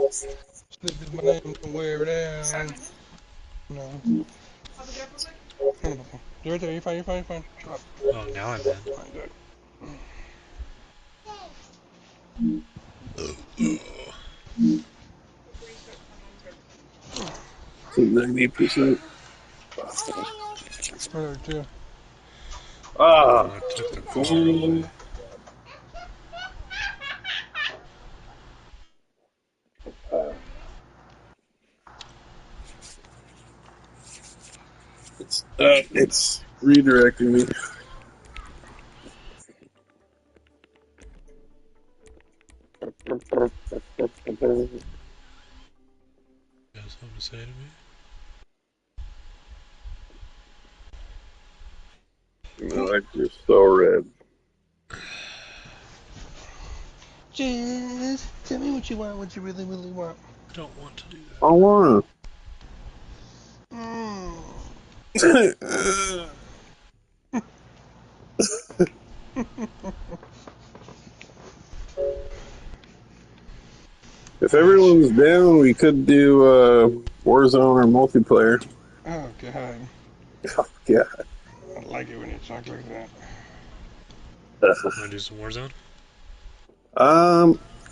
Slip is my name, don't wear it down. No. You're right there, you're fine, you're fine, you're fine. Shut up. Oh, now I'm in. Fine, good. So 90%. Right there, too. Ah! I took the car away. It's redirecting me. You have something to say to me? My legs are so red. Just tell me what you want, what you really, really want. I don't want to do I wanna. If everyone's down, we could do Warzone or multiplayer. Oh, God. Oh, yeah. I like it when you talk like that. Want to do some Warzone?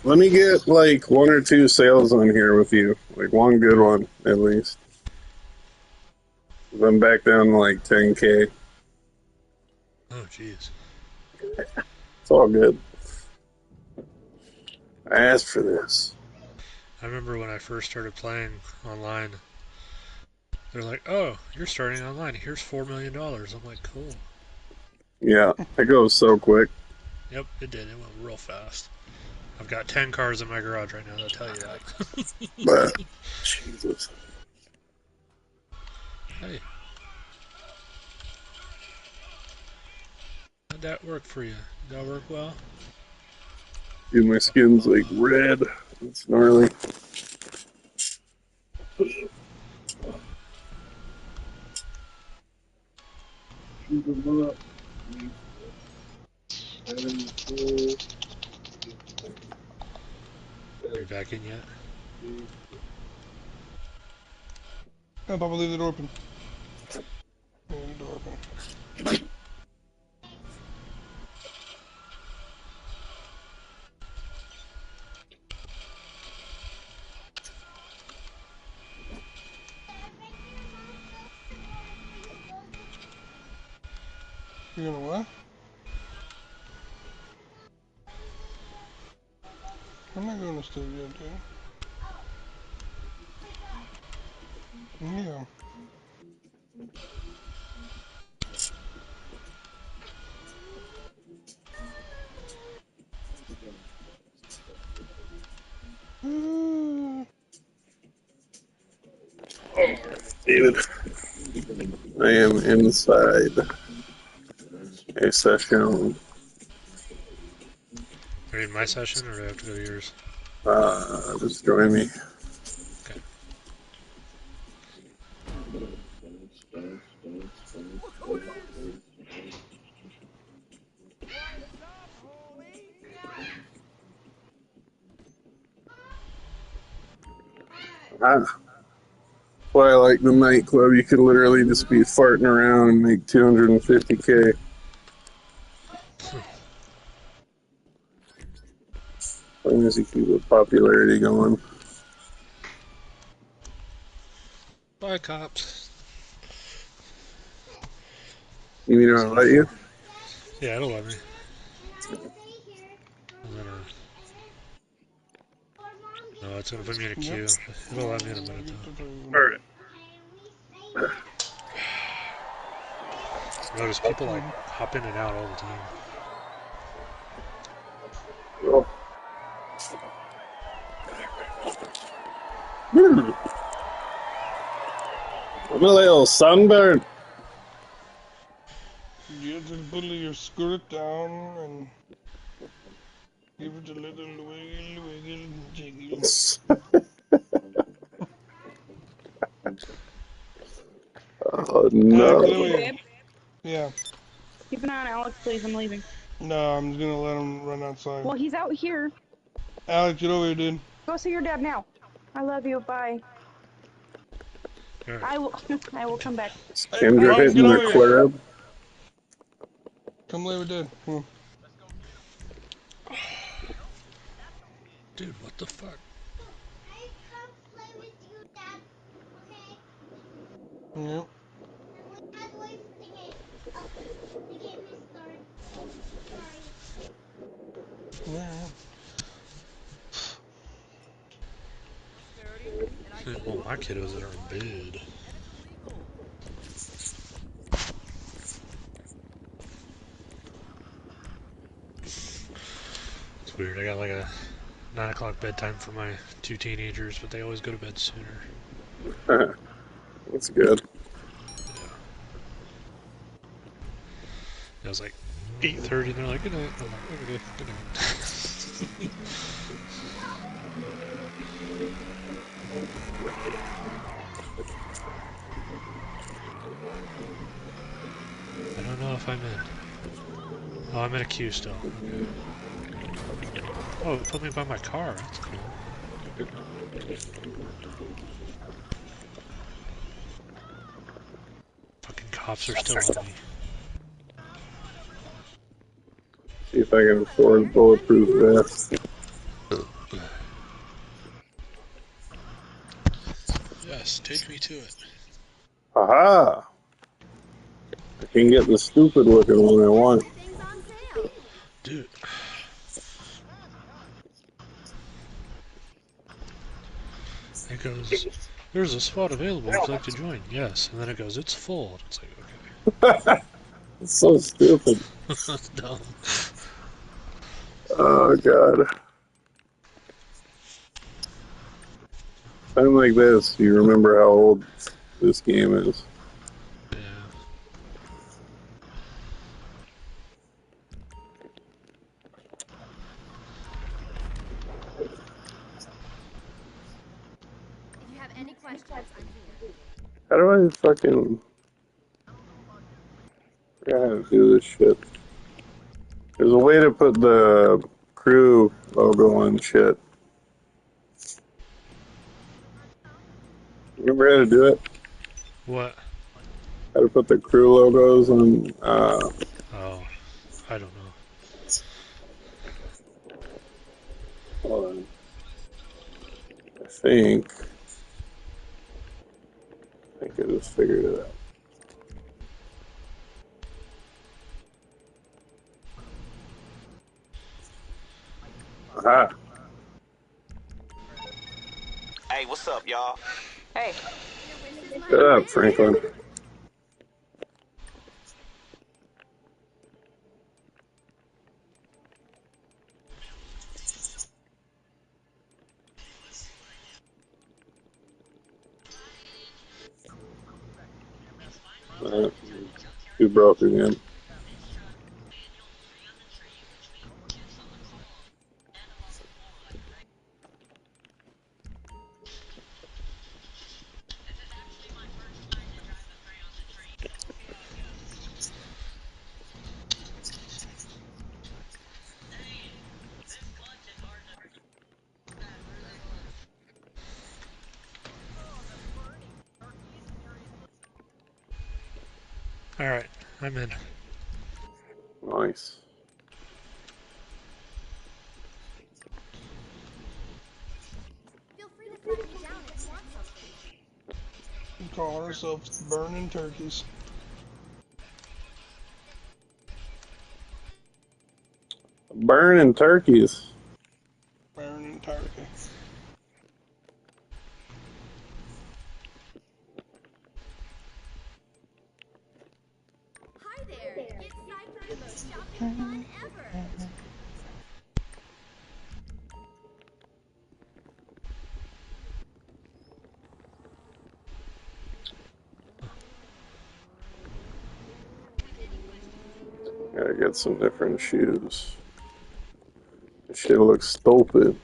Let me get like 1 or 2 sales on here with you. Like one good one, at least. I'm back down to like 10K. Oh, jeez. It's all good. I asked for this. I remember when I first started playing online, they're like, oh, you're starting online. Here's $4 million. I'm like, cool. Yeah, it goes so quick. Yep, it did. It went real fast. I've got 10 cars in my garage right now, that'll tell you that. But, Jesus. Hey. How'd that work for you? Did that work well? Dude, my skin's like red. It's gnarly. Shoot them up. Are you back in yet? Oh, Papa, leave the door open. Leave the door open. You gonna what? I'm not going to studio, dude. Yeah. David, I am inside a session. Are you in my session, or do I have to go to yours? Just join me. Okay. That's why I like the nightclub. You could literally just be farting around and make 250K. As long as you keep the popularity going. Bye, cops. You mean to let you? Yeah, it'll let me. No, it's gonna put me in a queue. It'll let me in a minute, though. Alright. Notice people like hop in and out all the time. Oh. I'm a little sunburned. You just pull your skirt down and give it a little wiggle, jiggle. Oh, no. Hey, Babe, yeah. keep an eye on Alex, please. I'm leaving. No, I'm just gonna let him run outside. Well, he's out here. Alex, get over here, dude. Go see your dad now. I love you. Bye. Alright. I will. I will come back. Hey, Kendra Mom, hitting get the over here. club. Come play with Dad. Come on. Dude, what the fuck? Yep. Yeah. Well, my kiddos are in bed. It's weird. I got like a 9 o'clock bedtime for my 2 teenagers, but they always go to bed sooner. That's good. Yeah. It was like 8:30, and they're like, good night. I'm like, okay, good night. I don't know if I'm in. Oh, I'm in a queue still. Okay. Oh, it put me by my car. That's cool. Fucking cops are still on me. See if I can afford bulletproof vest. Yes, take me to it. Aha! I can get the stupid looking one I want. Dude. It goes, there's a spot available. Would you like to join? Yes. And then it goes, it's full. And it's like, okay. It's so stupid. That's dumb. Oh, God. Time like this, you remember how old this game is. Yeah. If you have any questions, I'm here. How do I fucking... I forgot how to do this shit. There's a way to put the crew logo on shit. Remember how to do it? What? How to put the crew logos on... Oh, I don't know. Hold on. I think I just figured it out. Aha! Hey, what's up, y'all? Hey. Shut up, Franklin. Too broke again. Alright, I'm in. Nice. Feel free to flag me down if you want something. We call ourselves Burning Turkeys. Burning turkeys. Burning Turkey. Hi there. Get psyched for the most shopping fun ever. Gotta get some different shoes. This shit looks stupid.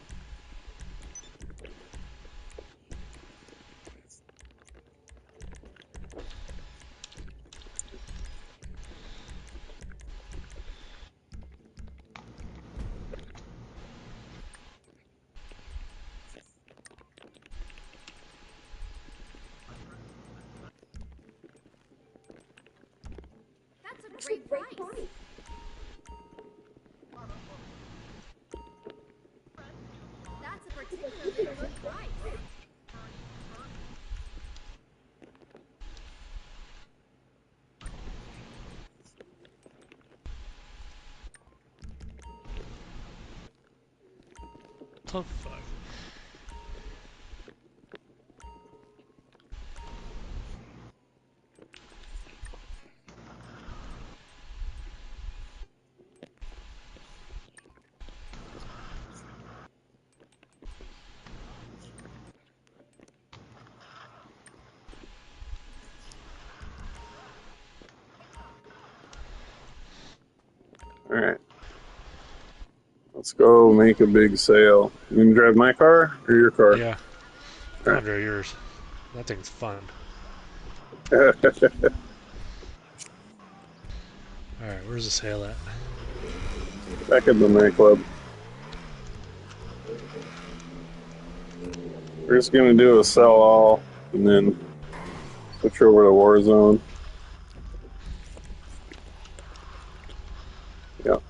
great price. That's a particularly good price. The fuck? Alright. Let's go make a big sale. You can drive my car or your car? Yeah. Under yours. That thing's fun. Alright, where's the sale at? Back at the nightclub. We're just gonna do a sell all and then switch over to Warzone. Yep.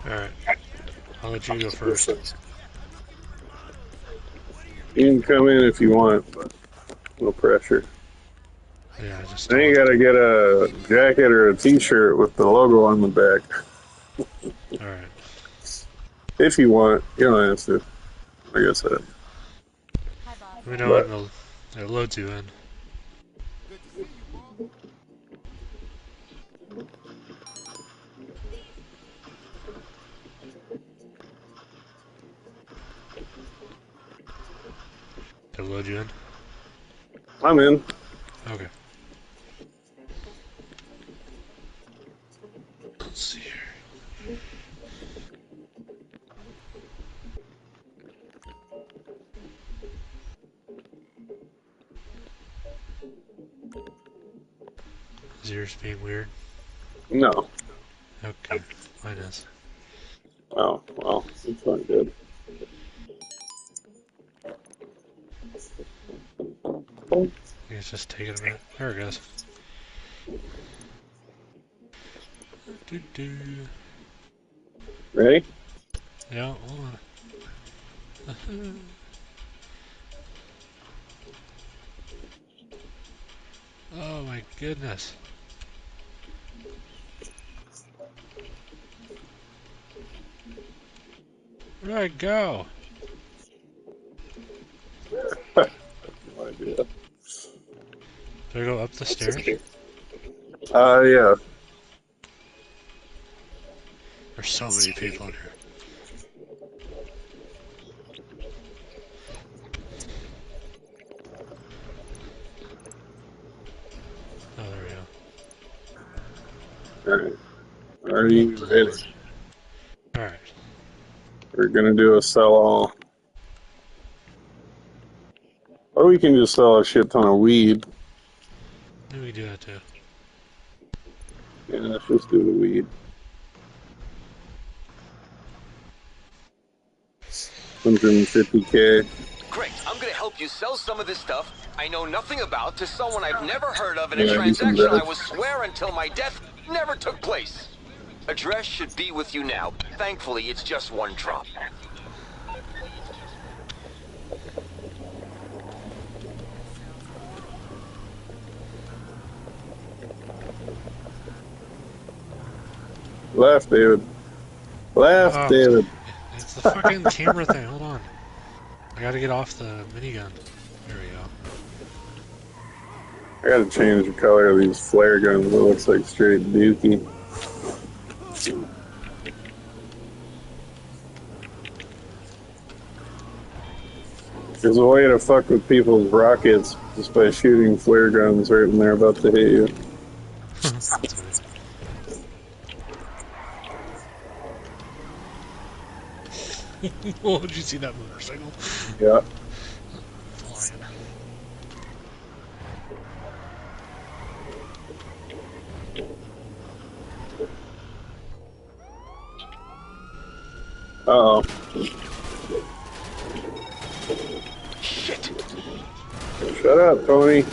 Alright. I'll let you go first. You can come in if you want, but no pressure. Yeah, I just Then you gotta get a jacket or a t-shirt with the logo on the back. Alright. If you want, you don't have to. Like I said. Hi, Bob. Let me know when it loads you in. Did it load you in? I'm in. Okay. Let's see here. Is yours being weird? No. Okay, mine is. Oh, well, it's not good. I think it's just taking a minute. There it goes. Ready? Yeah, hold on. Oh my goodness. Where did I go? No idea. Do I go up the stairs? Yeah. There's so many people in here. Oh, there we go. Alright. Are you ready? Alright. We're gonna do a sell-all. Or we can just sell a shit ton of weed. Maybe we can do that too. Yeah, let's just do the weed. 150K. Great, I'm gonna help you sell some of this stuff I know nothing about to someone I've never heard of in a Yeah, do some transaction I drugs. will swear until my death never took place. Address should be with you now. Thankfully, it's just one drop. Left, David. Left, Oh, David. it's the fucking camera thing. Hold on. I gotta get off the minigun. There we go. I gotta change the color of these flare guns. It looks like straight dookie. There's a way to fuck with people's rockets just by shooting flare guns right when they're about to hit you. That's funny. Oh, did you see that motorcycle? Yeah. Flying. Uh-oh. Shit. Shut up, Tony.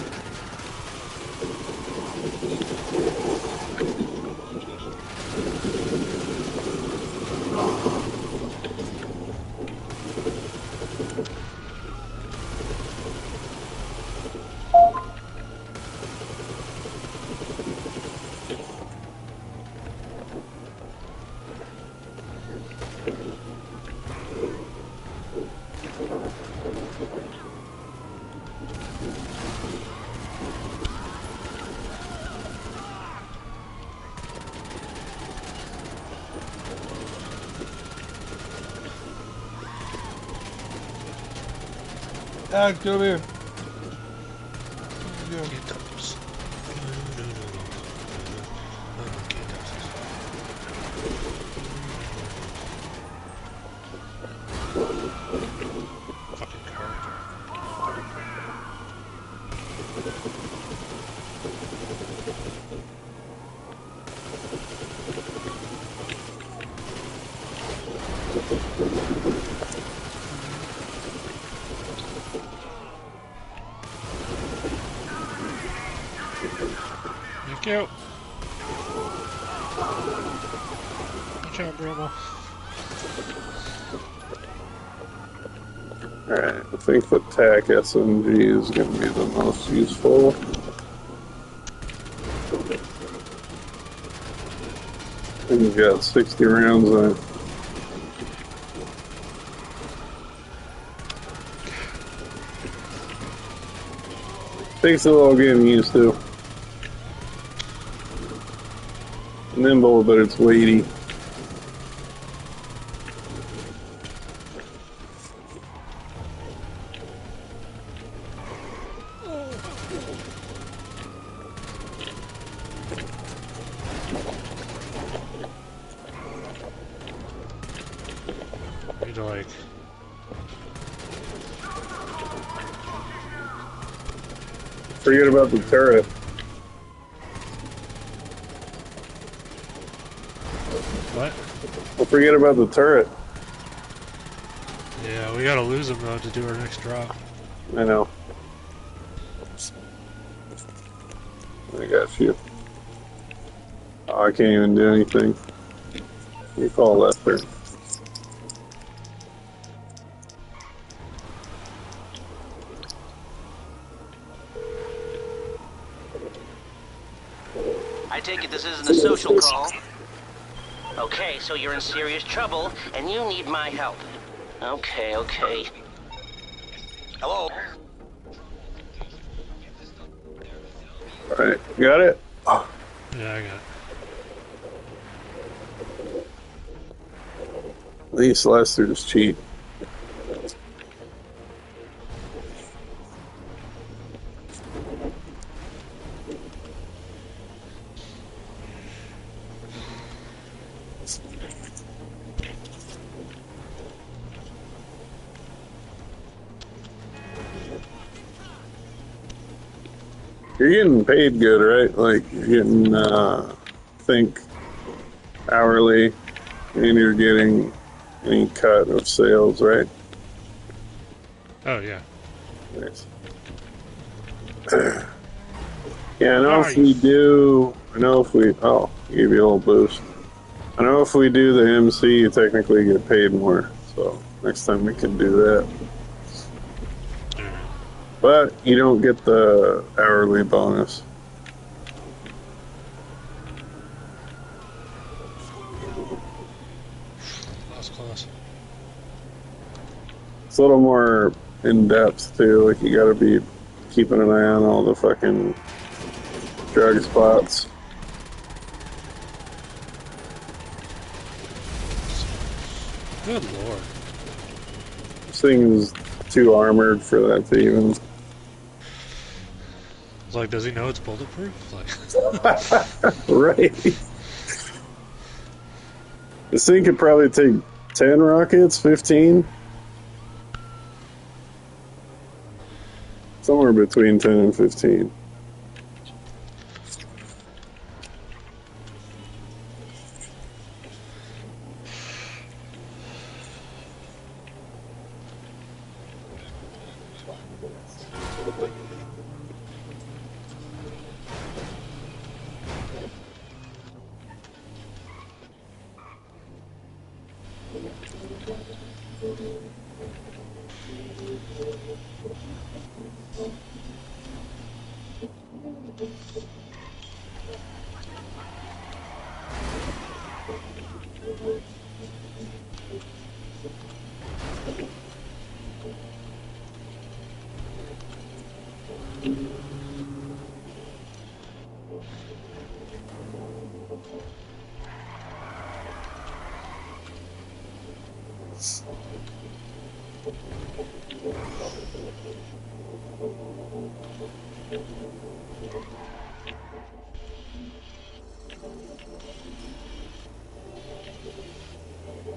Ah, come here. Yeah. Gtavs. Fucking car. Thank you. Watch out, Brahma. Alright, I think the TAC SMG is going to be the most useful. We've got 60 rounds on it. Takes a little getting used to. Nimble, but it's weighty. I need to like. Forget about the turret. What? Well, forget about the turret. Yeah, we gotta lose them though to do our next drop. I know. I got you. Oh, I can't even do anything. You call Lester. I take it this isn't a social call. Okay, so you're in serious trouble, and you need my help. Okay. Hello? Alright, got it? Oh, Yeah, I got it. at least Lester's cheap. You're getting paid good, right? Like, you're getting, think, hourly, and you're getting any cut of sales, right? Oh yeah. Nice. Yeah, I know if we do, oh, give you a little boost. I know if we do the MC, you technically get paid more, so next time we can do that. But you don't get the hourly bonus. That was close. It's a little more in depth too. Like you gotta be keeping an eye on all the fucking drug spots. Good lord. This thing is too armored for that to even. It's like, does he know it's bulletproof? Like, Right. This thing could probably take 10 rockets, 15. Somewhere between 10 and 15.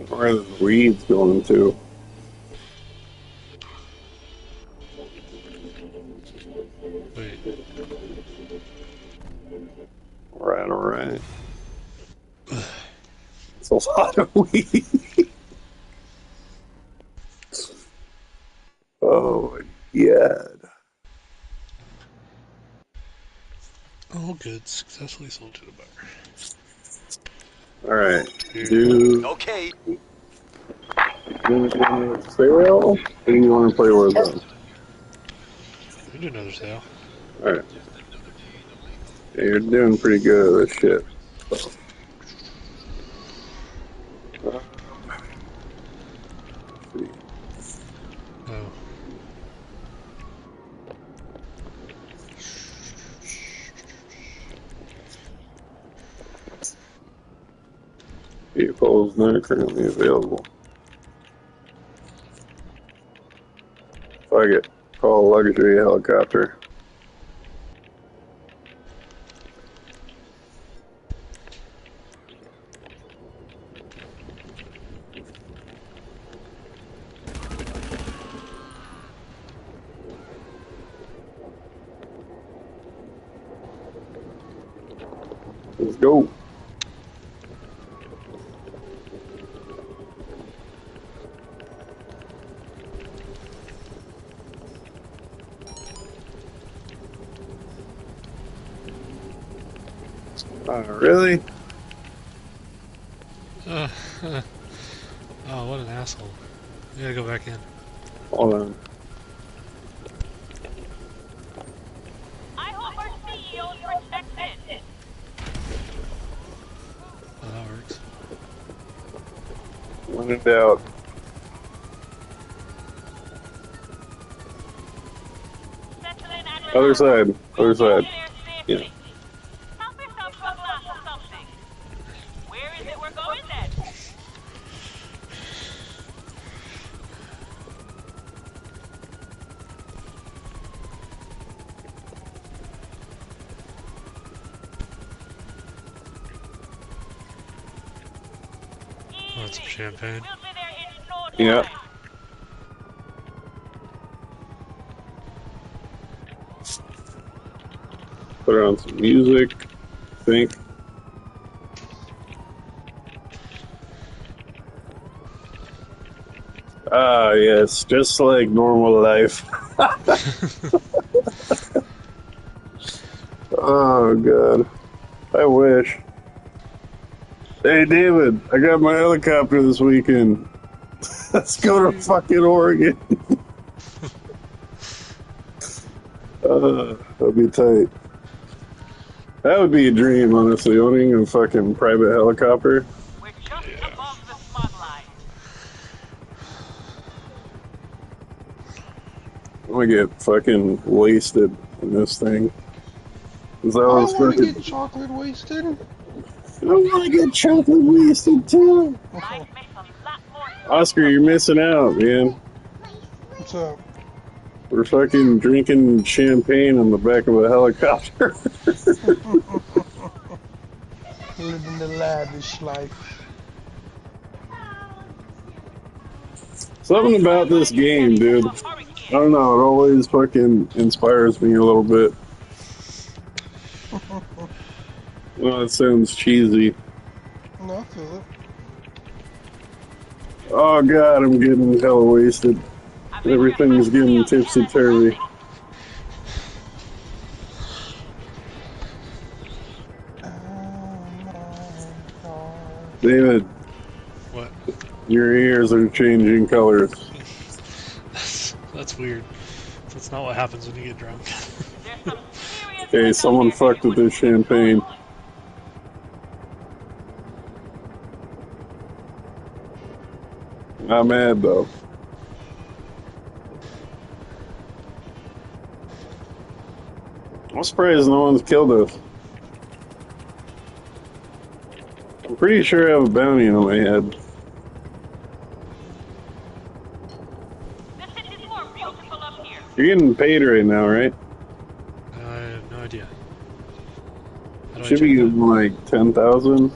Where are the weeds going to? wait. Alright. It's a lot of weeds. Oh, yeah. All good. Successfully sold to the buyer. Alright. Do Okay. you want to stay rail? Or do you want to play Warzone? We can do another sale. Alright. Yeah, you're doing pretty good at this shit. Let's see. Oh. Vehicles not currently available. Fuck it. Call a luxury helicopter. Let's go. Really? Oh, what an asshole. We gotta go back in. Hold on. I hope our CEO is protected. Oh, that works. When in doubt. Other side. Other side. Yeah. Help yourself to a glass of something. Where is it we're going then? Want some champagne? We'll be there in no time. Yeah. Put on some music. Think. Ah, yes. Just like normal life. Oh, God. I wish. Hey, David, I got my helicopter this weekend. Let's go to fucking Oregon. That'd be tight. That would be a dream, honestly, owning a fucking private helicopter. We're just above the smog line. I'm gonna get fucking wasted in this thing. Cause I want to fucking... get chocolate wasted. I want to get chocolate wasted too. Life makes a lot more sense. Oscar, you're missing out, man. What's up? We're fucking drinking champagne on the back of a helicopter. Living the lavish life. Something about this game, dude. I don't know. It always fucking inspires me a little bit. It sounds cheesy. No, I feel it. Oh god, I'm getting hella wasted. Everything's getting tipsy-turvy. David. What? Your ears are changing colors. That's weird. That's not what happens when you get drunk. Okay, someone fucked with this champagne. Not mad though. I'm surprised no one's killed us. I'm pretty sure I have a bounty on my head. You're getting paid right now, right? I have no idea. How do I Should be check that? like 10,000,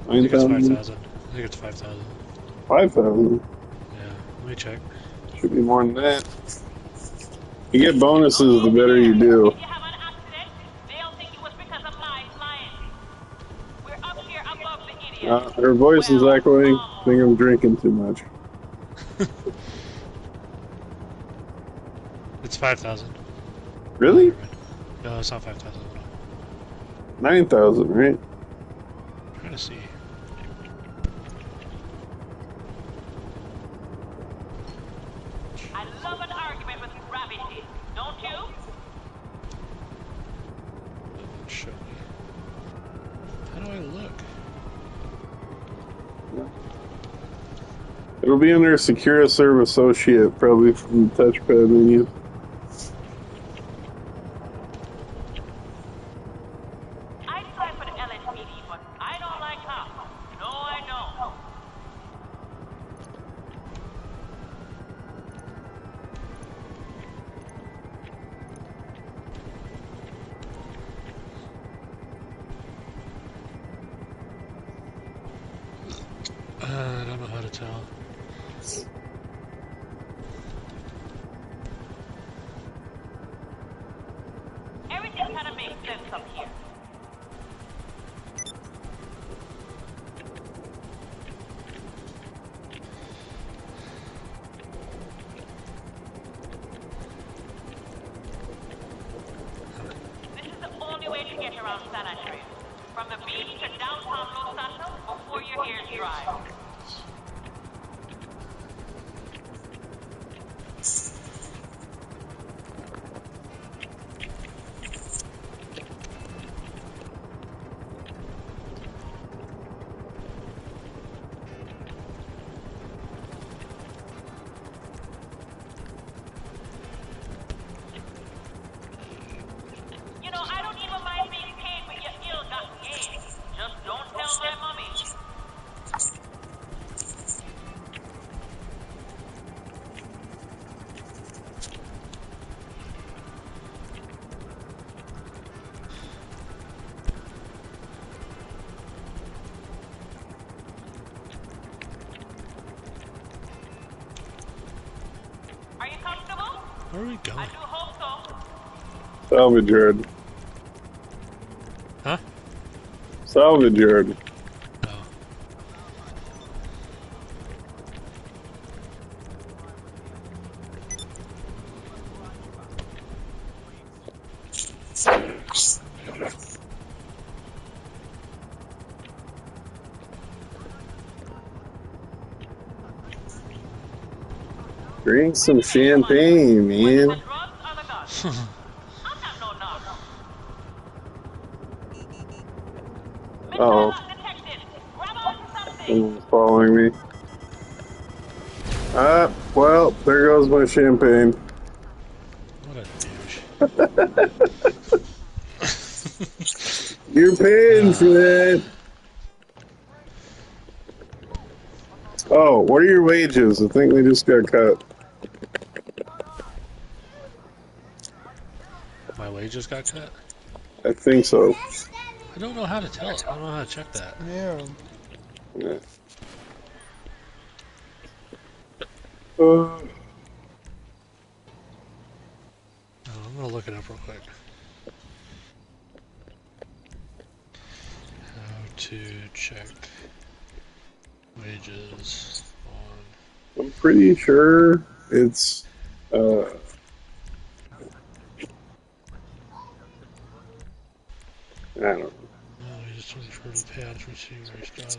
I think it's 9,000, 5,000. I think it's 5,000. 5,000. Yeah, let me check. Should be more than that. You get bonuses the better you do. If you have an accident, they'll think it was because of my flying. We're up here above the idiot. Her voice is echoing. I think I'm drinking too much. It's 5,000. Really? No, it's not 5,000. 9,000, right? I'm trying to see. I love an argument with gravity, don't you? Show me. How do I look? It'll be under Secure Serve Associate, probably from the touchpad menu. I tried for the LSPD, but I don't like cops. No, I don't. I don't know how to tell. Everything kind of makes sense up here. This is the only way to get around San Andreas. From the beach to downtown Los Santos before your hair's dry. You know, I don't even mind being paid with your ill-gotten gains. Just don't tell my mommy. Are you comfortable? Where are we I going? do hope so. Salvage yard. Huh? Salvage yard. Oh. Drink some champagne, man. The drugs or the guns? I'm not no knock. Mr. Uh-oh. Detective, grab onto something. Someone's following me. Well, there goes my champagne. What a douche. You're paying for that. Oh, what are your wages? I think they just got cut. my wages got cut? I think so. I don't know how to tell. I don't know how to check that. Yeah. Yeah. Oh, I'm gonna look it up real quick. How to check wages on... I'm pretty sure it's I don't know. Wages 24 to payouts received various jobs.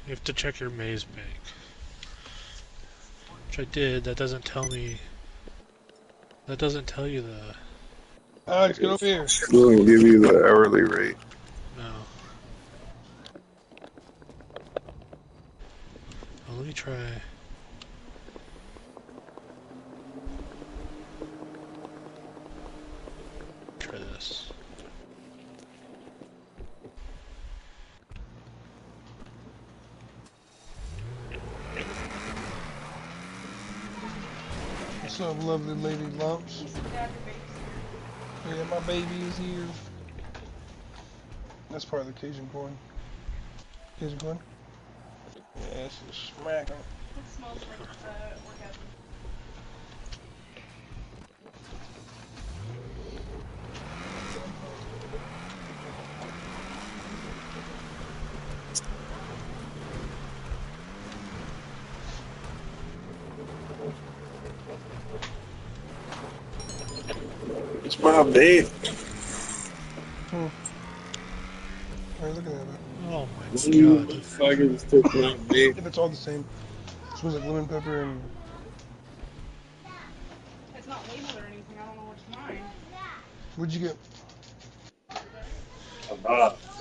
You have to check your Maze Bank. Which I did. That doesn't tell me... That doesn't tell you the... Alex, get over here. It doesn't give you the hourly rate. No. Oh, let me try... Try this. What's up, lovely lady lumps? Yeah, my baby is here. That's part of the Cajun corn. Cajun corn? Yeah, it's just smacking. It smells like orgasm. It's my babe. Why are you looking at it? Oh my You god. fucking took my babe. If it's all the same. It smells like lemon pepper and... It's not labeled or anything. I don't know what's mine. What'd you get?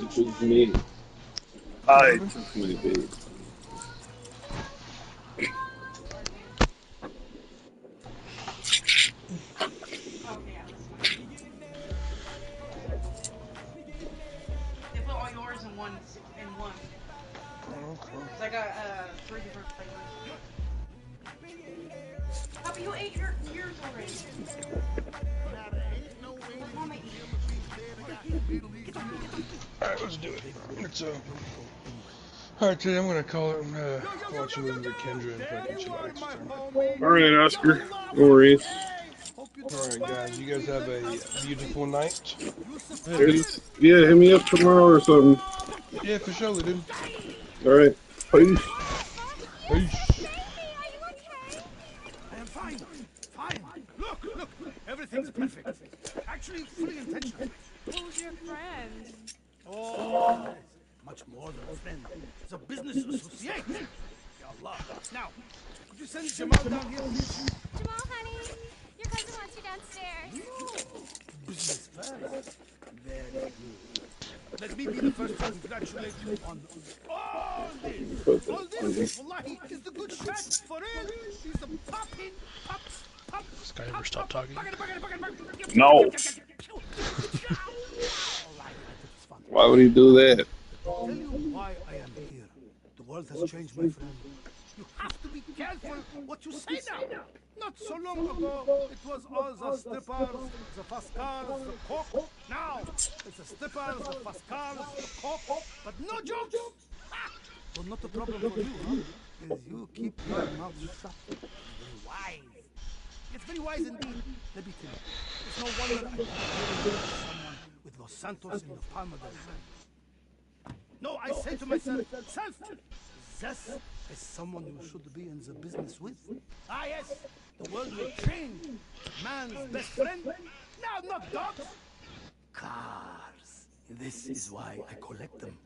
It was me. I took my babe. Okay, yeah, that's mine. They put all yours in one. Okay. Cause I got 3 different flavors. Papa, you ate yours already. Let Mama eat. Alright, let's do it. Let's Alright, today I'm gonna call it watch a movie with Kendra and fucking chillax. Alright, Oscar. No worries. Alright guys, you guys have a beautiful night. Yeah, hit me up tomorrow or something. Yeah, for sure, dude. Alright. Peace. Peace. I am fine. Fine. Look. Everything's perfect. Actually, fully intentional. Who's your friend? Oh, yes. Much more than a friend. It's a business associate. Ya Allah. Now, could you send Jamal down here, please? Jamal, honey, your cousin wants you downstairs. Business first. Very good. Let me be the first to congratulate you on all this. All this, wallahi, is the good shot. For real, he's a popping, pop. This guy ever stop talking? No. Why would he do that? Tell you why I am here. The world has changed, my friend. You have to be careful what you say now. Not so long ago, it was all the strippers, the fast cars, the coke. Now, it's the strippers, the fast cars, the coke, but no jokes. Well, not a problem for you, huh? Because you keep your mouth shut. Very wise. It's very wise indeed. Let me tell you. It's no wonder I can't someone with Los Santos in the palm of their hand. No, I say to myself, this is someone you should be in the business with. Ah, yes, the world will change. Man's best friend? Now, not dogs. Cars. This is why I collect them.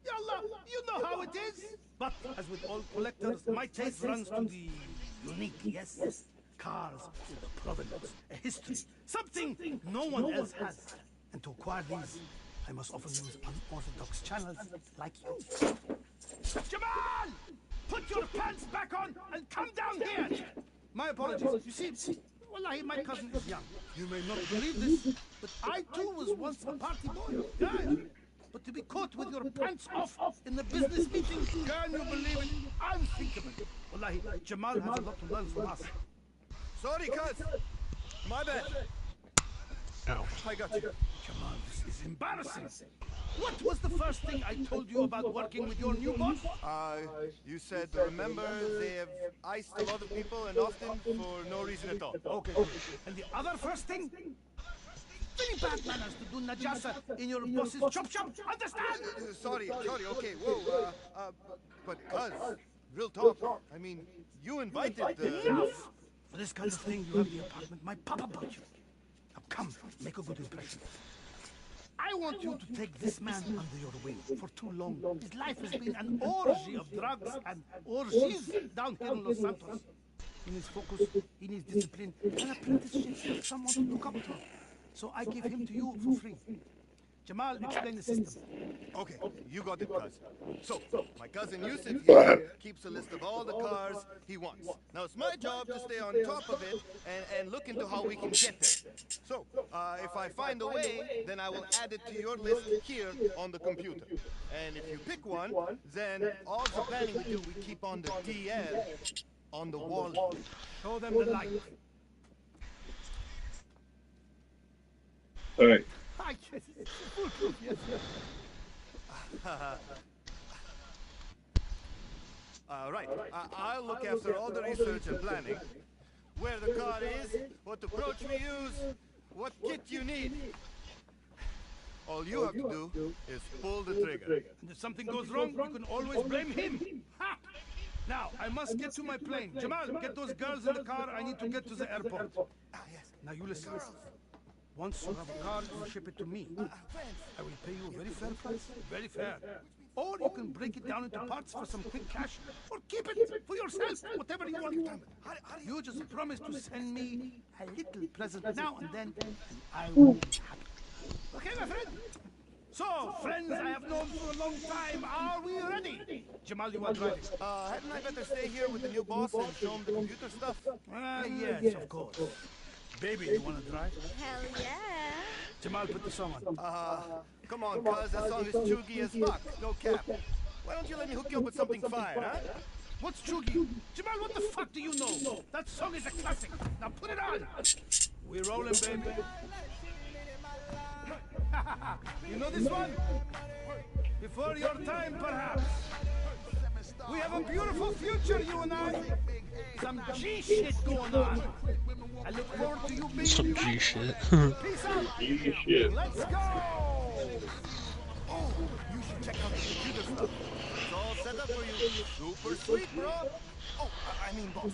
Yallah, you know how it is. But as with all collectors, my taste runs to the unique, yes? Cars with a provenance, a history, something no one else has. And to acquire these, I must often use unorthodox channels like you. Jamal! Put your pants back on and come down here! My apologies. You see, wallahi, my cousin is young. You may not believe this, but I too was once a party boy. Yeah. But to be caught airport with your pants off in the business meeting? Can you believe it? Unthinkable. Wallahi, Jamal has a lot to learn from us. Sorry, cuz. My bad. Ow. I got you. Jamal, this is embarrassing. What was the first thing I told you about working with your new boss? You said, remember, they have iced a lot of people and often for no reason at all. Okay, good. And the other first thing? Very bad manners to do najasa in your boss's chop shop. Understand? Sorry, okay, whoa, but cuz, real talk, I mean, you invited the... Enough! For this kind of thing, you have the apartment my papa bought you. Now come, make a good impression. I want you to take this man under your wing. For too long, his life has been an orgy of drugs and orgies down here in Los Santos. He needs focus, he needs discipline, an apprenticeship, someone to look up to. So I give him to you for free. Jamal, explain the system. Okay, you got it, cuz. So, my cousin Yusuf here keeps a list of all the cars he wants. Now, it's my job to stay on top of it and look into how we can get there. So, if I find a way, then I will add it to your list here on the computer. And if you pick one, then all the planning we do, we keep on the DL on the wall. Show them the light. All right. Foolproof, yes. Right. I'll look after all the research and planning. Where the car is, what approach we use, what kit you need. All you have to do is pull the trigger. And if something goes wrong, you can always blame him. Ha! Now, I must get to my plane. Jamal, get those girls in the car. I need to get to the airport. Yes. Now you listen. Once you have a car, you ship it to me. I will pay you a very fair price. Very fair. Or you can break it down into parts for some quick cash. Or keep it for yourself. Whatever you want. You just promise to send me a little present now and then, and I will be happy. Okay, my friend? So, friends I have known for a long time, are we ready? Jamal, you are driving. Hadn't I better stay here with the new boss and show him the computer stuff? Yes, of course. Baby, you want to drive? Hell yeah. Jamal, put the song on. Come on, cuz, that song is chuggy as fuck. No cap. Why don't you let me hook you up with something fire, huh? What's chuggy? Jamal, what the fuck do you know? That song is a classic. Now put it on. We're rolling, baby. You know this one? Before your time, perhaps. We have a beautiful future, you and I. Some G shit going on. I look forward to you being Some G shit. Peace out. G shit. Let's go. Oh, you should check out the computer stuff. It's all set up for you. Super sweet, bro. Oh, I mean, boss.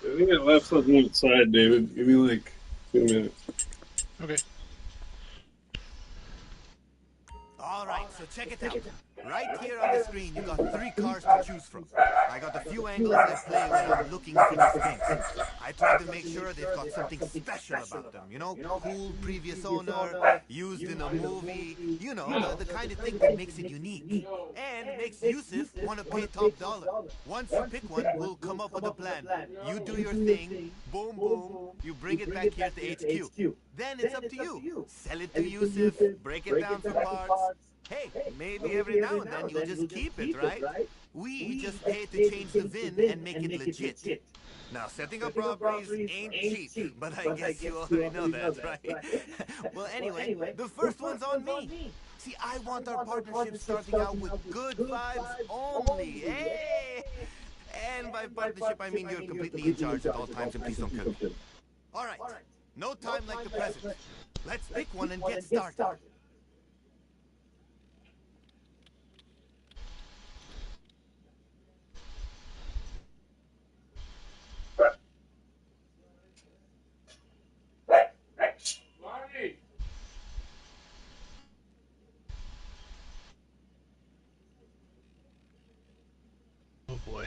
I think I left something outside, David. Give me like 2 minutes. Okay. All right, so check it out. Right here on the screen, you got 3 cars to choose from. I got a few angles I play when I'm looking for these things. I try to make sure they've got something special about them. You know, cool previous owner, used in a movie. You know, the kind of thing that makes it unique. And makes Yusuf want to pay top dollar. Once you pick one, we'll come up with a plan. You do your thing, boom, boom, you bring it back here to HQ. Then it's up to you. Sell it to Yusuf, break it down for parts. Hey, maybe every now and then you'll just keep it, right? We just pay to change the VIN and make it legit. Now, setting up robberies ain't cheap, but I guess you already know that, right? Well, anyway, the first one's on me. See, I want our partnership starting out with good vibes only, hey! And by partnership, I mean you're completely in charge at all times, and please don't kill me. All right, no time like the present. Let's pick one and get started. Oh boy.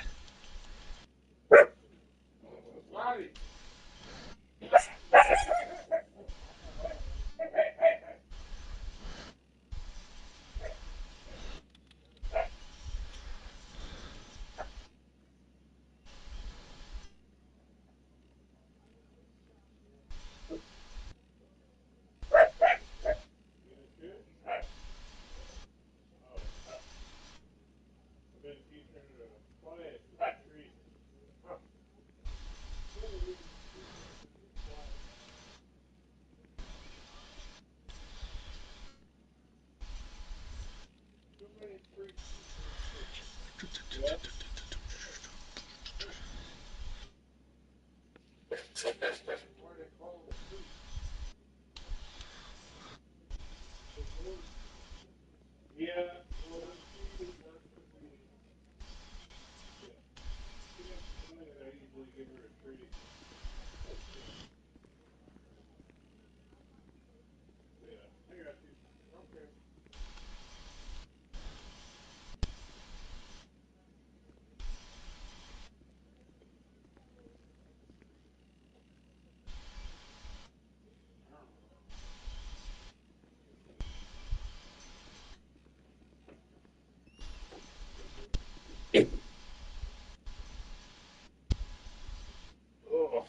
Oh,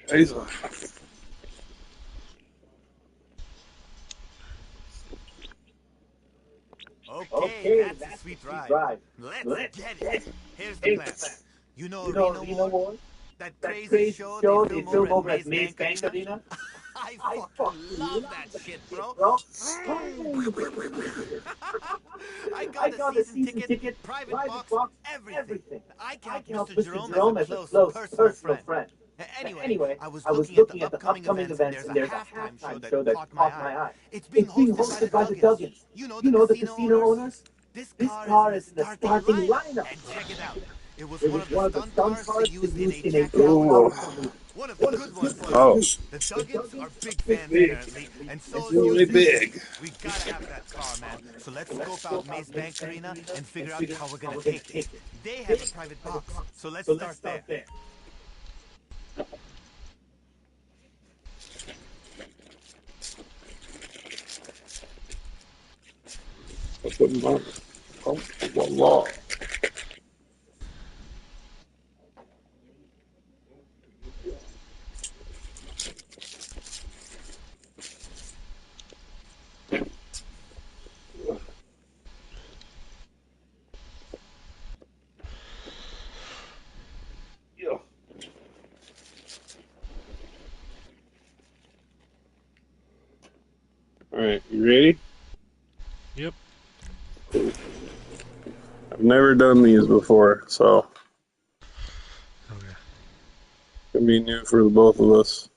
Jesus. Okay, that's a sweet ride. Let's get it. Here's the plan. You know Reno War? That crazy show they film over at Maze Bank Arena? I fucking love that shit, bro. I got a season ticket, private box, everything. I count Mr. Jerome as a close personal friend. Anyway, I was looking at the upcoming events and there's a halftime show that caught my eye. It's being hosted by the Duggins. You know, the casino owners? This car is in the starting lineup. And check it out. It was one of the stunt cars they used in a Jack Bauer Ooh. movie. One of the good ones, too. Oh. The Duggins are big fans, apparently, and so It's is really yours truly. big. We gotta have that car, man. So let's scope out Maze Bank Arena and figure out how we're gonna take it. They have a private box, so let's start there. Wallah. Alright, you ready? Yep. I've never done these before, so Okay. it's gonna be new for the both of us.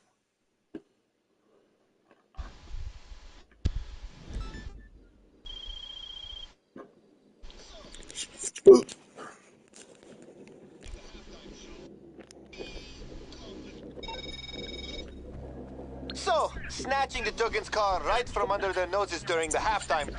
So, snatching the Duggins car right from under their noses during the halftime.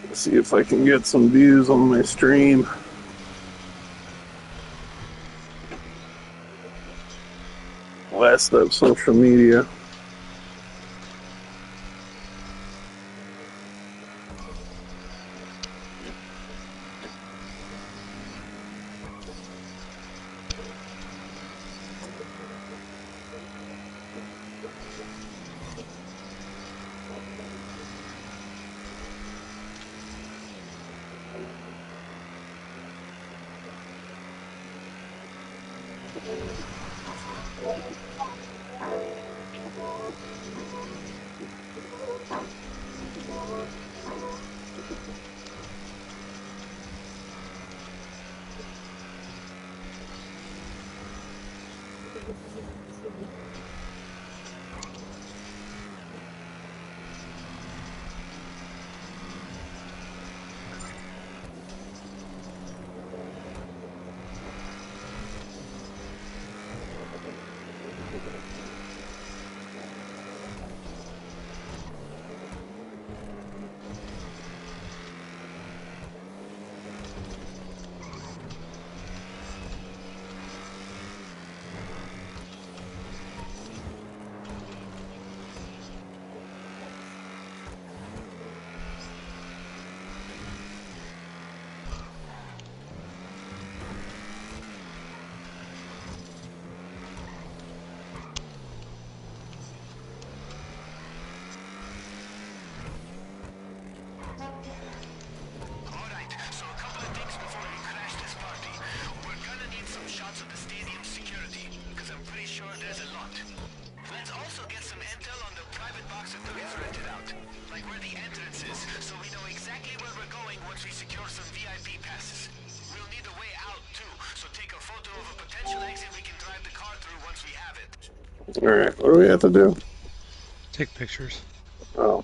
Let's see if I can get some views on my stream. Last up social media. get some intel on the private box that Doug's rented out. Like where the entrance is, so we know exactly where we're going once we secure some VIP passes. We'll need a way out too, so take a photo of a potential exit we can drive the car through once we have it. Alright, what do we have to do? Take pictures. Oh.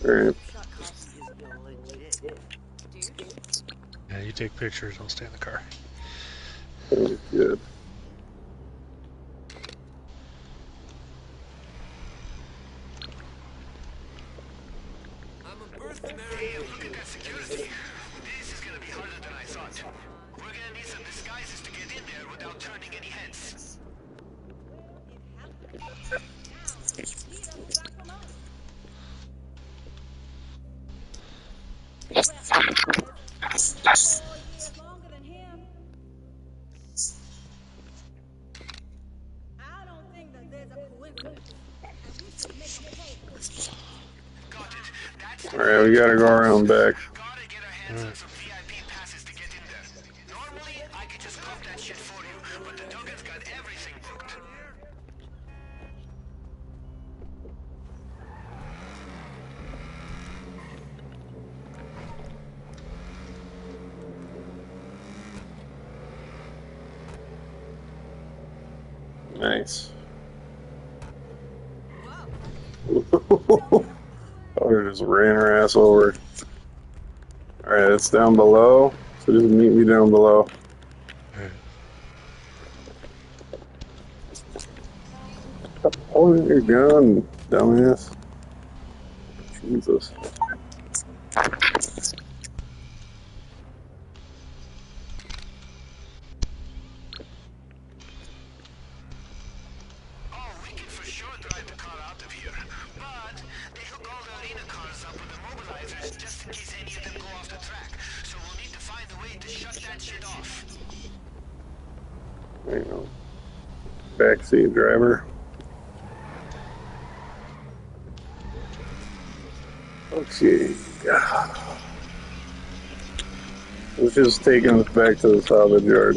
Alright. Yeah, you take pictures, I'll stay in the car. Sounds good. I'm a mercenary. Damn, look at that security. This is gonna be harder than I thought. We're gonna need some disguises to get in there without turning any heads. Alright, we gotta go around back. Gotta get our hands on some VIP passes to get in there. Normally, I could just cop that shit for you, but the Duggan's got everything booked. Nice. Oh, they just ran her ass over. Alright, it's down below. So just meet me down below. Stop holding your gun, dumbass. Jesus. There you go. Backseat driver. Okay. Let's just take him back to the salvage yard.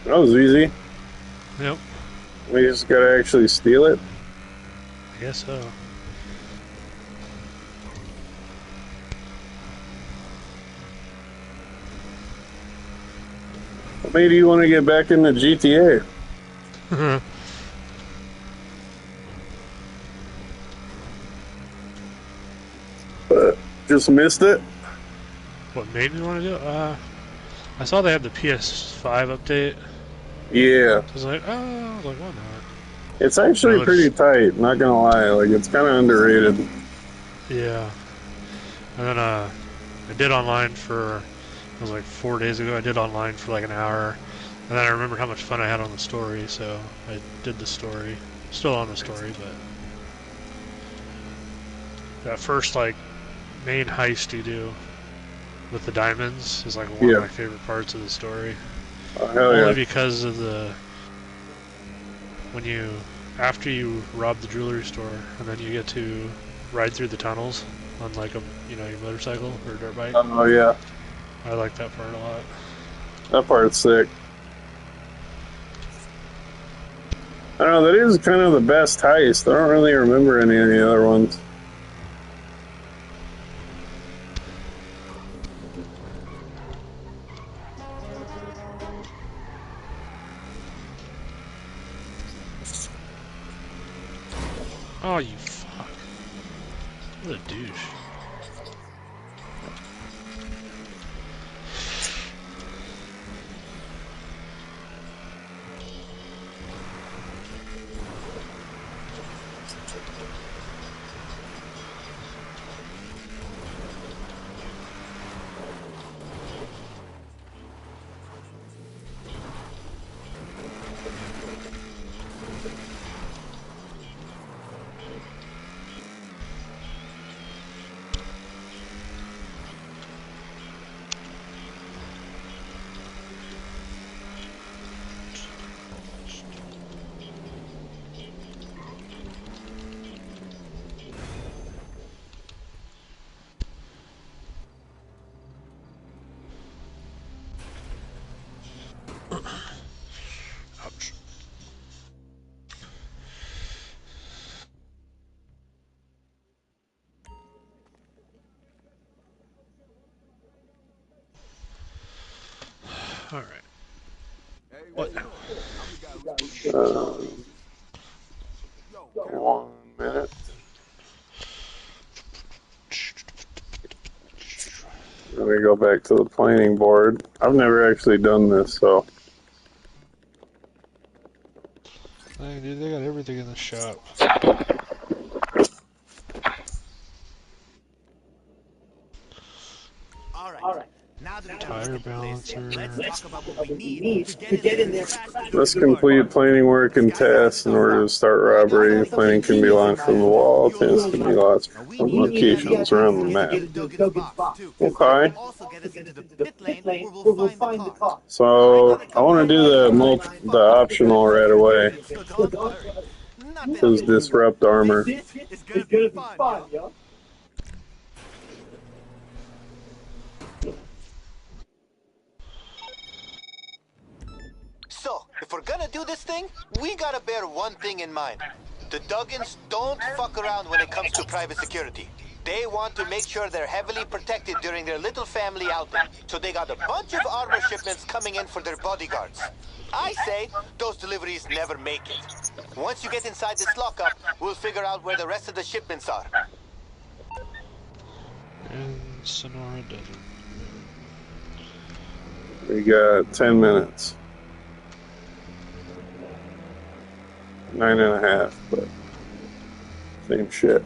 That was easy. Yep. We just gotta actually steal it. I guess so. What made you want to get back into GTA? Just missed it? What made me want to do it? I saw they had the PS5 update. Yeah. So I was like, oh, why not? It's actually pretty tight, not gonna lie. Like, it's kind of underrated. Yeah. And then I did online for, it was like 4 days ago, I did online for like an hour. And then I remembered how much fun I had on the story, so I did the story. Still on the story, but that first like main heist you do with the diamonds is like one of my favorite parts of the story. Only because of when you, after you rob the jewelry store, and then you get to ride through the tunnels on like your motorcycle or dirt bike. Oh yeah. I like that part a lot. That part's sick. I don't know, that is kind of the best heist. I don't really remember any of the other ones. Oh, you fuck. What a douche. 1 minute. Let me go back to the planning board. I've never actually done this, so. Dang, dude, they got everything in the shop. All right. Now that we got a Tire look at the place, balancer. let's talk about what we need to get in there faster than Let's the car. complete planning work and tasks in order to start robbery. Planning can be launched from the wall. Tents can be launched from locations around the map. Okay. Also get us into the pit lane where we'll find the car. So I want to do the optional right away. So don't worry. Nothing Says disrupt armor. is gonna be fun, yo. So, if we're gonna do this thing, we gotta bear one thing in mind. The Duggins don't fuck around when it comes to private security. They want to make sure they're heavily protected during their little family outing. So they got a bunch of armor shipments coming in for their bodyguards. I say those deliveries never make it. Once you get inside this lockup, we'll figure out where the rest of the shipments are. And Sonora doesn't. We got 10 minutes. 9.5, but same shit.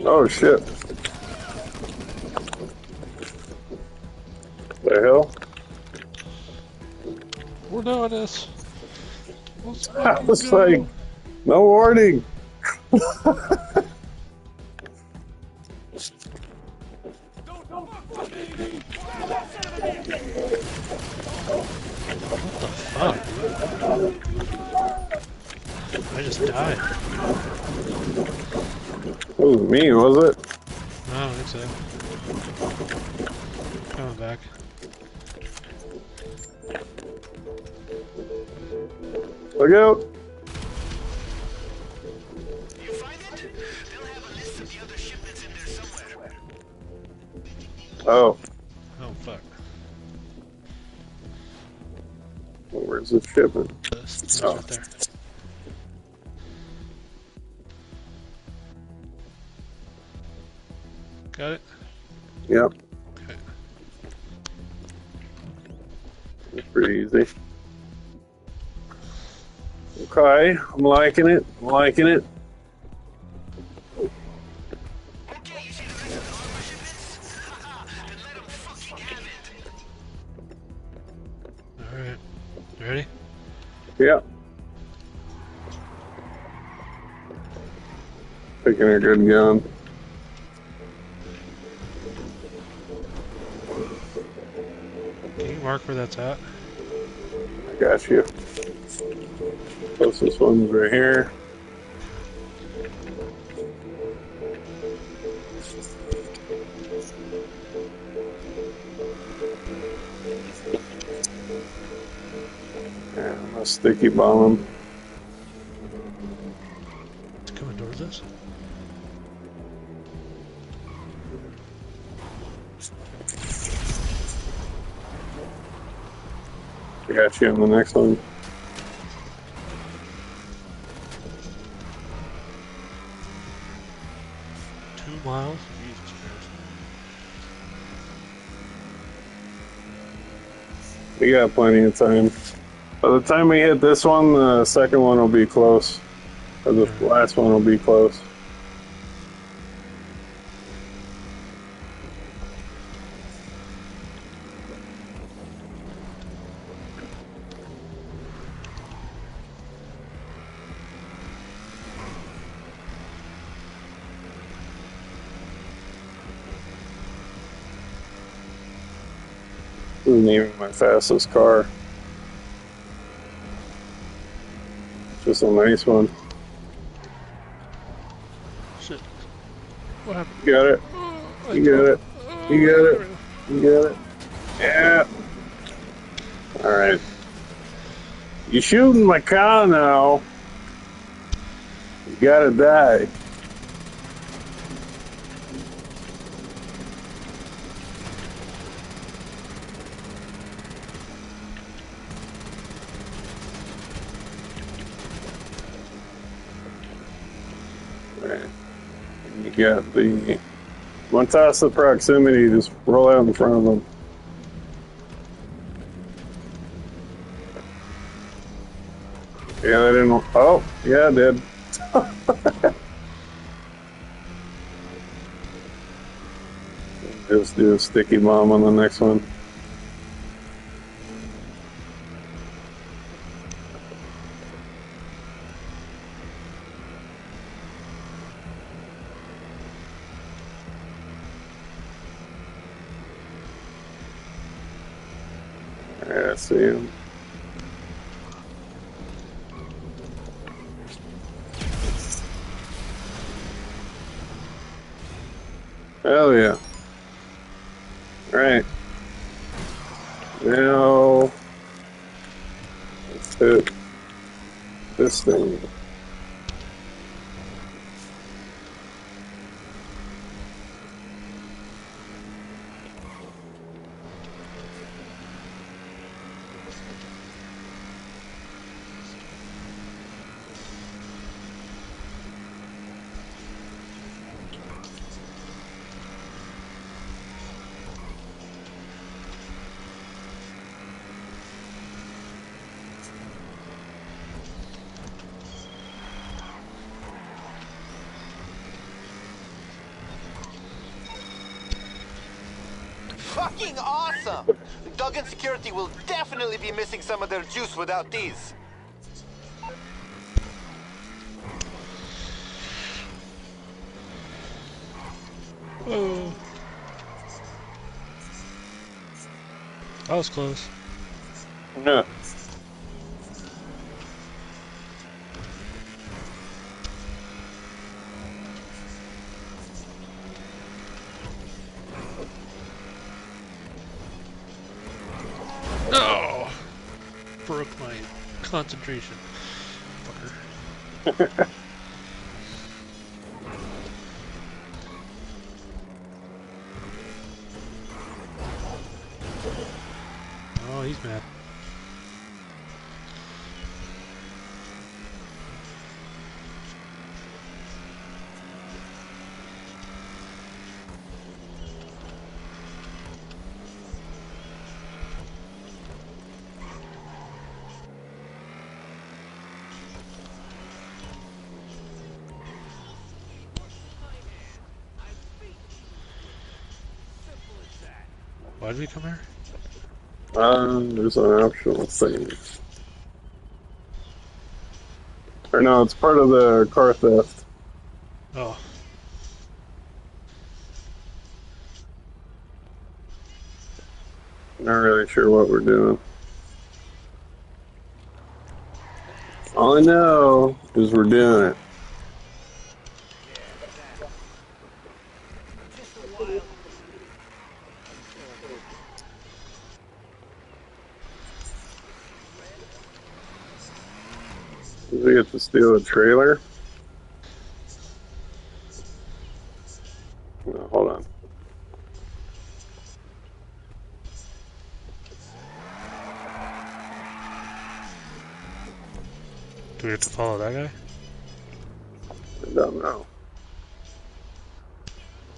Oh shit. The hell? We're doing this. I was like, no warning. Fuck. I just died. It was me, was it? No, I don't think so. Coming back. Look out! You find it? They'll have a list of the other shipments in there somewhere. Oh. Oh, fuck. Well, where's the shipment? It's Oh. right there. Got it? Yep. Okay. It's pretty easy. Okay, I'm liking it. I'm liking it. Okay, you see the rest of the armor shipments? Haha, then let them fucking have it. Alright. You ready? Yep. Picking a good gun. Can you mark where that's at? I got you. Closest one's right here. Yeah, I'm gonna sticky bomb him. It's coming towards us. I got you on the next one. Miles? Jesus Christ. We got plenty of time. By the time we hit this one, the second one will be close. Or the last one will be close. This isn't even my fastest car. Just a nice one. Shit. What happened? You got it. You got it. You got it. You got it. Yeah. Alright. You shooting my car now. You gotta die. You got the... Once past the proximity, just roll out in front of them. Yeah, they didn't... Oh, yeah, I did. Just do a sticky bomb on the next one. I see him. Hell yeah. Right. Now, let's hit this thing. Fucking awesome! Duggan Security will definitely be missing some of their juice without these. Oh. That was close. Yeah. No! Broke my concentration. Fucker. Oh, he's mad. Why did we come here? There's an optional thing. Or no, it's part of the car theft. Oh. Not really sure what we're doing. All I know is we're doing it. Did we get to steal a trailer? No, hold on. Do we have to follow that guy? I don't know.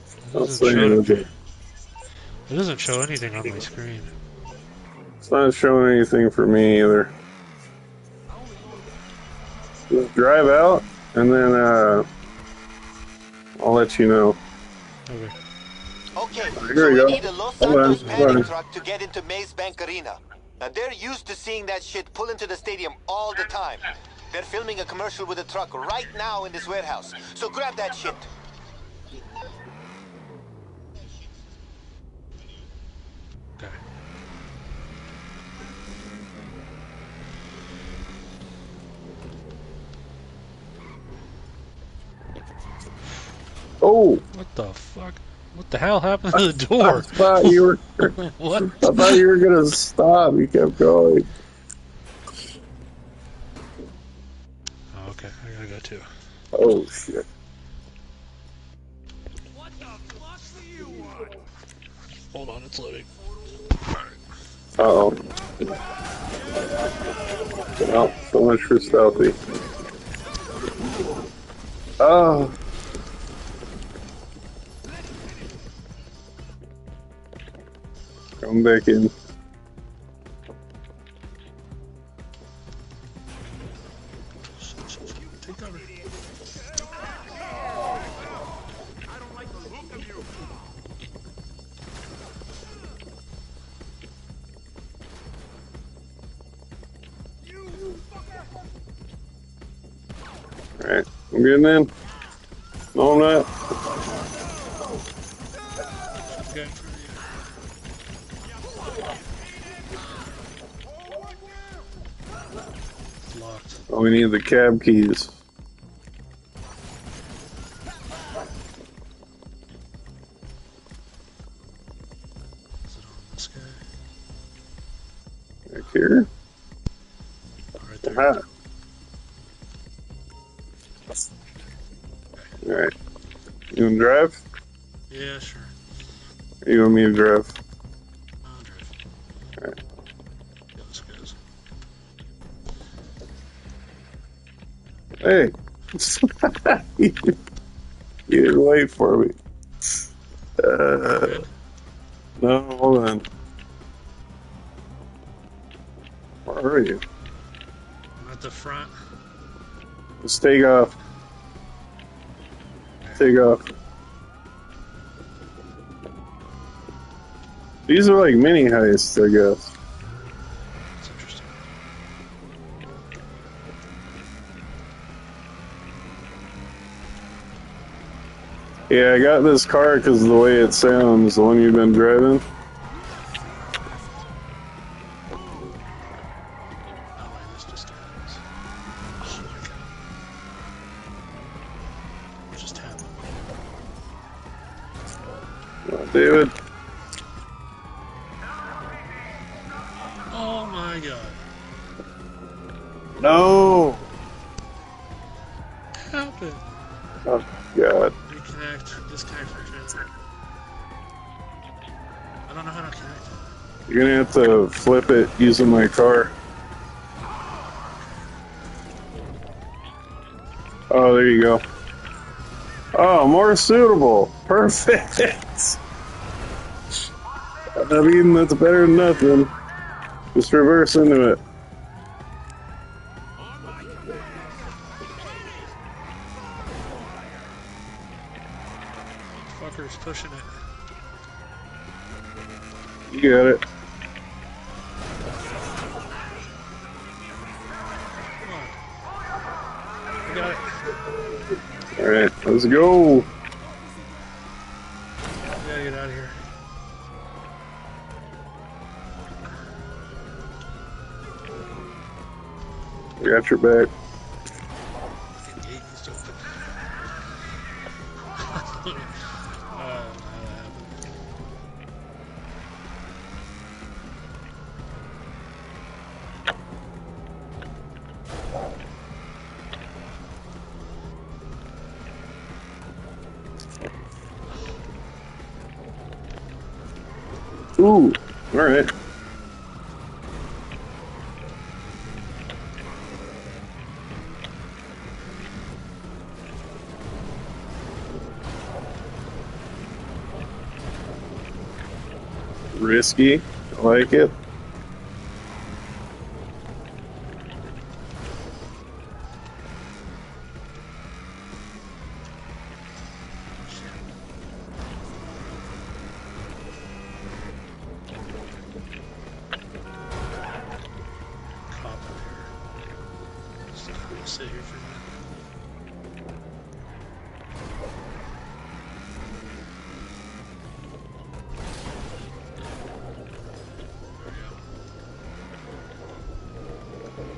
It I'll doesn't say show it. it doesn't show anything on my screen. It's not showing anything for me either. Just drive out, and then I'll let you know. Okay. Okay, Here so we we go. need a Los Hold on, Santos hold on. panic truck to get into Maze Bank Arena. Now, they're used to seeing that shit pull into the stadium all the time. They're filming a commercial with a truck right now in this warehouse. So grab that shit. Okay. Oh! What the fuck? What the hell happened to the door? I thought you were. What? I thought you were gonna stop. You kept going. Oh, okay, I gotta go too. Oh shit! What the fuck do you want? Hold on, it's loading. Uh oh. Well, so much for stealthy. Oh. Come back in. Take cover. I don't like the look of you. Alright, I'm getting in. No, I'm not. Okay. It's locked. Oh, we need the cab keys. Is it on this guy? Back here. Right there. Aha. Alright. You wanna drive? Yeah, sure. Or you want me to drive? I'll drive. Alright. Yeah, this goes. Hey! You didn't wait for me. Good? No, hold on. Where are you? I'm at the front. Let's take off. Take off. These are like mini heists, I guess. That's interesting. Yeah, I got this car because of the way it sounds, the one you've been driving. Oh, wait, this just happens. Oh my god. What just happened? Oh, David. Oh my god. No! What happened? Oh, God. Reconnect, disconnect from transfer. I don't know how to connect it. You're gonna have to flip it using my car. Oh, there you go. Oh, more suitable. Perfect. I mean, that's better than nothing. Just reverse into it. Fucker's pushing it. You got it. Come on. I got it. Alright, let's go. We gotta get out of here. I got your back. The gate needs to open. I don't know how that happened. Ooh, alright. Risky. I like it. Sit here for a minute.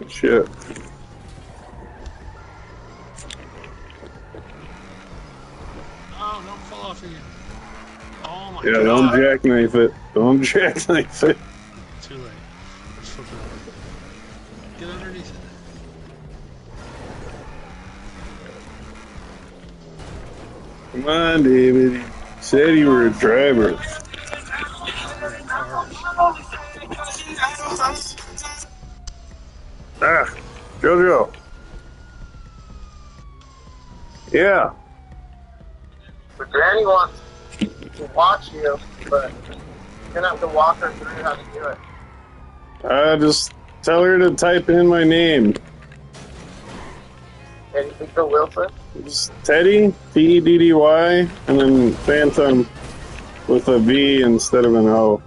Shit. Oh, don't fall off again. Oh my Yeah, god. don't jackknife it. Don't jackknife it. Too late. Let's flip it over. Get underneath it. Come on, David. You said you were a driver. Ah, Jojo. Yeah. But Granny wants to watch you, but you're gonna have to walk her through how to do it. Just tell her to type in my name. Teddy Victor Wilson? It's Teddy, T-E-D-D-Y, and then Phantom with a V instead of an O.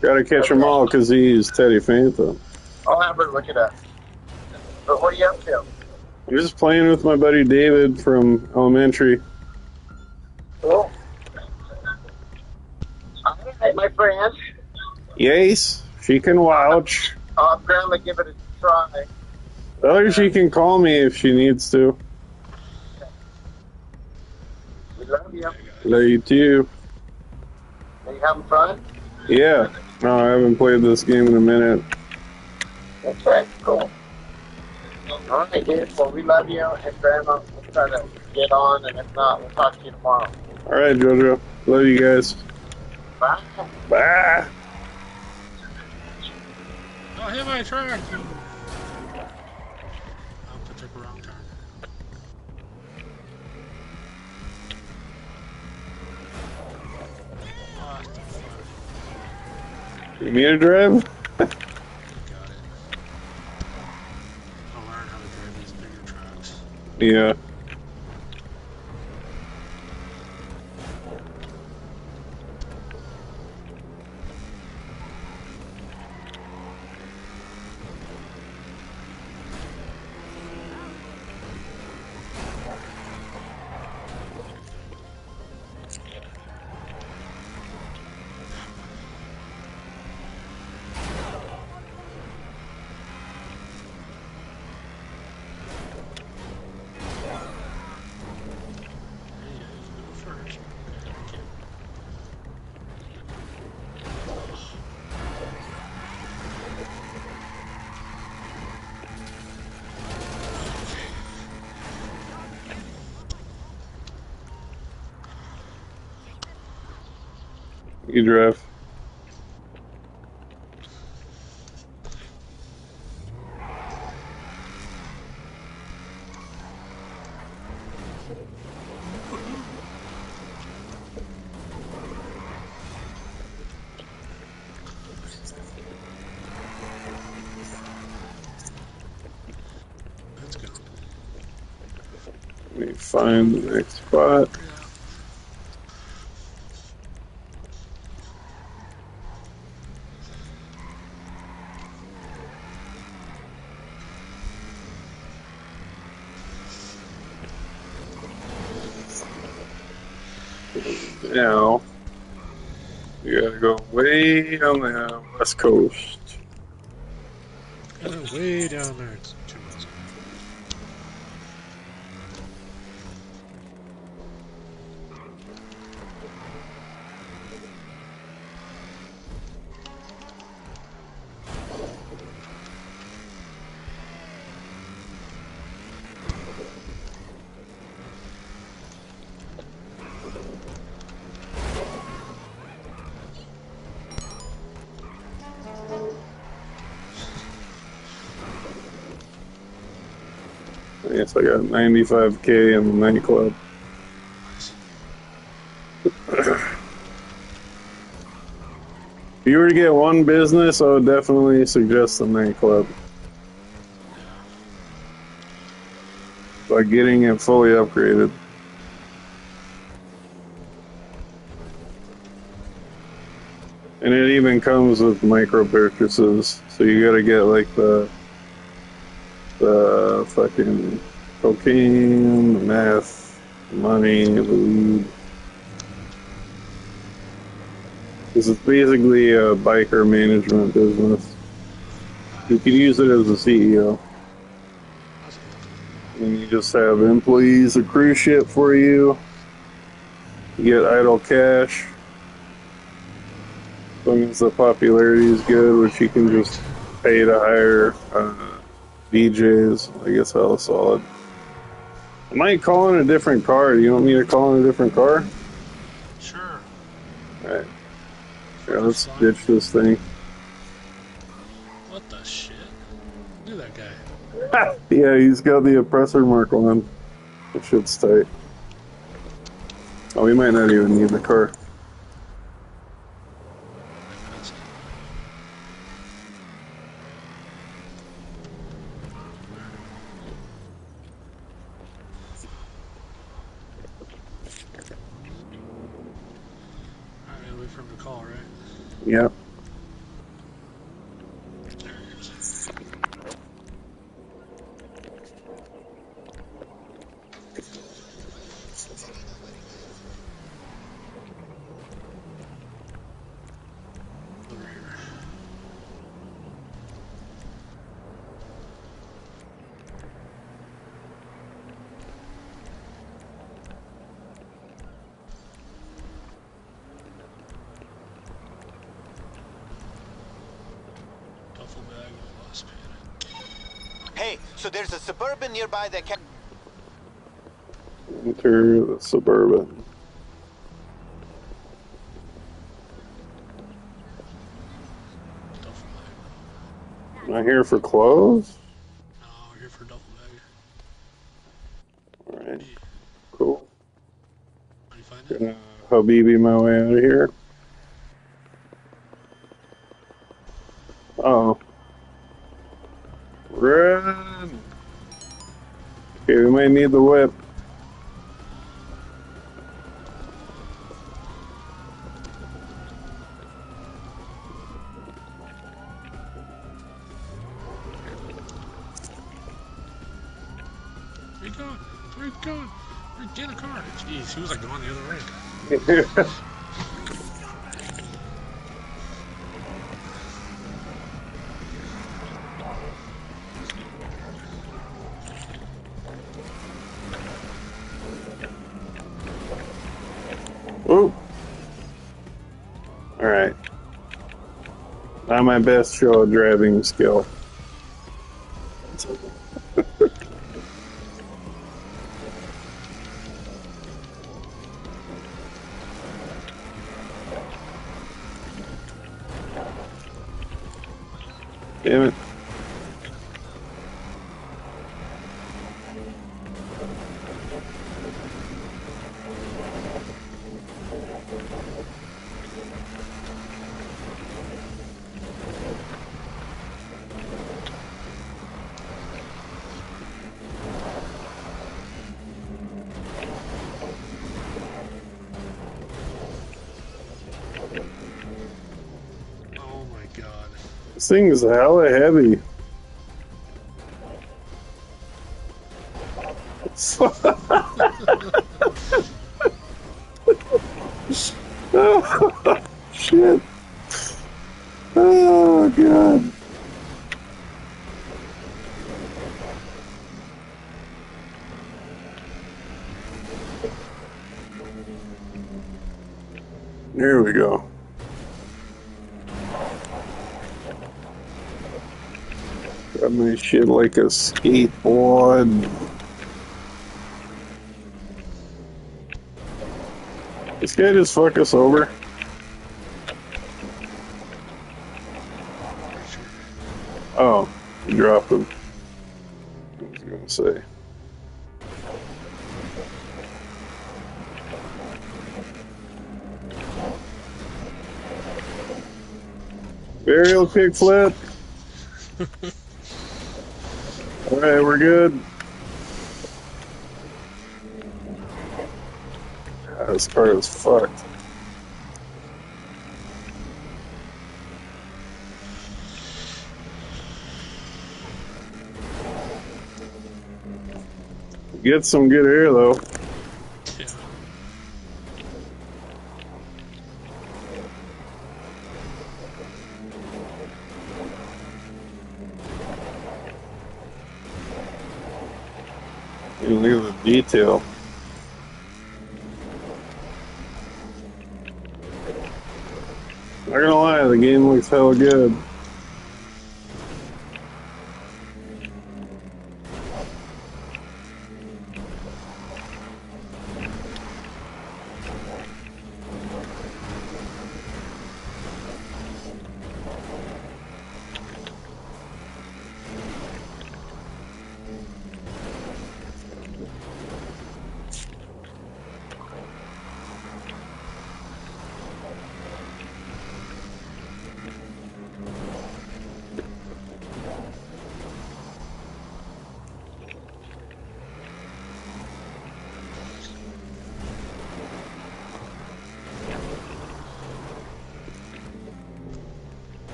Gotta catch them all because he's Teddy Phantom. I'll have her look it up. But what are you up to? I'm just playing with my buddy David from elementary. Cool. All right, my friend. Yes, she can watch. I'll have Grandma give it a try. Tell her she can call me if she needs to. We love you. Love you too. Are you having fun? Yeah. No, I haven't played this game in a minute. Okay, cool. All right, dude. Well, we love you, and Grandma will try to get on, and if not, we'll talk to you tomorrow. All right, Jojo. Love you guys. Bye. Bye. Oh, hit my track. I took a wrong turn. What the fuck? You mean to drive? Got it. I'll learn how to drive these bigger trucks. Yeah. You drive. Let's go. Let me find the next spot. Now, you gotta go way on the west coast. Way down there. It's 2 miles. Yes, I got 95K in the nightclub. If you were to get one business, I would definitely suggest the nightclub. By getting it fully upgraded. And it even comes with micro purchases, so you gotta get like the fucking cocaine, the meth, money, the weed. This is basically a biker management business. You can use it as a CEO. And you just have employees accrue shit for you. You get idle cash. As long as the popularity is good, which you can just pay to hire DJs. I guess hella solid. I might call in a different car. Do you want me to call in a different car? Sure. Alright. Yeah, let's ditch this thing. What the shit? Look at that guy. Yeah, he's got the oppressor mark on. That shit's tight. Oh, we might not even need the car. Alright, wait for him to call, right? Yep. Hey, so there's a Suburban nearby that can... Enter the Suburban. Am I here for clothes? No, we're here for duffel bag. Alright. Cool. How do you find it? Gonna Habibi my way out of here. Uh-oh. Run! Okay, we might need the whip. Where you going? Where you going? Get in the car. Jeez, he was like going the other way. Ooh. Alright. Not my best show of driving skill. Damn it. Oh my god. This thing is hella heavy. Oh, shit. Oh, God. There we go. Got my shit like a skateboard. This guy just fuck us over. Oh, he dropped him. I was gonna say. Aerial kickflip. Alright, we're good. This part is fucked. Get some good air though. Yeah. Look at the detail. Not gonna lie, the game looks hella good.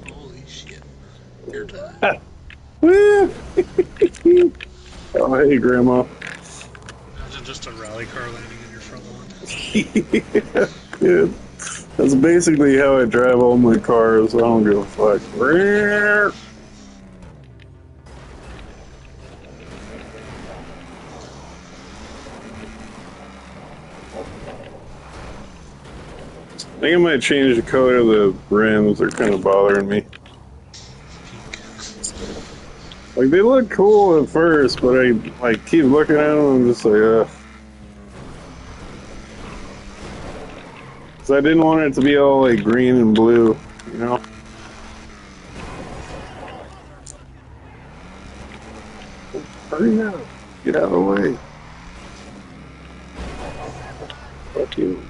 Holy shit. Your turn. Woo! Oh, hey, Grandma. Imagine just a rally car landing in your front lawn. Yeah, dude. That's basically how I drive all my cars. I don't give a fuck. I think I might change the color of the rims. They're kind of bothering me. Like, they look cool at first, but I like keep looking at them and I'm just like, ugh. 'Cause I didn't want it to be all like green and blue, you know? Hurry up. Get out of the way. Fuck you.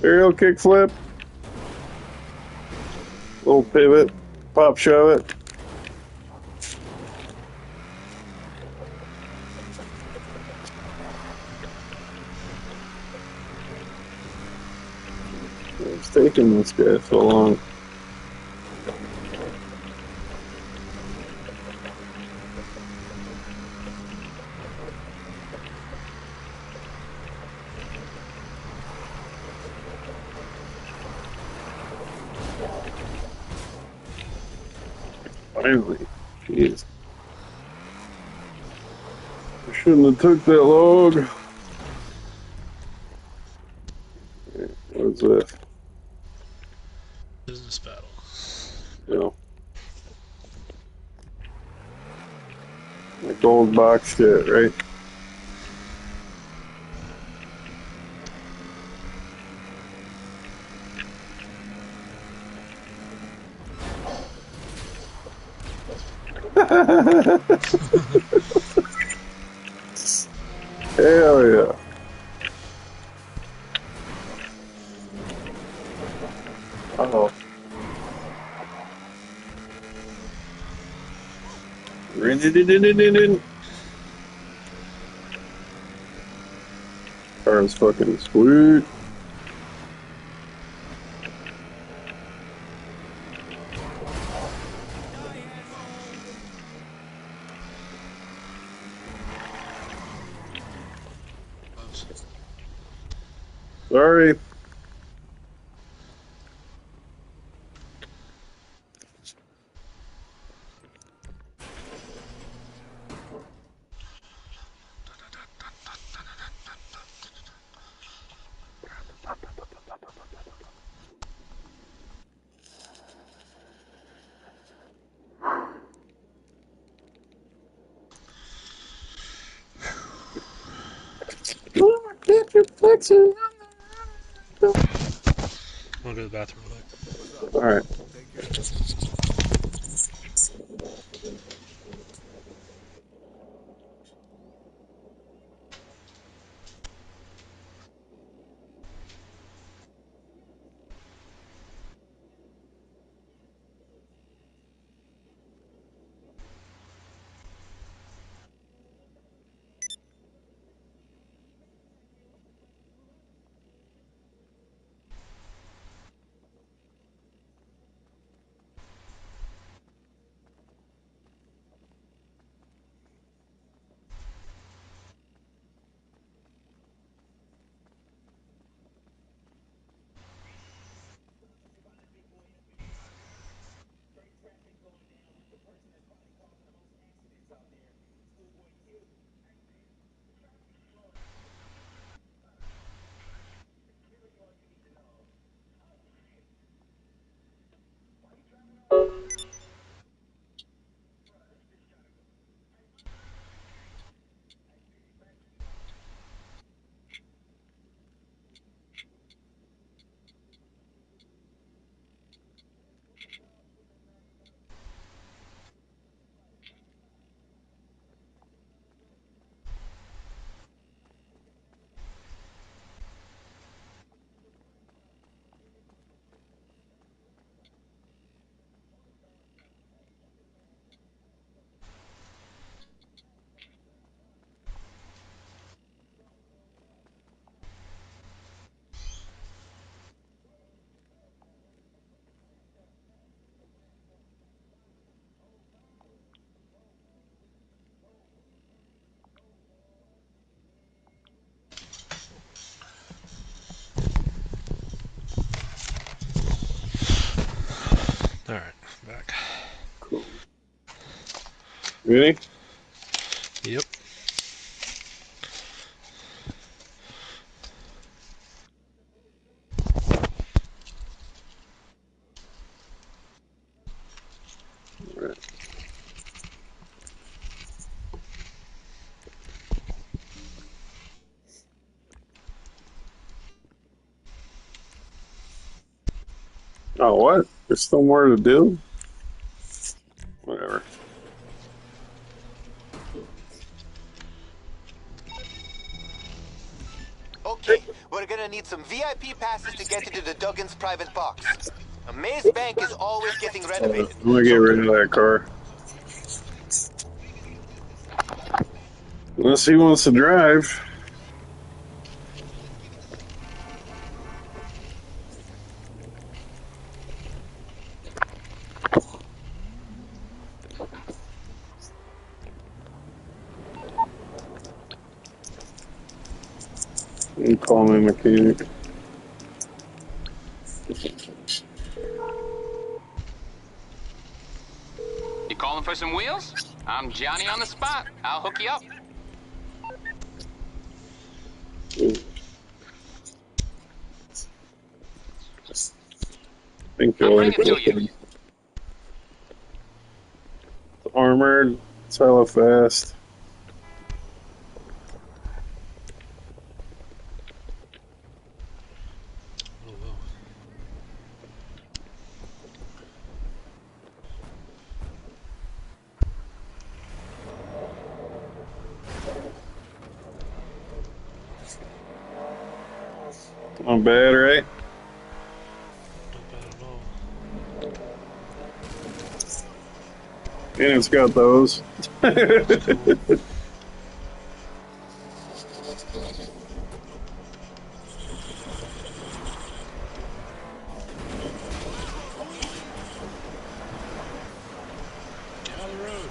Aerial kickflip. Little pivot. Pop shove it. It's taking this guy so long. Finally. Jeez. I shouldn't have took that log. What is this? Business battle. No. Like old box shit, right? Hell yeah. Uh-oh. Car is fucking sweet. Sorry. Get your flexing. I'll go to the bathroom real quick. All right. Take care. All right, back. Cool. Ready? Yep. Right. Oh, what? There's still more to do? Whatever. Okay, we're gonna need some VIP passes to get into the Duggan's private box. A Maze Bank is always getting renovated. I'm gonna get rid of that car. Unless he wants to drive. You call me mechanic. You calling for some wheels? I'm Johnny on the spot. I'll hook you up. Think I'll you'll bring like it to it. you. It's armored. It's hella fast. Oh, well. Not bad, right? Not bad at all. And it's got those. That's cool. Get out of the road.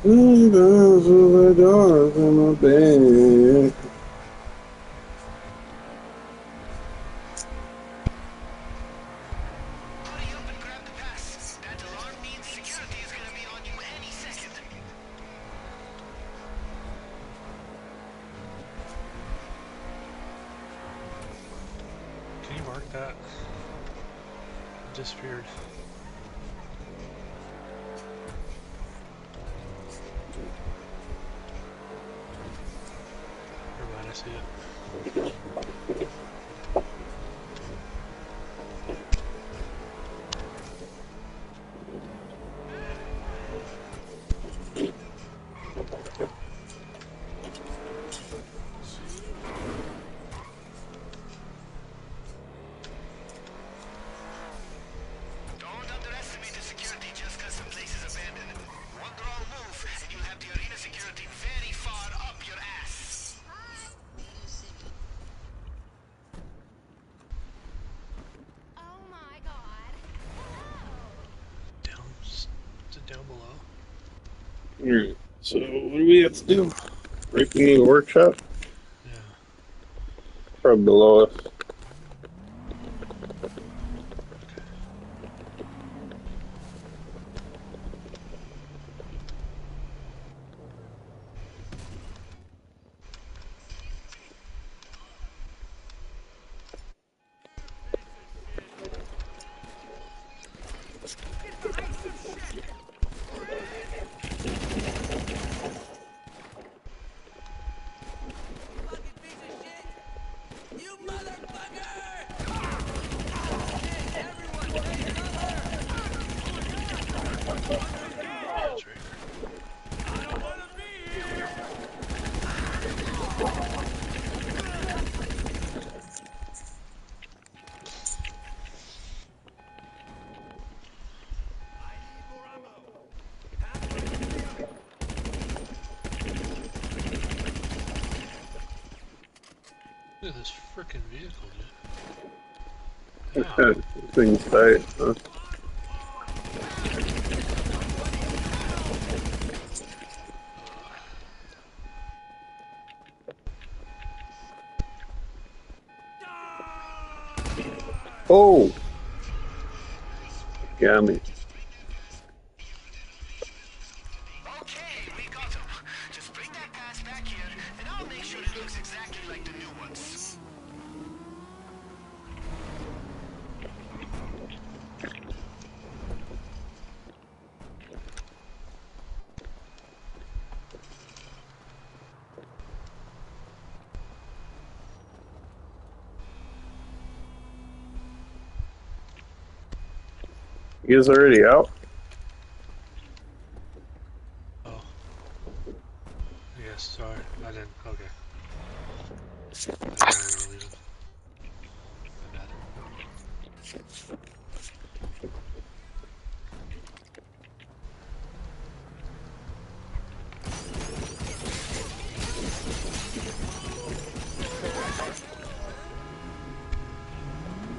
There's a dark in my bed. Can you mark that? It disappeared. Never mind, I see it. Down below. Alright, so what do we have to do? Break into the workshop? Yeah. Probably below us. Look at this frickin' vehicle, dude. Wow. Thing's tight, huh? Oh! Got me. You guys already out? Oh. Yes, sorry. I didn't. Okay. I didn't know we were leaving. My bad.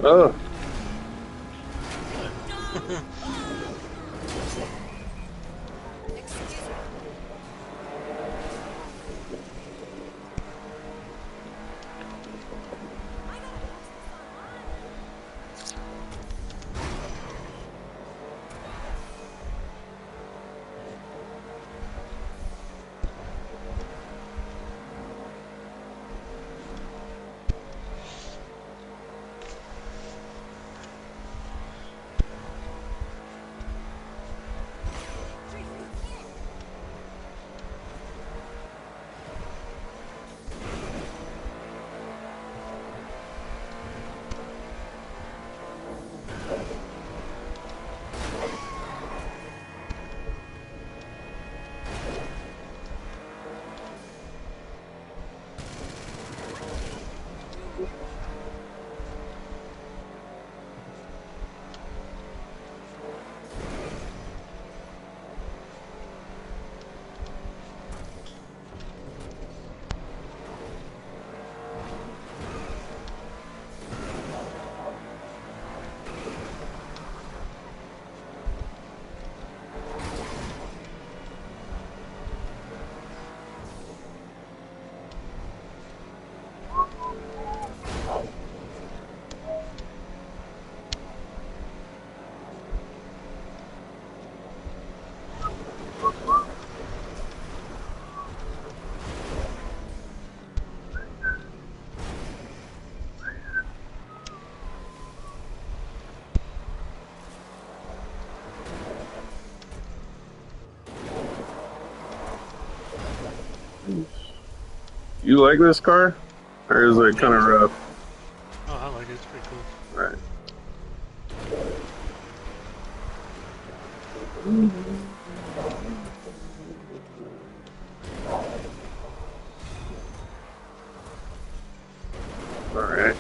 Oh. You like this car? Or is it kind of rough? Oh, I like it. It's pretty cool. Right. Alright.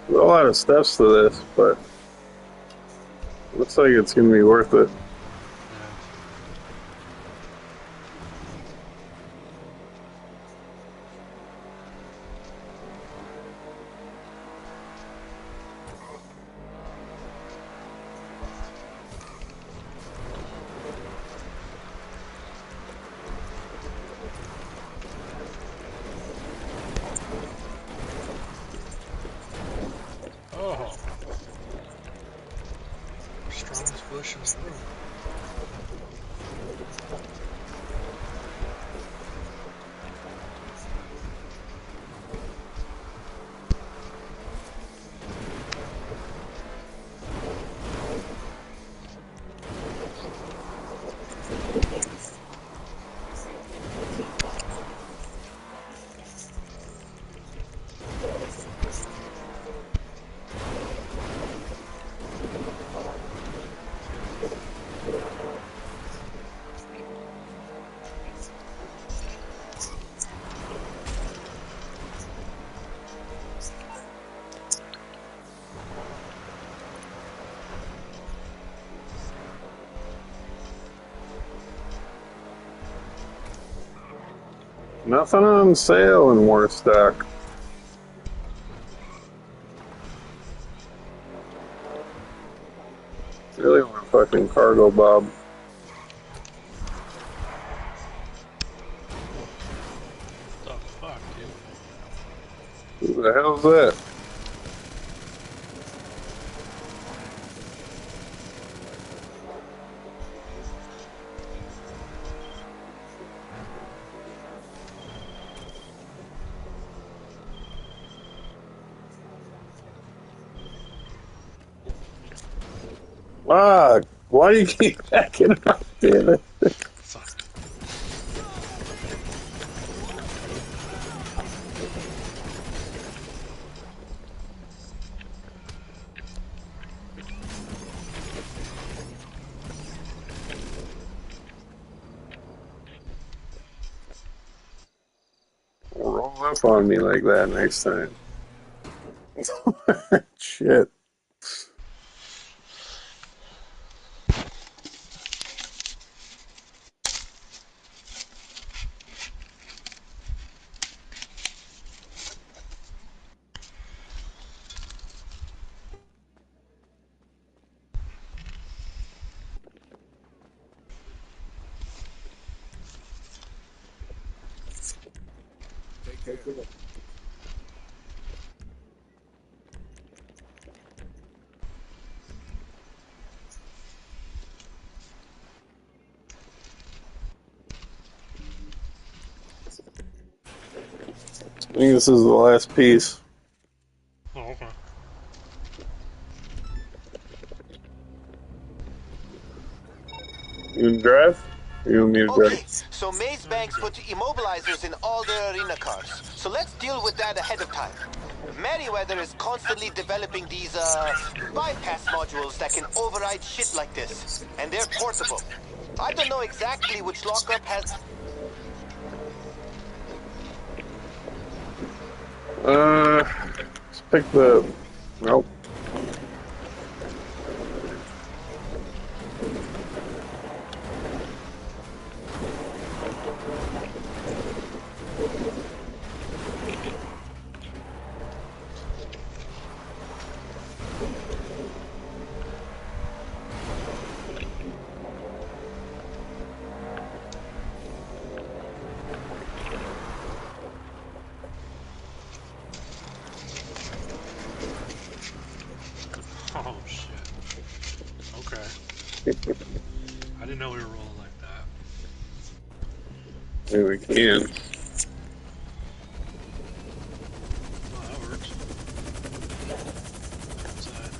There's a lot of steps to this, but looks like it's going to be worth it. Oh. Strongest bush in the world. Nothing on sale in Warstock. Really want a fucking cargo bob. What the fuck, dude? Who the hell's that? Ah, why do you keep backing up, damn it? Roll up on me like that next time. Shit. Take care. I think this is the last piece. Oh, okay. You can drive? You don't need to drive. Okay, so Maze Banks put immobilizers in all their arena cars. So let's deal with that ahead of time. Merryweather is constantly developing these, bypass modules that can override shit like this. And they're portable. I don't know exactly which lockup has... Let's pick the... Nope. Maybe we can. Oh, that works. Inside.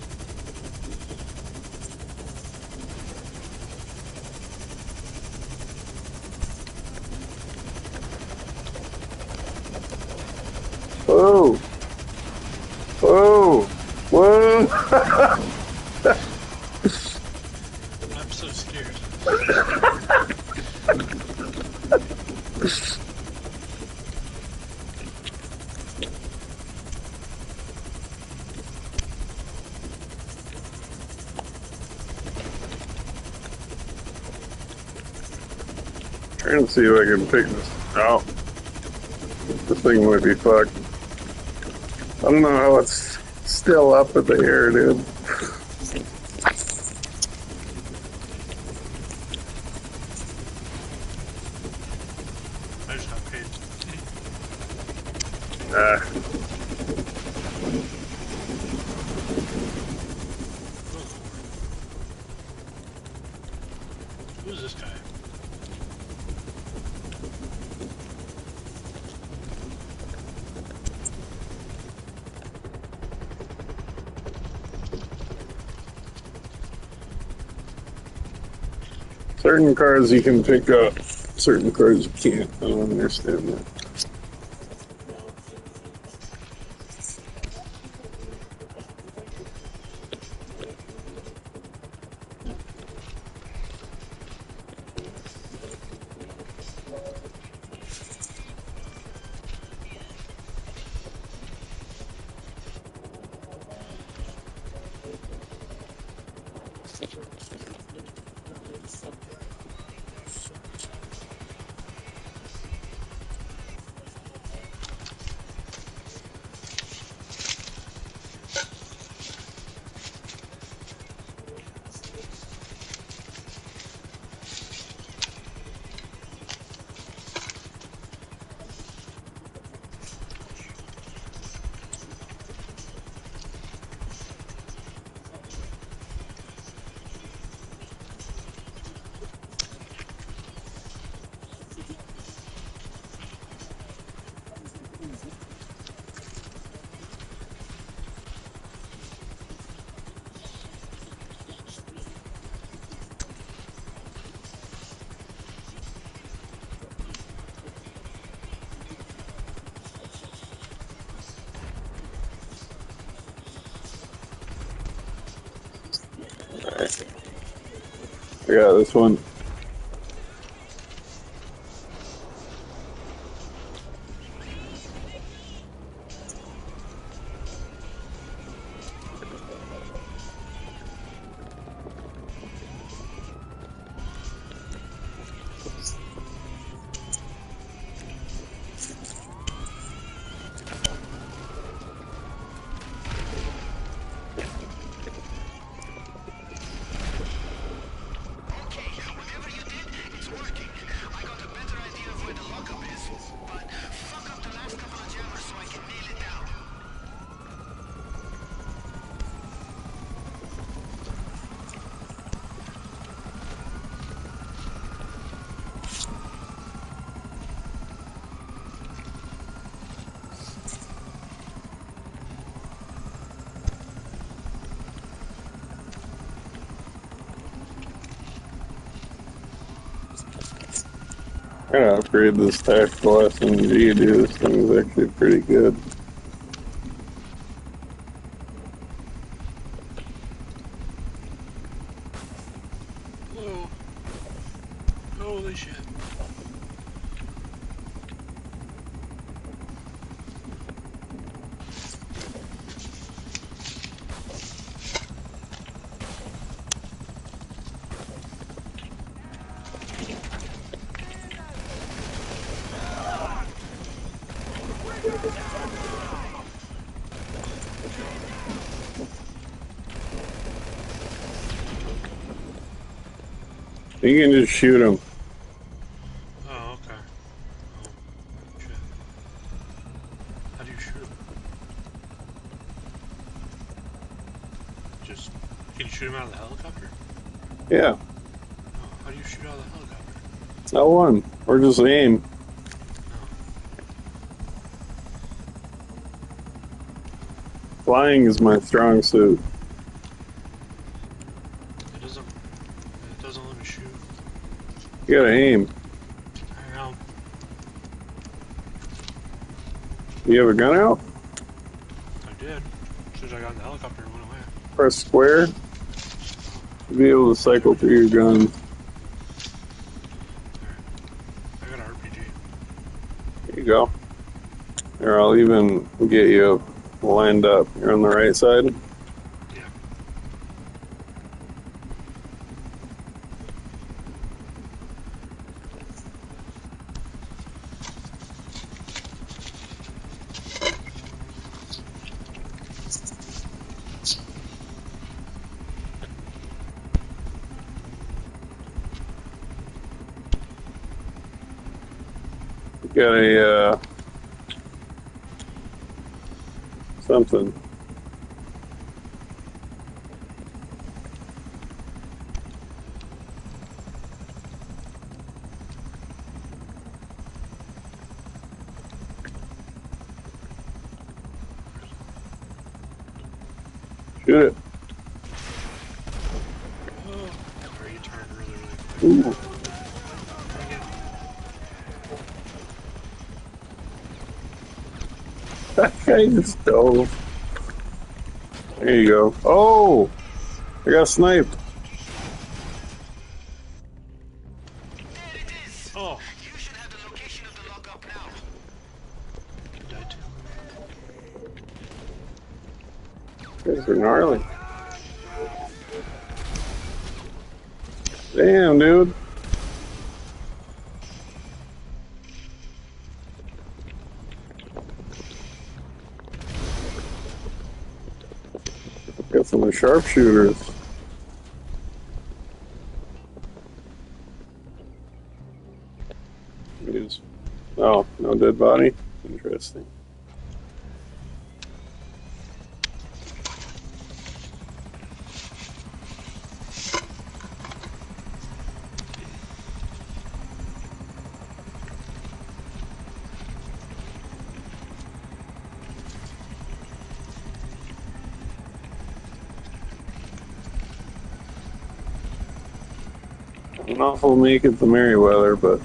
Whoa! Whoa! Whoa! I'm so scared. Trying to see if I can pick this out. This thing might be fucked. I don't know how it's still up in the air, dude. I just got paid. Who's this guy? Certain cars you can pick up, certain cars you can't. I don't understand that. I got this one. I gotta upgrade this tactical SMG, dude. This thing is actually pretty good. Whoa. Holy shit. You can just shoot him. Oh, okay. Oh, shit. How do you shoot him? Just, can you shoot him out of the helicopter? Yeah. Oh, how do you shoot out of the helicopter? L1. Or just aim. Flying is my strong suit. It doesn't let me shoot. You gotta aim. I know. You have a gun out? I did. As soon as I got in the helicopter, it went away. Press square. You'll be able to cycle through your gun. I got an RPG. There you go. Or I'll even get you lined up. You're on the right side. Yeah. Got a, something. Shoot it. Sorry, you turned really quick. Ooh. That guy just dove. There you go. Oh! I got sniped. Oh. You should have the location of the lockup now. Died too. Guys are gnarly. Damn, dude. Got some of the sharpshooters. Oh, no dead body? Interesting. I don't know if we'll make it to Merryweather, but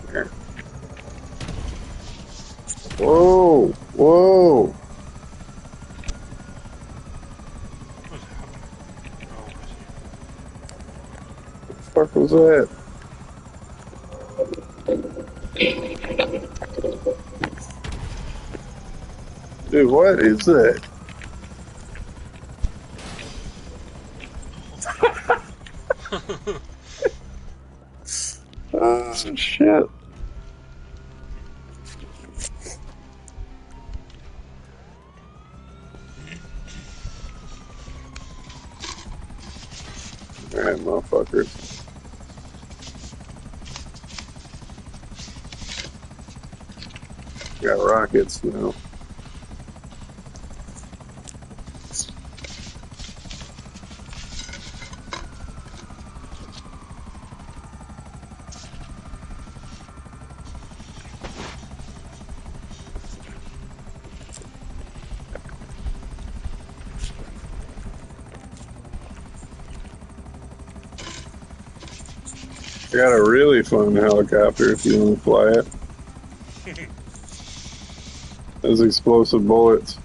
there. Whoa! Whoa! What the fuck was that? Dude, what is that? Oh, shit. Alright, motherfuckers. Got rockets now. I got a really fun helicopter if you want to fly it. Those explosive bullets.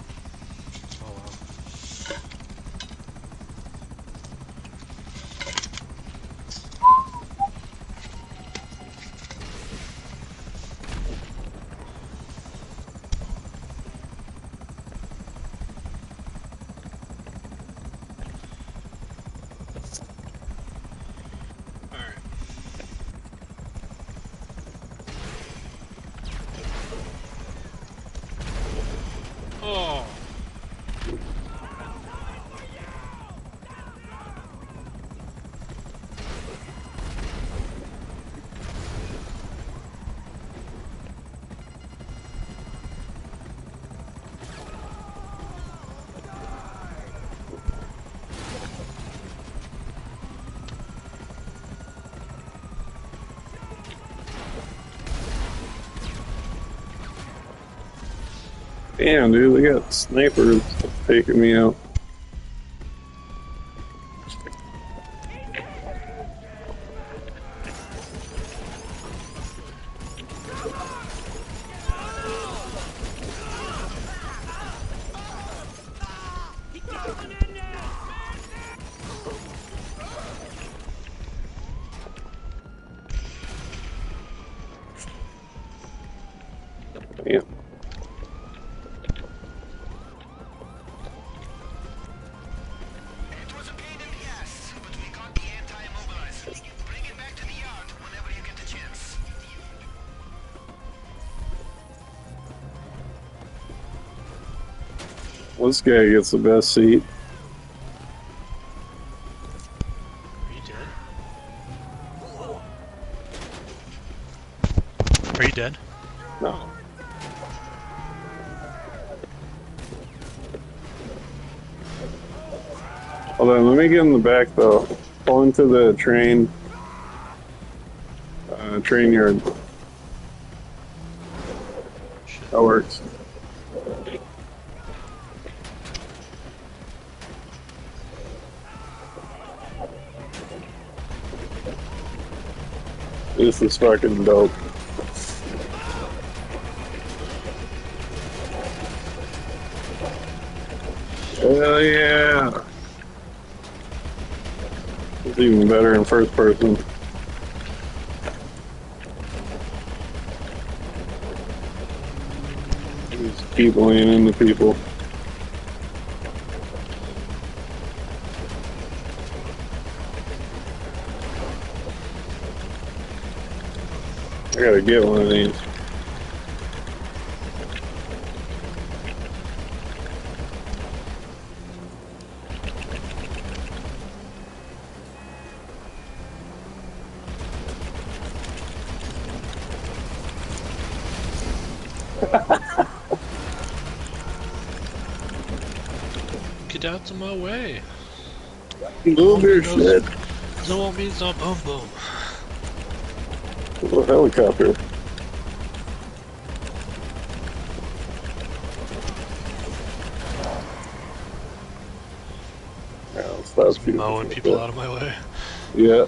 Oh. Damn, dude, they got snipers taking me out. Damn. This guy gets the best seat. Are you dead? No. Hold on, let me get in the back though. Pull into the train yard. That works. This is fucking dope. Hell yeah! It's even better in first person. Just keep laying into people. I gotta get one of these. Get out of my way. Move your shit. No means no boom boom. Little helicopter. Yeah, stop shooting. Mowing people out of my way. Yeah.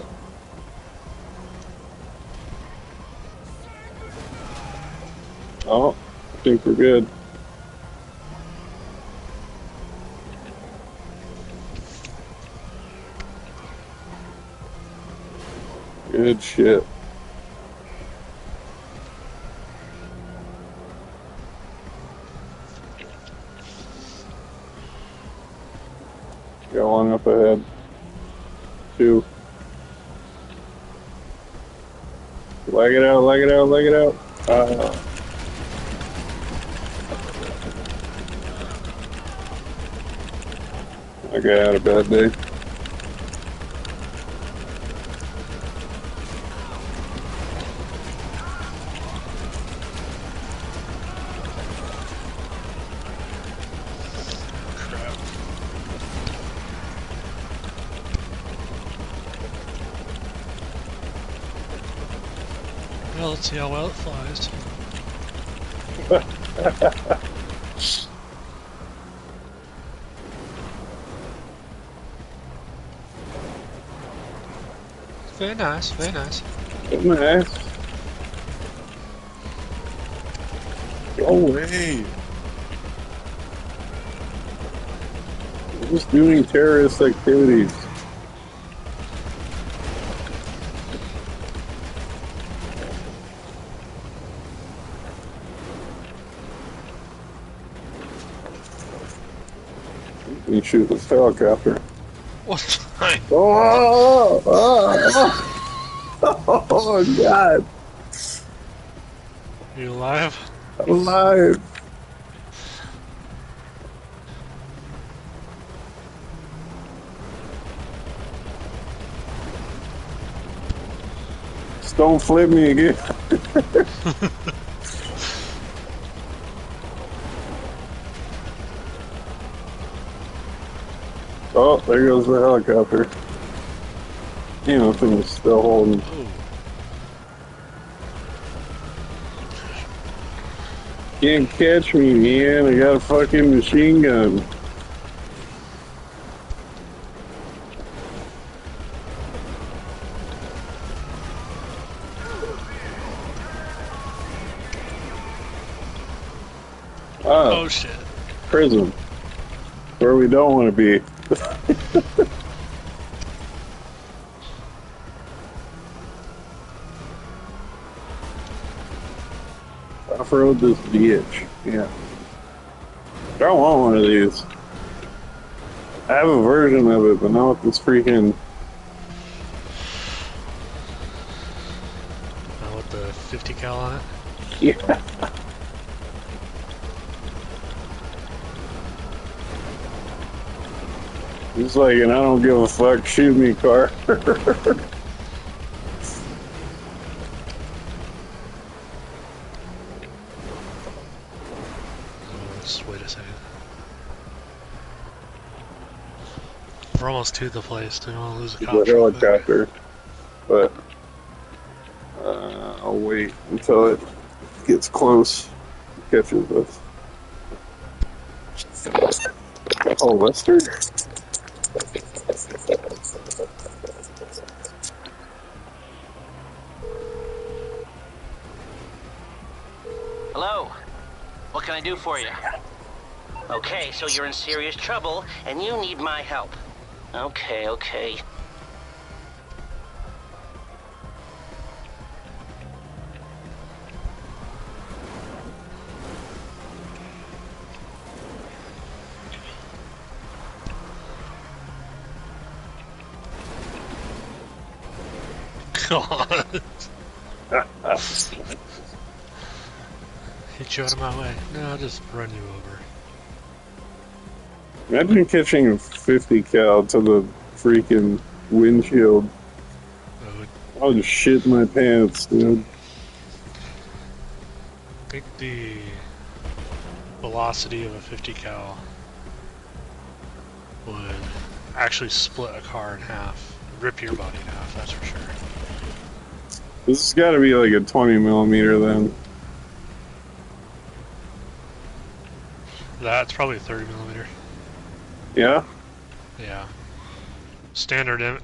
Oh, I think we're good. Good shit. Got one up ahead. Two. Leg it out, leg it out, leg it out. I had a bad day. Well, let's see how well it flies. Very nice, very nice. Nice. Go away. We're just doing terrorist activities. You shoot this helicopter. What? Oh, oh, God. You alive? I'm alive. Just don't flip me again. Oh, there goes the helicopter. You know, thing is still holding. Can't catch me, man. I got a fucking machine gun. Oh shit. Prison. Where we don't want to be. Off-road this bitch. Yeah. I don't want one of these. I have a version of it, but not with this freaking... Not with the 50 cal on it? Yeah. It's like an I don't give a fuck, shoot me car. Just wait a second. We're almost to the place. Don't want to lose a cop. The helicopter. But I'll wait until it gets close. Catches us. Oh, Lester? Hello. What can I do for you? Okay, so you're in serious trouble, and you need my help. Okay, okay. God. Hit you out of my way. No, I'll just run you over. Imagine catching a 50 cal to the freaking windshield. I'll just shit my pants, dude. I think the velocity of a 50 cal would actually split a car in half. Rip your body in half, that's for sure. This has got to be like a 20 millimeter then. That's probably a 30 millimeter. Yeah? Yeah. Standard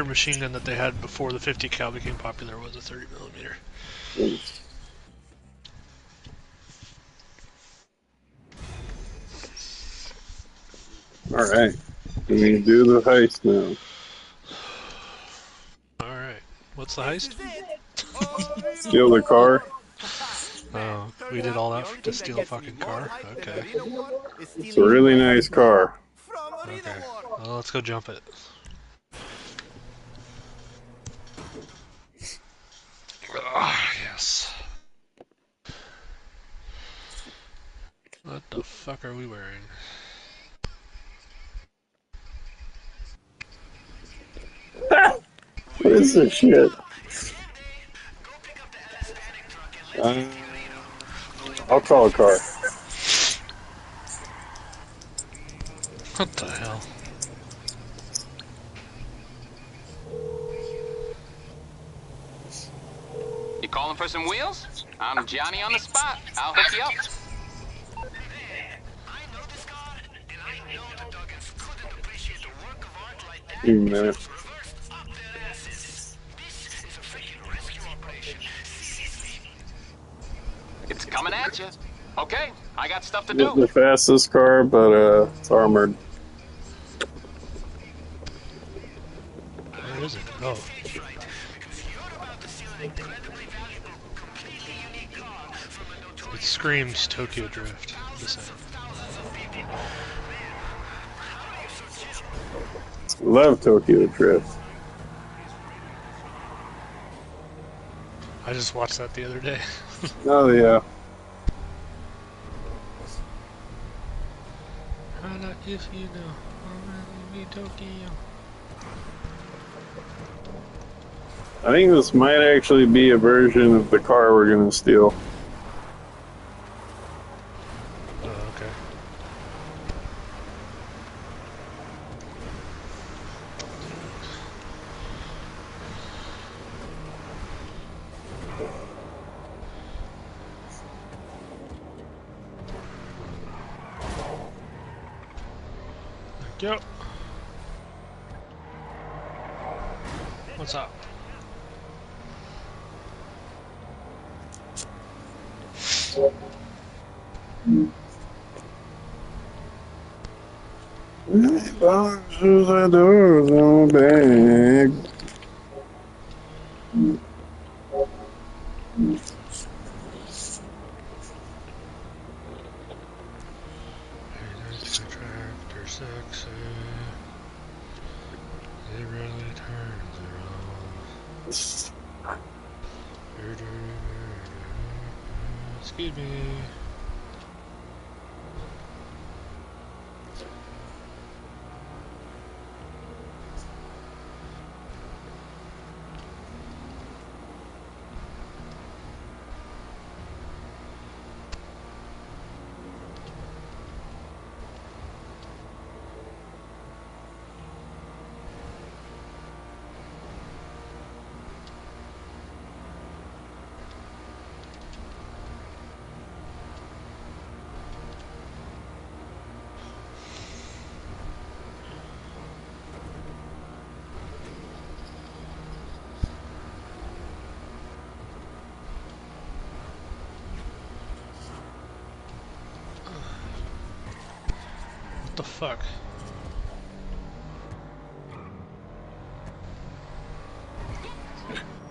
machine gun that they had before the 50 cal became popular was a 30 millimeter. Alright. We need to do the heist now. Alright. What's the heist? Steal the car. Oh, we did all that to steal a fucking car? Okay. It's a really nice car. Okay. Well, let's go jump it. Ah, yes. What the fuck are we wearing? What is this shit? I'll call a car. What the hell? You calling for some wheels? I'm Johnny on the spot. I'll hook you up. Give me a minute. It's coming at you. Okay, I got stuff to Not do. the fastest car, but it's armored. Where is it? Oh. It screams Tokyo Drift. Just saying. Love Tokyo Drift. I just watched that the other day. Oh yeah. How not if you know? I'm in Tokyo. I think this might actually be a version of the car we're gonna steal. Oh, okay. Yep. What's up? Through the doors on bag. Tractor sexy. It really turns around. Excuse me. What the fuck?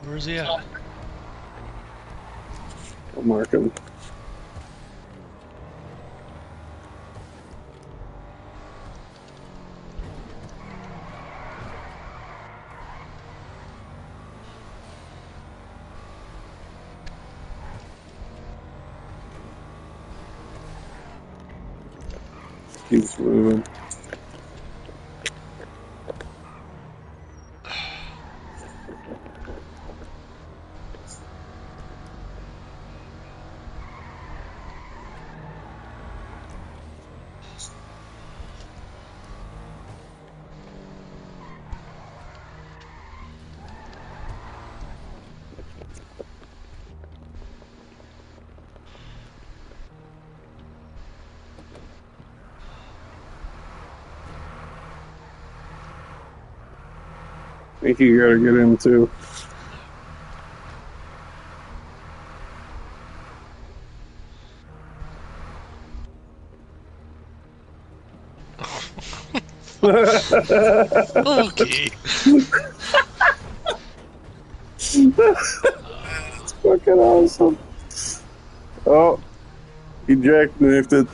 Where's he at? I'll mark him. Keeps moving. I think you gotta get in too. Okay. That's fucking awesome. Oh, he jackknifed it.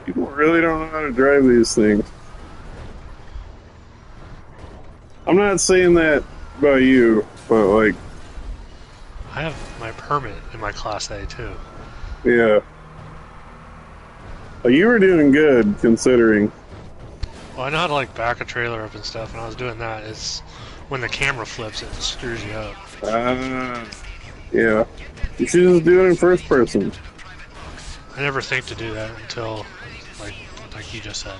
People really don't know how to drive these things. I'm not saying that about you, but like, I have my permit in my Class A too. yeah. Well, you were doing good considering. Well, I know how to like back a trailer up and stuff, and I was doing that. It's when the camera flips, it screws you up. Yeah. You should just do it in first person. I never think to do that until, like you just said.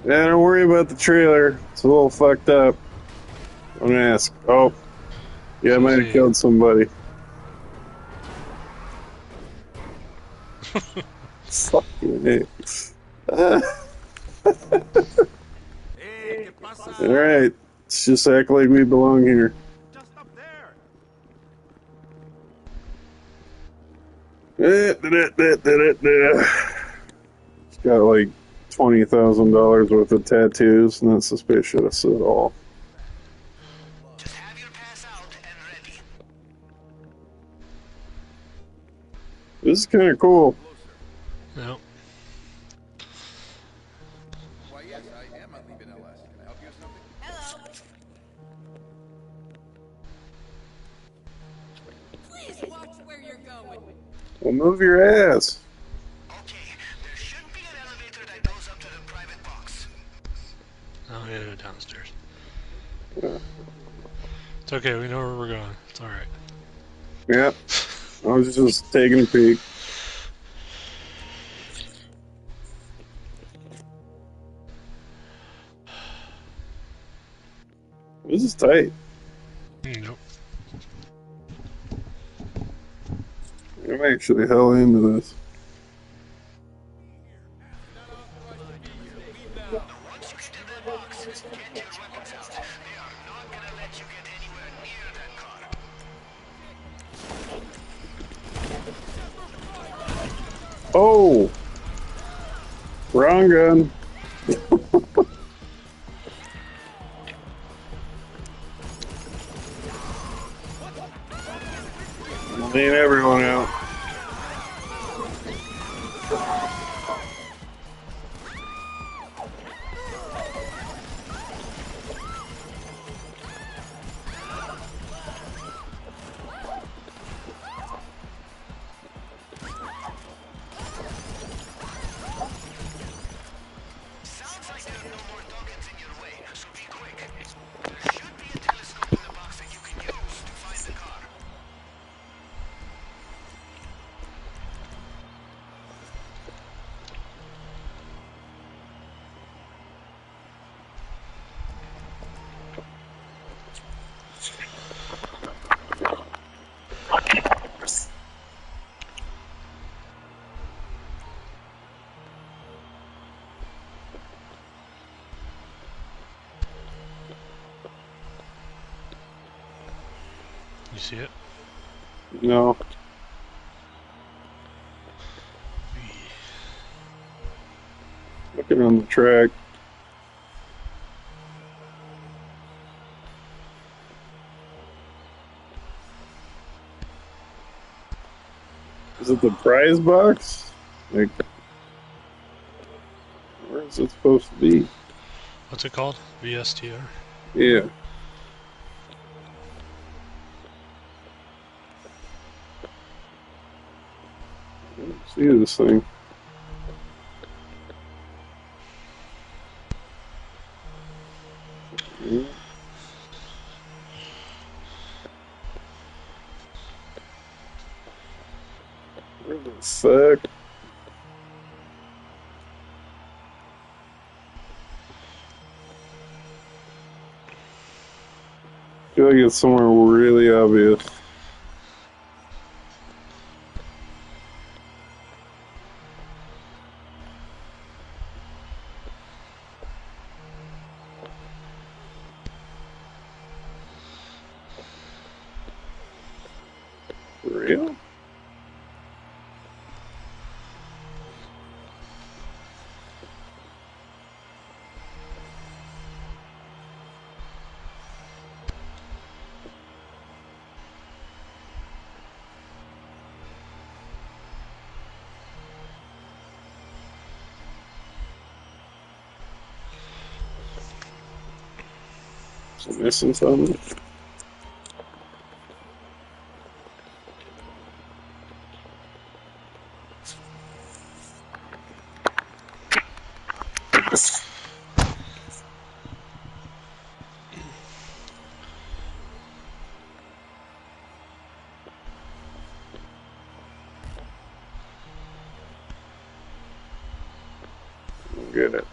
Yeah, don't worry about the trailer. It's a little fucked up. Don't ask. Oh, yeah, I might have killed somebody. Fuck you, Alright, let's just act like we belong here. It's got like $20,000 worth of tattoos, not suspicious at all. This is kind of cool. Yep. Why, yes, I am on leave in LS. Can I help you with something? Hello. Please watch where you're going. Well, move your ass. Oh, yeah, go downstairs. Yeah. It's okay, we know where we're going. It's alright. Yep. I was just taking a peek. This is tight. Nope. I'm actually hell into this. Oh! Wrong gun. I'm laying everyone out. You see it? No. Looking on the track. Is it the prize box? Like, where is it supposed to be? What's it called? VSTR? Yeah. I don't see this thing. Yeah. Where the fuck? I feel like it's somewhere really obvious. For real? Am I missing something? Get it.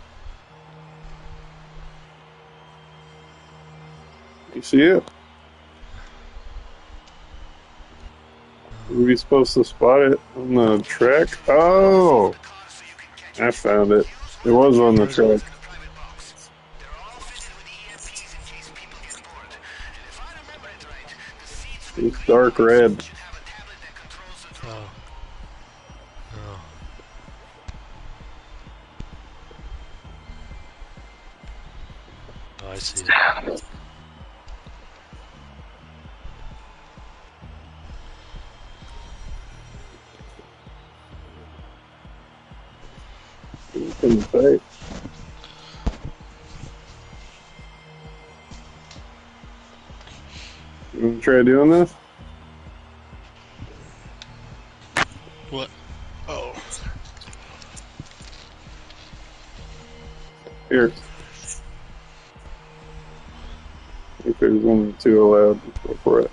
You see it? Were we supposed to spot it on the track? Oh! I found it. It was on the track. It's dark red. Oh. Oh. Oh, I see it. Couldn't say. You want to try doing this? What? Oh. Here. If there's only two allowed, go for it.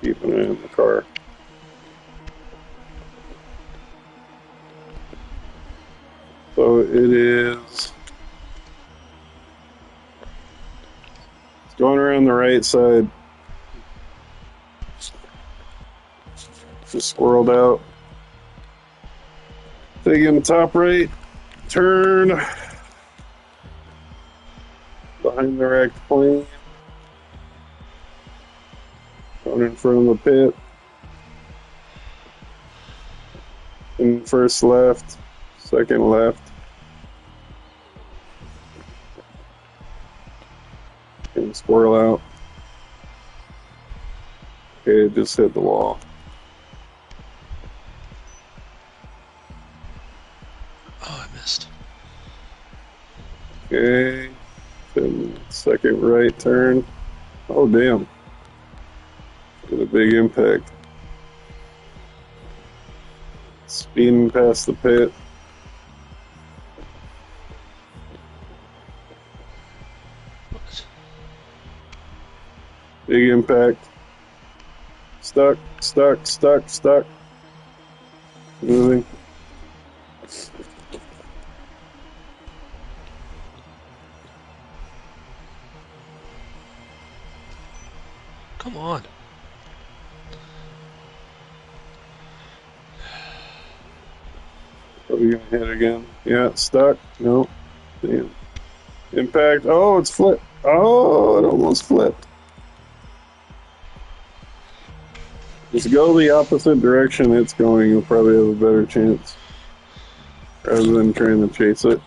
Keeping it in the car. So it is somewhere on the right side. Just swirled out. Take him top right. Turn. Behind the wrecked plane. Going in front of the pit. In first left. Second left. And swirl out. Okay, it just hit the wall. Oh, I missed. Okay. Then second right turn. Oh, damn. Get a big impact. Speeding past the pit. What? Big impact. Stuck, stuck, stuck, stuck. Moving. Come on. Are we gonna hit again? Yeah, stuck. No. Damn. Impact. Oh, it's flipped. Oh, it almost flipped. Just go the opposite direction it's going. You'll probably have a better chance. Rather than trying to chase it.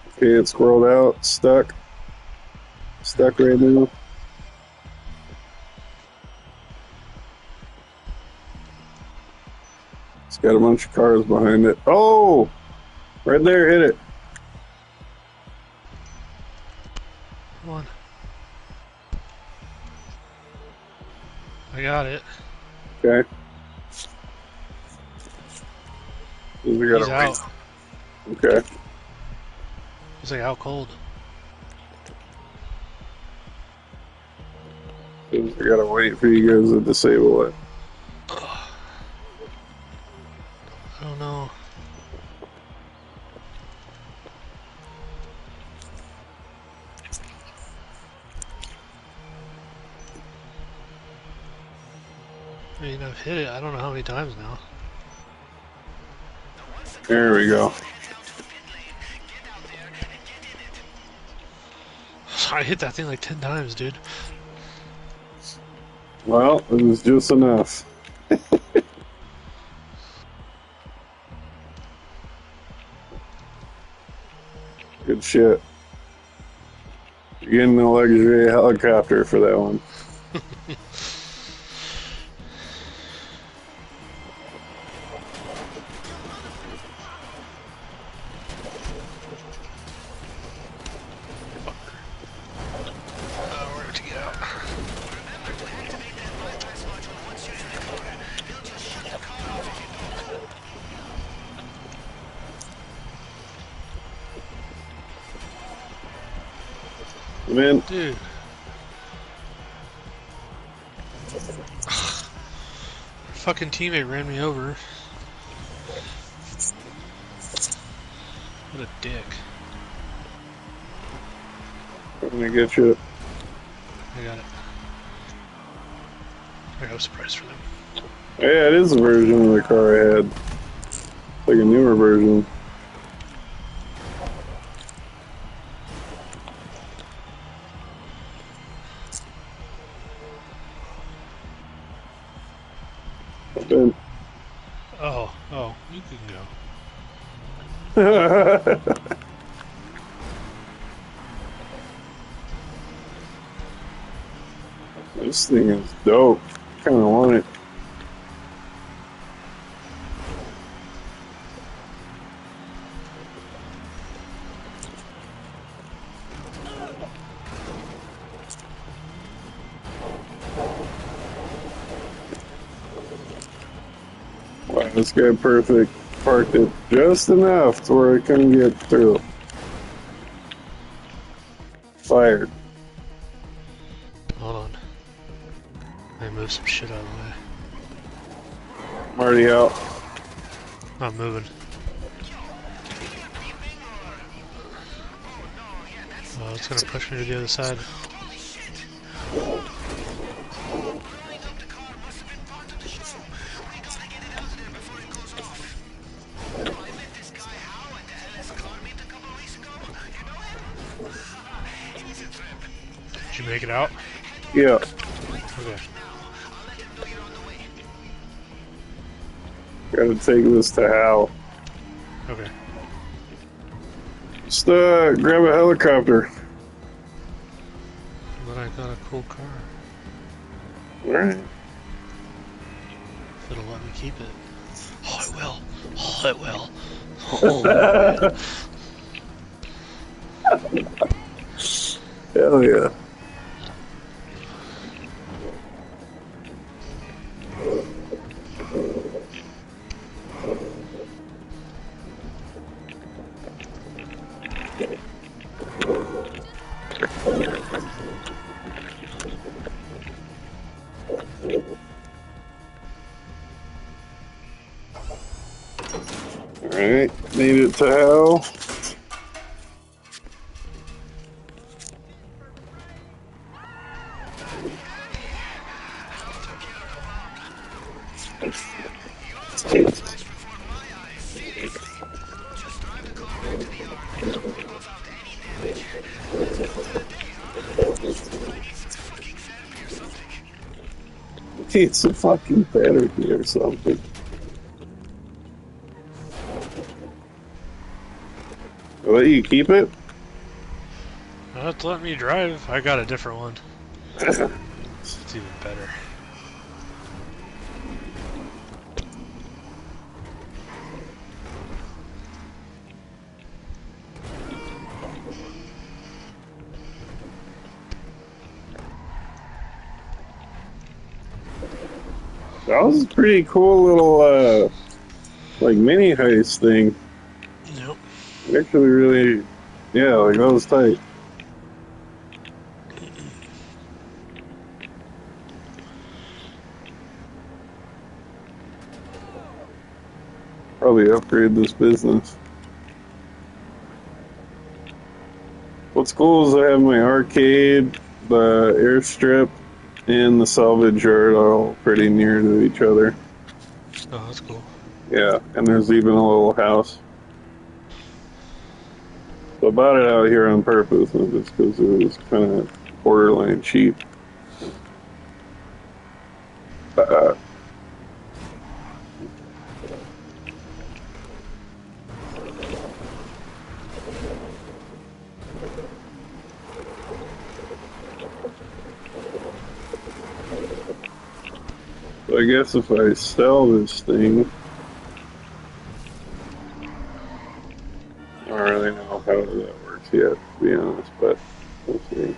Okay, it's squirreled out. Stuck. Stuck right now. It's got a bunch of cars behind it. Oh! Right there, hit it. Come on. I got it. Okay. We gotta He's out. wait. Okay. He's like out cold. We gotta wait for you guys to disable it. I don't know. I mean, I've hit it. I don't know how many times now. There we go. I hit that thing like 10 times, dude. Well, it was just enough. Good shit. You're getting a luxury helicopter for that one. Man. Dude. Fucking teammate ran me over. What a dick. I'm gonna get you. I got it. I was surprised for them. Yeah, it is a version of the car I had. It's like a newer version. Oh, you can go. This thing is dope. Kind of want it. Wow, this guy perfect. Parked it just enough to where I couldn't get through. Fired. Hold on. I move some shit out of the way. I'm already out. I'm moving. Oh, it's gonna push me to the other side. Did you make it out? Yeah. Okay. Gotta take this to Hal. Okay. Just grab a helicopter. But I got a cool car. Alright. If it'll let me keep it. Oh, it will. Oh, it will. Oh, Hell yeah. Alright, made it to Hal. It's a fucking battery or something. I'll let you keep it? That's letting me drive. I got a different one. It's even better. That was a pretty cool little, like, mini heist thing. Yep. Actually, really, yeah, like, that was tight. Probably upgrade this business. What's cool is I have my arcade, the airstrip, and the salvage yard are all pretty near to each other. Oh, that's cool. Yeah, and there's even a little house. So I bought it out here on purpose, just because it was kind of borderline cheap. So I guess if I sell this thing, I don't really know how that works yet, to be honest, but we'll see.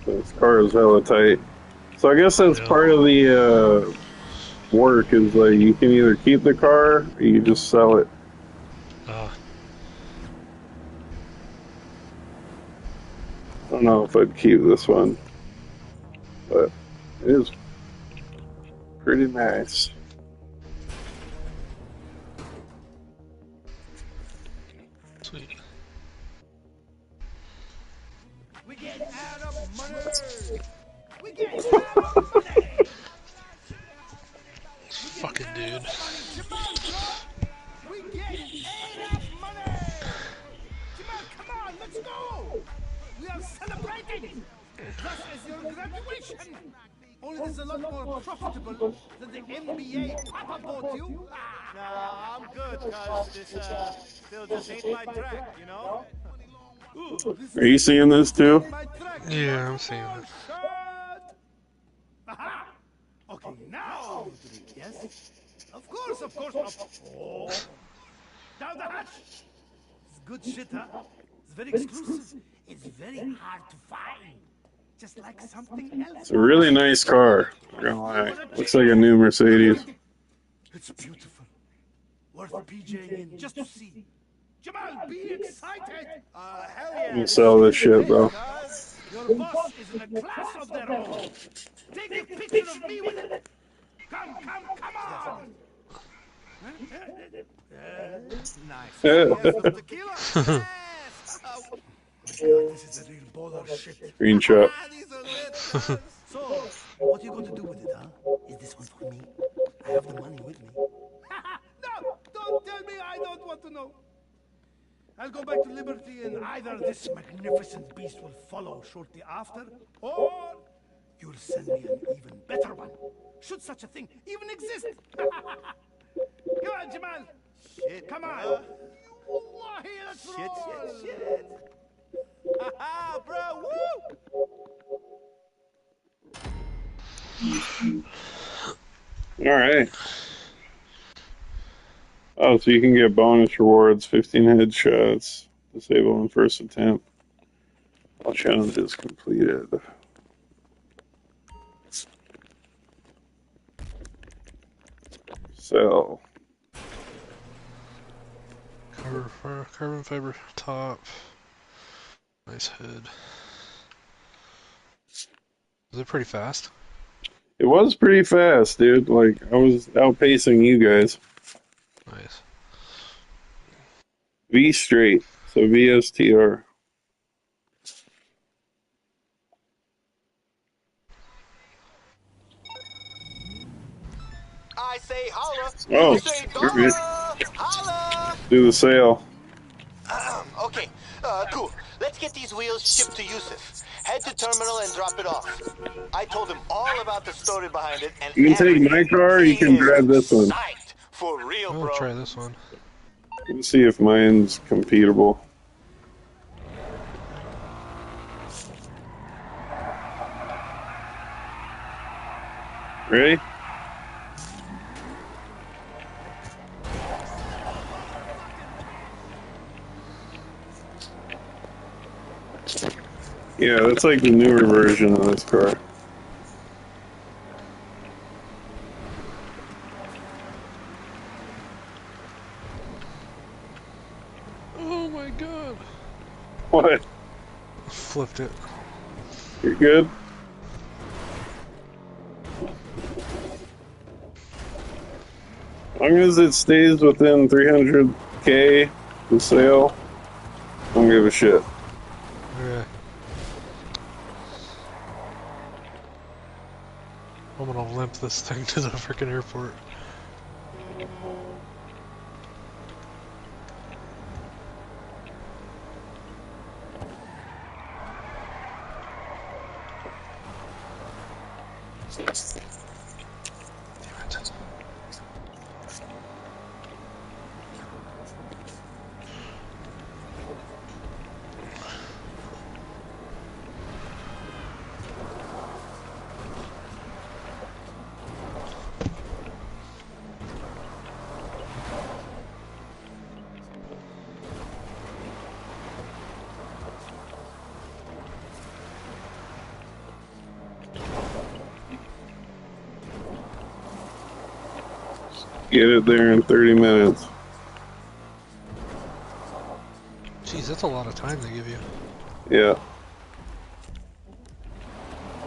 This car is hella tight. So I guess that's part of the work is like you can either keep the car or you just sell it. I don't know if I'd keep this one, but it is pretty nice. Sweet. We get out of money. We get out of money. Fucking dude. We get enough money. Jamal, come on, let's go. We are celebrating. Just as your graduation. Only this is a lot more profitable than the MBA Papa bought you. Nah, I'm good, cuz this still just ain't my track, you know? Are you seeing this too? Yeah, I'm seeing it. Aha! Okay, now you drink, yes? Of course. Oh. Down the hatch. It's good shit, huh? It's very exclusive. It's very hard to find. Just like something else. It's a really nice car. I'm not gonna lie. Looks like a new Mercedes. It's beautiful. worth PJing in just to see. Jamal, be excited! Hell I'm gonna sell this shit, bro. Your boss is in a class of their own. Take a picture of me with it. Come on! Nice. Yeah. Some tequila? Yes! This is the real baller shit. Screenshot. These are lit, cuz. So, what are you going to do with it, huh? Is this one for me? I have the money with me. No! Don't tell me I don't want to know. I'll go back to Liberty and either this magnificent beast will follow shortly after, or you'll send me an even better one. Should such a thing even exist? Come on, Jamal. Shit. Come on. Wallahi, let's roll. Shit. Haha, bro, woo! Alright. Oh, so you can get bonus rewards, 15 headshots, disable on first attempt. All challenges completed. Sell. Carbon fiber top. Nice head. Is it pretty fast? It was pretty fast, dude. Like, I was outpacing you guys. Nice. V straight. So VSTR. I say holla. Oh, You say alright. dollar. Holla. Do the sale. Okay, cool. Let's get these wheels shipped to Yusuf. Head to terminal and drop it off. I told him all about the story behind it and You can take my car, or you can grab this one. psyched. For real, I'll bro. try this one. Let's see if mine's completable. Ready? Yeah, that's like the newer version of this car. Oh my god! What? Flipped it. You're good? As long as it stays within 300k the sale, I don't give a shit. Okay. I'm gonna limp this thing to the freaking airport. Get it there in 30 minutes. Jeez, that's a lot of time they give you. Yeah.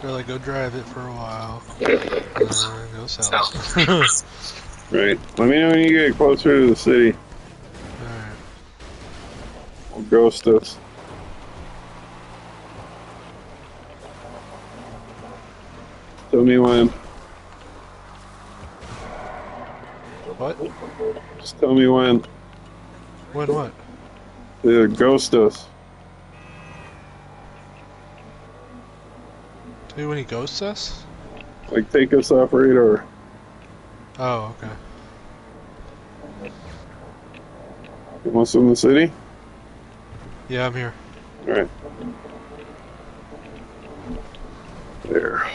They're like, go drive it for a while, and then go sell it. Right. Let me know when you get closer to the city. Alright. Or ghost us. Tell me when. What? Just tell me when. When what? Ghost us. Tell you when he ghosts us? Like, take us off radar. Oh, okay. You want some in the city? Yeah, I'm here. Alright. There.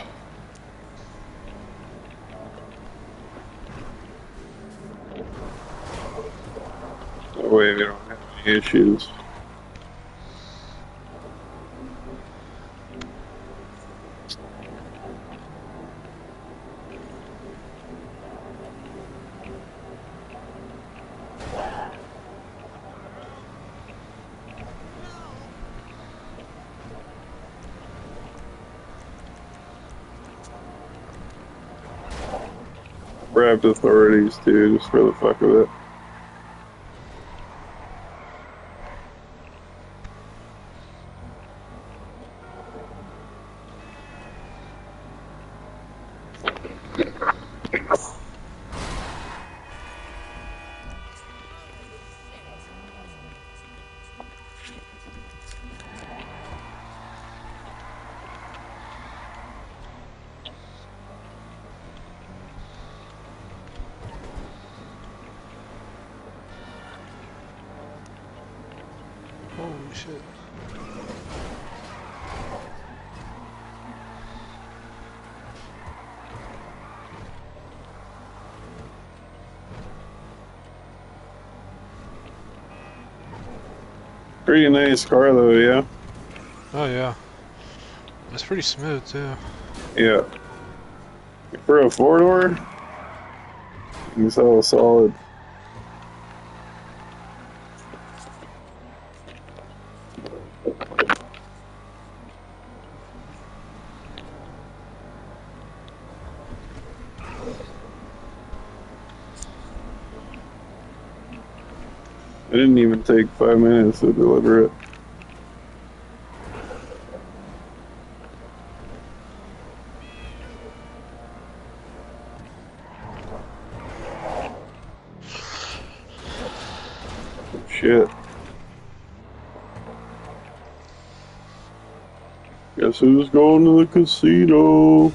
That way we don't have any issues. bribed authorities too, just for the fuck of it. Holy shit. Pretty nice car though, yeah? Oh yeah. It's pretty smooth too. Yeah. For a 4-door, it's all solid. It didn't even take 5 minutes to deliver it. Shit. Guess who's going to the casino?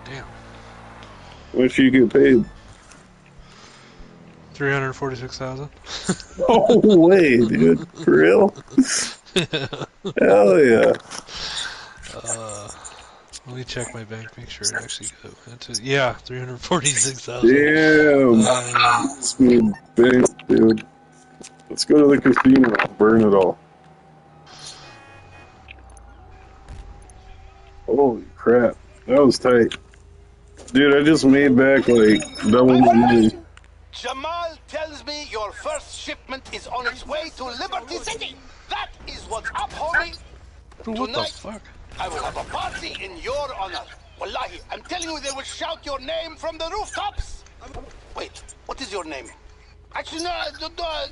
Damn. What you get paid? 346,000. No way, dude. For real? Hell yeah. Let me check my bank, make sure it actually goes. Yeah, 346,000. Damn. Smooth bank, dude. Let's go to the casino and burn it all. Holy crap. That was tight. Dude, I just made back like double my money. Jamal tells me your first shipment is on its way to Liberty City. That is what's up, homie. What Tonight, the fuck? I will have a party in your honor. Wallahi, I'm telling you, they will shout your name from the rooftops. Wait, what is your name? Actually, no,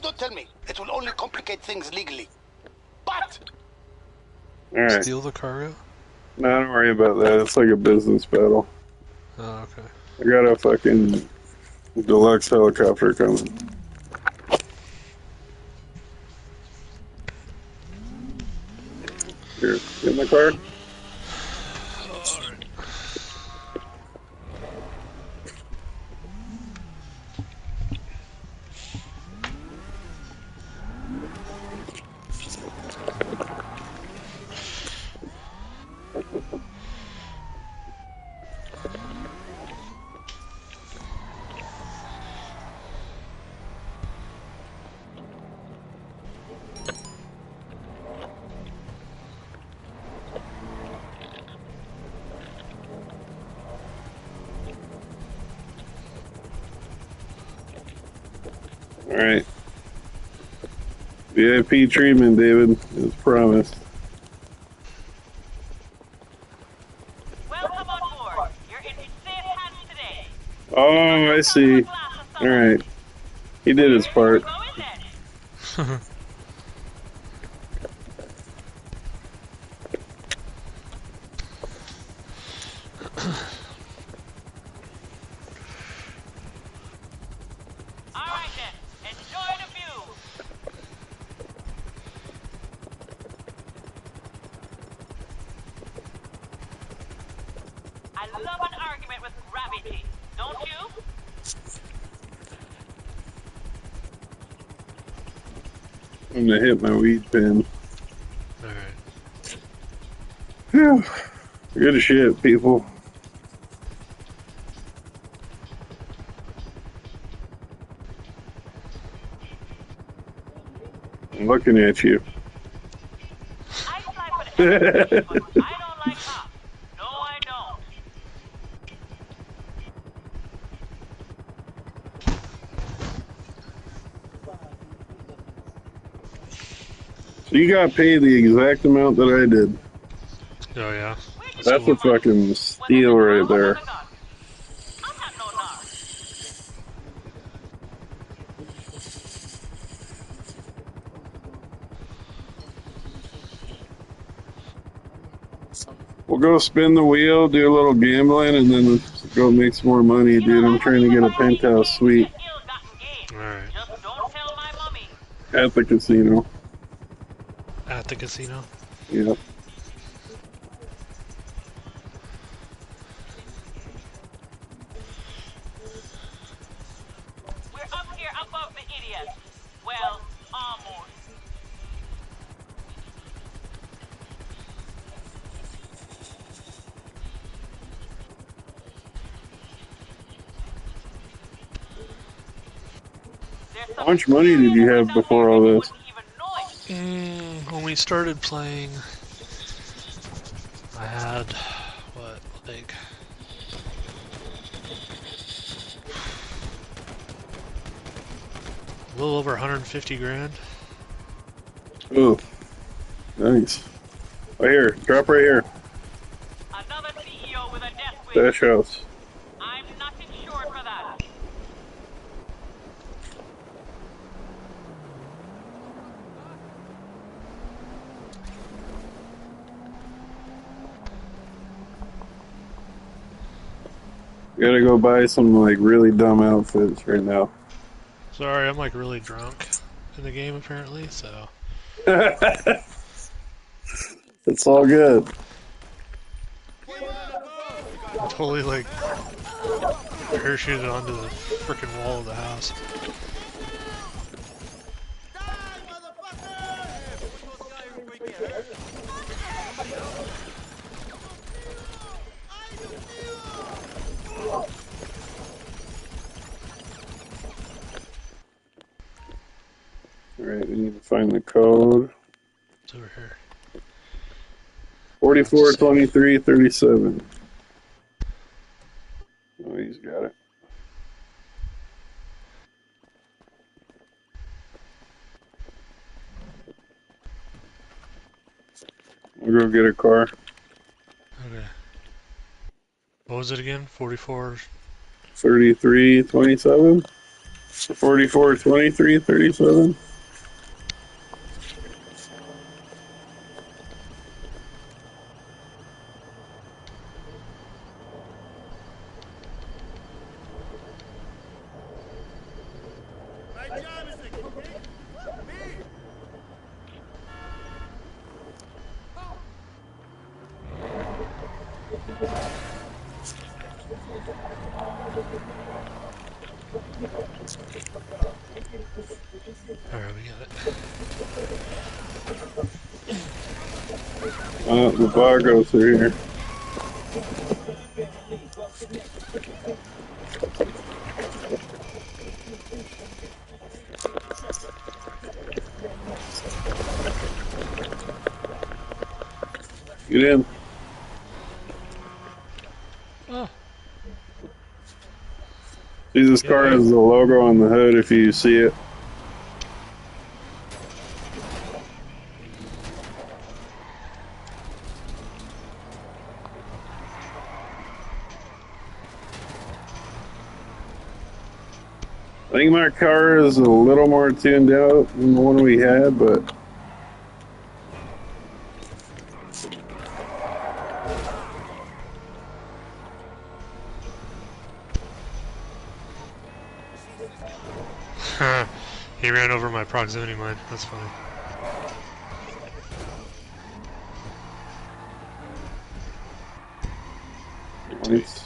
don't tell me. It will only complicate things legally. But... Alright. Steal the cargo? No, don't worry about that. It's like a business battle. Oh, okay. I got a fucking deluxe helicopter coming. Here, get in the car. Alright. VIP treatment, David, as promised. Welcome on board. You're in safe hands today. Oh, I see. Alright. He did his part. Alright then, enjoy the view. I love an argument with gravity, don't you? I'm gonna hit my weed pen. Alright. Phew. Good shit, people. I'm looking at you. I fly for the enemy, but I don't like cops. No, I don't. So you got paid the exact amount that I did. Oh yeah. That's a fucking steal right there. We'll go spin the wheel, do a little gambling, and then let's go make some more money, dude. I'm trying to get a penthouse suite Alright. at the casino. At the casino? Yep. We're up here above the idiots. Well, almost. How much money did you have before all this? When we started playing, I had, what, like... a little over 150 grand. Oh, nice. Right here, drop right here. Another CEO with a death wish. Dash house. I'm not insured for that. Gotta go buy some like really dumb outfits right now. Sorry, I'm like really drunk in the game apparently, so... It's all good. I'm totally like parachuted onto the frickin' wall of the house. Alright, we need to find the code. It's over here. 44, 23, 37. Oh, he's got it. We'll go get a car. Okay. What was it again? 44? 33, 27? 44, 23, 37? Alright, we got it. The bar goes through here. Get in. Oh. See, this car has the logo on the hood if you see it. I think my car is a little more tuned out than the one we had, but He ran over my proximity mine. That's funny. nice.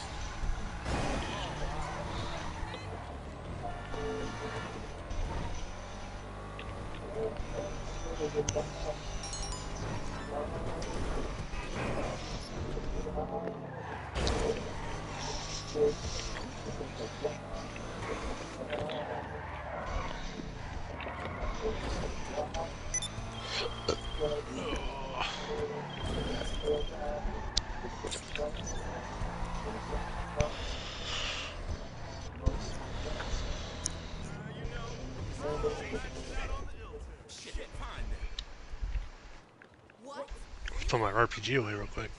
Put my RPG away real quick.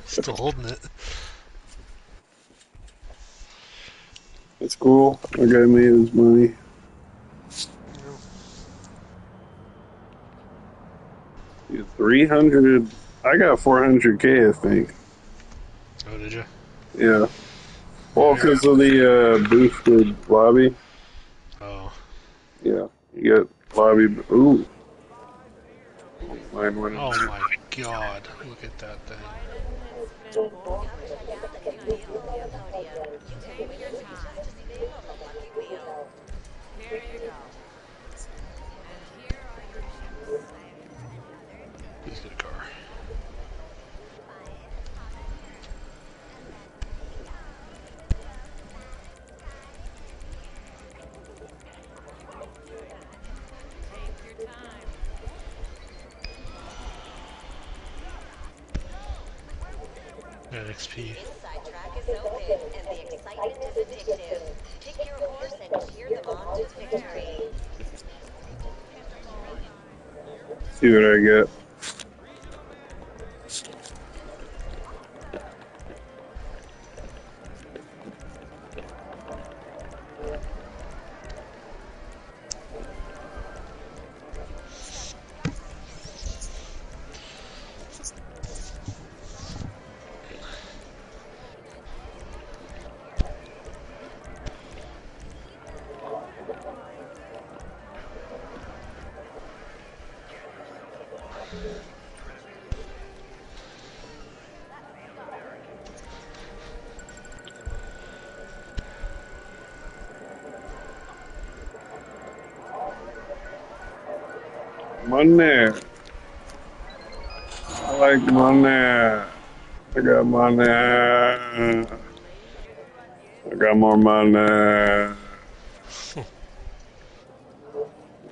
Still holding it. It's cool. My guy made his money. Yeah, 300. I got 400K, I think. Oh, did you? Yeah. Well, because of the boosted lobby. Oh. Yeah. You get lobby. Ooh. Mine went in Oh there. my god. Look at that thing. Come check out the new Utopia podium. You take your time to spin on the lucky wheel. Here you go. And here are your chips. Please get a car. Take your time. Got XP. Inside track is open and the excitement is addictive. Pick your horse and cheer them on to victory. See what I get. Money. I like money. I got money. I got more money.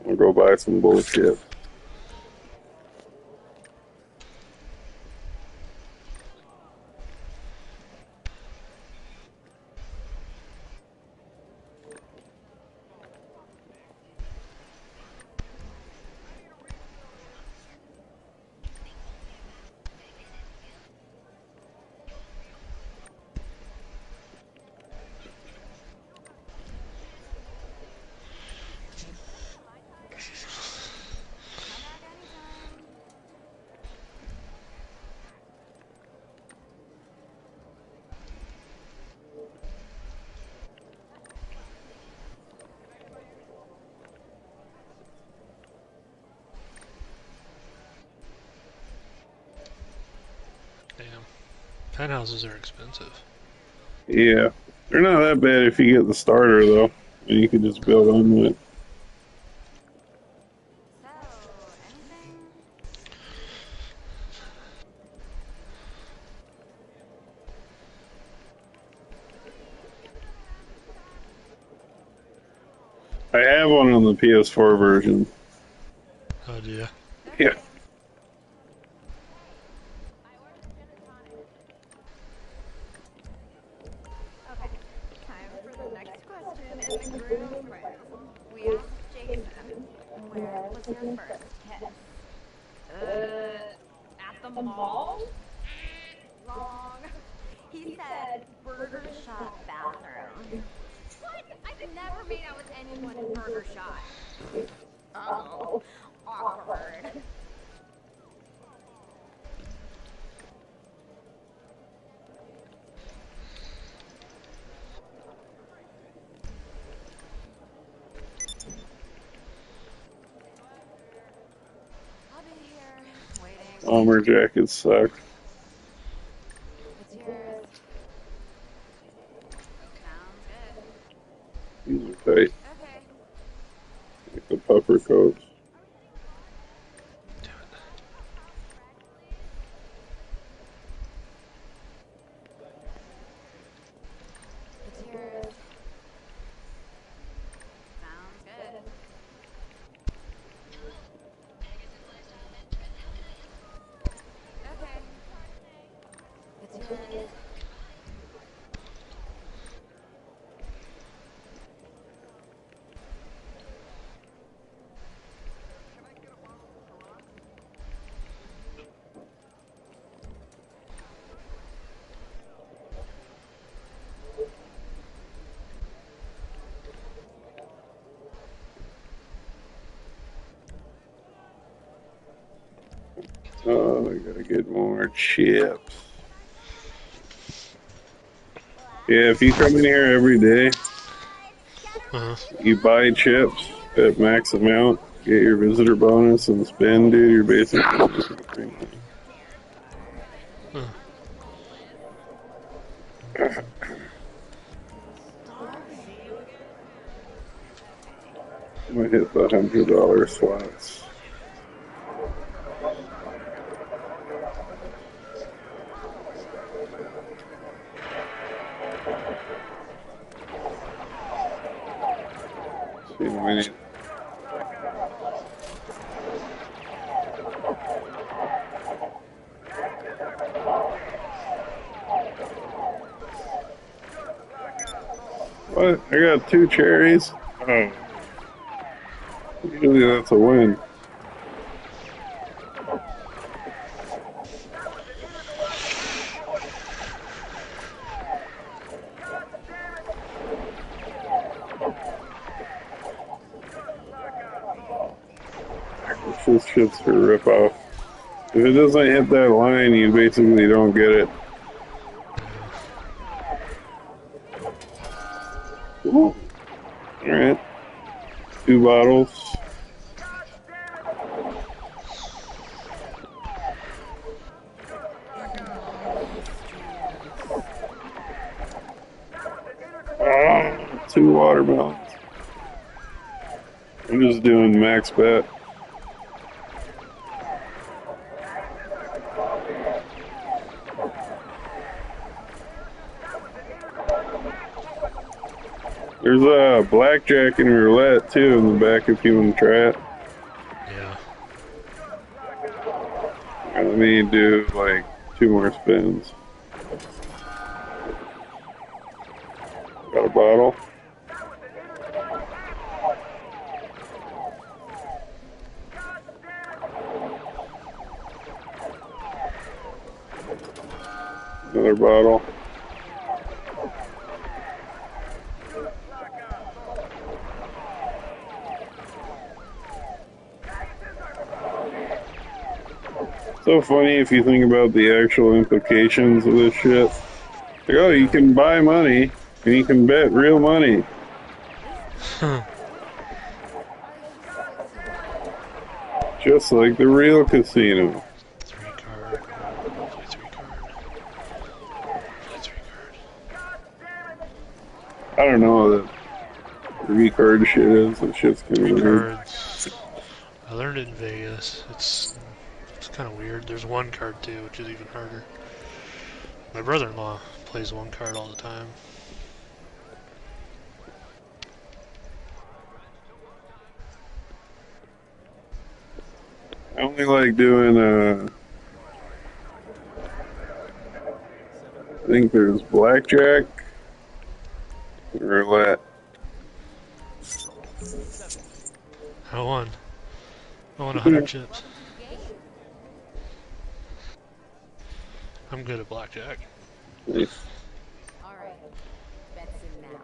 I'll go buy some bullshit. Damn. Penthouses are expensive. Yeah. They're not that bad if you get the starter, though. And you can just build on it. I have one on the PS4 version. Oh, do you? Yeah. Okay, time for the next question in the groom quiz. We asked Jason, where was your first kiss? At the mall? Wrong. He said Burger Shot bathroom. What? I've never made out with anyone in Burger Shot. Uh-oh. Awkward. I'll be here, waiting. Bomber jackets suck. It's yours. Sounds good. These are tight. Okay. Like the puffer coats. It's yours. Sounds good. Okay. Oh, I gotta get more chips. Yeah, if you come in here every day, you buy chips at max amount, get your visitor bonus, and spend, dude, you're basically... I'm gonna hit the $100 slots. See in a minute. What? I got 2 cherries? Oh. Usually that's a win. This shit's for ripoff. If it doesn't hit that line, you basically don't get it. Alright. 2 bottles. Oh, 2 watermelons. I'm just doing max bet. There's a blackjack and roulette too in the back if you want to try it. Yeah. Let me do like 2 more spins. Got a bottle. Another bottle. So funny if you think about the actual implications of this shit. Like, oh, you can buy money and you can bet real money. Just like the real casino. 3 card. Play 3 card. Play 3 card. I don't know what the 3 card shit is. That shit's kind of weird. Cards. I learned it in Vegas. It's kind of weird. There's 1 card too, which is even harder. My brother-in-law plays 1 card all the time. I only like doing, I think there's blackjack, roulette. I won 100 chips. I'm good at blackjack. Nice. Alright, bets in now.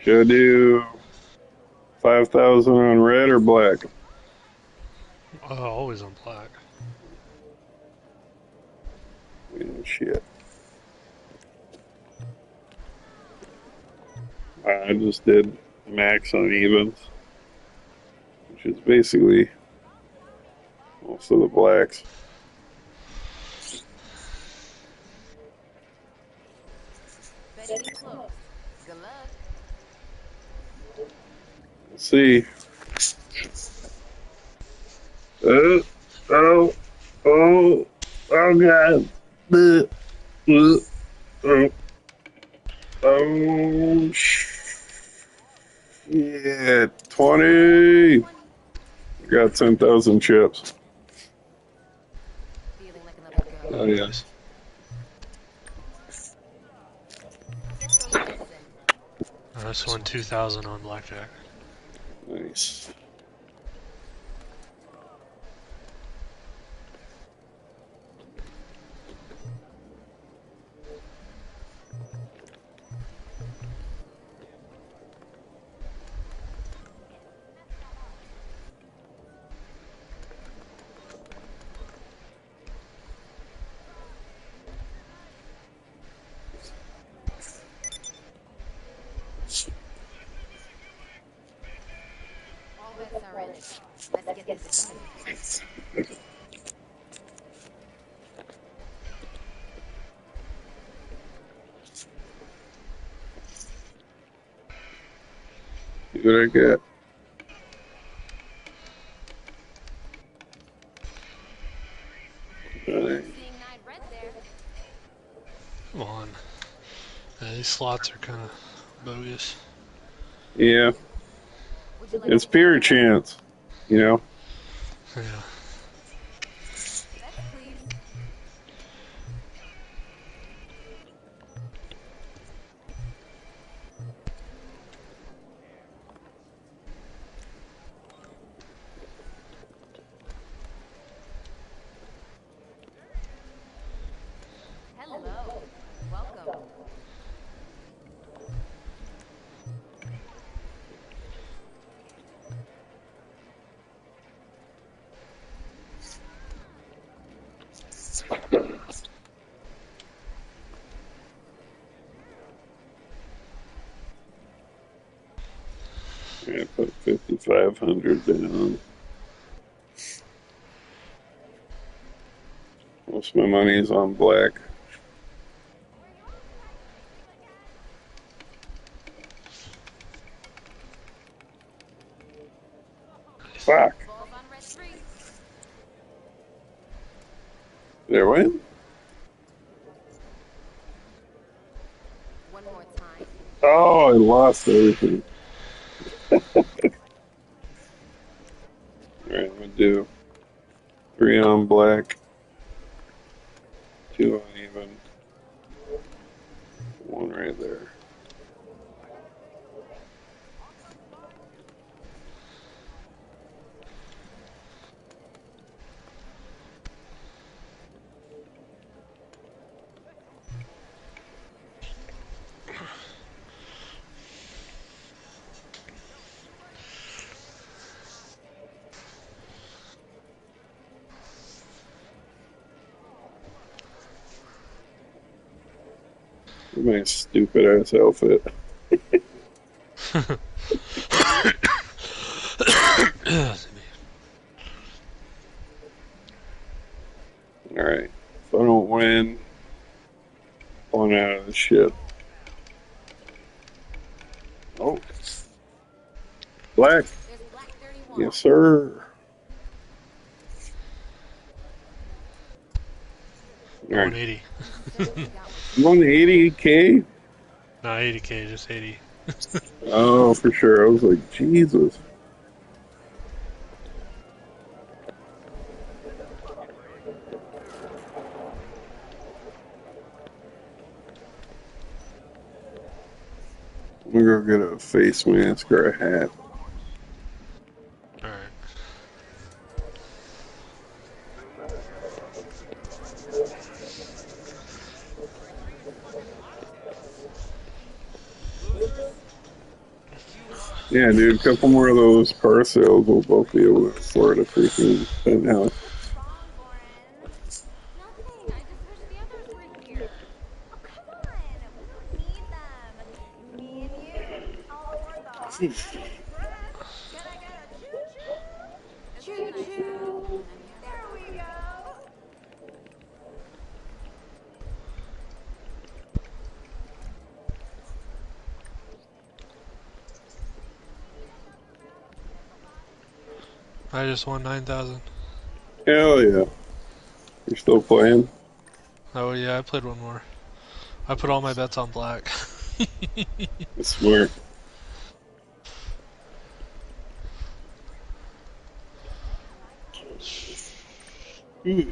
Should I do 5,000 on red or black? Always on black. Shit. I just did max on evens, which is basically most of the blacks. Let's see. Oh, God. Oh, shit. 20. Got 10,000 chips. Oh, yes. I just won 2,000 on blackjack. Nice. bets are in. Let's get this started. See what I get. Right. Come on. Yeah, these slots are kind of bogus. Yeah. It's pure chance, you know? Yeah. Bets, please. Hello. Welcome. I put 5,500 down. Most of my money is on black. Fuck. Did I win? One more time. Oh, I lost everything. Alright, I'm gonna do 3 on black, 2 on even, 1 right there. My stupid ass outfit. Alright. If I don't win, I'm out of the shit. Oh. Black. Yes, sir. Alright. 180. You won the 80K? No, 80K, just 80. Oh, for sure. I was like, Jesus. I'm gonna go get a face mask or a hat. Alright. Yeah, dude, a couple more of those car sales will both be able to afford a freaking penthouse. Nothing. I just wish the others were here. Oh, come on. We don't need them. Me and you, all aboard the Hot Express. Can I get a choo-choo? Choo-choo. There we go. I just won 9,000. Hell yeah. You're still playing? Oh yeah, I played one more. I put all my bets on black. That's smart. Ooh.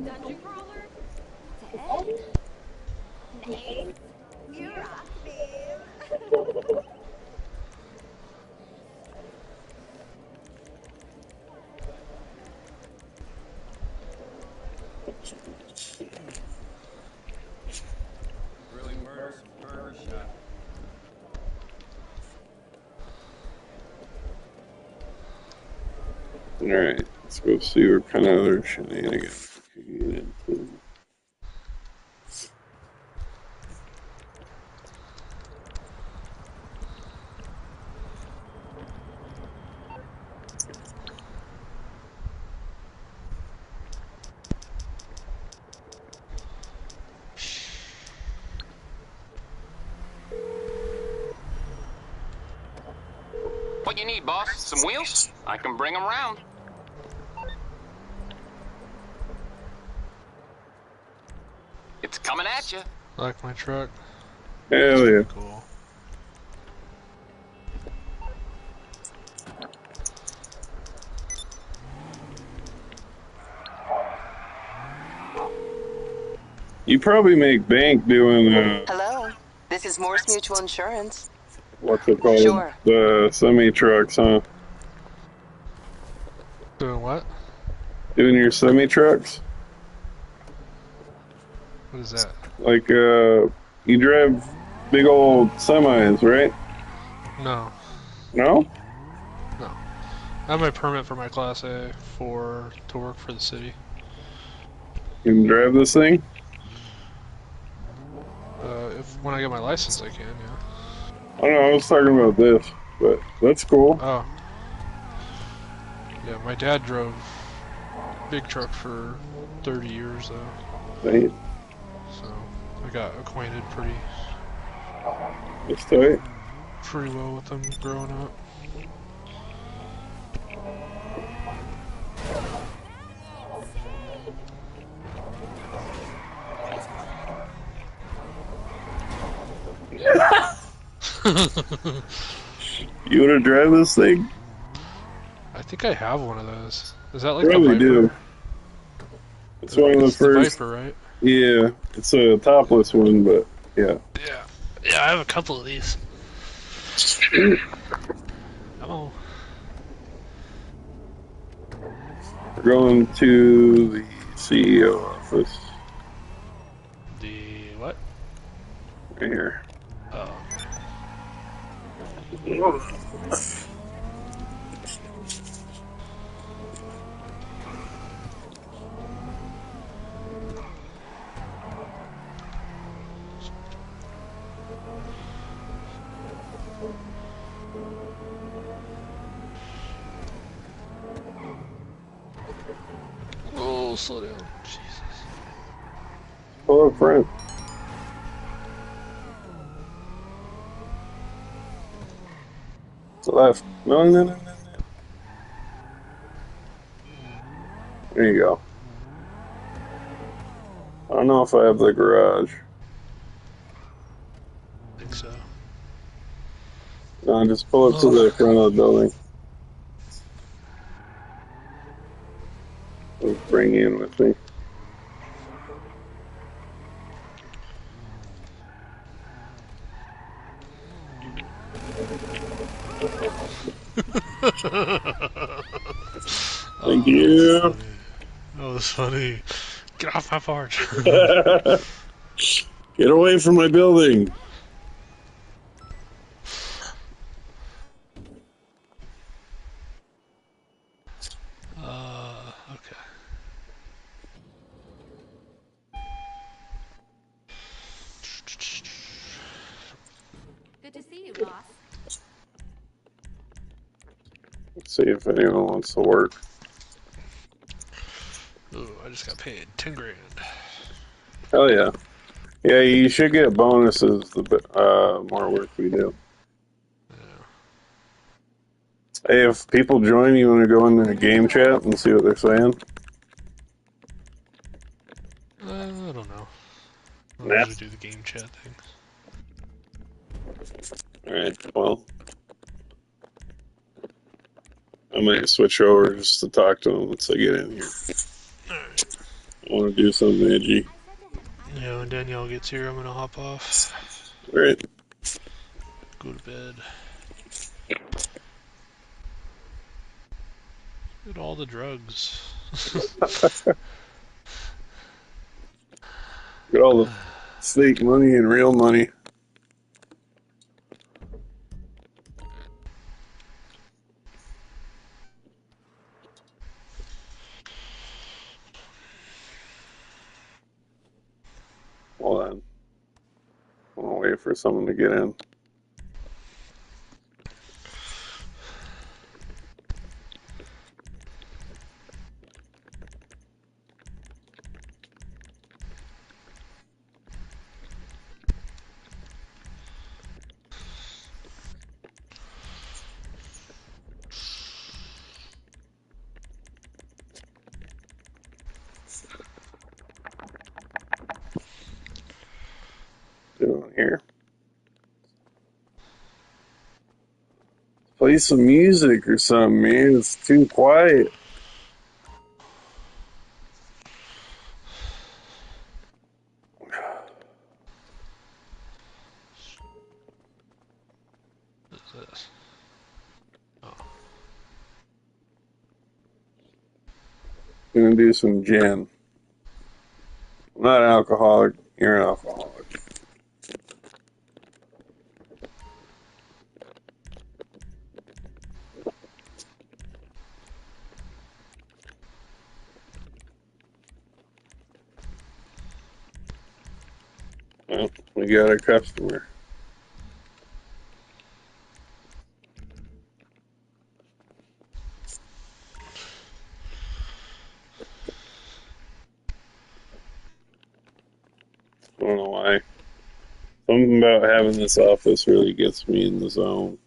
dungeon crawler? Dead? Nice. You rock, babe. Really murder some burger shot. Alright, let's go see what kind of other shenanigans we can get into. What you need, boss? Some wheels? I can bring them round. It's coming at you. Like my truck. Hell yeah. Cool. You probably make bank doing Hello, this is Morse Mutual Insurance. what's it called? Sure. The semi trucks, huh? Doing what? Doing your semi trucks? What is that? Like you drive big old semis, right? No. No? No. I have my permit for my Class A to work for the city. You can drive this thing? When I get my license, I can, yeah. I don't know, I was talking about this, but that's cool. Oh. Yeah, my dad drove big truck for 30 years, though. Right. So, I got acquainted pretty well with them growing up. You want to drive this thing? I think I have one of those. Is that like Probably the Viper? do. It's one of the It's first. the Viper, right? Yeah, it's a topless one, but yeah. Yeah, I have a couple of these. Oh. We're going to the CEO office. The what? Right here. Oh. Oh, slow down. Jesus. Pull up front. Left. No. There you go. I don't know if I have the garage. I think so. No, just pull up to the front of the building. I'll bring you in with me. Thank you. That was funny. Get off my porch. Get away from my building. Okay. Good to see you, boss. Let's see if anyone wants to work. Ooh, I just got paid 10 grand. Hell yeah. Yeah, you should get bonuses the more work we do. Hey, if people join, you want to go into the game chat and see what they're saying? I don't know. I Nah. usually do the game chat thing. Alright, well. I might switch over just to talk to them once I get in here. Alright. I want to do something edgy. Yeah, when Danielle gets here, I'm gonna hop off. Alright. Go to bed. Look at all the drugs. Get all the fake money and real money. Hold on. I'm gonna wait for someone to get in. Doing here. Play some music or something, man. It's too quiet. What's this? Oh. Gonna do some gin. I'm not an alcoholic. You're an alcoholic. Well, we got a customer. I don't know why. Something about having this office really gets me in the zone.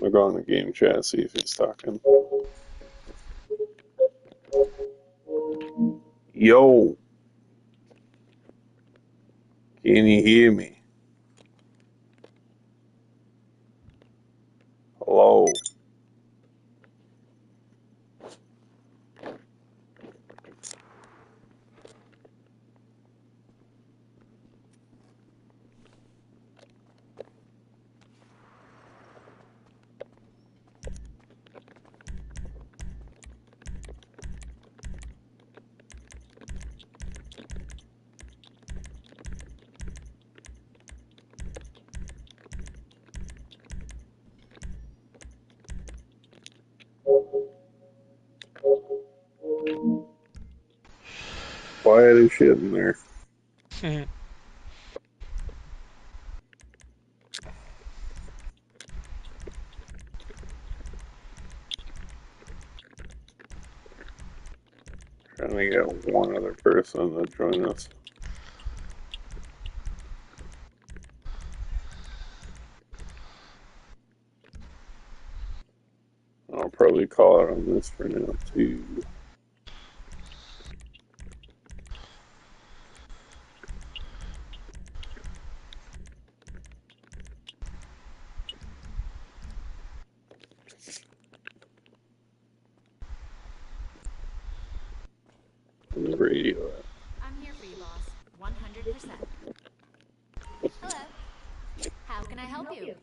We'll go on the game chat, see if he's talking. Yo. Can you hear me? Hello. Quiet as shit in there. Trying to get one other person to join us. I'll probably call it on this for now, too. On the radio. I'm here for you, boss. 100%. Hello. How can I help you?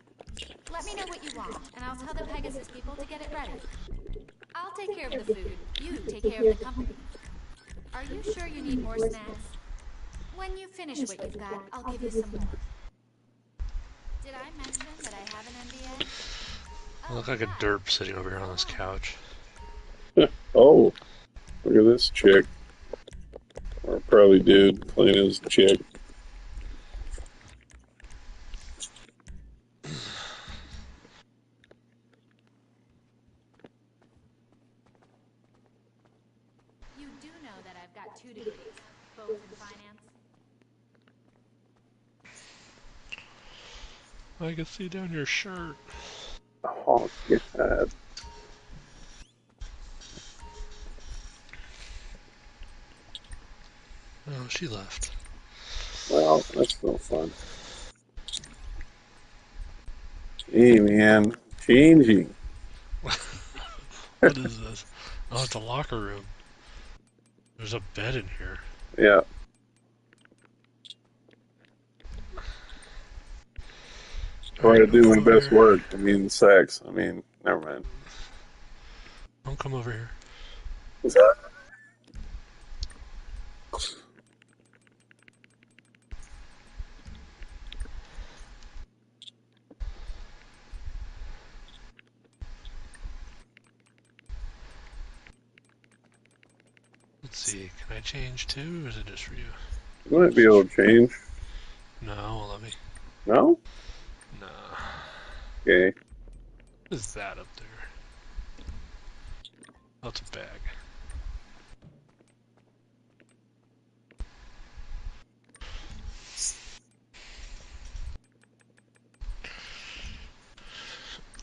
Let me know what you want, and I'll tell the Pegasus people to get it ready. I'll take care of the food. You take care of the company. Are you sure you need more snacks? When you finish what you've got, I'll give you some more. Did I mention that I have an MBA? I look like a derp sitting over here on this couch. Oh, look at this chick. Or probably dude playing as chick. You do know that I've got 2 degrees, both in finance. I can see down your shirt. Oh, God. Oh, she left. Well, that's no fun. Hey, man. Changing. What is this? Oh, it's a locker room. There's a bed in here. Yeah. Try to do my best work. I mean, sex. I mean, never mind. Don't come over here. Let's see. Can I change too, or is it just for you? You might be able to change. No, it won't let me. No? No. Okay. What is that up there? Oh, it's a bag.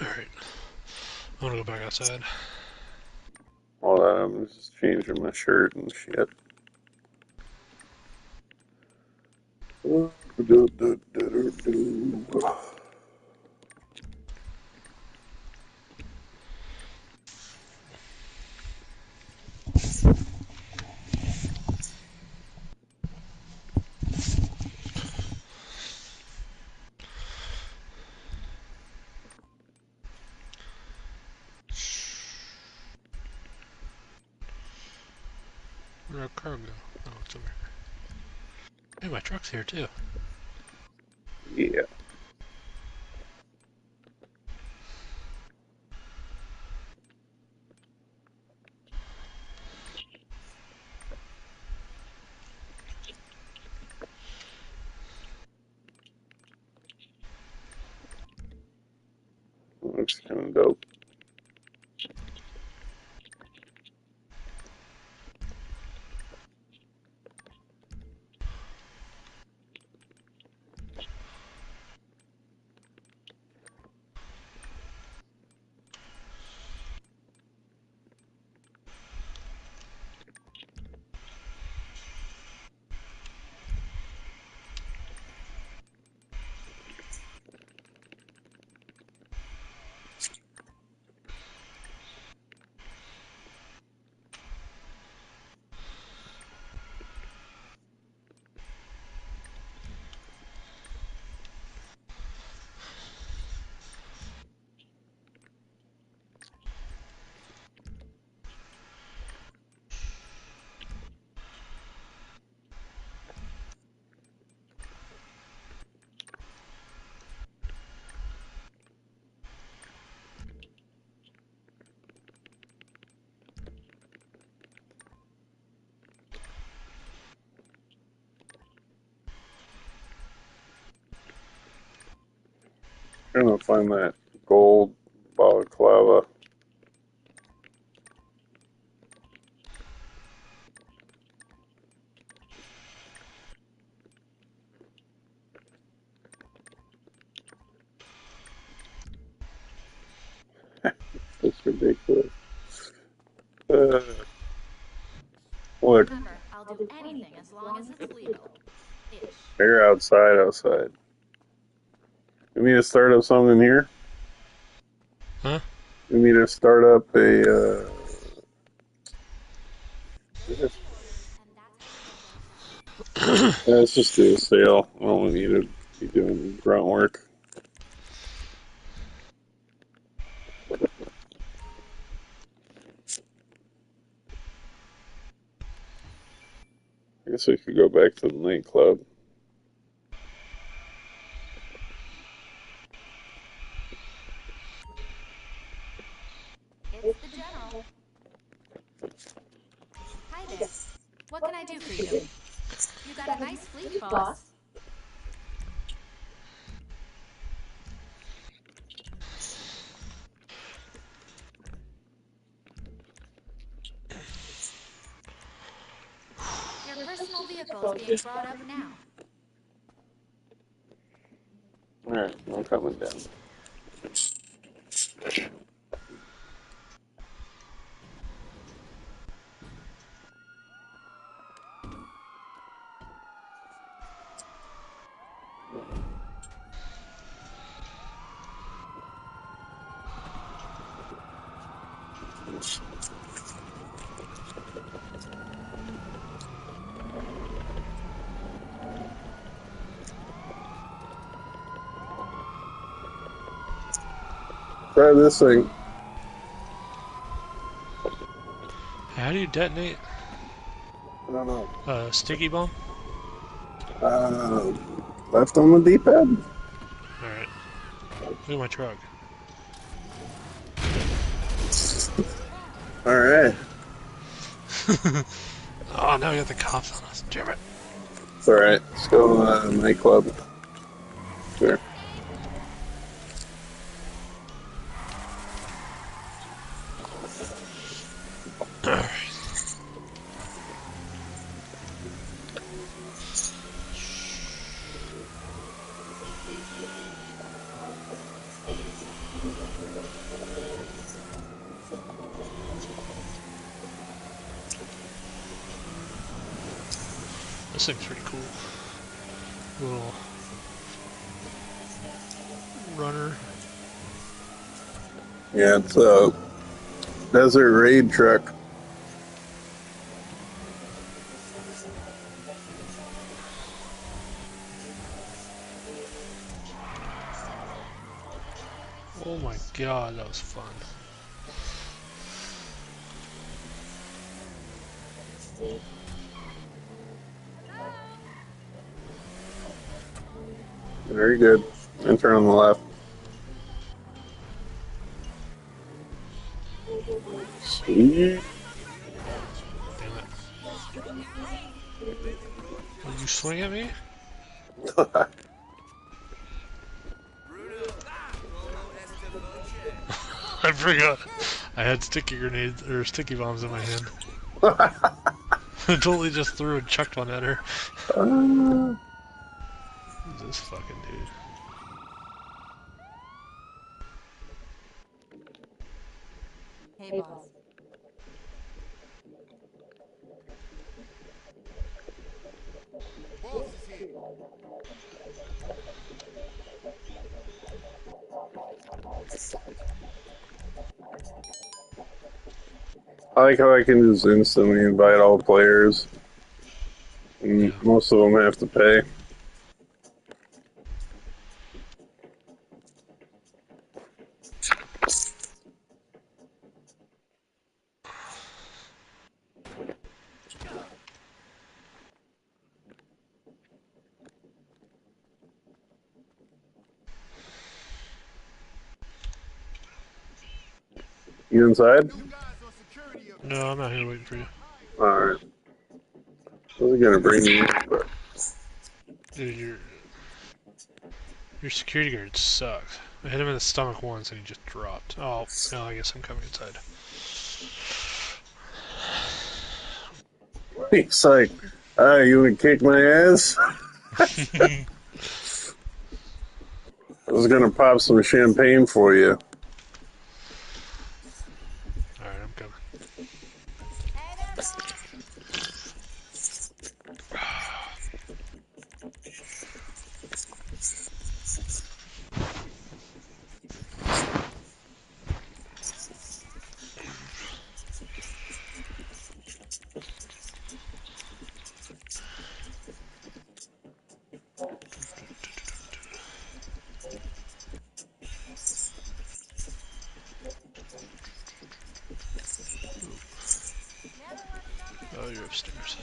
Alright. I want to go back outside. All that, I'm just changing my shirt and shit. Where'd our car go? Oh, it's over here. Hey, my truck's here too. Yeah. Looks kind of dope. Trying to find that gold balaclava. That's ridiculous. Look, Remember, I'll do anything as long as it's legal. Ish. they're outside. You mean to start up something here? Huh? You mean to start up a, let's just do a sale. I don't need to be doing grunt work. I guess we could go back to the nightclub. It's the General. Hi there. What can I do for you? You got a nice fleet, boss. Your personal vehicle is being brought up now. Alright, I'm coming down. try this thing. How do you detonate? I don't know. Sticky bomb? Left on the D-pad? Alright. Look at my truck. Alright. Oh, now we got the cops on us. Damn it. It's alright. Let's go to the nightclub. Sure. Alright. This thing's pretty cool. Little runner. Yeah, it's a desert raid truck. Oh my god, that was fun. Very good. And turn on the left. Sweet. Damn it. Will you swing at me? I forgot. I had sticky grenades or sticky bombs in my hand. I totally just threw and chucked one at her. This fucking dude. Hey, boss. Boss is here. I like how I can just instantly invite all players. And most of them have to pay. You inside? No, I'm out here waiting for you. Alright. I was gonna bring you in, but... Dude, your security guard sucks. I hit him in the stomach once and he just dropped. Oh, no, I guess I'm coming inside. He's like, you wanna kick my ass? I was gonna pop some champagne for you. Alright, I'm coming. Oh, you're upstairs.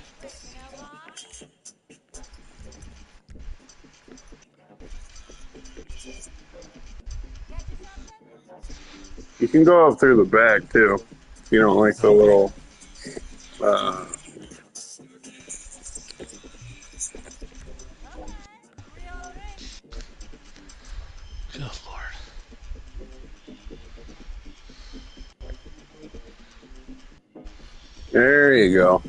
You can go up through the back, too. If you don't like the little... Good lord. There you go.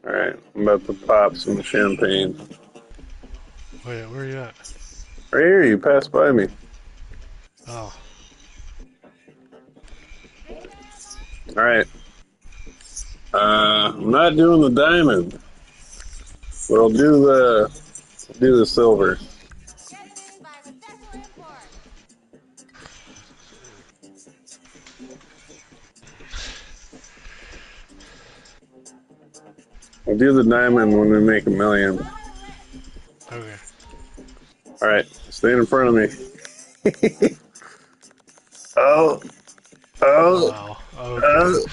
Alright, I'm about to pop some champagne. Oh yeah, where are you at? Right here, you passed by me. Oh. Alright. I'm not doing the diamond. But I'll do the silver. I'll do the diamond when we make $1 million. Okay. Stand in front of me. Oh. Oh. Wow. Okay.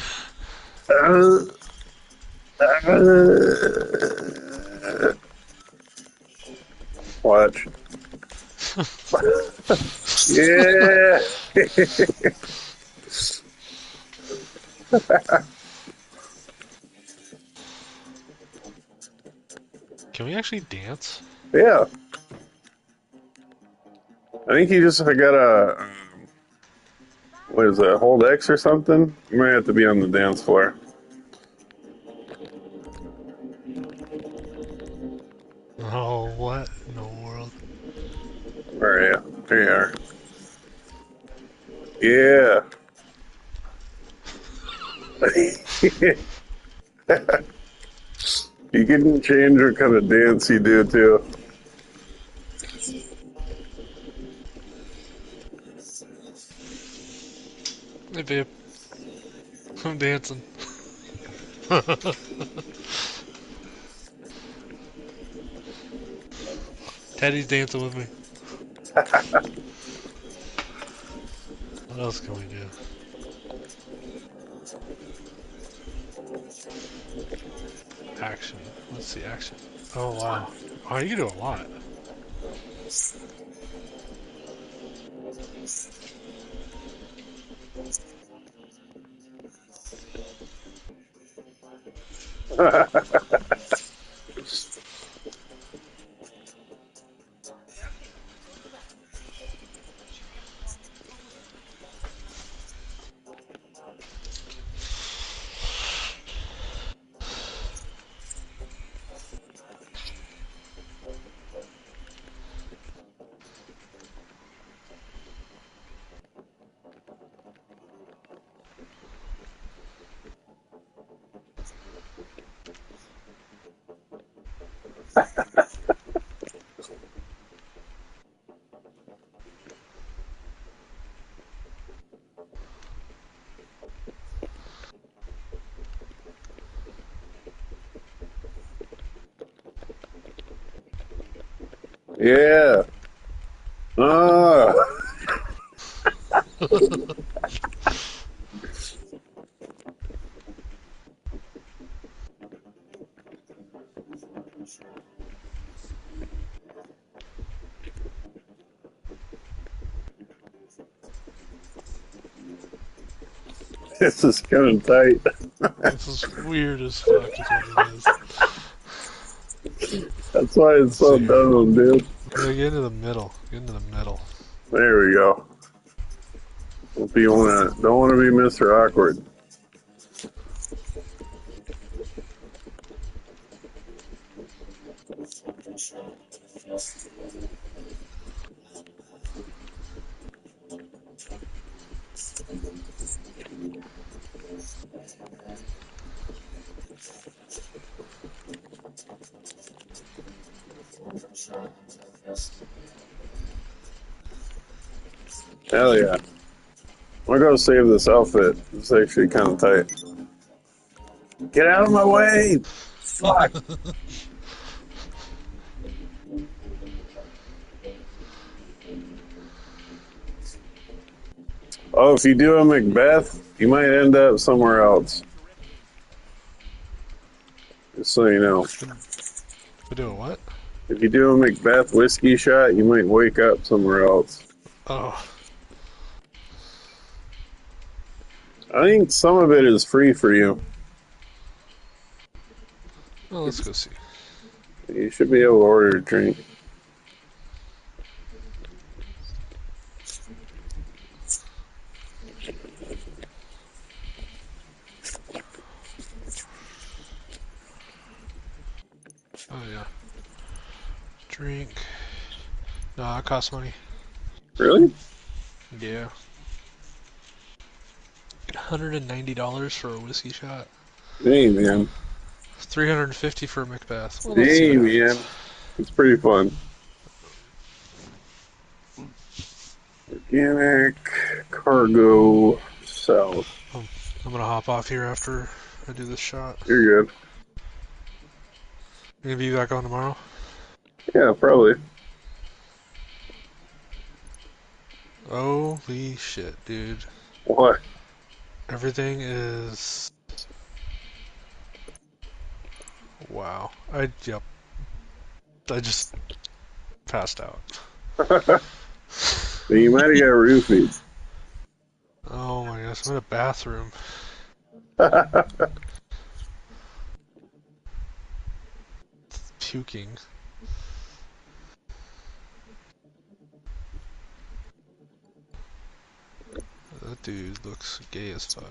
Watch. Yeah. Can we actually dance? Yeah. I think you just got a, what is that, hold X or something? You might have to be on the dance floor. Oh, what in the world? Where are you? There you are. Yeah. You can change what kind of dance you do, too. Hey, babe. I'm dancing. Teddy's dancing with me. What else can we do? Action. Let's see action. Oh, wow. Oh, you can do a lot. Yeah. Oh. This is kind of tight. This is weird as fuck is what it is. That's why it's so dumb, dude. Yeah, get into the middle. Get into the middle. There we go. If you don't want to be Mr. Awkward. Hell yeah. I'm gonna go save this outfit. It's actually kind of tight. Get out of my way! Fuck! Oh, if you do a Macbeth, you might end up somewhere else. Just so you know. We do a what? If you do a Macbeth whiskey shot, you might wake up somewhere else. Oh. I think some of it is free for you. Well, let's go see. You should be able to order a drink. Oh, yeah. Drink. No, it costs money. Really? Yeah. $190 for a whiskey shot. Hey, man. $350 for a Macbeth. Well, Hey, man. It's pretty fun. Organic cargo south. I'm gonna hop off here after I do this shot. You're good. You gonna be back on tomorrow? Yeah, probably. Holy shit, dude. What? Everything is... Wow. Yep. I just passed out. You might have got roofied. Oh my gosh, I'm in a bathroom. Puking. That dude looks gay as fuck.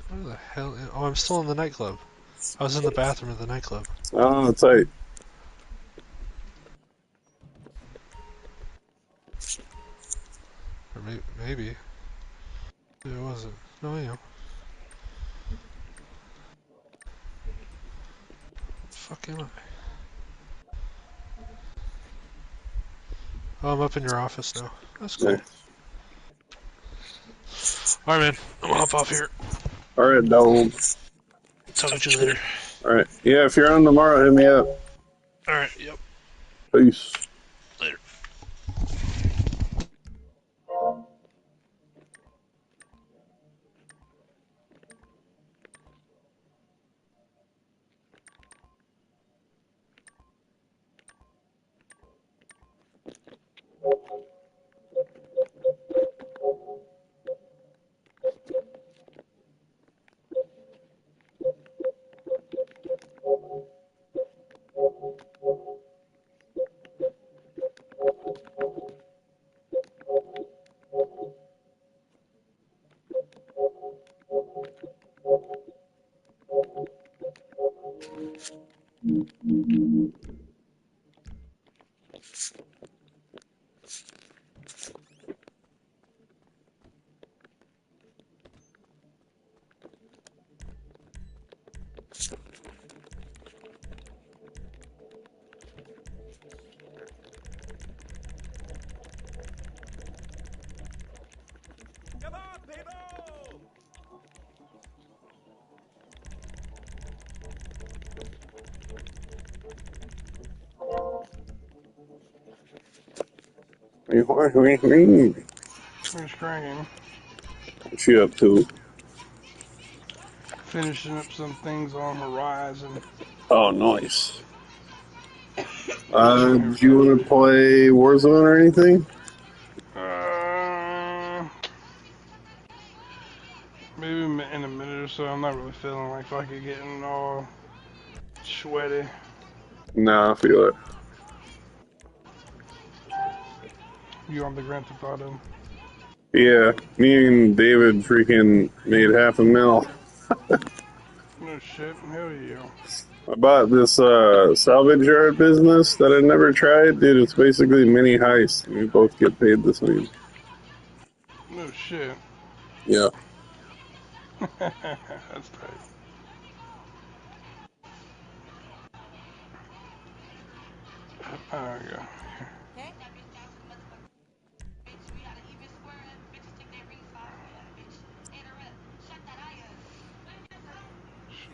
Where the hell? Oh, I'm still in the nightclub. I was in the bathroom of the nightclub. Oh, tight. Or maybe. Maybe it wasn't. No, I am. Fuck am I? Oh, I'm up in your office now. That's cool. Nice. Alright, man. I'm gonna hop off here. Alright, dog. Talk to you later. Alright. Yeah, if you're on tomorrow, hit me up. Alright, yep. Peace. Later. Where's cracking? What you up to? Finishing up some things on Horizon. Oh, nice. Sitting here Do you want to play Warzone or anything? Maybe in a minute or so. I'm not really feeling like fucking getting all sweaty. Nah, I feel it. You on the Grand Theft Auto? Yeah, me and David freaking made $500,000. No shit. Hell yeah. I bought this salvage yard business that I never tried. Dude, it's basically mini heist. We both get paid the same. No shit. Yeah. That's tight. There we go.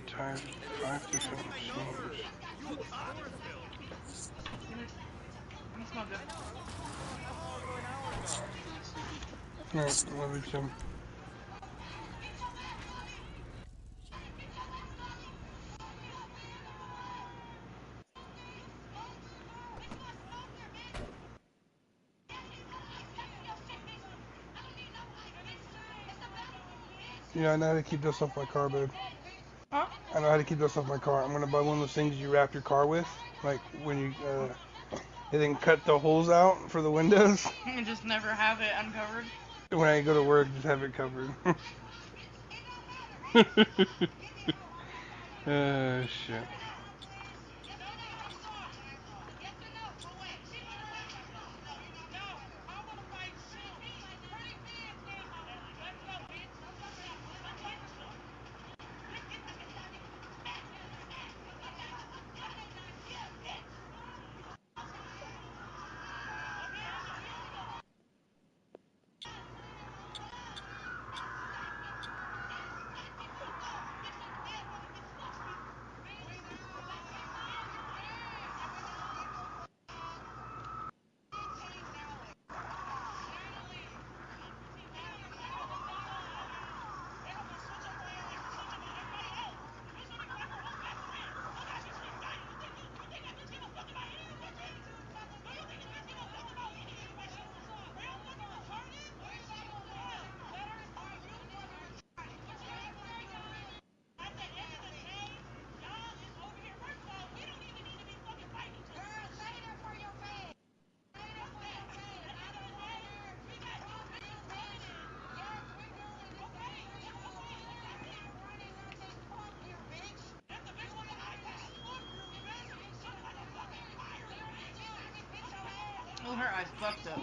Type 5 different machines. Let me smell good. Alright, love you too. Yeah, I know how to keep this off my car, babe. Huh? I know how to keep this off my car. I'm gonna buy one of those things you wrap your car with, like when you, and then cut the holes out for the windows. And just never have it uncovered. When I go to work, just have it covered. Shit. Oh, her eyes fucked up.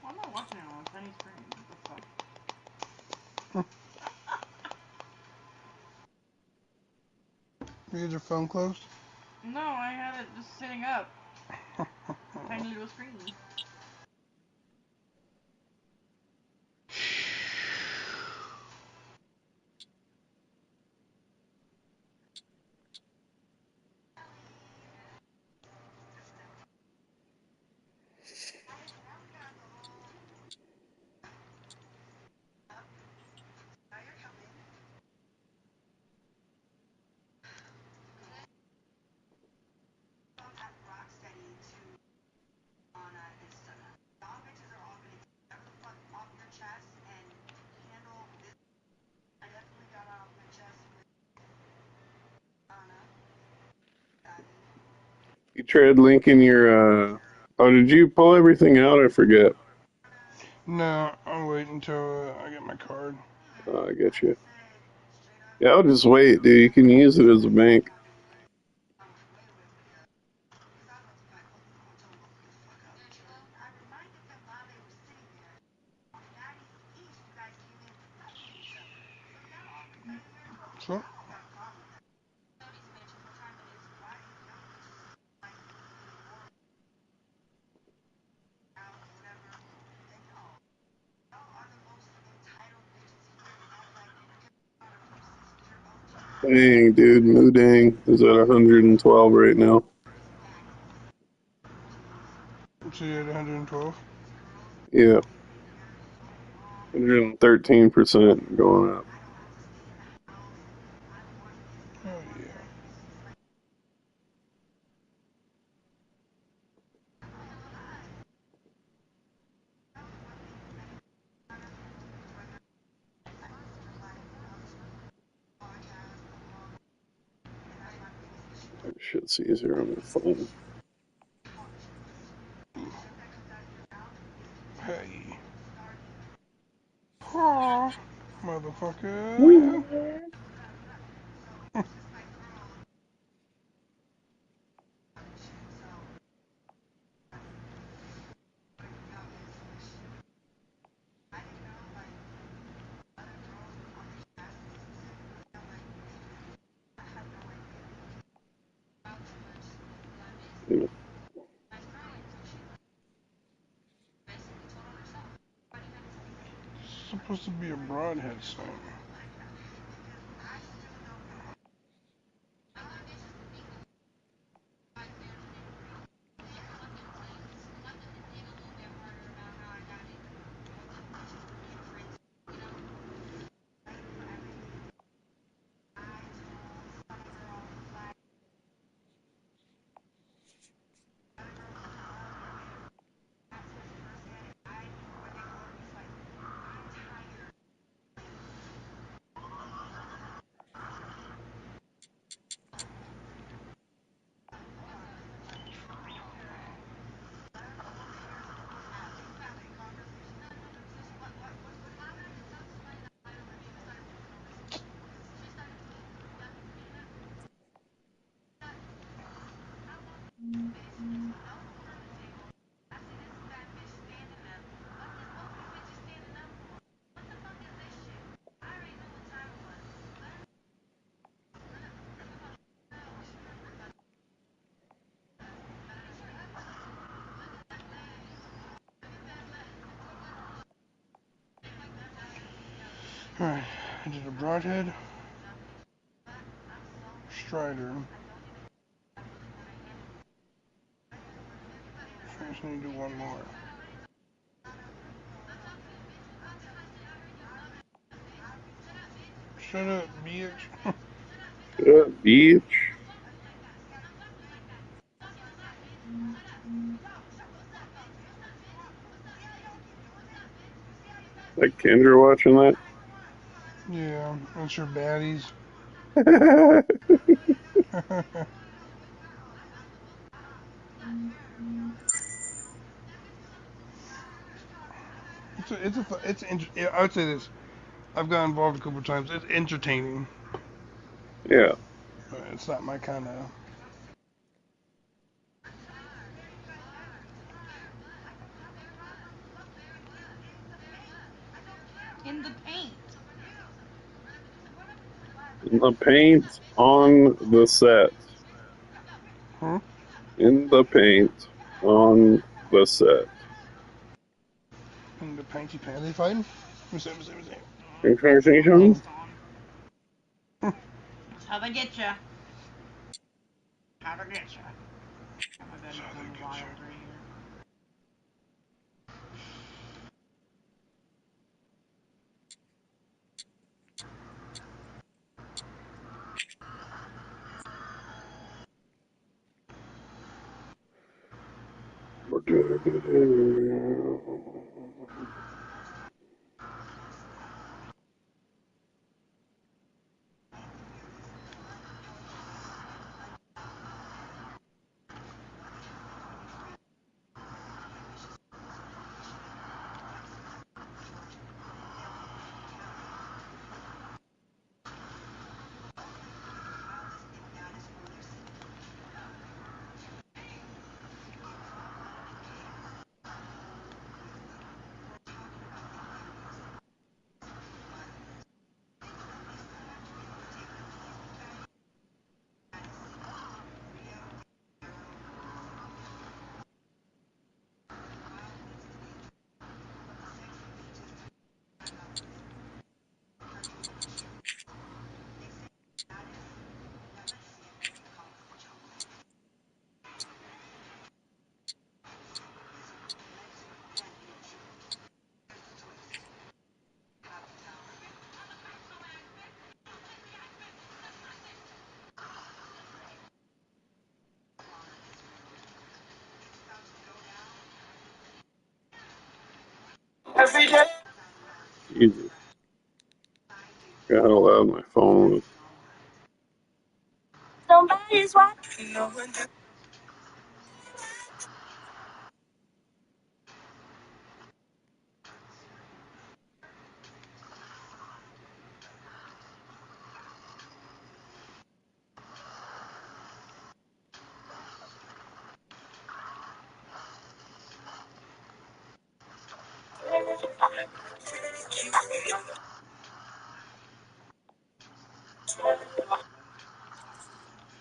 I'm not watching it on a tiny screen. What the fuck? You had your phone closed? No, I had it just sitting up. Tiny little screen. You tried linking your, oh, did you pull everything out? I forget. No, I'll wait until I get my card. I get you. Yeah, I'll just wait, dude. You can use it as a bank. So, Dang, dude. Moodang is at 112 right now. so you had 112? Yeah. 113% going up. Oh yeah. Shit's easier on the phone. Hey. Oh, motherfucker. Whee! Supposed to be a broadhead sign. Alright, I did a broadhead. Strider. I just need to do one more. Shut up, bitch. Shut up, bitch. Like Kendra watching that? Yeah, that's your baddies. I would say this. I've got involved a couple times. It's entertaining, Yeah. but it's not my kind of. In the paint. The paint on the set. Huh? In the paint on the set. In the painty pan. Are they fighting? What's that? Conversation? That's how they get you. How to get you. Got my buddy going wild right here. Jesus. God allowed my phone was. Somebody's watching.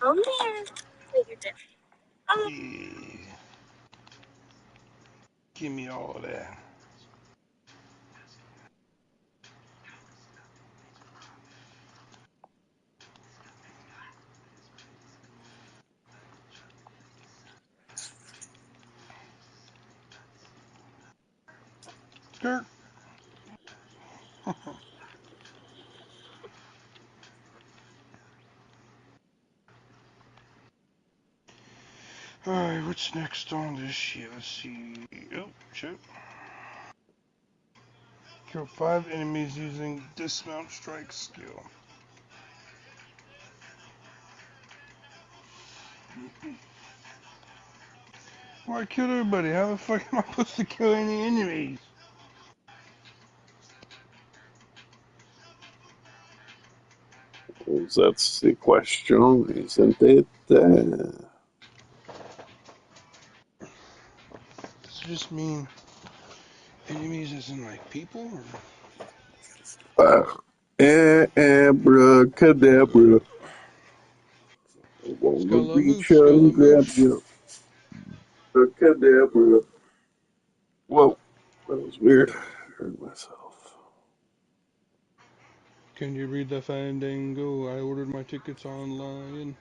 I'm here. Yeah. Give me all of that. Skirt. Alright, what's next on this shit? Let's see. Oh, shit. Kill 5 enemies using dismount strike skill. Well, I killed everybody. How the fuck am I supposed to kill any enemies? That's the question, isn't it? Does it just mean enemies as in like people? Or? Abracadabra. I wanna reach Scalamouche, out and grab scalamouche. you. Abracadabra. Whoa, that was weird. I heard myself. Can you read the Fandango? I ordered my tickets online.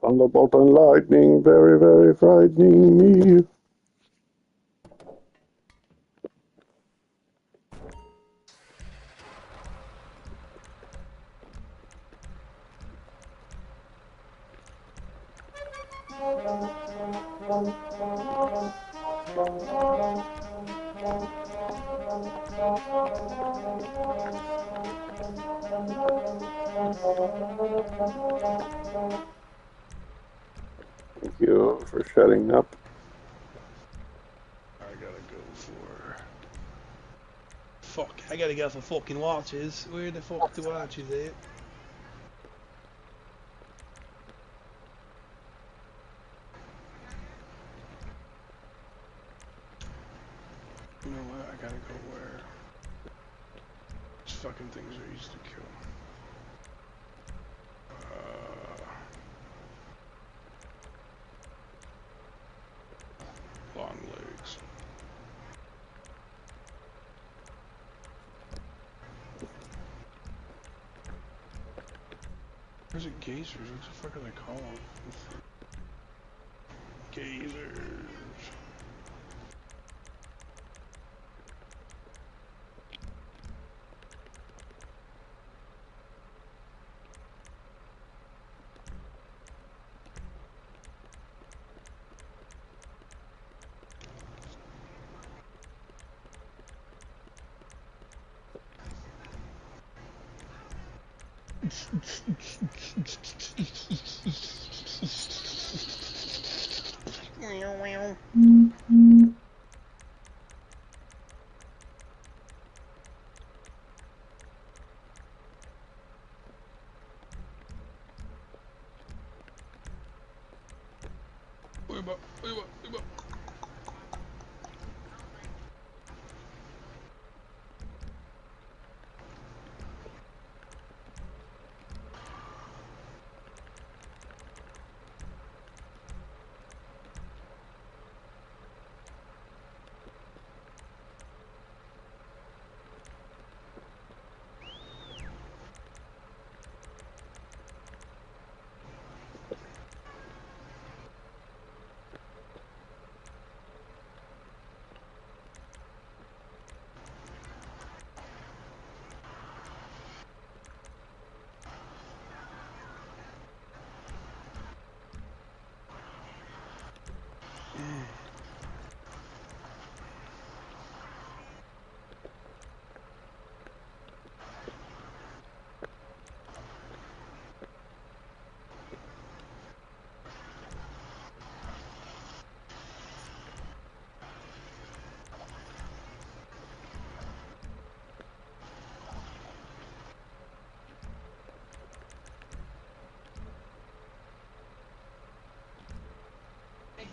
Thunderbolt and lightning, very, very frightening me. Thank you for shutting up. I gotta go for... Fuck, I gotta go for fucking watches. Where the fuck the watches at? You know what? I gotta go where these fucking things are used to kill. Long legs. Or is it gazers? What the fuck are they called? Gazers.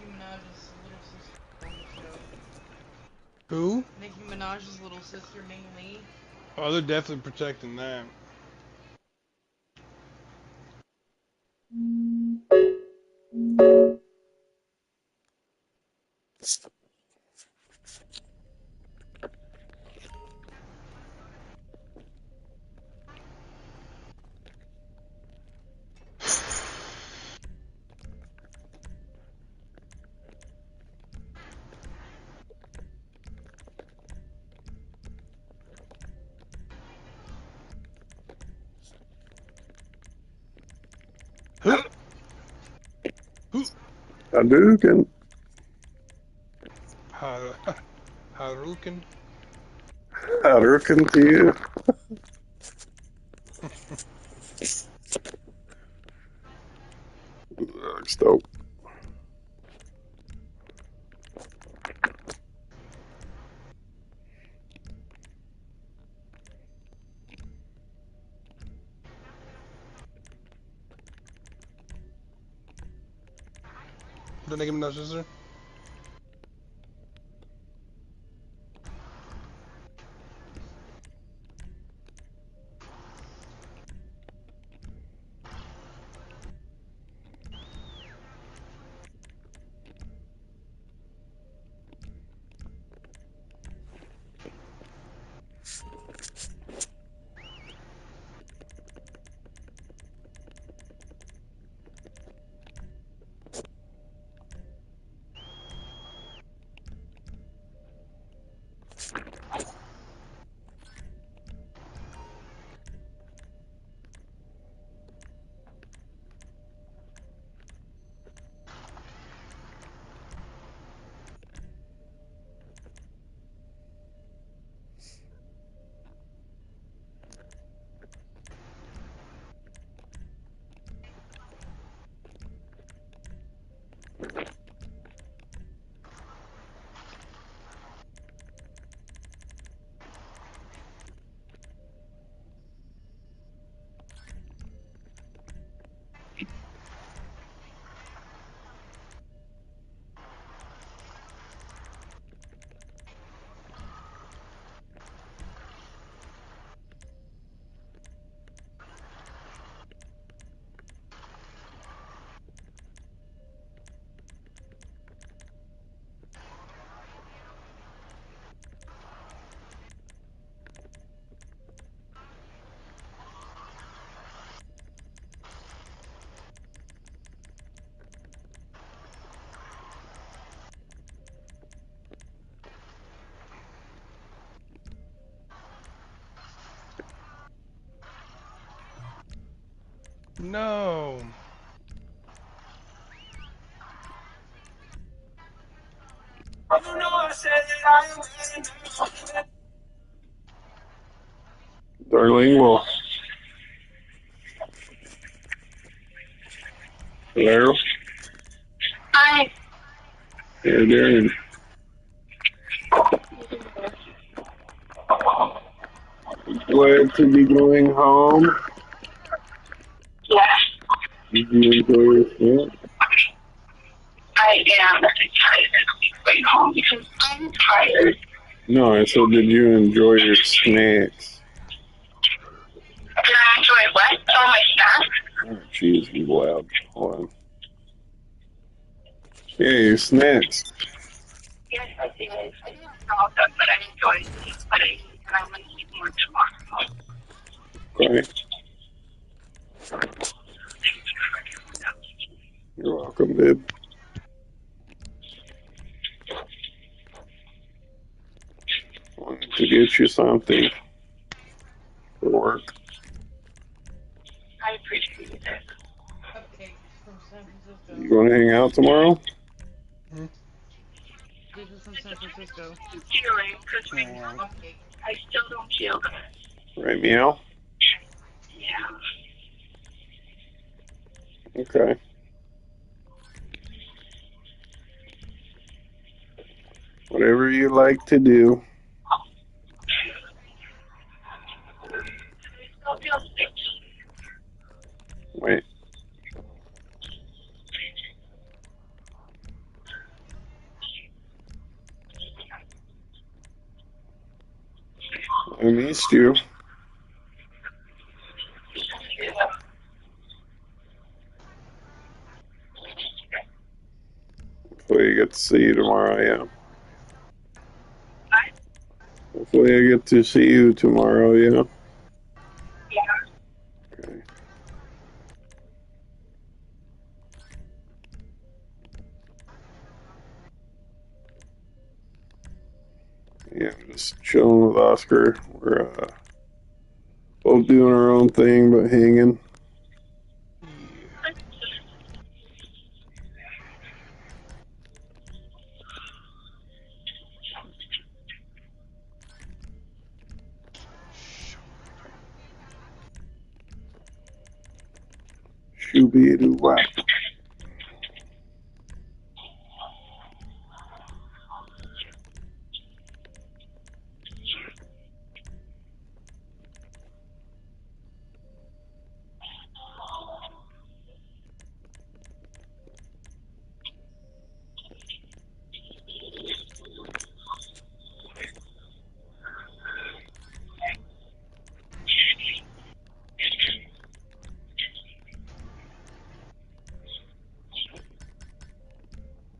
Nicki Minaj's little sister on the show. Who? Nicki Minaj's little sister, Ning Lee. Oh, they're definitely protecting that. Hadouken. Haruken. Hadouken to you. Looks dope. The Nicki Minaj sister. No. Darling, well. Hello? Hi. Hey, Darren. Glad to be going home. Yeah, Did you enjoy your sleep? I am excited to be going home because I'm tired. No, I said, did you enjoy your snacks? Did I enjoy what? Oh, my snacks? Oh, jeez, you loud. Hold on. Yeah, your snacks. Yes, I did. I didn't eat all of them, but I enjoyed what I ate, and I'm going to eat more tomorrow. Okay. You're welcome, babe. Wanted to get you something for work. I appreciate it. Cupcakes from San Francisco. You going to hang out tomorrow? This is from San Francisco. I'm feeling because right now I still don't feel good. Right, meow? Yeah. Okay. Whatever you like to do. I still feel sick. Wait. I missed you. Hopefully I get to see you tomorrow, yeah. Hopefully I get to see you tomorrow, yeah. Okay. Yeah, I'm just chilling with Oscar. We're both doing our own thing, but hanging. Shooby-doo-wop.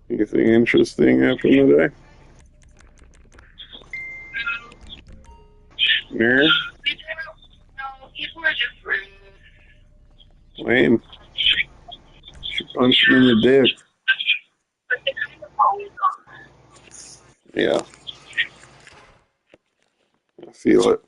Anything interesting happened today? Mary? No, people are just rude. Lame. She punched him in the dick. But they kind of always gone. Yeah. I feel it.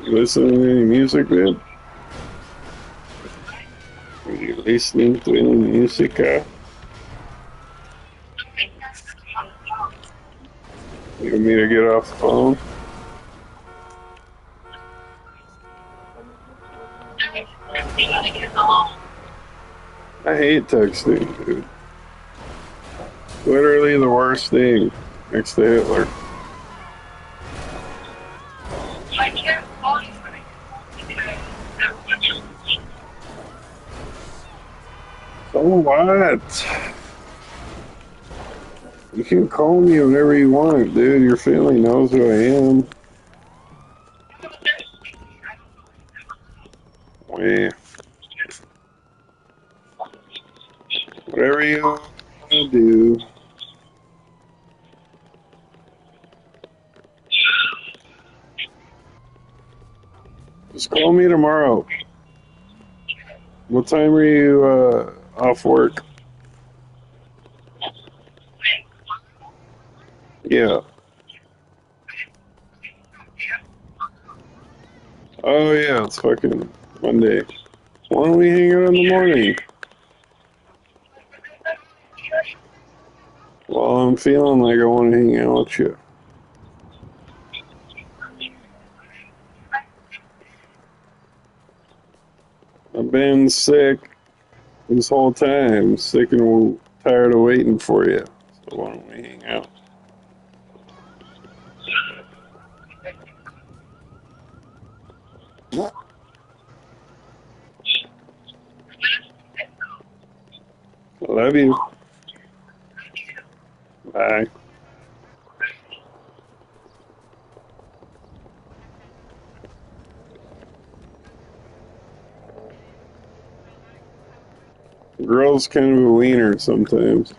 You listening to any music, man? Are you listening to any music? You want me to get off the phone? I hate texting, dude. Literally the worst thing next to Hitler. I can't call you for So what? You can call me whenever you want, dude. Your family knows who I am. Yeah. Whatever you want to do. Just call me tomorrow. What time are you off work? Yeah. Oh, yeah, it's fucking Monday. Why don't we hang out in the morning? Well, I'm feeling like I want to hang out with you. I've been sick this whole time, sick and tired of waiting for you. So why don't we hang out? I love you. Bye. Girl's kind of a wiener sometimes.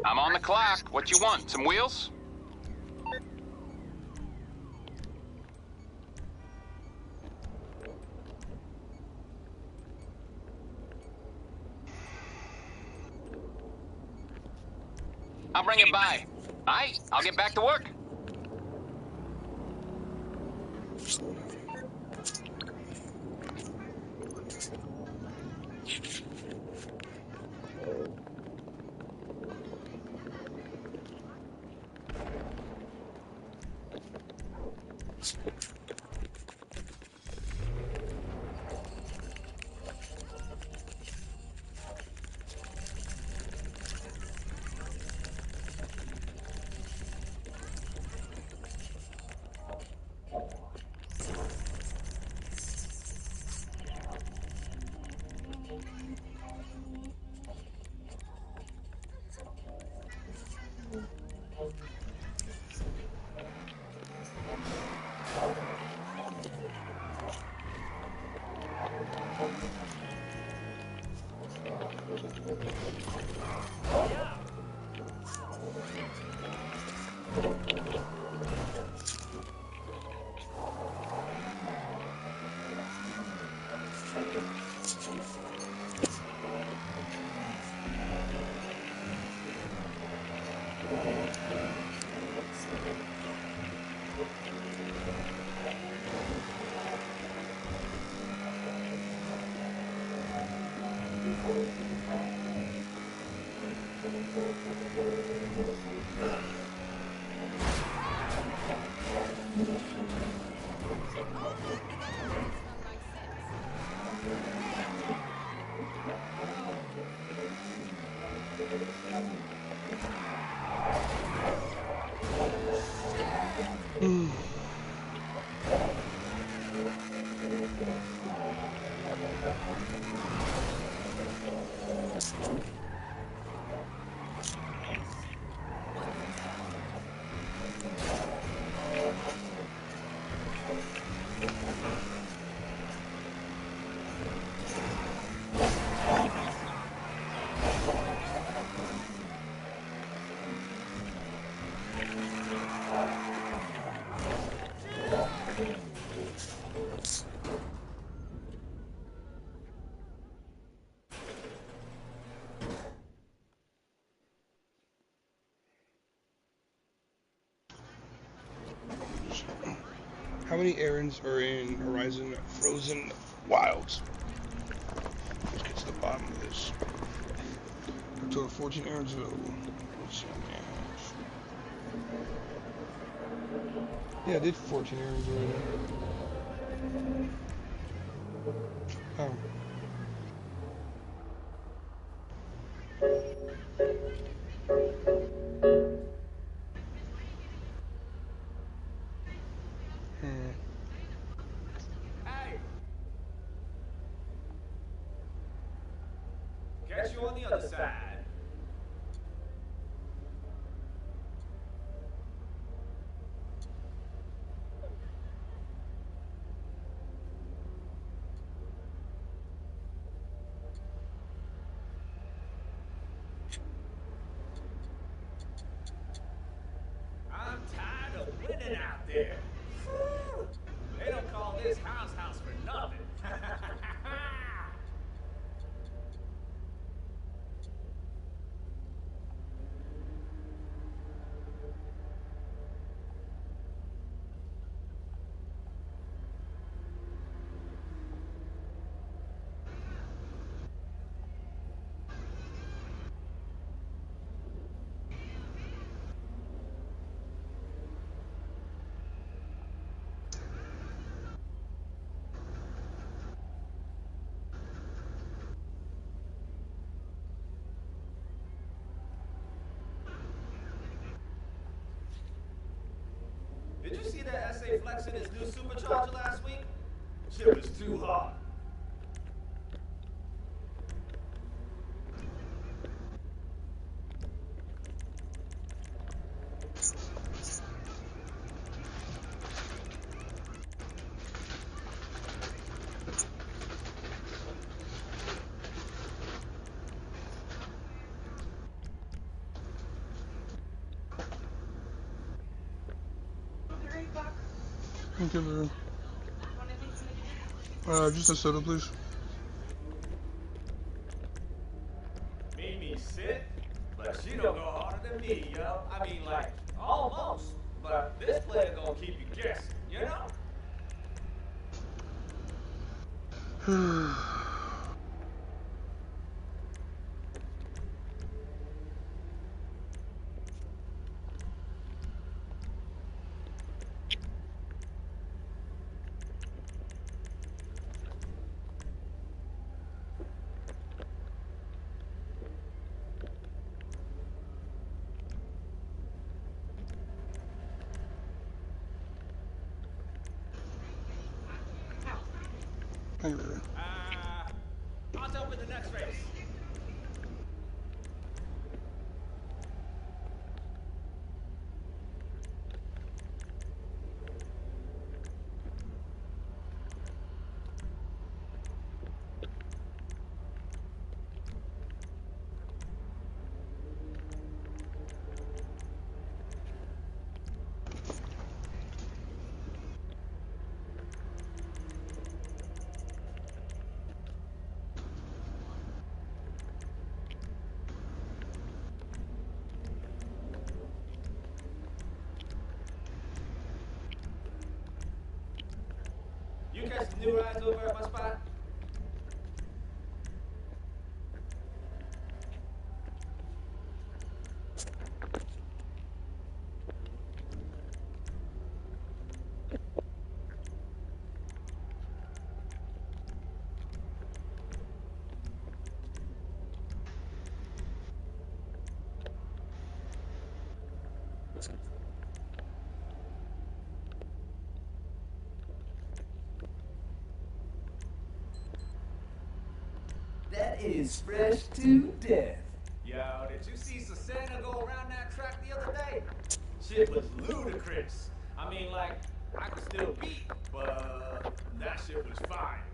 I'm on the clock. What you want? Some wheels? I'll bring it by. All right, I'll get back to work. How many errands are in Horizon Frozen Wilds? Let's get to the bottom of this. A total of 14 errands available. Let's see how many I have. Yeah, I did 14 errands already. Oh. Catch you on the other side. I'm tired of winning out there. this house for nothing. Did you see that essay flexing his new supercharger last week? Shit was too hard. Thank you, man. Just a soda, please. Mimi sick, but she don't go harder than me, yo. I mean, like, almost. But this player gonna keep you guessing, you know? Thank you, man. I'll jump in the next race. You catch the new rides over at my spot? That is fresh to death. Yo, did you see Susana go around that track the other day? Shit was ludicrous. I mean, like, I could still beat, but that shit was fire.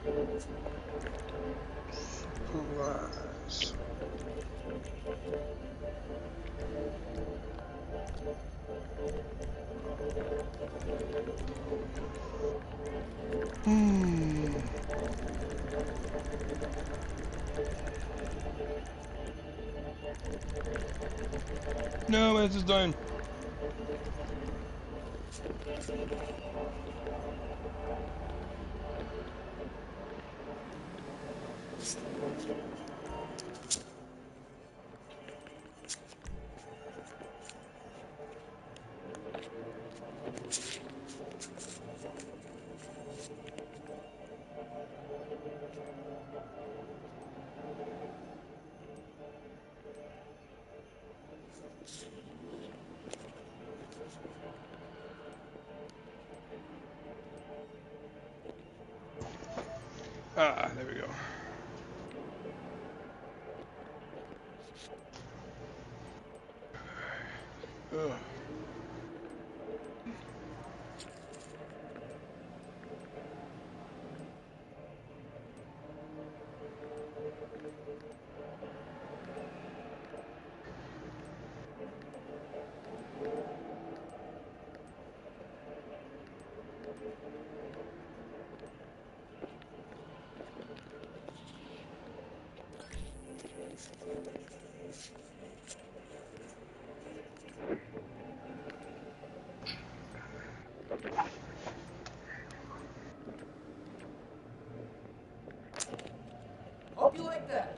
Supplies. No, it's just done. Ah, there we go. Ugh. Hope you like that.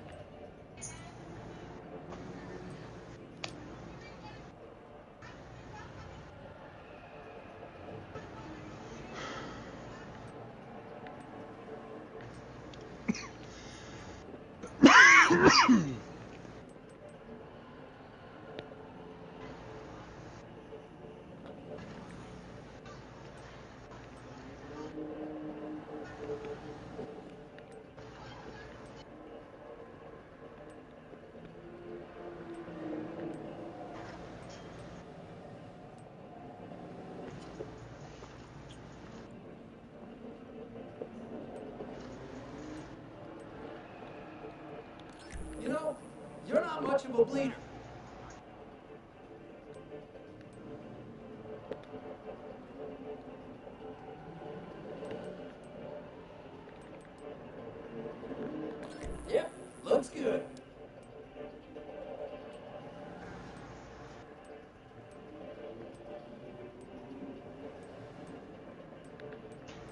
You know, you're not much of a bleeder. Yep, looks good.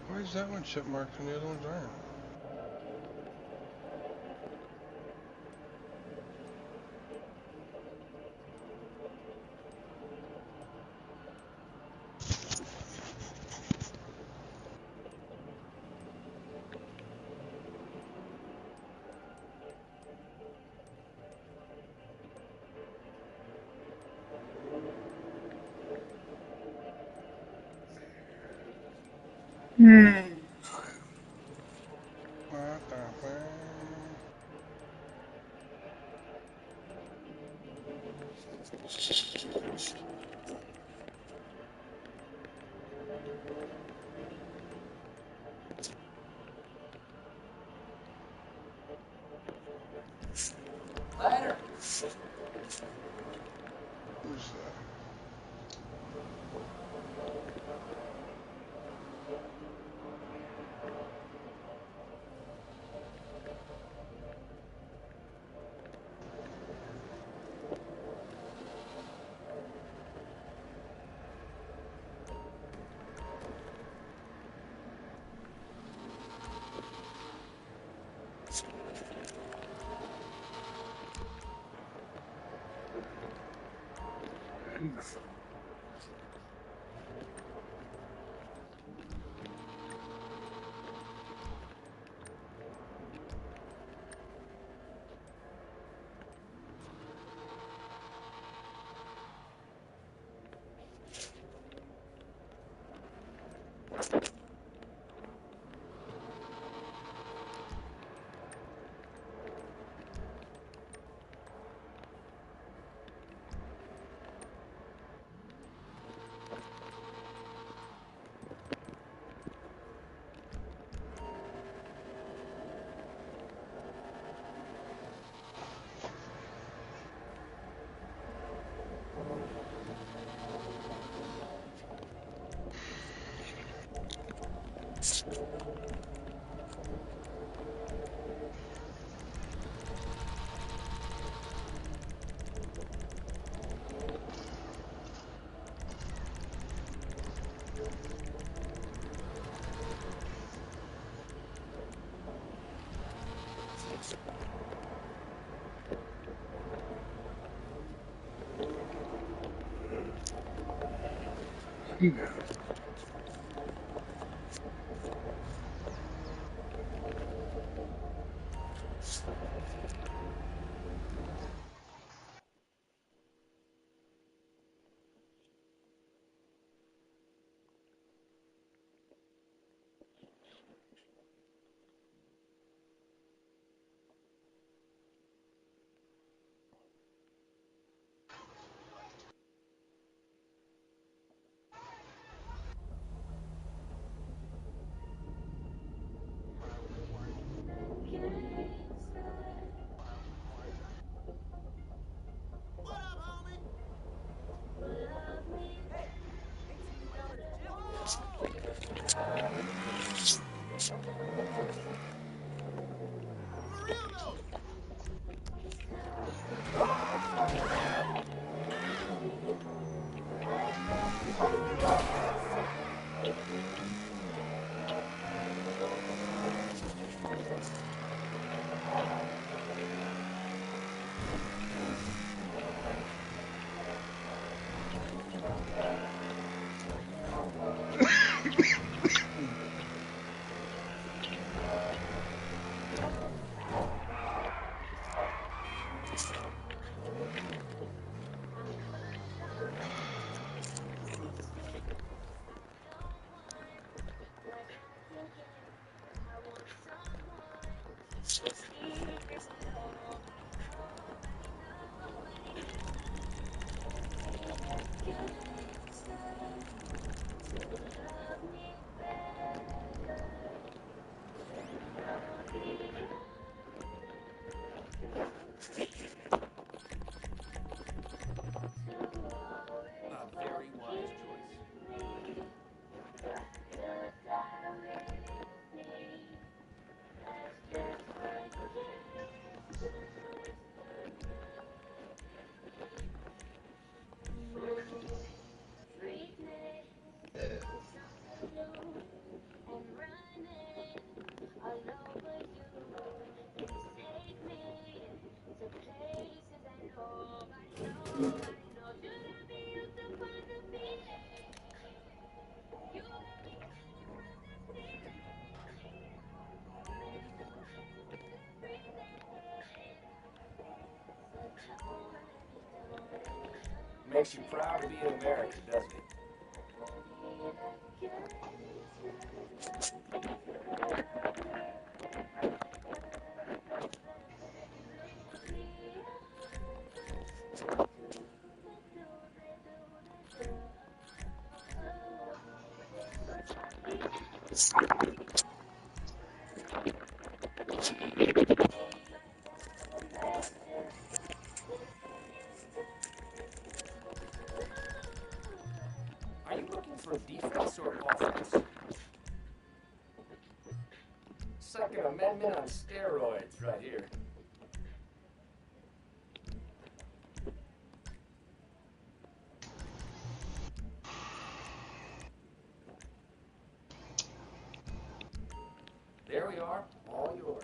Why is that one chip marked and the other ones aren't? What the fuck? Ladder. Who's that? A very wise choice. Makes you proud to be an American, doesn't it? Are you looking for defense or offense? Second Amendment on steroids right here. There we are, all yours.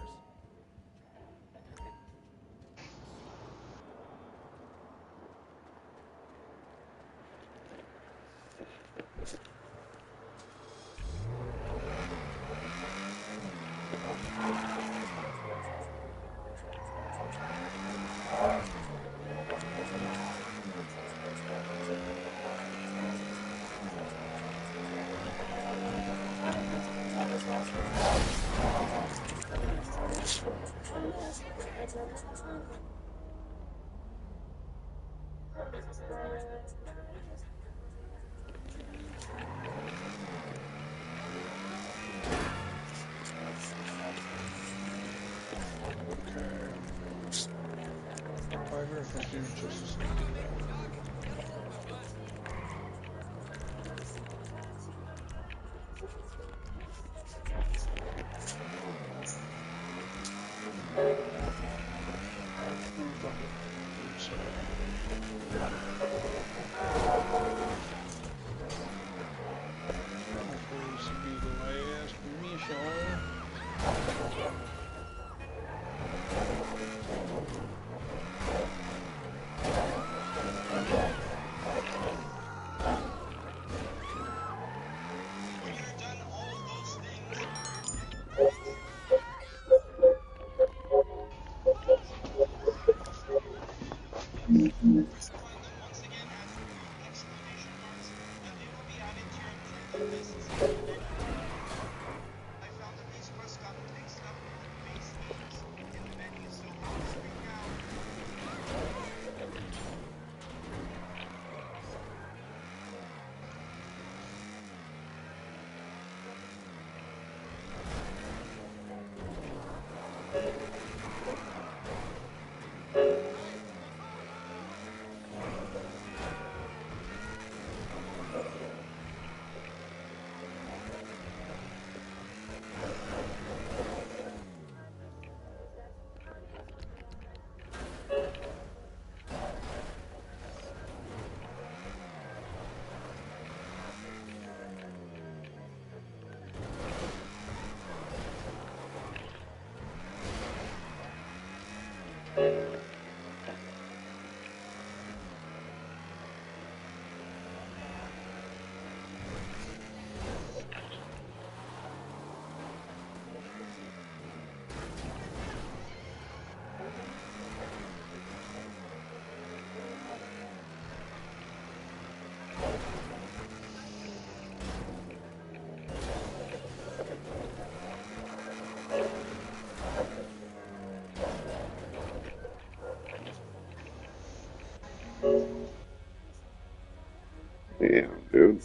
Damn, dude.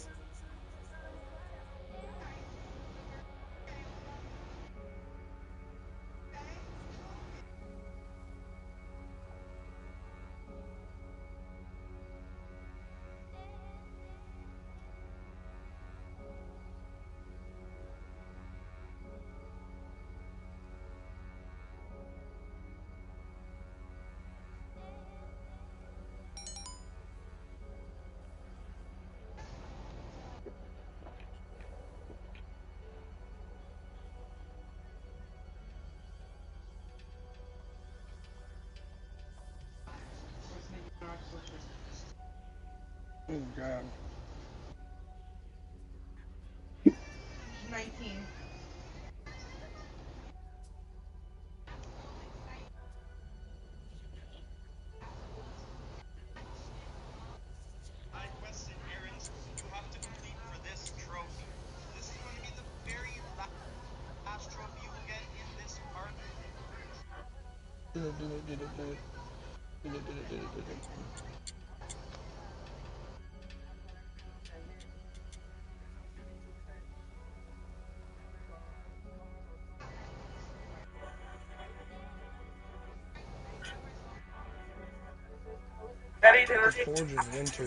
Oh God. 19. The forge is winter.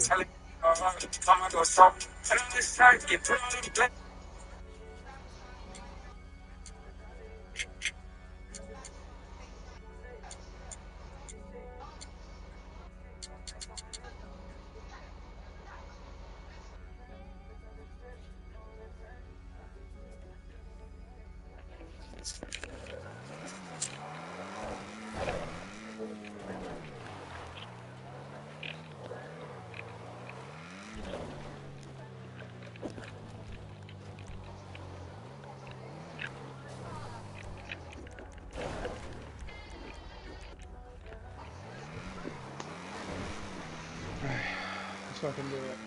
Let's fucking do it.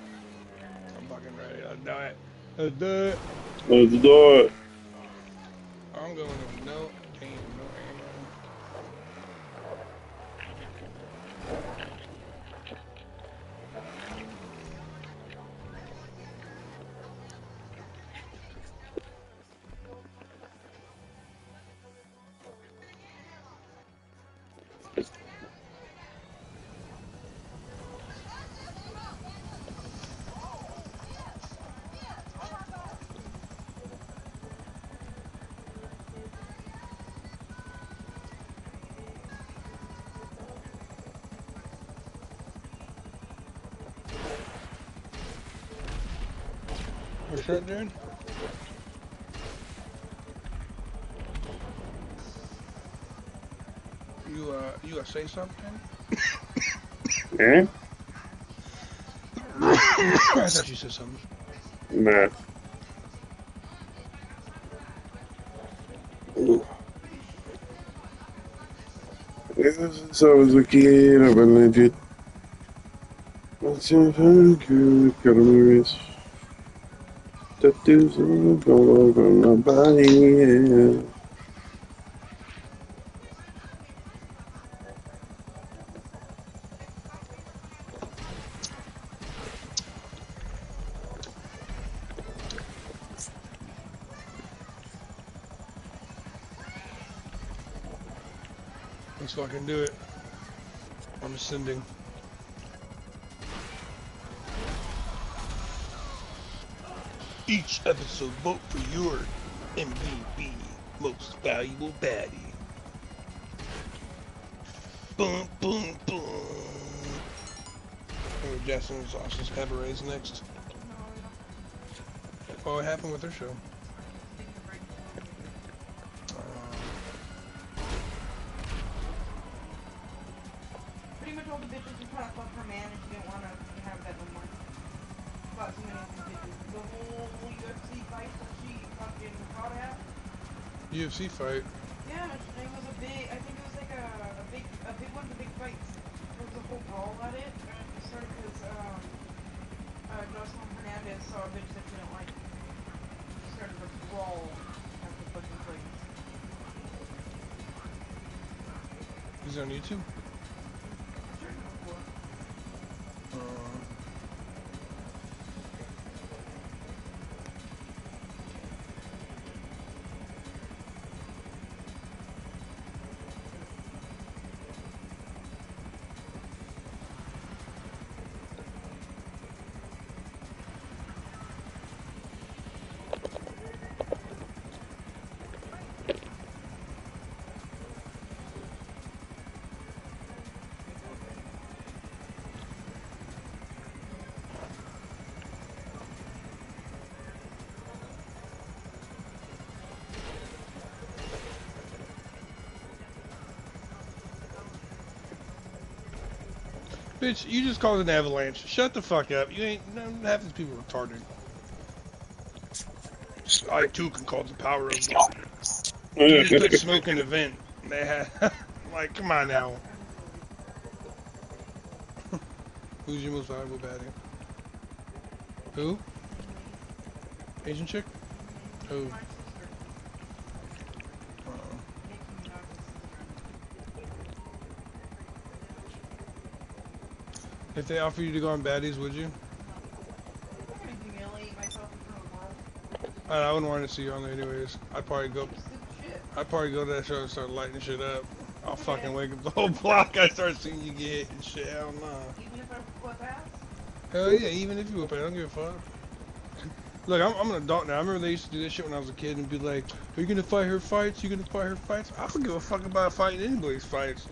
I'm fucking ready. Let's do it. Let's do it. Let's do it. I'm going with no aim, no ammo. What's that, dude? You gonna say something? Eh? I thought you said something. Nah. Since I was a kid, I've been legit. Let's see if I can get a movies. Tattoos all over my body, yeah. Let's fucking do it. I'm ascending. Each episode, vote for your MVP, most valuable baddie. Boom, boom, boom. Oh, Jackson's Austin's Cabaret's next. Oh, what happened with her show? Pretty much all the bitches were trying to fuck her man and she didn't want to have that no more. Fought too many of these bitches. The whole UFC fight that she fucking fought at. UFC fight? Yeah, it was a big, I think it was like a big one, the big fights. There was a whole brawl at it, and it started because, Jocelyn Hernandez saw a bitch that she didn't like. She started a brawl at the fucking place. Is it on YouTube? Bitch, you just caused an avalanche. Shut the fuck up. You ain't, half these people are retarded. I too can call the power of God. You just put smoke in the vent. Like, come on now. Who's your most valuable baddie? Who? Asian chick? Who? If they offer you to go on baddies, would you? I wouldn't want to see you on there anyways. I'd probably go to that show and start lighting shit up. I'll fucking wake up the whole block. I start seeing you get hit and shit. Hell no. Even if I whip ass? Hell yeah, even if you whip ass, I don't give a fuck. Look, I'm an adult now. I remember they used to do this shit when I was a kid and be like, are you gonna fight her fights? You gonna fight her fights? I don't give a fuck about fighting anybody's fights.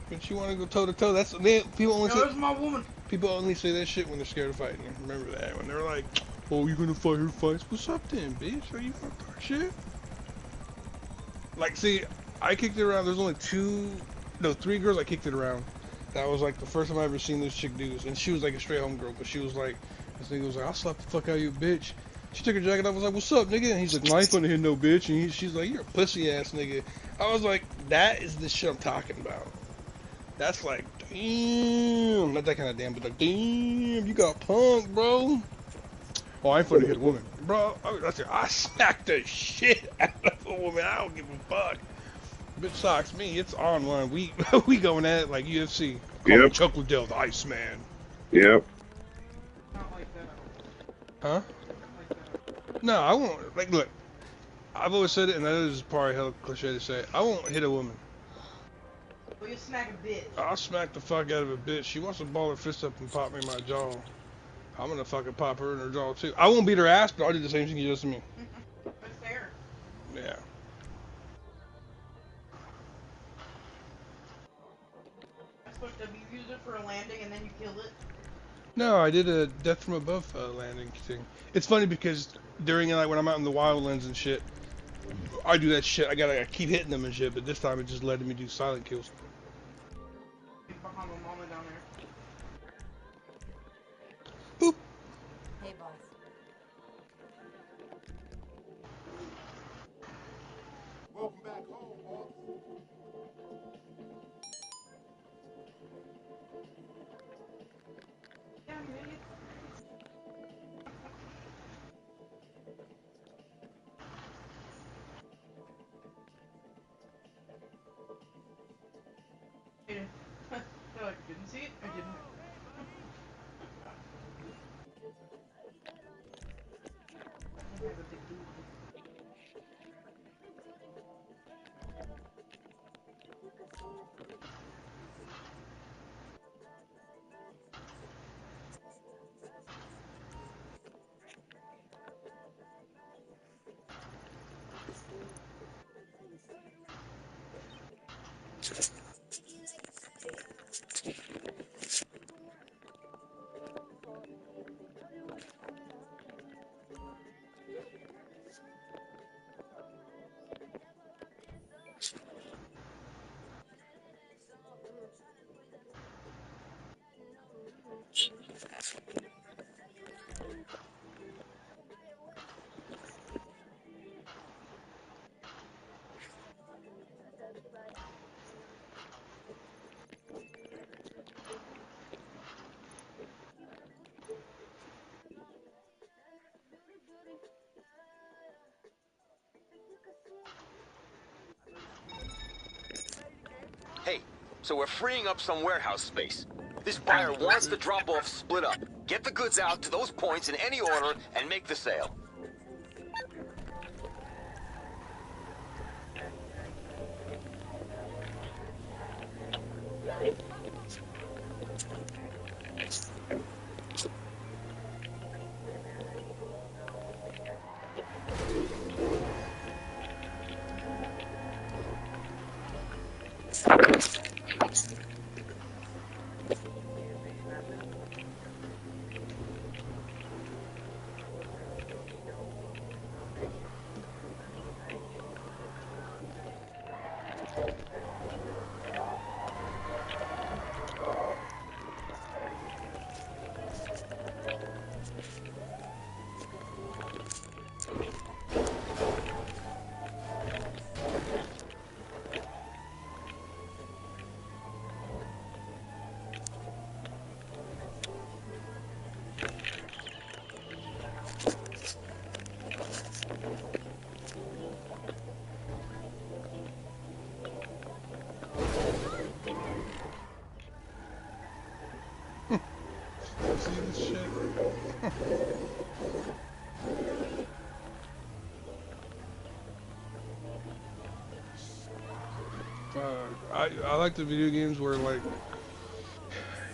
But you wanna go toe to toe, that's people only say, my woman. People only say that shit when they're scared of fighting. Remember that, when they're like, oh, you gonna fight her fights? What's up then, bitch? Are you gonna talk shit? Like, see, I kicked it around. There's only 3 girls I kicked it around. That was like the first time I ever seen this chick do this. And she was like a straight home girl, but she was like, this nigga was like, I'll slap the fuck out of you, bitch. She took her jacket off, was like, what's up, nigga? And he's like, no, I ain't finna hit no bitch. And she's like, you're a pussy ass nigga. I was like, that is the shit I'm talking about. That's like, damn. Not that kind of damn, but like, damn, you got punked, bro. Oh, I ain't finna hit a woman. Bro, I smacked the shit out of a woman. I don't give a fuck. Bitch socks me. It's on one. We going at it like UFC. Call me Chuck Liddell, the Iceman. Yep. Huh? No, I won't. Like, look, I've always said it, and that is probably hella cliche to say. I won't hit a woman. Well, you smack a bitch. I'll smack the fuck out of a bitch. She wants to ball her fist up and pop me in my jaw. I'm gonna fucking pop her in her jaw too. I won't beat her ass, but I'll do the same thing she does to me. That's fair. Yeah. That's supposed to be use it for a landing and then you kill it. No, I did a death from above landing thing. It's funny because during like when I'm out in the wildlands and shit, I do that shit. I gotta keep hitting them and shit, but this time it just letting me do silent kills. Behind my mama down there. Boop. Hey, boss. Welcome back home, boss. Hey, so we're freeing up some warehouse space. This buyer wants the drop-off split up. Get the goods out to those points in any order and make the sale. See this shit? I like the video games where like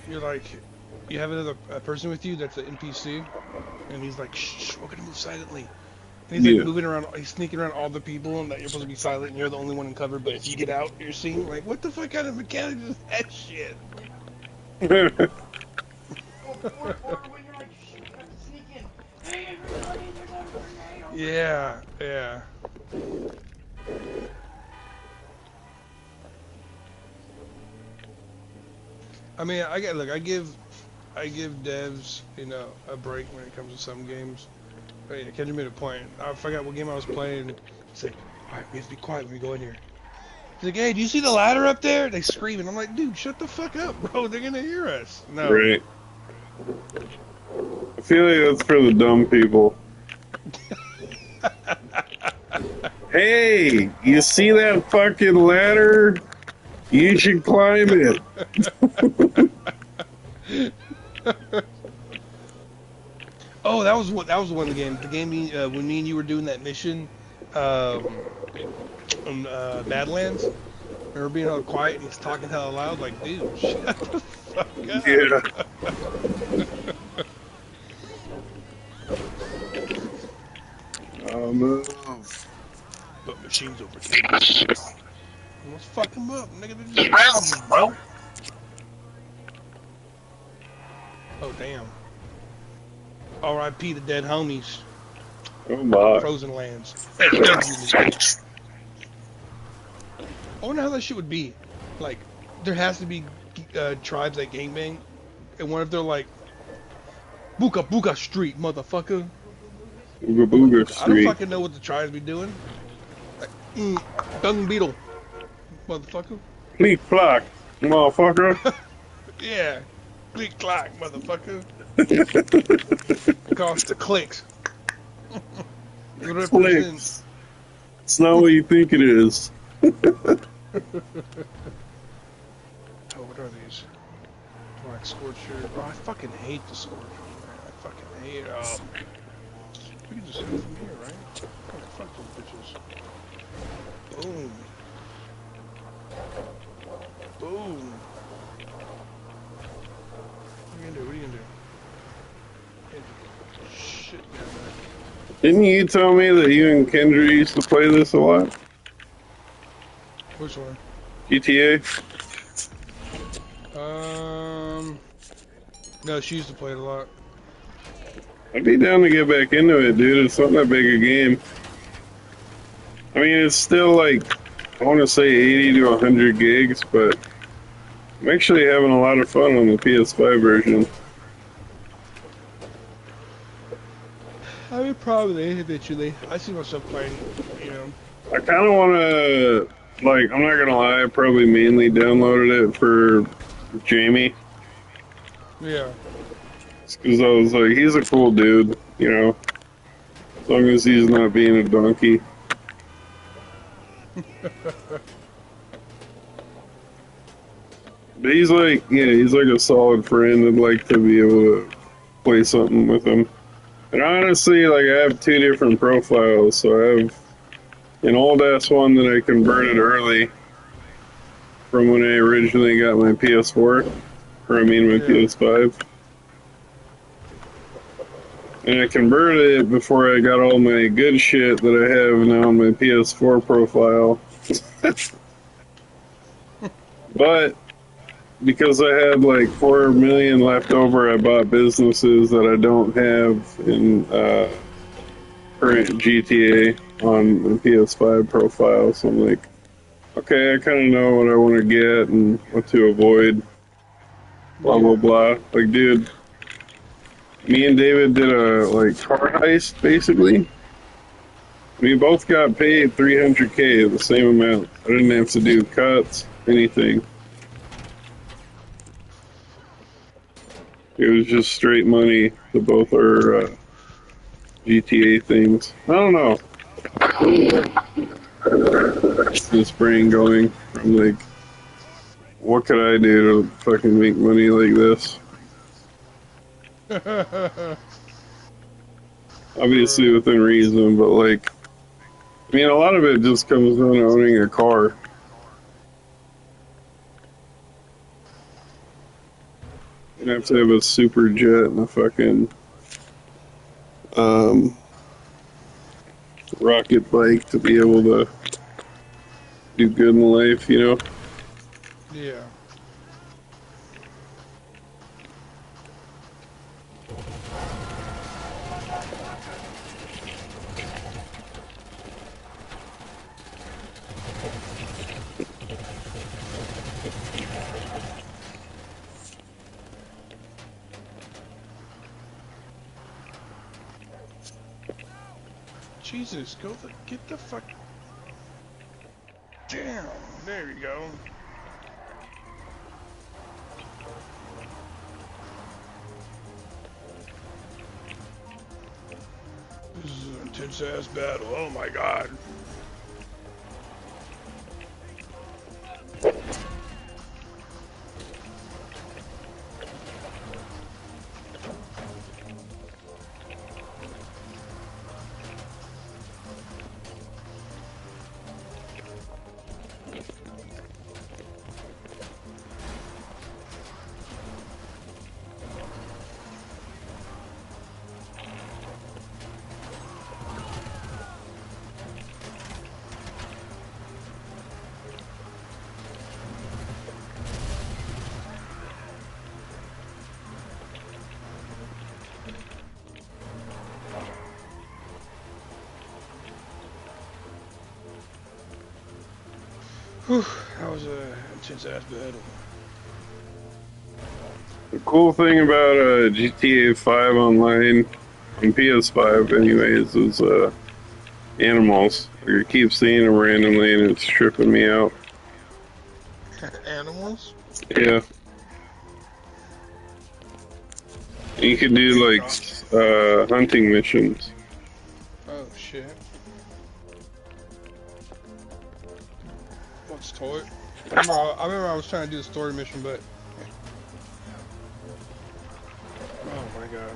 you're like you have another person with you that's an NPC, and he's like, shh, we're gonna move silently. And he's like moving around, he's sneaking around all the people, and that you're supposed to be silent, and you're the only one in cover. But if you get out, you're seen. Like, what the fuck kind of mechanics is that shit? Or when you're like, shit, we have to sneak in. Hey, everybody, there's a grenade over Yeah, yeah. I mean, I give devs, you know, a break when it comes to some games. But yeah, Kendra made a point. I forgot what game I was playing. He's like, alright, we have to be quiet when we go in here. He's like, hey, do you see the ladder up there? They scream, and I'm like, dude, shut the fuck up, bro. They're gonna hear us. No. Right. I feel like that's for the dumb people. Hey, you see that fucking ladder? You should climb it. Oh, that was one of the games. The game when me and you were doing that mission, on Badlands. Remember being all quiet and he's talking hella loud, like, dude, shut the fuck up. Yeah. Move. But machines over here. Let's fuck him up, nigga. They're just bro. Oh damn. R.I.P. the dead homies. Oh my. Frozen Lands. I wonder how that shit would be. Like, there has to be tribes that gangbang, and what if they're like, Booga Booga Street, motherfucker. Booga Booga Street. I don't fucking know what the tribes be doing. Like, dung beetle, motherfucker. Pleak plock, motherfucker. Yeah, click clack, motherfucker. Cost the clicks. Clicks. It's not what you think it is. Oh, what are these? Black Scorcher. Oh, I fucking hate the Scorcher. I fucking hate it. We can just hit it from here, right? Oh, fuck those bitches. Boom. Boom. What are you gonna do? What are you gonna do? Shit, man. Didn't you tell me that you and Kendra used to play this a lot? Which one? GTA? No, she used to play it a lot. I'd be down to get back into it, dude. It's not that big a game. I mean, it's still like, I want to say 80 to 100 gigs, but I'm actually having a lot of fun on the PS5 version. I mean, probably, eventually. I see myself playing, you know. I kind of want to, like, I'm not going to lie, I probably mainly downloaded it for Jamie. Yeah. Because I was like, he's a cool dude, you know, as long as he's not being a donkey. But he's like, yeah, he's like a solid friend. I'd like to be able to play something with him. And honestly, like, I have two different profiles. So I have an old-ass one that I converted early from when I originally got my PS4, or I mean my PS5. And I converted it before I got all my good shit that I have now on my PS4 profile. But because I had like 4 million left over, I bought businesses that I don't have in current GTA on the PS5 profile. So I'm like, okay, I kind of know what I want to get and what to avoid. Blah blah blah. Like, dude, me and David did a like car heist basically. We both got paid 300K, the same amount. I didn't have to do cuts, anything. It was just straight money to both our GTA things. I don't know. This brain going from like, what could I do to fucking make money like this? Obviously within reason, but like, I mean, a lot of it just comes down to owning a car. You have to have a super jet and a fucking rocket bike to be able to do good in life, you know? Yeah. Jesus, get the fuck. Damn, there you go. This is an intense ass battle. Oh my god. Whew, that was a intense ass battle. The cool thing about GTA 5 online, on PS5 anyways, is animals. Like, I keep seeing them randomly and it's tripping me out. Animals? Yeah. You could do like hunting missions. Oh shit. What's toy? I remember I was trying to do the story mission, but oh my god.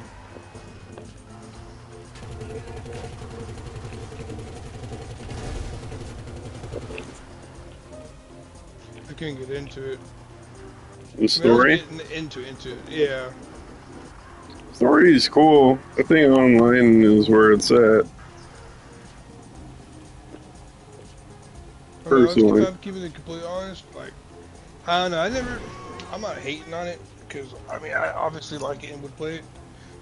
couldn't get into it. The I mean, I was story? getting into it. Yeah. Story is cool. I think online is where it's at. I mean, Personally. if I'm keeping it completely honest, like, I don't know. I'm not hating on it because I mean, I obviously like it and would play it.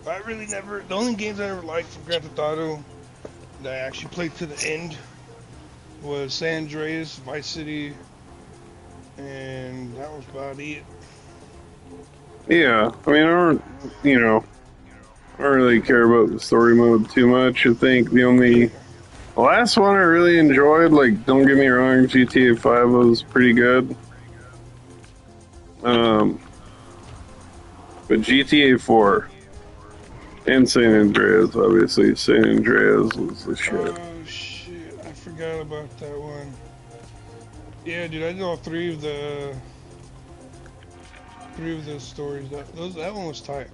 But I really never. The only games I ever liked from Grand Theft Auto that I actually played to the end was San Andreas, Vice City, and that was about it. Yeah, I mean, I don't, I don't really care about the story mode too much. I think the last one I really enjoyed, like, don't get me wrong, GTA 5 was pretty good. But GTA 4 and San Andreas, obviously, San Andreas was the shit. Oh shit! I forgot about that one. Yeah, dude, I did all three of those stories. That one was tight.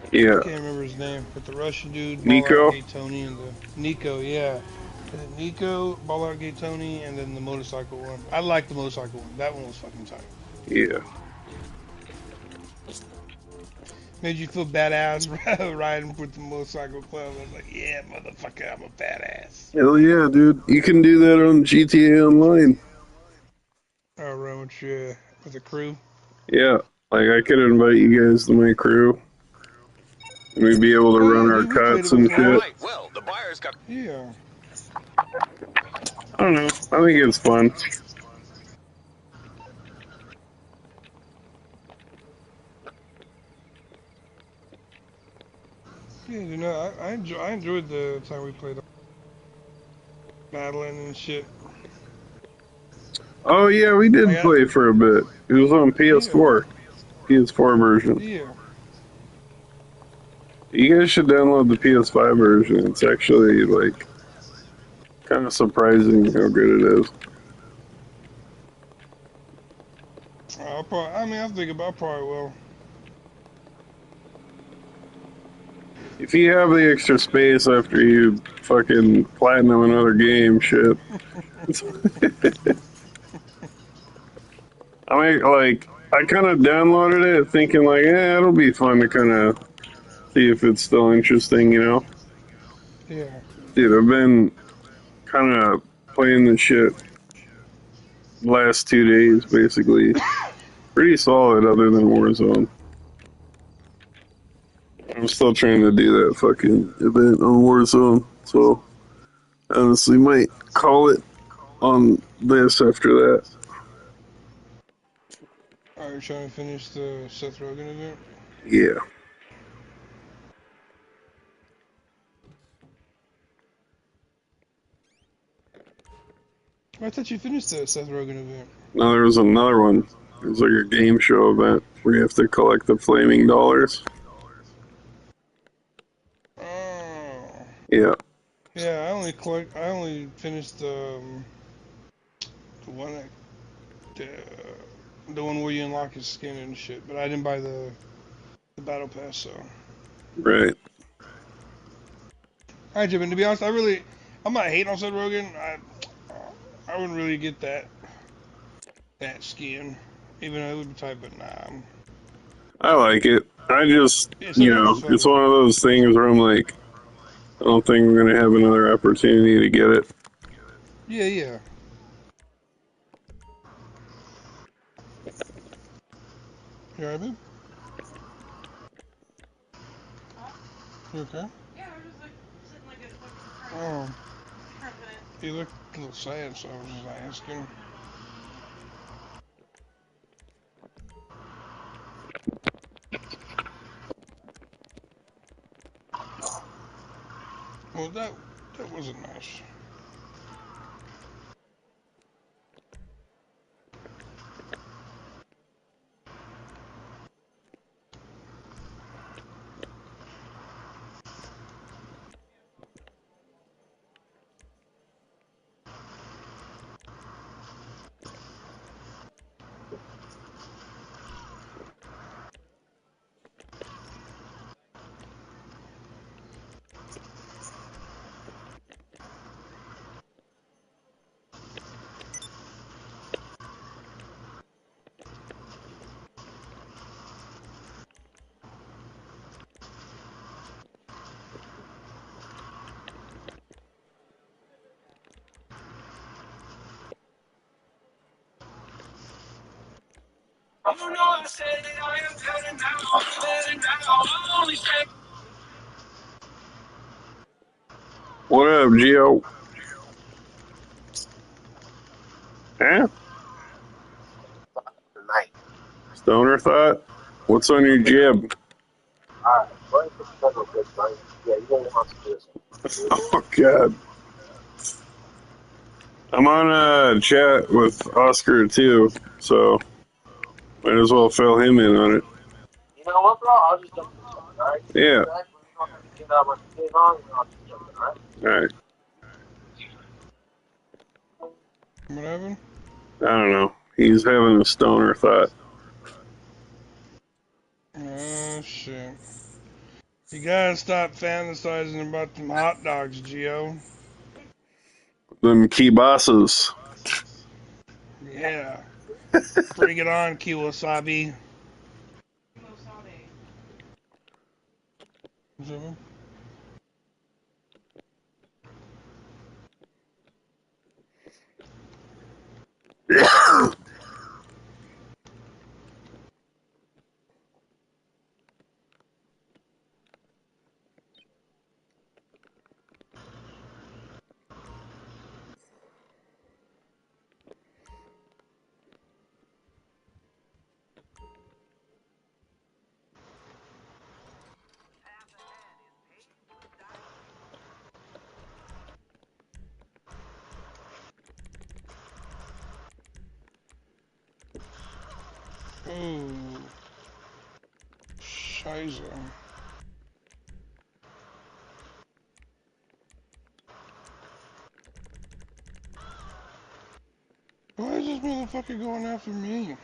I Yeah. can't remember his name, but the Russian dude, Ball Out Nico? Gay Tony, and the Nico, yeah. And then Nico, Ball Out Gay Tony, and then the motorcycle one. I like the motorcycle one. That one was fucking tight. Yeah. Made you feel badass riding with the motorcycle club. I was like, yeah, motherfucker, I'm a badass. Hell yeah, dude. You can do that on GTA Online. I run with the crew. Yeah. Like, I could invite you guys to my crew. And we'd be able to Oh run yeah, our dude, we played cuts it and before. shit. Right, well, the buyer's got... Yeah. I don't know. I think it's fun. Yeah, you know, I enjoyed the time we played battling and shit. Oh, yeah, we did Like, play for a bit. It was on PS4. PS4 version. yeah. You guys should download the PS5 version. It's actually, like, kind of surprising how good it is. I think about I probably will. If you have the extra space after you fucking platinum another game, shit. I mean, like, I kind of downloaded it thinking, like, it'll be fun to kind of see if it's still interesting, you know? Yeah. Dude, I've been kind of playing this shit the last 2 days, basically. Pretty solid other than Warzone. I'm still trying to do that fucking event on Warzone, so honestly might call it on this after that. Are you trying to finish the Seth Rogen event? Yeah. I thought you finished the Seth Rogen event. No, there was another one. It was like a game show event where you have to collect the flaming dollars. Oh. Yeah. Yeah, I only finished the one the one where you unlock his skin and shit, but I didn't buy the battle pass, so. Right. Alright, Jim, and to be honest, I'm not hating on Seth Rogen. I wouldn't really get that skin, even though it would be tight, but nah. I like it. I just, Seth you know, Rogen's fun. it's one of those things where I'm like, I don't think we're going to have another opportunity to get it. Yeah, yeah. You alright, babe? You okay? Yeah, I was just like sitting like a fucking Oh. You look a little sad, so I was just asking. Well, that wasn't nice. You know I said that I am better now, better now. I only say. What up, Gio? Huh? Tonight. Stoner thought? What's on your jib? Alright, what is the federal good buddy? Yeah, you don't want to do this. Oh, God. I'm on a chat with Oscar, too, so might as well fill him in on it. You know what, bro? I'll just jump in the chat, alright? Yeah. When you don't have to get out my thing on, and I'll just jump in, alright? All right. What happened? I don't know. He's having a stoner thought. Oh, shit. You gotta stop fantasizing about them hot dogs, Gio. Them kielbasa's. Yeah. Bring it on, Kiwasabi. What's up? Oh, Scheiße. Why is this motherfucker going after me?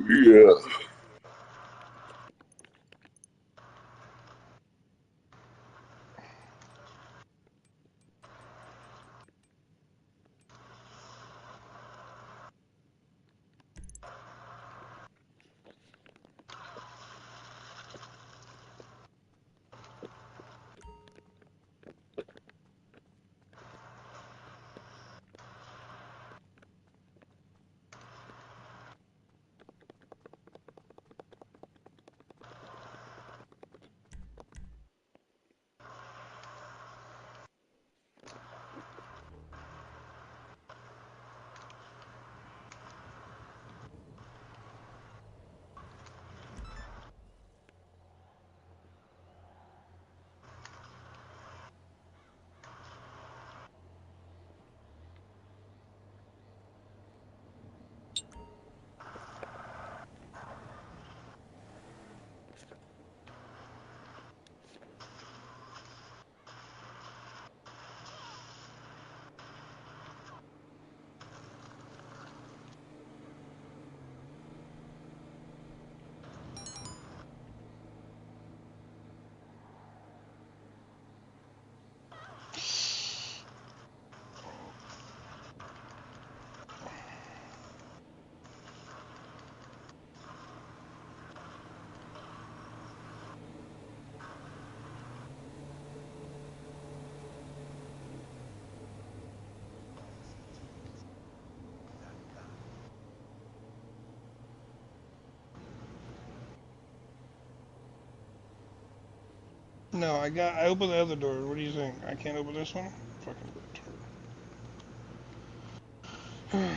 Yeah. No, I opened the other door. What do you think? I can't open this one? Fucking retard.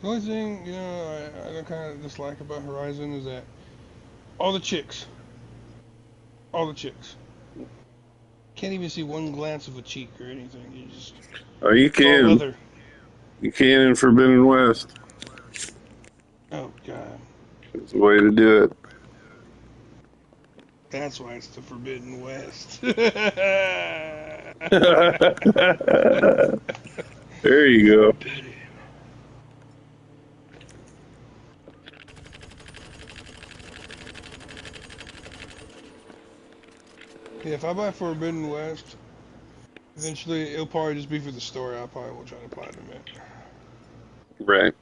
The only thing, you know, I kind of dislike about Horizon is that all the chicks, all the chicks, can't even see one glance of a cheek or anything. You just, Oh, you it's all can. leather. You can in Forbidden West. Oh God, It's a way to do it. that's why it's the Forbidden West. There you go. Yeah, if I buy Forbidden West, eventually it'll probably just be for the story. I probably will try to platinum it. Right.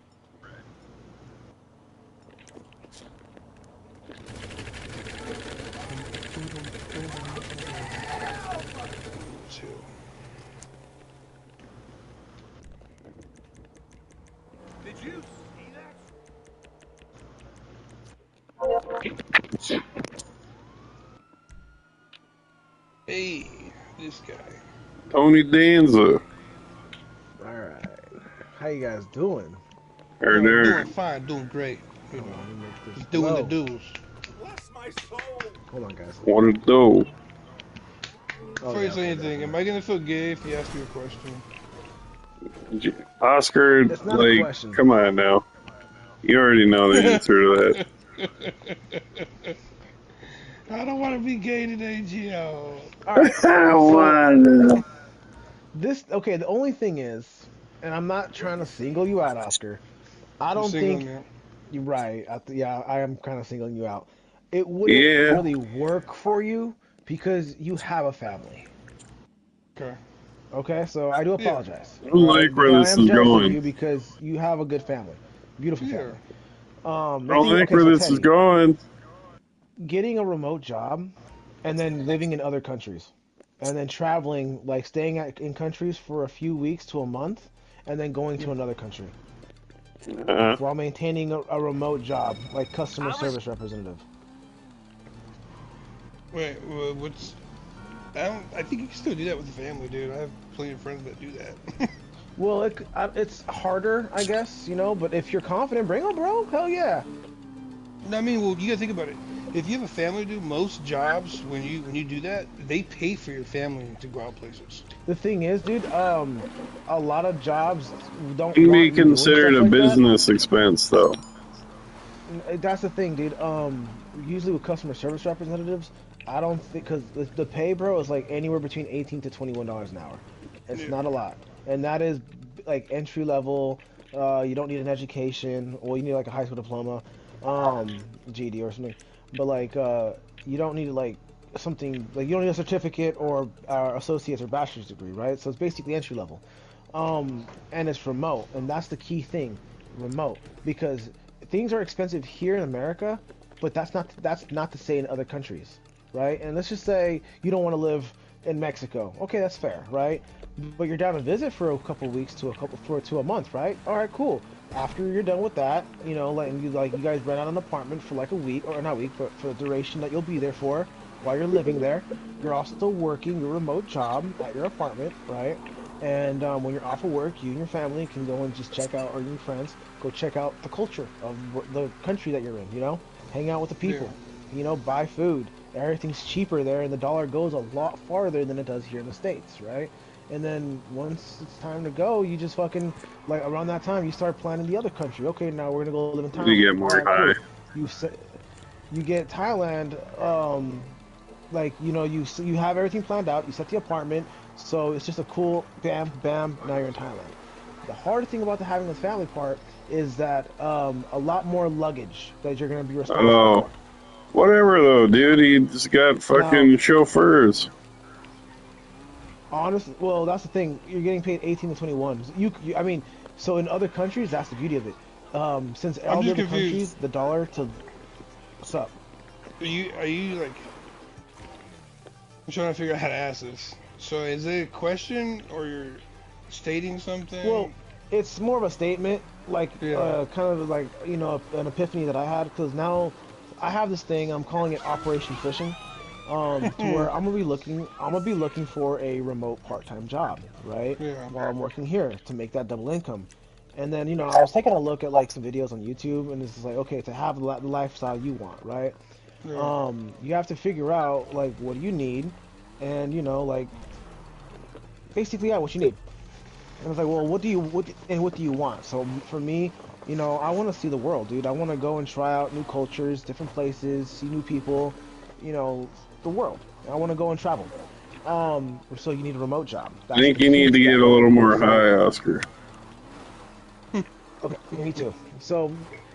Did you see that? Hey, this guy. Tony Danza. Alright. How you guys doing? Or there. Doing fine, doing great. You know, let me make this just doing the glow. do's. Bless my soul. Hold on, guys. What to do? Before you say anything, am I gonna feel gay if you ask me a question? Oscar, It's not a like, question. come on now. You already know the answer to that. I don't want to be gay today, Gio. Alright. So, okay, the only thing is, and I'm not trying to single you out, Oscar. I don't think you're right. Yeah, I am kind of singling you out. It wouldn't really work for you because you have a family. Okay. Okay, so I do apologize. I don't like where this I am is jealous going. of you because you have a good family, beautiful family. I don't like where this is going. Getting a remote job, and then living in other countries, and then traveling, like staying in countries for a few weeks to a month, and then going to another country while maintaining a remote job, like customer service representative. Wait, what's? I think you can still do that with the family, dude. I have plenty of friends that do that. Well, it's harder, I guess, you know. But if you're confident, bring them, bro. Hell yeah. No, I mean, well, you gotta think about it. If you have a family, dude, most jobs when you do that, they pay for your family to go out places. The thing is, dude, a lot of jobs don't. Can be want you doing considered stuff a like business expense, though. That's the thing, dude. Usually with customer service representatives, I don't think because the pay, bro, is like anywhere between $18 to $21 an hour. It's not a lot, and that is like entry level. You don't need an education, or you need like a high school diploma, GED or something. But like, you don't need like something like you don't need a certificate or associate's or bachelor's degree, right? So it's basically entry level, and it's remote, and that's the key thing, remote, because things are expensive here in America, but that's not to say in other countries, right? And let's just say you don't want to live in Mexico. Okay, that's fair, right? But you're down to visit for a couple weeks to a month, right? All right, cool. After you're done with that, you know, you guys rent out an apartment for like a week, or not a week, but for the duration that you'll be there for, while you're living there. You're also working your remote job at your apartment, right? And when you're off of work, you and your family can go and just check out, or your friends, go check out the culture of the country that you're in, you know? Hang out with the people, you know, buy food. Everything's cheaper there, and the dollar goes a lot farther than it does here in the States, right? And then once it's time to go, you just fucking, like, around that time, you start planning the other country. Okay, now we're gonna go live in Thailand. You get more high. Cool. You get Thailand, like, you know, you have everything planned out, you set the apartment, so it's just a cool bam, bam, now you're in Thailand. The hard thing about having the family part is that a lot more luggage that you're going to be responsible for. Whatever though, dude, he just got fucking chauffeurs. Honestly, well, that's the thing, you're getting paid 18 to 21. I mean, so in other countries, that's the beauty of it. Since all the other countries, the dollar to... What's up? Are you like... I'm trying to figure out how to ask this. So is it a question, or you're stating something? Well, it's more of a statement, like, kind of like, you know, an epiphany that I had, because now I have this thing, I'm calling it Operation Fishing, to where I'm gonna be looking for a remote part-time job, right? Yeah. While I'm working here to make that double income. And then, you know, I was taking a look at like some videos on YouTube, and it's just like, okay, to have the lifestyle you want, right? Yeah. You have to figure out like what do you need, and you know, like basically, yeah, what you need. And I was like, well, what do you want? So for me, you know, I want to see the world, dude. I want to go and try out new cultures, different places, see new people, you know, the world. I want to go and travel. So you need a remote job. I That's think the you key need to to get that, a little right? more So, high, Oscar. okay, me too. So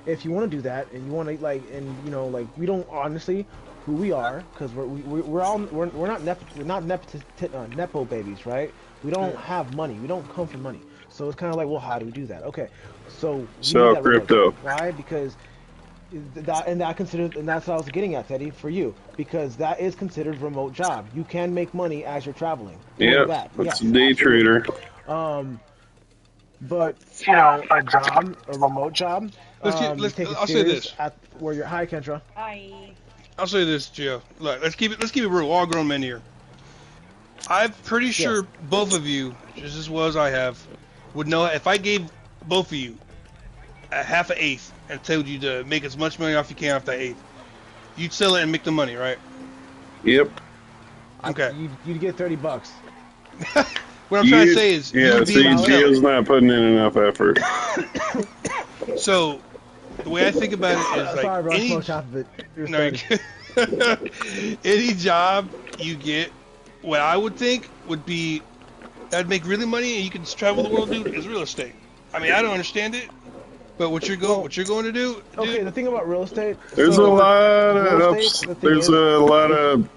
if you want to do that, and you want to like, and you know, like we don't honestly who we are, because we're not nepo babies, right? We don't have money. We don't come from money. So it's kind of like, well, how do we do that? Okay, so we need Sell that remote job. crypto. Why? Because that's what I was getting at, Teddy, for you, because that is considered remote job. You can make money as you're traveling doing Yep, that. that's a Yes, day absolutely. trader. But you know, a remote job, you take it I'll say serious this. at where you're. Hi, Kendra. Hi. I'll say this, Gio. Look, let's keep it real. All grown men here. I'm pretty Yes. sure both of you, just as well as I have, would know if I gave both of you a half an eighth and told you to make as much money off you can off that eighth, you'd sell it and make the money, right? Yep. Okay. You'd get $30. What I'm trying to say is, yeah, you'd be see, able to sell Gio's it. not putting in enough effort. So, the way I think about it is like Sorry, bro. I any smoked half of it. You're no, any job you get, what I would think would be that'd make really money and you can just travel the world, dude, is real estate. I mean, I don't understand it, but what you're going to do? Dude, Okay, the thing about real estate. There's so a lot of real ups. estate, the thing There's is, a lot of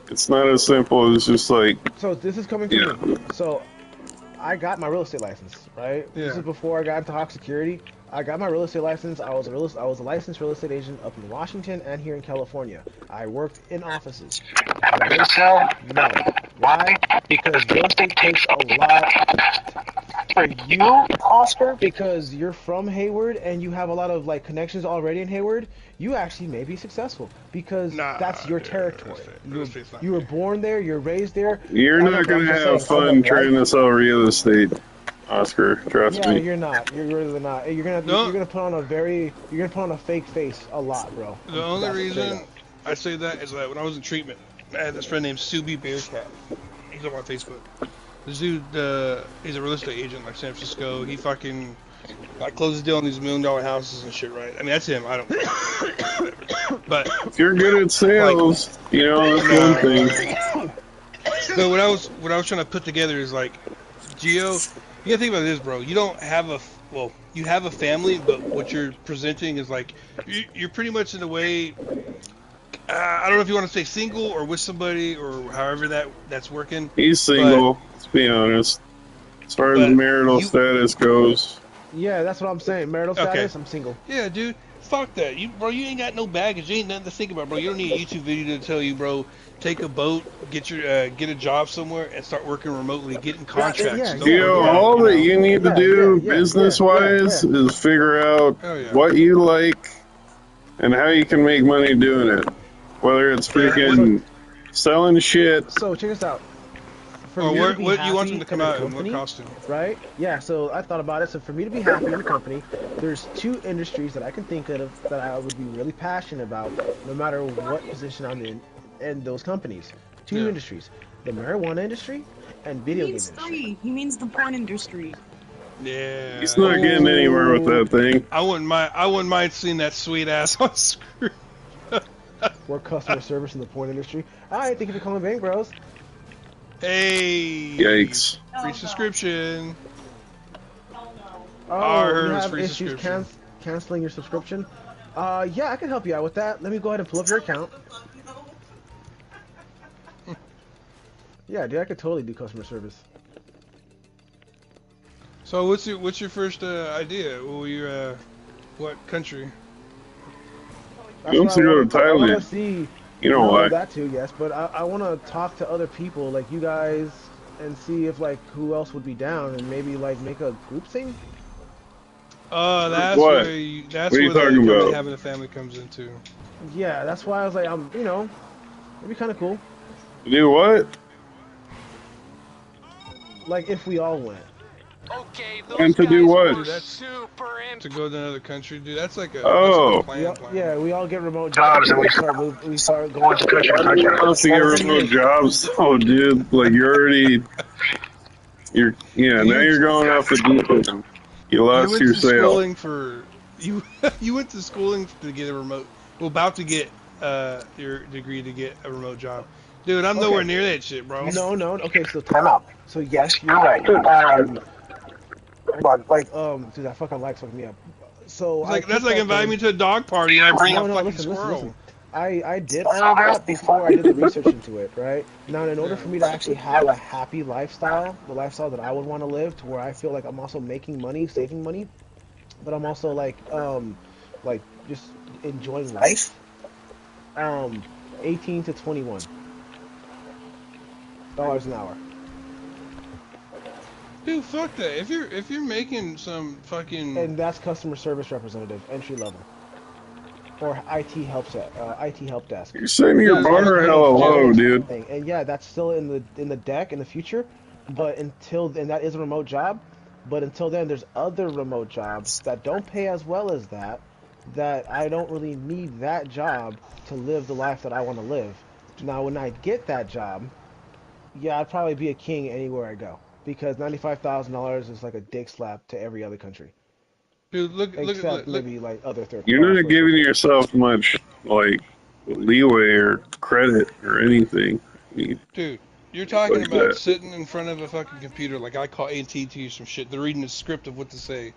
It's not as simple as just like So this is coming from me. So I got my real estate license, right? Yeah. This is before I got into Hawk Security. I got my real estate license. I was a licensed real estate agent up in Washington and here in California. I worked in offices. Did I sell? No. Why? Because real estate takes a lot. For you, Oscar? Because you're from Hayward and you have a lot of like connections already in Hayward. You actually may be successful because that's your territory. You were born there. You're raised there. you're not gonna have fun trying to sell real estate, Oscar. Trust Yeah, me. you're not. You're really not. You're gonna put on a fake face a lot, bro. The only That's straight reason up. I say that is that when I was in treatment, I had this friend named Subi Bearcat. He's on my Facebook. This dude, he's a real estate agent like San Francisco. He fucking like closes deal on these $1 million houses and shit, right? I mean, that's him. I don't. But If you're good at sales, you know that's one thing. So what I was trying to put together is like, Gio, you gotta think about this, bro. You don't have you have a family, but what you're presenting is like you're pretty much in a way. I don't know if you want to say single or with somebody or however that's working. He's single. Let's be honest. As far as marital status goes. Yeah, that's what I'm saying. Marital status. I'm single. Yeah, dude. Fuck that. You ain't got no baggage. You ain't nothing to think about, bro. You don't need a YouTube video to tell you, bro. Take a boat, get a job somewhere, and start working remotely, getting contracts. All that you need to do, business-wise, is figure out what you like and how you can make money doing it. Whether it's freaking selling shit. So check this out. What you want them to come out in what costume? Right? Yeah. So I thought about it. So for me to be happy in a company, there's two industries that I can think of that I would be really passionate about, no matter what position I'm in those companies. Two industries: the marijuana industry and video game industry. He means the porn industry. Yeah. He's not getting anywhere with that thing. I wouldn't mind seeing that sweet ass on screen. Work customer service in the porn industry. Alright, thank you for calling Amigbroz. Hey. Yikes. Free subscription. Oh, you have issues canceling your subscription? Yeah, I can help you out with that. Let me go ahead and pull up your account. Yeah, dude, I could totally do customer service. So what's your first idea? What country? He wants to go to Thailand. You know why? That too, yes. But I want to talk to other people like you guys and see if like who else would be down and maybe like make a group thing. That's what? where What are you the talking about? having a family comes into. Yeah, that's why I was like, it'd be kind of cool. Do what? Like if we all went. Okay, And those to do guys what? were Dude, that's super to go to another country, dude. That's like a Oh. plan. Yeah, we all get remote jobs and we start going to country to country. Else to get remote jobs. Oh, dude, like yeah. Now you're going off the deep end. You You lost went your to sail. schooling for you. You went to schooling to get a remote. Well, about to get your degree to get a remote job, dude. I'm nowhere near that shit, bro. No. Okay, so time out. So yes, you're right. Dude, that fucking light's fucking me up. So It's I like that's took like that inviting thing. me to a dog party and I bring a No, fucking listen. squirrel. I did all that before I did the research into it, right? Now, in order Yeah. for me to actually have a happy lifestyle, the lifestyle that I would want to live, to where I feel like I'm also making money, saving money, but I'm also like just enjoying life. 18 to $21 an hour. Dude, fuck that. If you're making some fucking And that's customer service representative, entry level, or IT help desk. You're setting your Yes, I'm bar good hella at all low, that dude. thing, and yeah, that's still in the deck in the future. But until then, that is a remote job. But until then, there's other remote jobs that don't pay as well as that. That I don't really need that job to live the life that I want to live. Now, when I get that job, yeah, I'd probably be a king anywhere I go because $95,000 is like a dick slap to every other country, dude. except Look. maybe like other You're not first world giving countries. yourself much like leeway or credit or anything. Dude, you're talking Like about that. sitting in front of a fucking computer like I call AT&T or some shit. They're reading the script of what to say.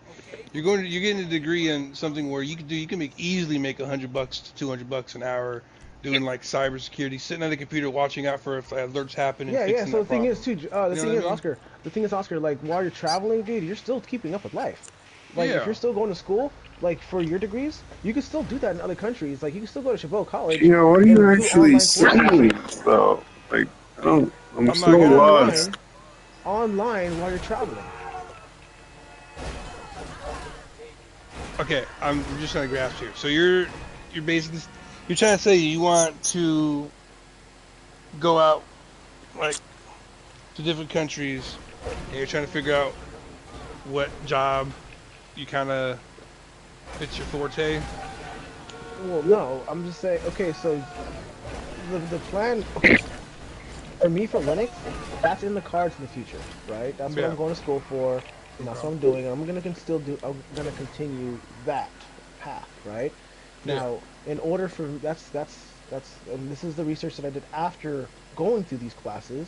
You're getting a degree in something where you can easily make $100 to $200 an hour doing like cybersecurity, sitting at a computer watching out for if alerts happen and Yeah. fixing So that the thing is, problem. too, You know what I mean? Oscar, like while you're traveling, dude, you're still keeping up with life. Like if Yeah. you're still going to school, like for your degrees, you can still do that in other countries. Like you can still go to Chabot College Yeah, what are you and do actually online courses saying though? Like, I'm I'm so not gonna. lost. online while you're traveling. Okay, I'm just trying to grasp here. So you're basically you're trying to say you want to go out like to different countries and you're trying to figure out what job you kind of fits your forte. Well, no, I'm just saying. Okay, so the plan. Okay, for me, for Linux, that's in the cards in the future, right? That's what Yeah. I'm going to school for, and that's what I'm doing. And I'm I'm gonna continue that path, right? Yeah. Now, in order for and this is the research that I did after going through these classes.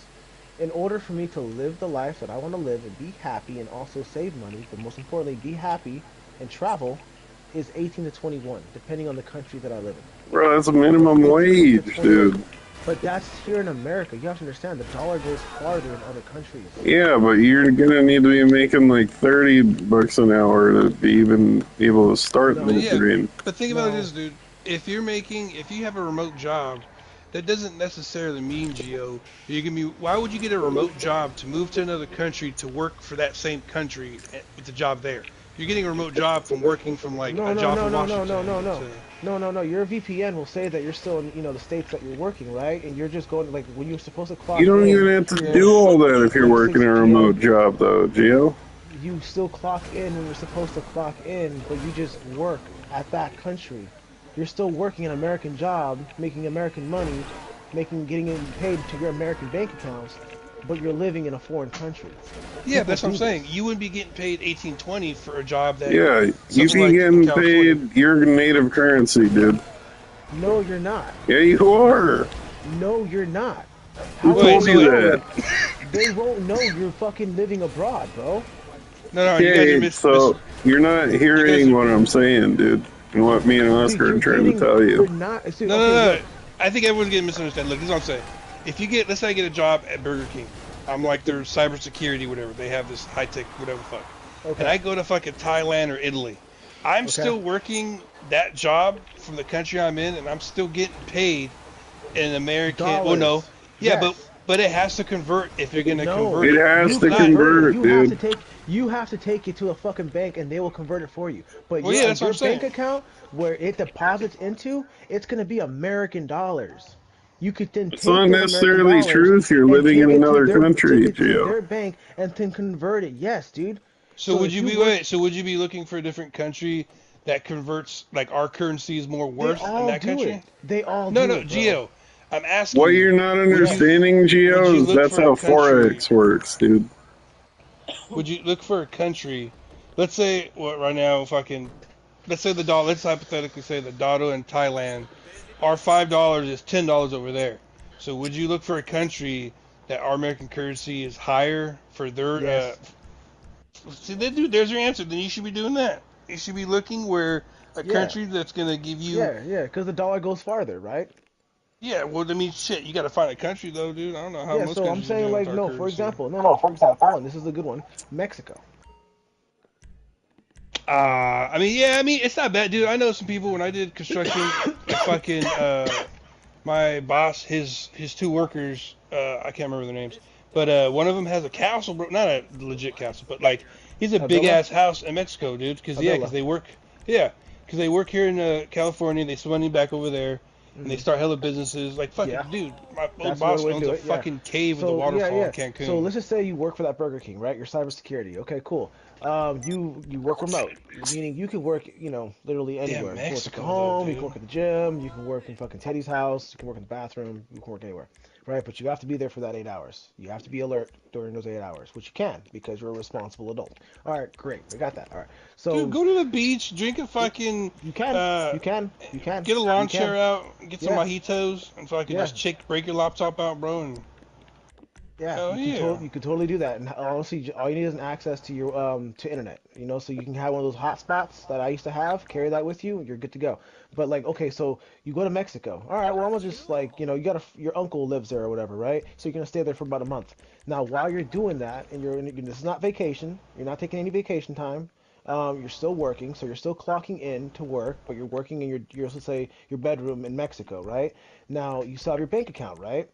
In order for me to live the life that I want to live and be happy and also save money, but most importantly, be happy and travel, is 18 to 21, depending on the country that I live in. Bro, that's a minimum 18 to wage, 21. dude. But that's here in America. You have to understand the dollar goes farther in other countries. Yeah, but you're gonna need to be making like $30 an hour to be even able to start But the yeah, dream. but think about this, dude. If you have a remote job, that doesn't necessarily mean, Gio, you can be. Why would you get a remote job to move to another country to work for that same country with the job there? You're getting a remote job from working from like No, a no, job no, in no, no, no, no, Washington no. to. No. Your VPN will say that you're still in, the states that you're working, right? And you're just going, like, when you're supposed to clock You don't in, even have to do all that if you're like working 6 a p.m., remote job, though, Gio. you still clock in when you're supposed to clock in, but you just work at that country. You're still working an American job, making American money, getting it paid to your American bank accounts, but you're living in a foreign country. Yeah, People that's what I'm do saying. this. You wouldn't be getting paid 18.20 for a job that Yeah, you something be like in getting California. paid your native currency, dude. No, you're not. Yeah, you are. No, you're not. Who How told would you know? that? They won't know you're fucking living abroad, bro. No, you guys are Okay, so you're not hearing what I'm saying, dude, and what me and Dude, Oscar are you're trying to getting. tell you. You're not. Dude, No, okay, no. look. I think everyone's getting misunderstood. Look, this is what I'm saying. If you get, let's say I get a job at Burger King. I'm like their cybersecurity, whatever. They have this high tech, whatever the fuck. Okay. And I go to fucking Thailand or Italy. I'm still working that job from the country I'm in, and I'm still getting paid in American. Well, no, Dollars. yeah, Yes. but it has to convert if you're gonna No. convert it. It has If to not, convert, You dude. have to take it to a fucking bank and they will convert it for you. But Well, yeah, that's what your I'm saying. bank account where it deposits into, it's gonna be American dollars. You could then It's take not those American necessarily dollars true if you're and living take in it to another country, take it to Gio. their bank and then convert it. Yes, dude. So would you be So would you be looking for a different country that converts like our currency is more worth in that country? They all No, do no, it, bro. Geo. I'm asking What you. you're not Would understanding, Geo, you is look that's for a how country? Forex works, dude. Would you look for a country? Let's say what right now, fucking. Let's say the dollar. Let's hypothetically say the dollar in Thailand, our $5 is $10 over there. So would you look for a country that our American currency is higher for their? Yes. See, there's your answer. Then you should be doing that. You should be looking where a country that's gonna give you. Yeah, because the dollar goes farther, right? Yeah, well, I mean, shit, you gotta find a country though, dude. I don't know how Yeah, most so I'm countries are saying doing with like our no, currency. for example, and this is a good one, Mexico. I mean, it's not bad, dude. I know some people when I did construction, fucking, my boss, his two workers, I can't remember their names, but one of them has a castle, bro. Not a legit castle, but like he's a big ass house in Mexico, dude. Because they work, because they work here in California. They send money back over there, and they start hella businesses. Like fucking, dude, my old That's boss another way to owns do a it, yeah. fucking cave with a So waterfall in Cancun. So let's just say you work for that Burger King, right? You're cybersecurity. Okay, cool. You work remote, meaning you can work, literally anywhere. You can work at the home, you can work at the gym, you can work in fucking Teddy's house, you can work in the bathroom, you can work anywhere, right? But you have to be there for that 8 hours. You have to be alert during those 8 hours, which you can because you're a responsible adult. All right, great, we got that. All right, so dude, go to the beach, drink a fucking. You can. Get a lawn chair out, get some Yeah. mojitos, and fucking Yeah. just break your laptop out, bro, and. Yeah, you can totally do that, and honestly, all you need is an access to your to internet. So you can have one of those hotspots that I used to have. Carry that with you, and you're good to go. But like, okay, so you go to Mexico. All right, well, I'm gonna just like, you got your uncle lives there or whatever, right? So you're gonna stay there for about a month. Now, while you're doing that, and this is not vacation. You're not taking any vacation time. You're still working, so you're still clocking in to work, but you're working in let's say your bedroom in Mexico, right? Now you still have your bank account, right?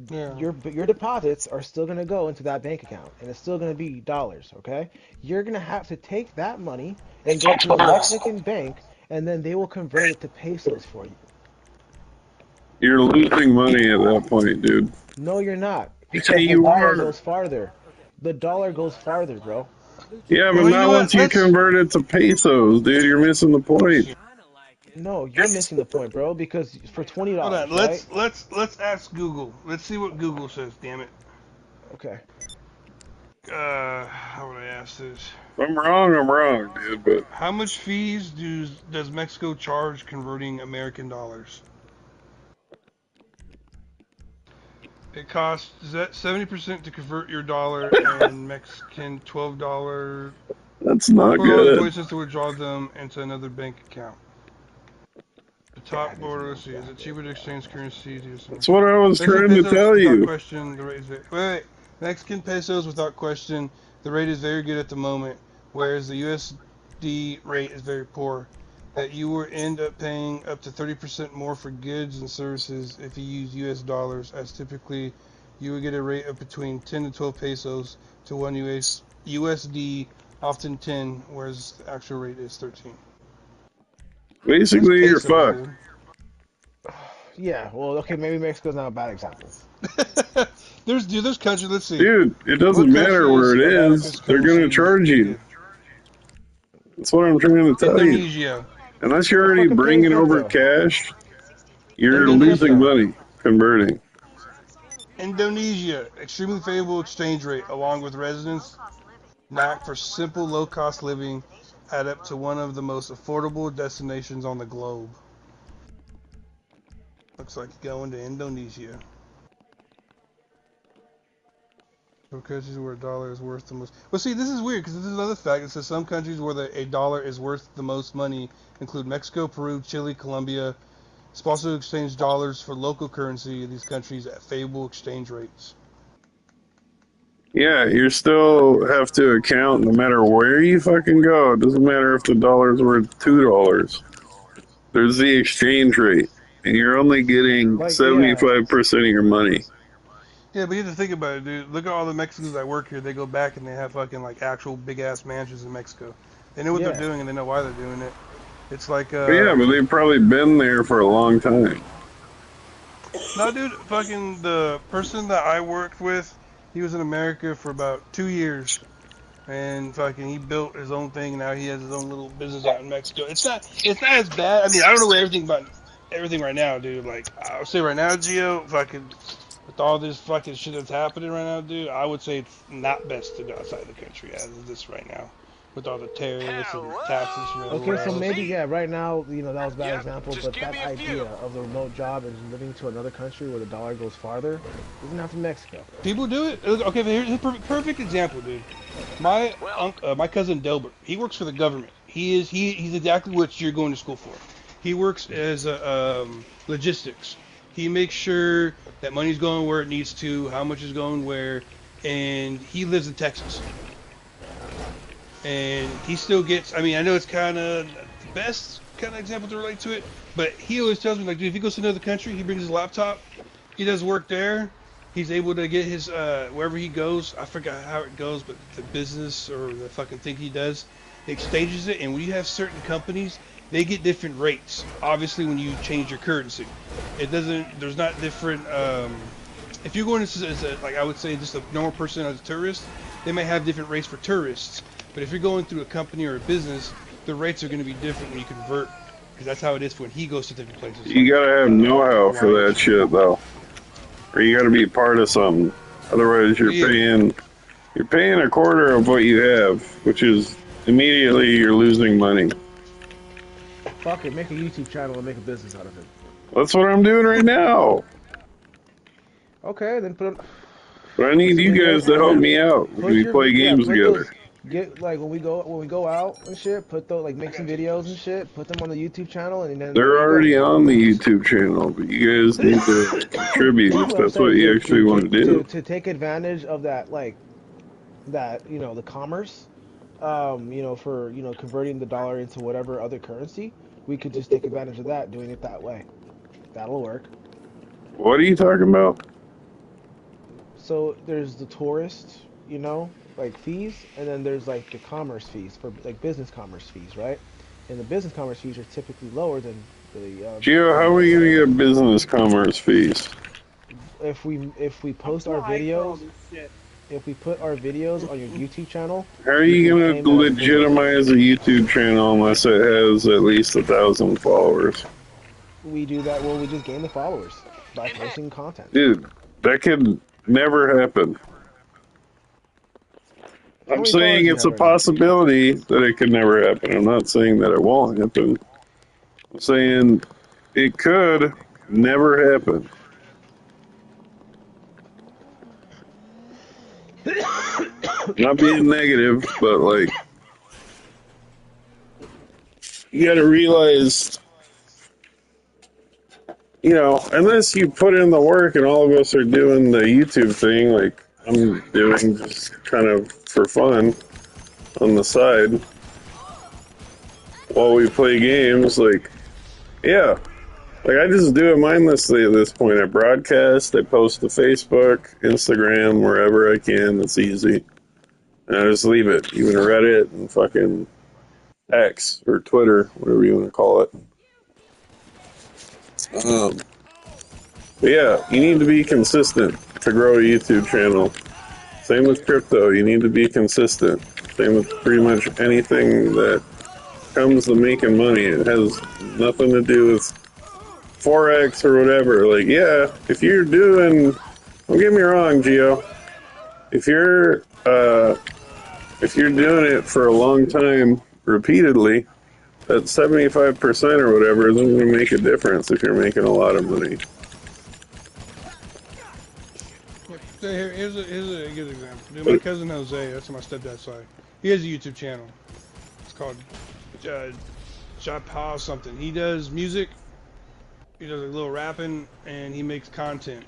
Yeah. Your deposits are still going to go into that bank account, and it's still going to be dollars, okay? You're going to have to take that money and go to a Mexican bank, and then they will convert it to pesos for you. You're losing money at that point, dude. No, you're not. Yeah, Because the you dollar are. goes farther. The dollar goes farther, bro. Yeah, but not once you convert it to pesos, dude. You're missing the point. No, you're missing the point, bro, because for $20, Hold on, right? let's ask Google. Let's see what Google says. Damn it. Okay. How would I ask this? If I'm wrong, dude. But how much fees does Mexico charge converting American dollars? It costs 70% to convert your dollar and Mexican $12. That's not good. $12 to withdraw them into another bank account. The top border, let's see, is it cheaper to exchange currencies? That's what I was trying to tell you. Question, the rate is wait. Mexican pesos, without question, the rate is very good at the moment, whereas the USD rate is very poor. That you will end up paying up to 30% more for goods and services if you use US dollars, as typically you would get a rate of between 10 to 12 pesos to one USD, often 10, whereas the actual rate is 13. Basically, you're fucked. Yeah, well, okay, maybe Mexico's not a bad example. There's countries, let's see. Dude, it doesn't matter where it is. They're going to charge you. That's what I'm trying to tell you. Unless you're already bringing over cash, you're losing money converting. Indonesia, extremely favorable exchange rate, along with residents knack for simple, low-cost living, add up to one of the most affordable destinations on the globe. Looks like going to Indonesia. For countries where a dollar is worth the most. Well, see, this is weird because this is another fact. It says some countries where a dollar is worth the most money include Mexico, Peru, Chile, Colombia. It's possible to exchange dollars for local currency in these countries at favorable exchange rates. Yeah, you still have to account no matter where you fucking go. It doesn't matter if the dollar's worth $2. There's the exchange rate, and you're only getting 75% of your money. Yeah, but you have to think about it, dude. Look at all the Mexicans that work here. They go back and they have fucking like actual big ass mansions in Mexico. They know what they're doing and they know why they're doing it. It's like Yeah, but they've probably been there for a long time. No, dude, fucking the person that I worked with, he was in America for about 2 years. and fucking he built his own thing. And now he has his own little business out in Mexico. It's not as bad. I mean, I don't know everything right now, dude. Like I would say right now, Gio, fucking with all this fucking shit that's happening right now, dude, I would say it's not best to go outside the country as of this right now, with all the tariffs and taxes from Okay, everywhere so else. maybe yeah, right now, you know, that was a bad example, but that idea of the remote job and living to another country where the dollar goes farther, doesn't have to be Mexico. People do it. Okay, but here's a perfect example, dude. My my cousin Delbert, he works for the government. He's exactly what you're going to school for. He works as logistics. He makes sure that money's going where it needs to, how much is going where, and he lives in Texas. And he still gets. I mean, I know it's kind of the best kind of example to relate to it, but he always tells me like, dude, if he goes to another country, he brings his laptop. He does work there. He's able to get his wherever he goes. I forgot how it goes, but the business or the fucking thing he does, he exchanges it. And when you have certain companies, they get different rates. Obviously, when you change your currency, it doesn't. There's not different. If you're going as a, like I would say, just a normal person as a tourist, they may have different rates for tourists. But if you're going through a company or a business, the rates are going to be different when you convert, because that's how it is when he goes to different places. You gotta have know-how for that shit, though. Or you gotta be part of something. Otherwise, you're paying a quarter of what you have, which is immediately you're losing money. Fuck it, make a YouTube channel and make a business out of it. That's what I'm doing right now. Okay, then put. But I need you guys to help me out. We play games together. Get like when we go out and shit. Put those like make some videos and shit. Put them on the YouTube channel and then they're already on the YouTube channel, but you guys need to contribute if that's what you actually want to do. To take advantage of that, like that, you know, the commerce, you know, for you know converting the dollar into whatever other currency, we could just take advantage of that, doing it that way. That'll work. What are you talking about? So there's the tourist, you know, like fees, and then there's like the commerce fees for like business commerce fees, right? And the business commerce fees are typically lower than the. Gio, how are we gonna get business commerce fees? If we post our videos, if we put our videos on your YouTube channel. How are you gonna legitimize a YouTube channel unless it has at least 1,000 followers? We do that. Well, we just gain the followers by posting content. Dude, that could never happen. I'm saying it's a possibility that it could never happen. I'm not saying that it won't happen. I'm saying it could never happen. Not being negative, but like, you gotta realize, you know, unless you put in the work and all of us are doing the YouTube thing, like I'm doing just kind of for fun on the side while we play games, like, yeah. Like, I just do it mindlessly at this point. I broadcast, I post to Facebook, Instagram, wherever I can. It's easy. And I just leave it. Even Reddit and fucking X or Twitter, whatever you want to call it. But yeah, you need to be consistent to grow a YouTube channel. Same with crypto. You need to be consistent. Same with pretty much anything that comes to making money. It has nothing to do with Forex or whatever. Like, yeah, if you're doing, don't get me wrong, Gio. If you're doing it for a long time, repeatedly, that 75% or whatever isn't going to make a difference if you're making a lot of money. Here's a good example. Dude, my cousin Jose, that's on my stepdad's side. He has a YouTube channel. It's called Gtav something. He does music. He does a little rapping, and he makes content.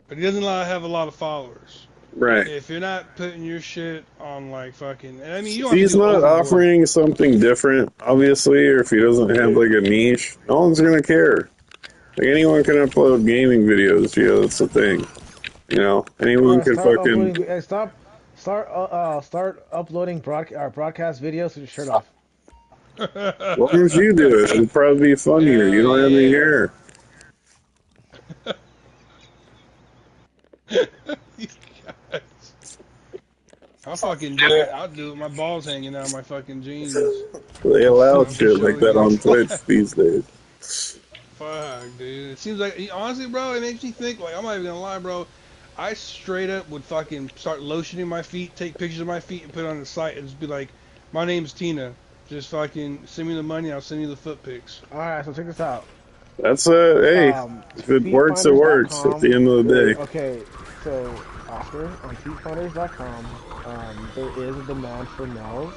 But he doesn't have a lot of followers. Right. If you're not putting your shit on, like, fucking... I mean, you don't if he's not offering something different, obviously, or if he doesn't have, like, a niche, no one's going to care. Like, anyone can upload gaming videos, that's the thing. You know, anyone can fucking... Start uploading broadcast videos with your shirt off. As long as you do it, it'll probably be funnier. You don't have any hair. I'll fucking do it. I'll do it. My balls hanging out of my fucking jeans. They allow Just shit like showing that you. on Twitch these days. Fuck, dude. It seems like, honestly, bro, it makes me think, like, I'm not even gonna lie, bro. I straight up would fucking start lotioning my feet, take pictures of my feet, and put it on the site, and just be like, my name's Tina. Just fucking send me the money, I'll send you the foot pics. Alright, so check this out. That's hey, if it works, it works. At the end of the day. Okay, so Oscar on feetfinders.com, there is a demand for males.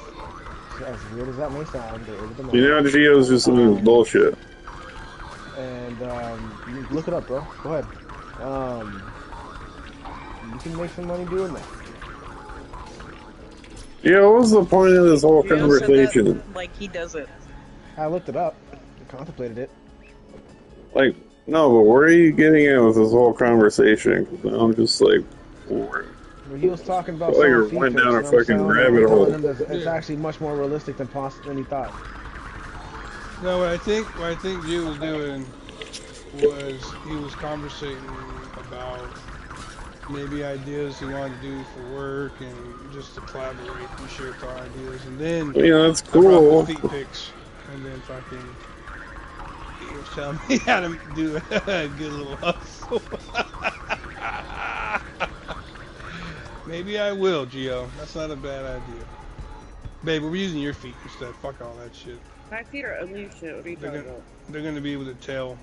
So as weird as that may sound, there is a demand. You know, Geo's just doing bullshit. And you can look it up, bro. Go ahead. You can make some money doing that. Yeah, what was the point of this whole Geo conversation? said that, like he does it. I looked it up. I contemplated it. Like, no, but where are you getting at with this whole conversation? 'Cause I'm just like, bored. Well, he was talking about Like selling it went feet down a pics, and I'm fucking telling rabbit him hole. that it's actually much more realistic than he thought. No, what I think Gio was doing was he was conversating about maybe ideas he wanted to do for work and just to collaborate and share thought ideas, and then Yeah, that's I brought cool. the feet pics, and then fucking he was telling me how to do a good little hustle. Maybe I will, Gio. That's not a bad idea. Babe, we're using your feet instead. Fuck all that shit. My feet are ugly as shit. What are you talking about? They're gonna be able to tell.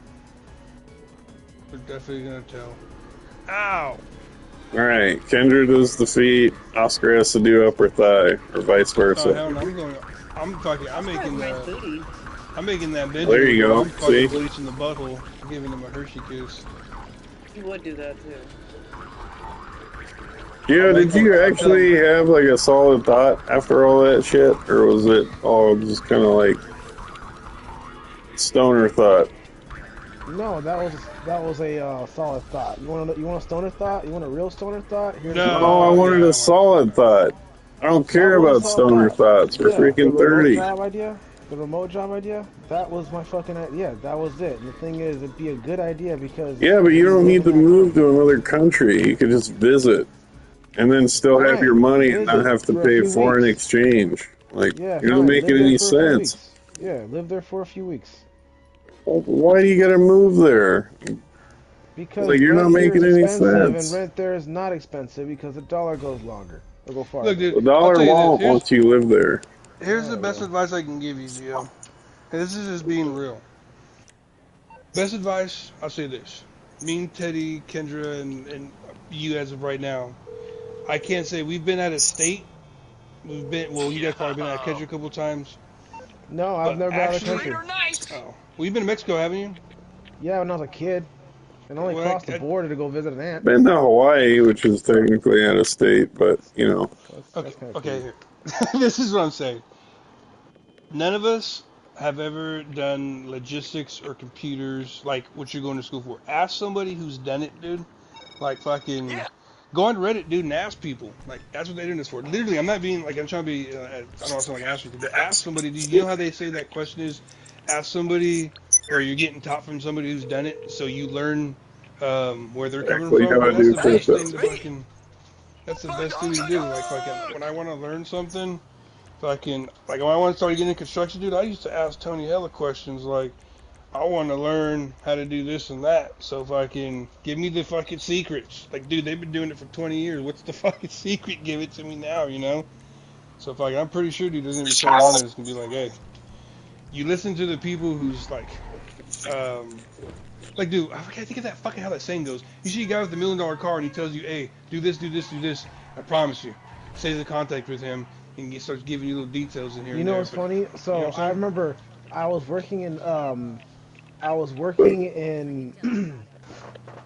They're definitely gonna tell. Ow! Alright, Kendra does the feet, Oscar has to do upper thigh, or vice versa. Oh hell no! I'm making that Benjamin. There you go. I'm fucking See? bleaching the butthole, giving him a Hershey kiss. You would do that too. Yeah, did you actually have like a solid thought after all that shit, or was it all just kind of like stoner thought? No, that was a solid thought. You want a stoner thought? You want a real stoner thought? Here's No, I wanted a solid thought. I don't care about stoner thoughts. We're freaking 30. The remote job idea, that was my fucking idea. That was it. And the thing is, it'd be a good idea because... Yeah, but you don't need to move to another country. You could just visit. And then still have your money and not have to pay foreign exchange. Like, you're not making any sense. Yeah, live there for a few weeks. Well, why do you gotta move there? Because like, you're not making any sense. And rent there is not expensive because the dollar goes longer. It'll go farther. Look, dude, The dollar won't once you live there. Here's the best advice I can give you, Gio. And this is just being real. Best advice, I'll say this. Me and Teddy, Kendra, and you as of right now, I can't say we've been out of state. We've been, well, you guys probably been out of country a couple times. No, I've never been out of country. Oh. Well, you've been to Mexico, haven't you? Yeah, when I was a kid. And I only crossed the border to go visit an aunt. Been to Hawaii, which is technically out of state, but, you know. Okay, here. This is what I'm saying. None of us have ever done logistics or computers, like what you're going to school for. Ask somebody who's done it, dude. Like, fucking... Go on Reddit, dude, and ask people. Like, that's what they're doing this for. Literally, I'm not being, like, I'm trying to be, I don't want to sound like an asshole, but ask somebody. Do you know how they say that question is? Ask somebody, or you're getting taught from somebody who's done it, so you learn where they're coming from. That's the best thing to fucking, that's the best thing to do. Like, fucking, when I want to learn something, fucking, like, when I want to start getting into construction, dude, I used to ask Tony hella questions, like, I want to learn how to do this and that, so fucking give me the fucking secrets. Like, dude, they've been doing it for 20 years. What's the fucking secret? Give it to me now, you know? So, fucking, I'm pretty sure, dude, there's going to be someone on there that's going to be like, hey, you listen to the people who's like, dude, I think of that fucking how that saying goes. You see a guy with $1 million car and he tells you, hey, do this, do this, do this. I promise you. Say the contact with him and he starts giving you little details in here. You know what's funny? So, you know I remember I was working in,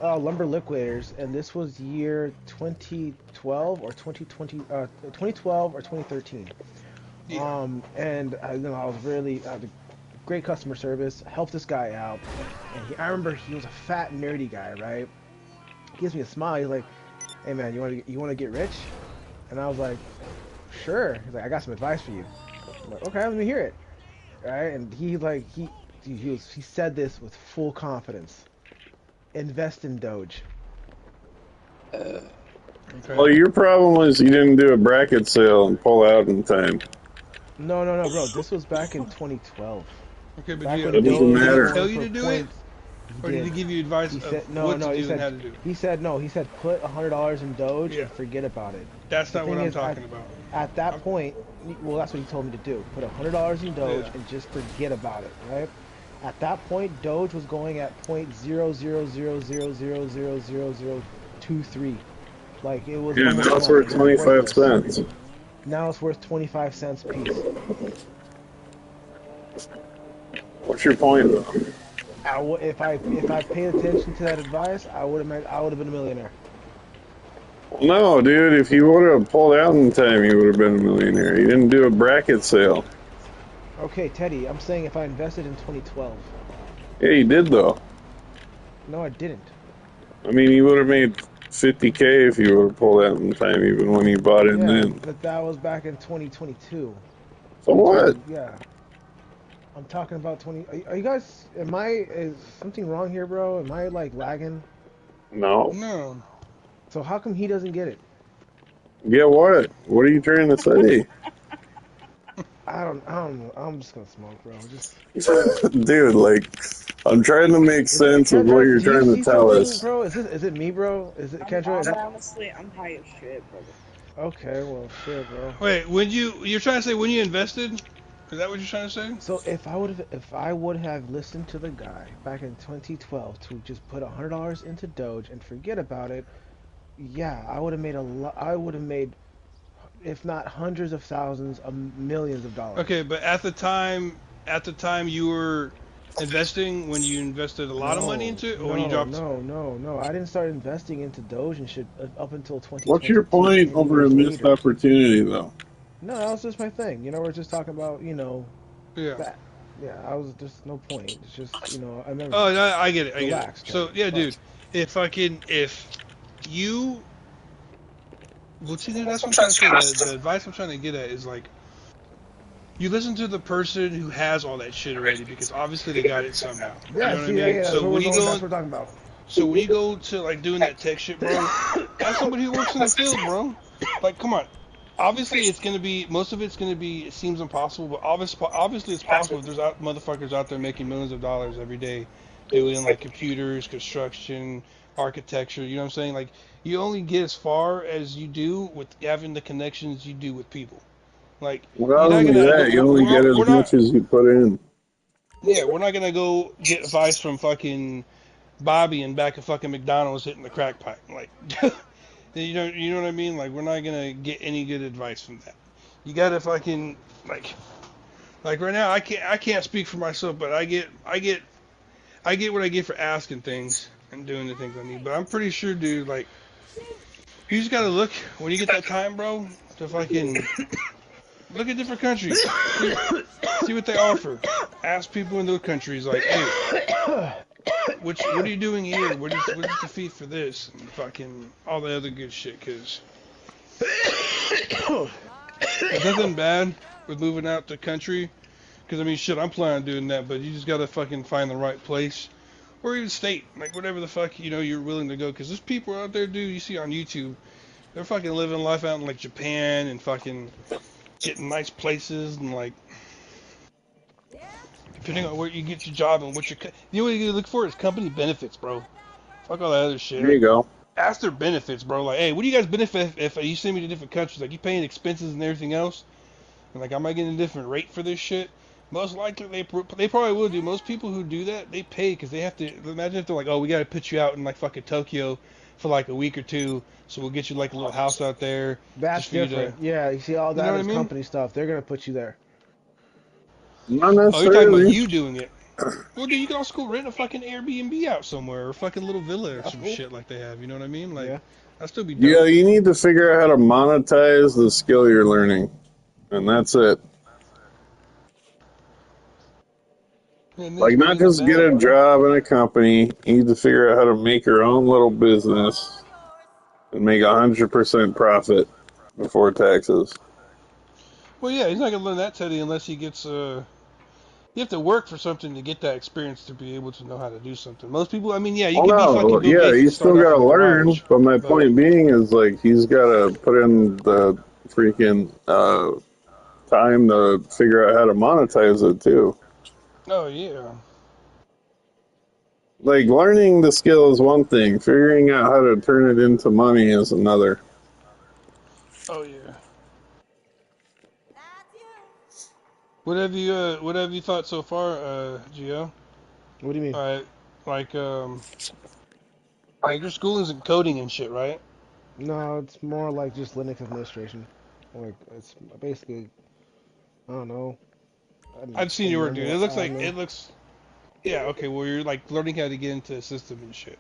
Lumber Liquidators, and this was year 2012 or 2020, 2012 or 2013. Yeah. And I was really great customer service. Helped this guy out, and I remember he was a fat nerdy guy, right? He gives me a smile. He's like, "Hey man, you want to get rich?" And I was like, "Sure." He's like, "I got some advice for you." I'm like, "Okay, let me hear it." Right? And he said this with full confidence. Invest in Doge. Okay. Well, your problem was you didn't do a bracket sale and pull out in time. No, bro. This was back in 2012. Okay, but Back yeah, when That doesn't Doge did was he matter. going tell you for to do it, points, he or did he did. give you advice He of said what to no. do and how to do it? He said no. He said put $100 in Doge Yeah, and forget about it. that's The not what thing I'm is, talking about. at that point, well, that's what he told me to do. Put $100 in Doge Yeah. and just forget about it, right? At that point, Doge was going at 0.00000000023. Like it was Yeah, almost now it's nothing. worth It was 25 worthless. cents. Now it's worth 25 cents a piece. What's your point, though? If I paid attention to that advice, I would have been a millionaire. No, dude, if you would have pulled out in time, you would have been a millionaire. You didn't do a bracket sale. Okay, Teddy, I'm saying if I invested in 2012. Yeah, you did, though. No, I didn't. I mean, you would have made 50K if you would have pulled out in time, even when you bought in Yeah, then. but that was back in 2022. So what? Yeah. I'm talking about 20. Are you guys? Is something wrong here, bro? Am I like lagging? No. No. So how come he doesn't get it? Get what? What are you trying to say? I don't know. I'm just gonna smoke, bro. Just. Dude, like, I'm trying to make sense of what Kendra, you're do you trying to see tell something, us. bro? Is it me, bro? Is it Kendra? Is it? Honestly, I'm high as shit, brother. Okay, well, shit, bro. Wait, when you're trying to say when you invested? Is that what you're trying to say? So if I would have listened to the guy back in 2012 to just put $100 into Doge and forget about it, yeah, I would have made a lot. I would have made, if not hundreds of thousands, of millions of dollars. Okay, but at the time you were investing when you invested a lot of money No, into it, or when you no, dropped. no, no, no. I didn't start investing into Doge and shit up until What's your 2022, point 10 over a years missed later. opportunity, though? No, that was just my thing. We're just talking about, Yeah. that. Yeah, I was just no point. It's just, I remember. Oh, no, I get it. I get it. Relax, So Teddy. yeah, dude, Relax. if you, well, see, dude, that's what I'm trying to say. The advice I'm trying to get at is like, you listen to the person who has all that shit already, because obviously they got it somehow. You Yeah, know what I see, mean? yeah, that's So where when we're you going. go, That's what we're talking about. so when you go to like doing that tech shit, bro, ask somebody who works in the field, bro. Like, come on. Obviously, it's gonna be most of it's gonna be. It seems impossible, but obviously it's possible. If there's motherfuckers out there making millions of dollars every day, doing like computers, construction, architecture. You know what I'm saying? Like, you only get as far as you do with having the connections you do with people. Like, Not you're not only gonna that, you only get we're as not much as you put in. yeah, we're not gonna go get advice from fucking Bobby and back at fucking McDonald's hitting the crack pipe. Like, you know what I mean? Like, we're not gonna get any good advice from that. You gotta fucking like right now. I can't speak for myself, but I get what I get for asking things and doing the things I need. But I'm pretty sure, dude. Like, you just gotta look when you get that time, bro, to fucking look at different countries. See what they offer. Ask people in those countries, like, hey, what are you doing here? What is the fee for this? And fucking all the other good shit, cause there's nothing bad with moving out the country. Cause I mean, shit, I'm planning on doing that, but you just gotta fucking find the right place, or even state, like whatever the fuck you're willing to go. Cause there's people out there, dude, you see on YouTube, they're fucking living life out in like Japan and fucking getting nice places and like depending on where you get your job and what what you look for is company benefits, bro. Fuck all that other shit. There you go. Ask their benefits, bro. Like, hey, what do you guys benefit if you send me to different countries? Like, you paying expenses and everything else? And like, am I getting a different rate for this shit? Most likely they probably will do. Most people who do that, they pay because they have to. Imagine if they're like, oh, we got to put you out in like fucking Tokyo for like a week or two, so we'll get you like a little house out there That's just for you to. different. Yeah, you see, all You know that what I is mean? company stuff. They're gonna put you there. Not Oh, you're talking about necessarily. you doing it. Well, dude, you can also go rent a fucking Airbnb out somewhere or a fucking little villa or That's some cool. shit like they have. You know what I mean? Like, Yeah. that'd still be Yeah, dope. you need to figure out how to monetize the skill you're learning. And that's it. And this Like, not money's not just get bad, a bro. job in a company. You need to figure out how to make your own little business and make 100% profit before taxes. Well, yeah, he's not gonna learn that, Teddy, unless he gets you have to work for something to get that experience to be able to know how to do something. Most people, I mean, yeah, you Oh can be fucking no, Bill yeah, Gates and you start still off gotta in a learn. garage, But my but point being is like he's gotta put in the freaking time to figure out how to monetize it too. oh yeah, Like learning the skill is one thing, figuring out how to turn it into money is another. oh yeah. What have you thought so far, Gio? What do you mean? Like like your schooling's in coding and shit, right? No, it's more like just Linux administration. Like it's basically, I don't know, I've seen your work, dude. general It looks like admin. it looks. Yeah, okay. Well, you're like learning how to get into the system and shit.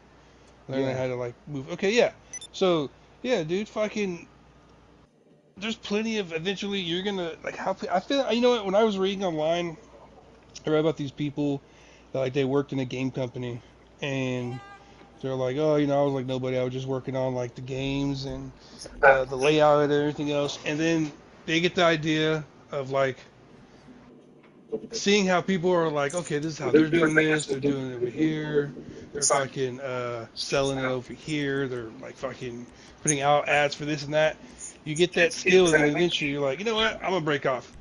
Learning Yeah. how to like move. Okay, yeah. So yeah, dude, fucking. There's plenty of. Eventually, you're gonna like how I feel. You know what? When I was reading online, I read about these people that like they worked in a game company and they're like, oh, I was like nobody. I was just working on like the games and the layout and everything else. And then they get the idea of like seeing how people are like, okay, this is how they're doing this. They're doing it over here. They're fucking selling it over here. They're like fucking putting out ads for this and that. You get that skill, and then eventually you're like, you know what? I'm gonna break off.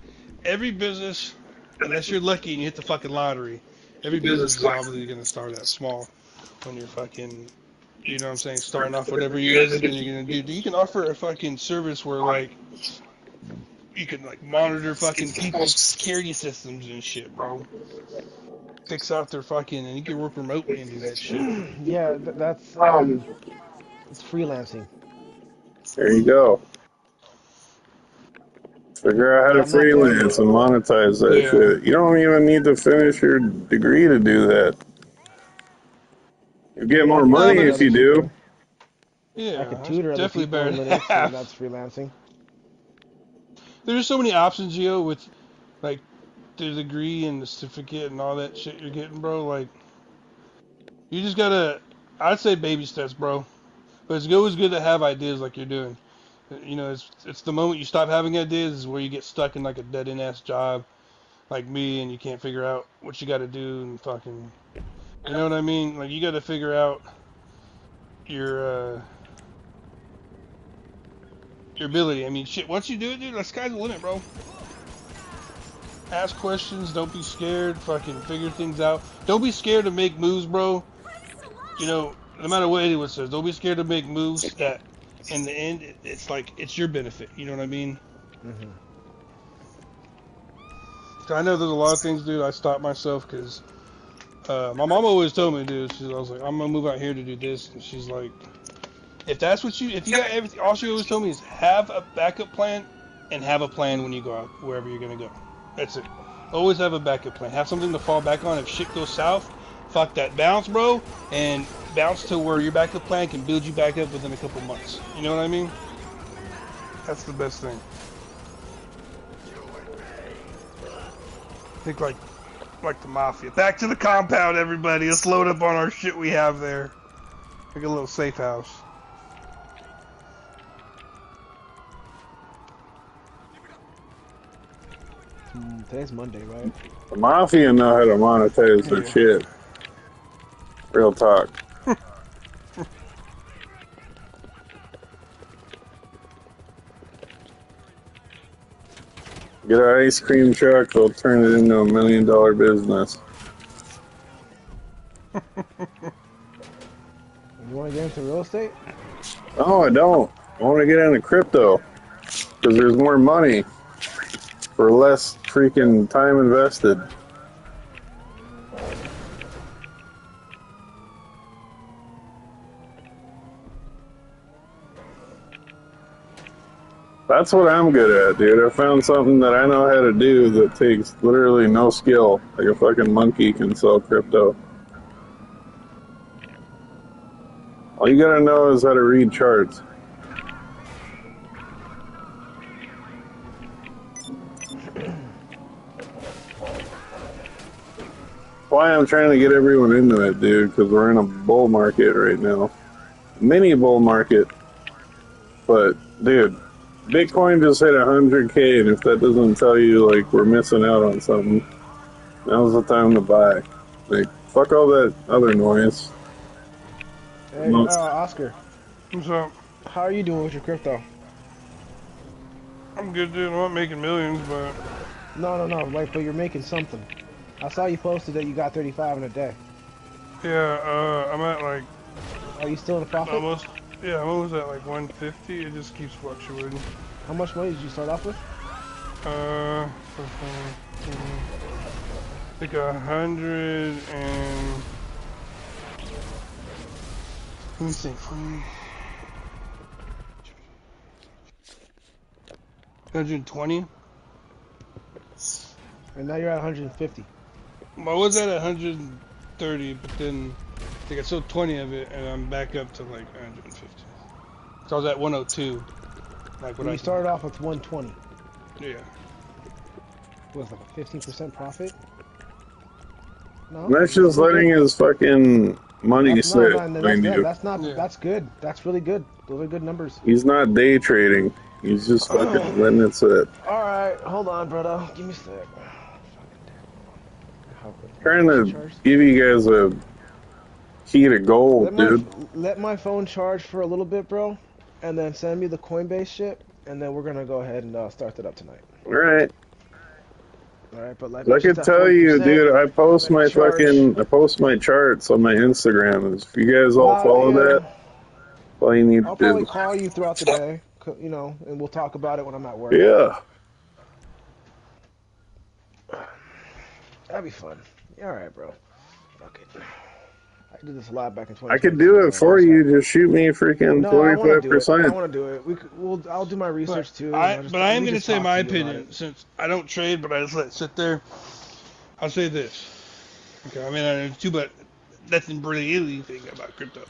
Every business, unless you're lucky and you hit the fucking lottery, every business is obviously gonna start out small when you're fucking, you know what I'm saying, starting off whatever it is, and then you're gonna do. You can offer a fucking service where like you can like monitor fucking people's security systems and shit, bro. Fix out their fucking, and you can work remotely and do that shit. Yeah, that's it's freelancing. There you go. Figure out how But to I'm not there freelance yet. and monetize that Yeah. shit. You don't even need to finish your degree to do that. You get I more can No, money but tutor if other you do. people. I yeah, can that's tutor other definitely people better in than Linux, and half. that's freelancing. There's just so many options, Gio, with like the degree and the certificate and all that shit you're getting, bro. Like, you just gotta, I'd say baby steps, bro. But it's always good to have ideas like you're doing. It's the moment you stop having ideas is where you get stuck in like a dead end ass job like me, and you can't figure out what you got to do and fucking, you know what I mean? Like you got to figure out your your ability. I mean, shit. Once you do it, dude, the sky's the limit, bro. Ask questions. Don't be scared. Fucking figure things out. Don't be scared to make moves, bro. No matter what anyone says, don't be scared to make moves that, in the end, it's like it's your benefit. You know what I mean? Hmm. I know there's a lot of things, dude. I stopped myself because my mom always told me, dude. I was like, I'm gonna move out here to do this, and she's like, if you got everything, all she always told me is have a backup plan and have a plan when you go out wherever you're gonna go. That's it. Always have a backup plan. Have something to fall back on if shit goes south. Fuck that, bounce, bro, and bounce to where your backup plan can build you back up within a couple months. You know what I mean? That's the best thing. Think like the mafia. Back to the compound, everybody. Let's load up on our shit we have there. Like a little safe house. Today's Monday, right? The mafia know how to monetize their Yeah. shit. Real talk. Get an ice cream truck, they'll turn it into $1 million business. You want to get into real estate? No, I don't. I want to get into crypto because there's more money for less freaking time invested. That's what I'm good at, dude. I found something that I know how to do that takes literally no skill. Like a fucking monkey can sell crypto. All you gotta know is how to read charts. Why I'm trying to get everyone into it, dude, because we're in a bull market right now. Mini bull market. But, dude, Bitcoin just hit 100K, and if that doesn't tell you, like, we're missing out on something. Now's the time to buy. Like, fuck all that other noise. Hey, Oscar. What's up? How are you doing with your crypto? I'm good, dude. I'm not making millions, but No. Like, but you're making something. I saw you posted that you got 35 in a day. yeah, I'm at like Are you still in a profit? almost. Yeah, I'm almost at like 150. It just keeps fluctuating. How much money did you start off with? I think 100 and let me think. 120. And now you're at 150. I was at 130, but then I think I sold 20 of it, and I'm back up to like 150. So I was at 102. Like what And I you started off with 120. Yeah. Was like a 15% profit? No. That's just letting his fucking money That's, sit, no, that's mind good. you. That's not. That's good. That's really good. Those are good numbers. He's not day trading. He's just fucking letting it sit. All right, hold on, brother. Give me a sec. Trying to give you guys a key to gold, dude. Let my phone charge for a little bit, bro, and then send me the Coinbase shit, and then we're gonna go ahead and start it up tonight. All right. All right, but like I could tell you, dude. I post my charts on my Instagram. If you guys all follow that, all you need I'll to probably do. call you throughout the day, you know, and we'll talk about it when I'm at work. Yeah. That'd be fun. Yeah, all right, bro. Fuck it. I did this a lot back in 2020. I could do it for you. Just shoot me freaking No, I want to do it. I 25%. want to do it. I'll do my research too. But I am going to say my opinion, since I don't trade, but I just let it sit there. I'll say this. Okay, I mean, there's too much, nothing really anything about crypto.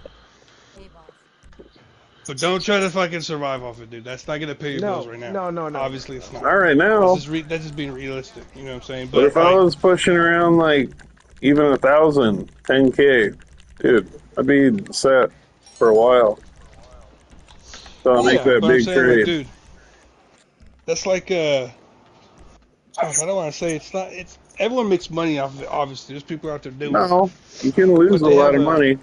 But don't try to fucking survive off it, dude. That's not going to pay your bills right now. No. Obviously, it's not. All right, now. That's just being realistic. You know what I'm saying? But if I was pushing around like even 1,000, 10K, dude, I'd be set for a while. So I'll make that but big I'm saying, trade. like, dude, that's like I don't want to say it's not. It's everyone makes money off of it. Obviously, there's people out there doing it. No, you can lose a lot of money.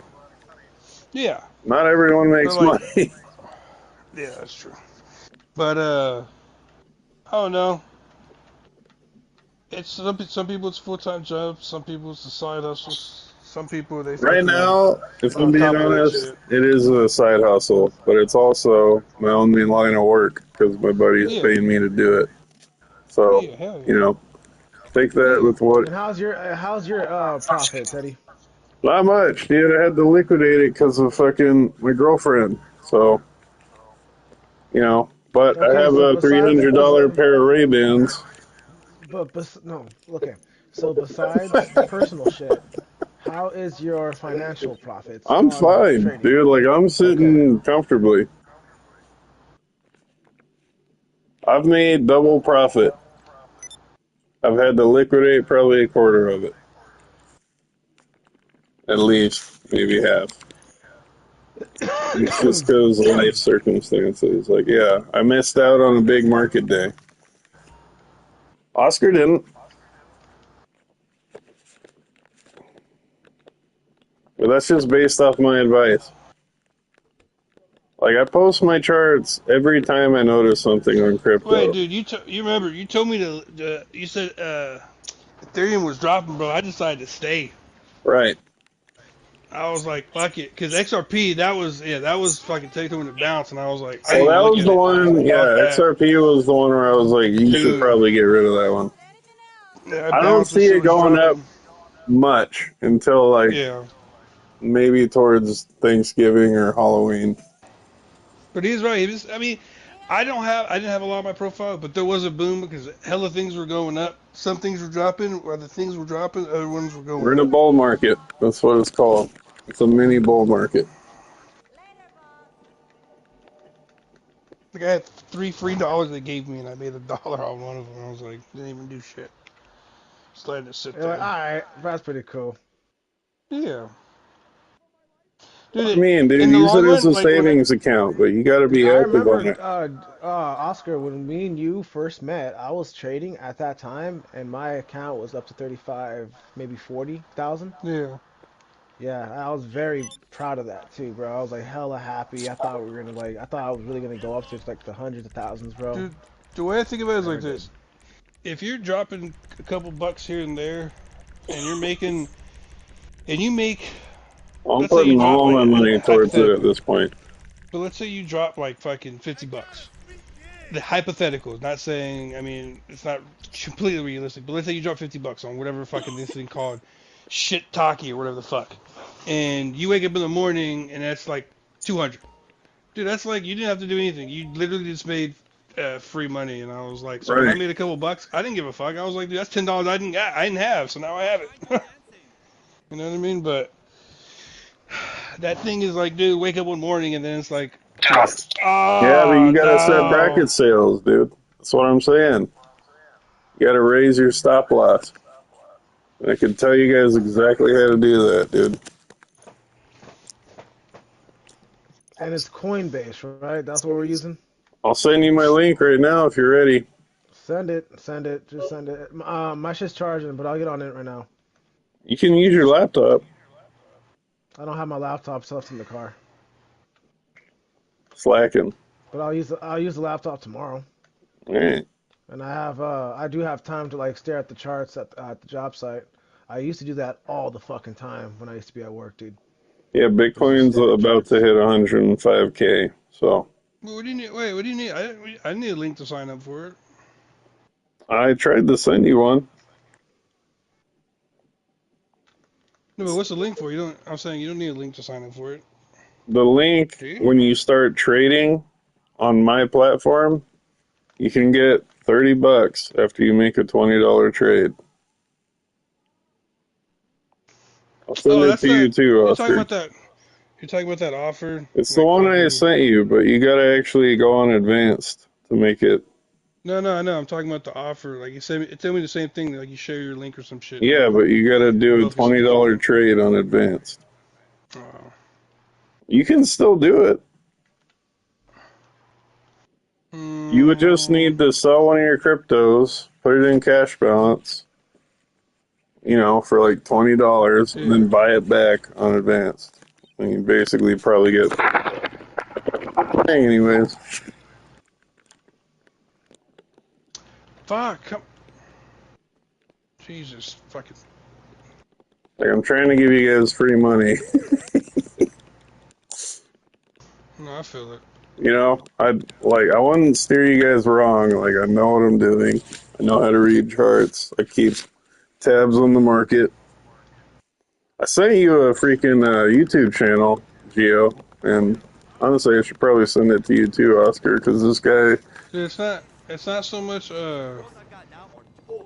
Yeah. Not everyone makes like, money. Yeah, that's true. But I don't know. It's some people it's a full-time job. Some people it's a side hustle. Some people they Right now, if I'm being honest, it is a side hustle, but it's also my only line of work because my buddy's paying me to do it. So, you know, take that with what. And how's your profits, Eddie? Not much, dude. I had to liquidate it because of fucking my girlfriend. So, you know, but I have a $300 pair of Ray-Bans. No, okay. So besides personal shit, how is your financial profits? I'm fine, trading? dude. Like, I'm sitting comfortably. I've made double profit. I've had to liquidate probably a quarter of it. At least, maybe half. It's just because of life circumstances. Like, yeah, I missed out on a big market day. Oscar didn't. But that's just based off my advice. Like, I post my charts every time I notice something on crypto. Wait, dude, you remember you told me you said Ethereum was dropping, bro. I decided to stay. Right. I was like, fuck it, because XRP that was fucking taking when it bounced, and I was like, So that was the one. Yeah, XRP was the one where I was like, you should probably get rid of that one. Yeah, I don't see it going up much until like maybe towards Thanksgiving or Halloween. But he's right. I mean, I didn't have a lot on my profile, but there was a boom because hella things were going up. Some things were dropping, other things were dropping, other ones were going up. We're in a bull market. That's what it's called. It's a mini bull market. Like I had $3 free they gave me, and I made $1 on one of them. I was like, didn't even do shit. Just letting it sit there. All right, that's pretty cool. Yeah. Dude, I mean, dude, in the use it long as run, a like savings account, but you got to be I active on remember, it. Oscar, when me and you first met, I was trading at that time, and my account was up to 35, maybe 40,000. yeah. Yeah, I was very proud of that too, bro. I was like hella happy. I thought we were gonna I thought I was really gonna go up to like the hundreds of thousands, bro. Dude, the way I think about it is Never like did. this: if you're dropping a couple bucks here and there, and you're making, and you make, I'm let's say you putting drop all like my money towards it at hypothetical, this point. but let's say you drop like fucking $50. The hypothetical, not saying, I mean, it's not completely realistic, but let's say you drop $50 on whatever fucking this thing called shit talkie or whatever the fuck, and you wake up in the morning and that's like 200. Dude, that's like you didn't have to do anything. You literally just made free money, and I was like, so when I Right. made a couple bucks, I didn't give a fuck. I was like, dude, that's $10 I didn't have, so now I have it. You know what I mean? But that thing is like, dude, wake up one morning and then it's like, Yeah, but oh you got to set no. bracket sales, dude. That's what I'm saying. You got to raise your stop loss. I can tell you guys exactly how to do that, dude. And it's Coinbase, right? That's what we're using. I'll send you my link right now if you're ready. Send it, just send it. My shit's charging, but I'll get on it right now. You can use your laptop. I don't have my laptop, so it's in the car. Slacking. But I'll use the laptop tomorrow. All right. And I do have time to like stare at the charts at the job site. I used to do that all the fucking time when I used to be at work, dude. Yeah, Bitcoin's about to hit 105K. So What do you need? Wait, what do you need? I need a link to sign up for it. I tried to send you one. No, but what's the link for? You don't. I'm saying you don't need a link to sign up for it. The link, Do you? when you start trading on my platform, you can get $30 after you make a $20 trade. I'll send Oh, it that's to you that. too, You're talking Oscar. about that. You're talking about that offer, It's the like one I fucking. sent you, but you gotta actually go on advanced to make it. No, I know. I'm talking about the offer. Like you said, it tell me the same thing. Like you share your link or some shit. Yeah, but you gotta do a Above your signature. $20 trade on advanced. Oh. You can still do it. You would just need to sell one of your cryptos, put it in cash balance, for like $20, and then buy it back on advanced. And you basically probably get. Anyways. Fuck. Come. Jesus fucking. Like, I'm trying to give you guys free money. No, I feel it. I wouldn't steer you guys wrong. Like, I know what I'm doing. I know how to read charts. I keep tabs on the market. I sent you a freaking YouTube channel, Geo, and honestly, I should probably send it to you too, Oscar, because this guy. Dude, it's not so much that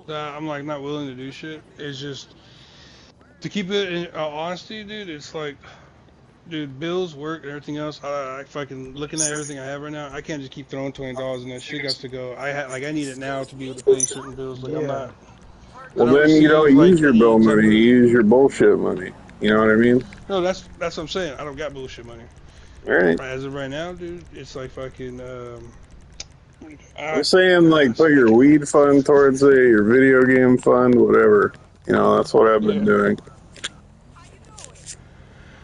I'm like not willing to do shit. It's just to keep it in all honesty, dude. It's like, dude, bills, work, and everything else. I fucking looking at everything I have right now. I can't just keep throwing $20 in that shit. Got to go. I need it now to be able to pay certain bills. Like I'm Yeah. not. I Well, don't then you receive don't like use your any bill type money. of. You use your bullshit money. You know what I mean? No, that's what I'm saying. I don't got bullshit money. All right. As of right now, dude, it's like fucking. I'm saying, like, put your weed fund towards it, your video game fund, whatever. That's what I've been doing.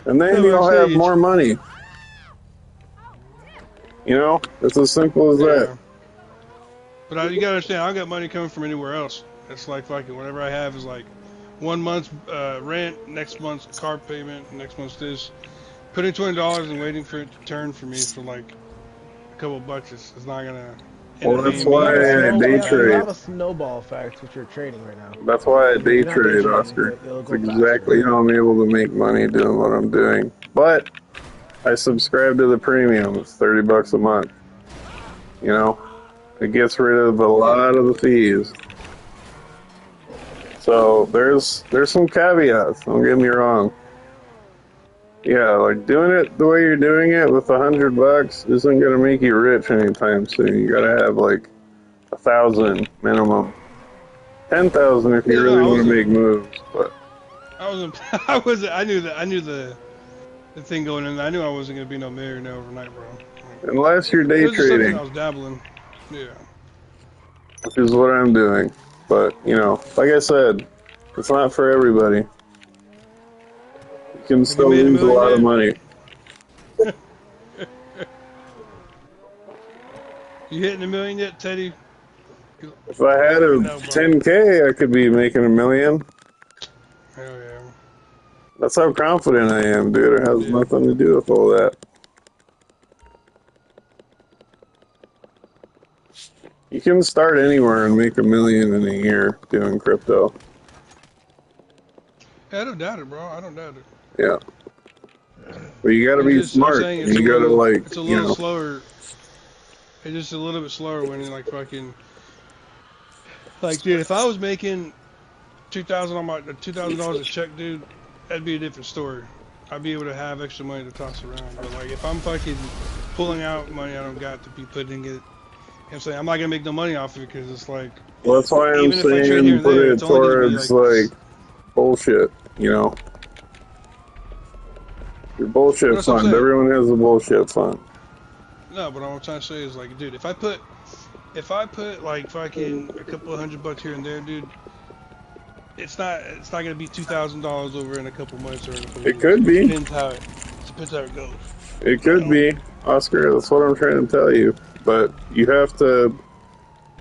And then No, like I you'll say, have more money. It's as simple as that. But you gotta understand, I don't got money coming from anywhere else. It's like fucking whatever I have is like 1 month's rent, next month's car payment, next month's this. Putting $20 and waiting for it to turn for me for like a couple bucks is not gonna. Well, that's why I day trade. You have a snowball effect with your trading right now. That's why I day You're not day trade, trading, Oscar. but it'll That's go exactly how I'm able to make money doing what I'm doing. But I subscribe to the premium. It's $30 a month. It gets rid of a lot of the fees. So there's some caveats. Don't get me wrong. Yeah, like doing it the way you're doing it with $100 isn't gonna make you rich anytime soon. You gotta have like 1,000 minimum, 10,000 if you really want to make moves. But I wasn't. I wasn't. I knew the the thing going in. I knew I wasn't gonna be no millionaire overnight, bro. Unless you're It day was just something trading, I was dabbling. Yeah. which is what I'm doing. But, you know, like I said, it's not for everybody. You can Have you still made a lose a million lot of yet? money. You hitting a million yet, Teddy? If I had Let me a know, bro. 10K, I could be making $1 million. Hell yeah. That's how confident I am, dude. It has Yeah. nothing to do with all that. You can start anywhere and make $1 million in a year doing crypto. Yeah, I don't doubt it, bro. I don't doubt it. Yeah. But you gotta It's be just, I'm smart. saying And you gotta, like, it's a you little know. slower. It's just a little bit slower when you're like fucking, like, dude, if I was making $2,000 a check, dude, that'd be a different story. I'd be able to have extra money to toss around. But like, if I'm fucking pulling out money I don't got to be putting it, you know what I'm saying, I'm not gonna make no money off it because it's like, Well, that's why I'm even if I trade here saying and put there, it it's only gonna be towards, like, like, bullshit, you know. Your bullshit that's what I'm fund. saying. Everyone has a bullshit fund. No, but what I'm trying to say is like, dude, if I put like fucking a couple of $100 here and there, dude, it's not gonna be $2,000 over in a couple months or in a couple It weeks. could It be. depends how it goes. It You could know? be, Oscar. That's what I'm trying to tell you. But you have to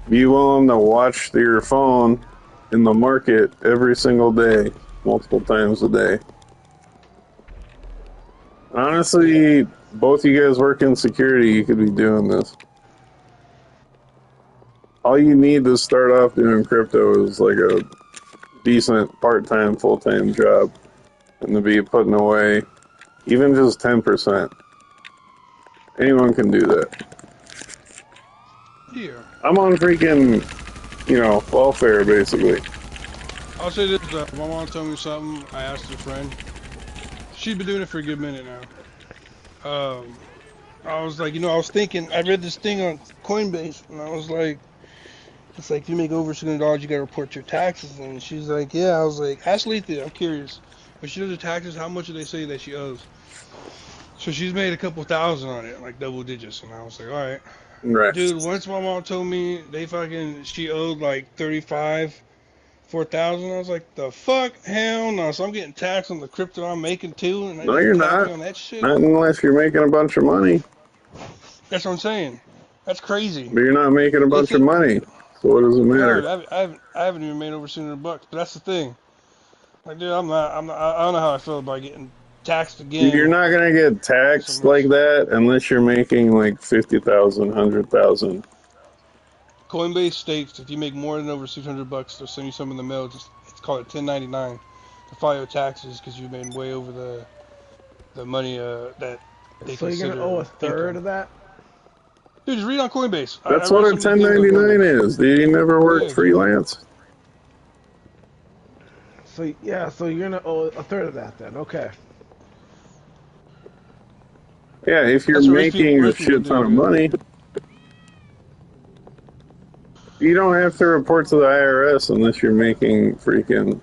be willing to watch your phone in the market every single day, multiple times a day. Honestly, both you guys work in security, you could be doing this. All you need to start off doing crypto is like a decent part-time, full-time job, and to be putting away even just 10%. Anyone can do that. Yeah. I'm on freaking, you know, welfare basically. I'll say this: my mom told me something. I asked her friend. She's been doing it for a good minute now. I was like, I was thinking. I read this thing on Coinbase, and I was like, it's like if you make over $600, you gotta report your taxes. And she's like, yeah. I was like, ask Letha. I'm curious. When she does her taxes, how much do they say that she owes? So she's made a couple thousand on it, like double digits. And I was like, all right. Right. Dude, once my mom told me she owed like 35, 4,000, I was like, the fuck? Hell no. So I'm getting taxed on the crypto I'm making too, and No, they you're tax me not. on that shit? Not unless you're making a bunch of money. That's what I'm saying. That's crazy. But you're not making a They bunch of think, money. So what does it matter? no, I haven't even made over $600, but that's the thing. Like, dude, I don't know how I feel about getting taxed You're again not gonna get on so taxed much. like that unless you're making like 50,000, 100,000. Coinbase states if you make more than over $600, they'll send you some in the mail. It's called a 1099 to file your taxes because you've made way over the money that they So you're gonna owe a consider third income. of that? Dude, just read on Coinbase. I That's read what a some of the things on 1099 Coinbase. is. Do you never work Yeah, dude. freelance? So yeah, so you're gonna owe a third of that then? Okay. Yeah, if you're That's what making a rich people shit do, ton of dude. money, you don't have to report to the IRS unless you're making freaking.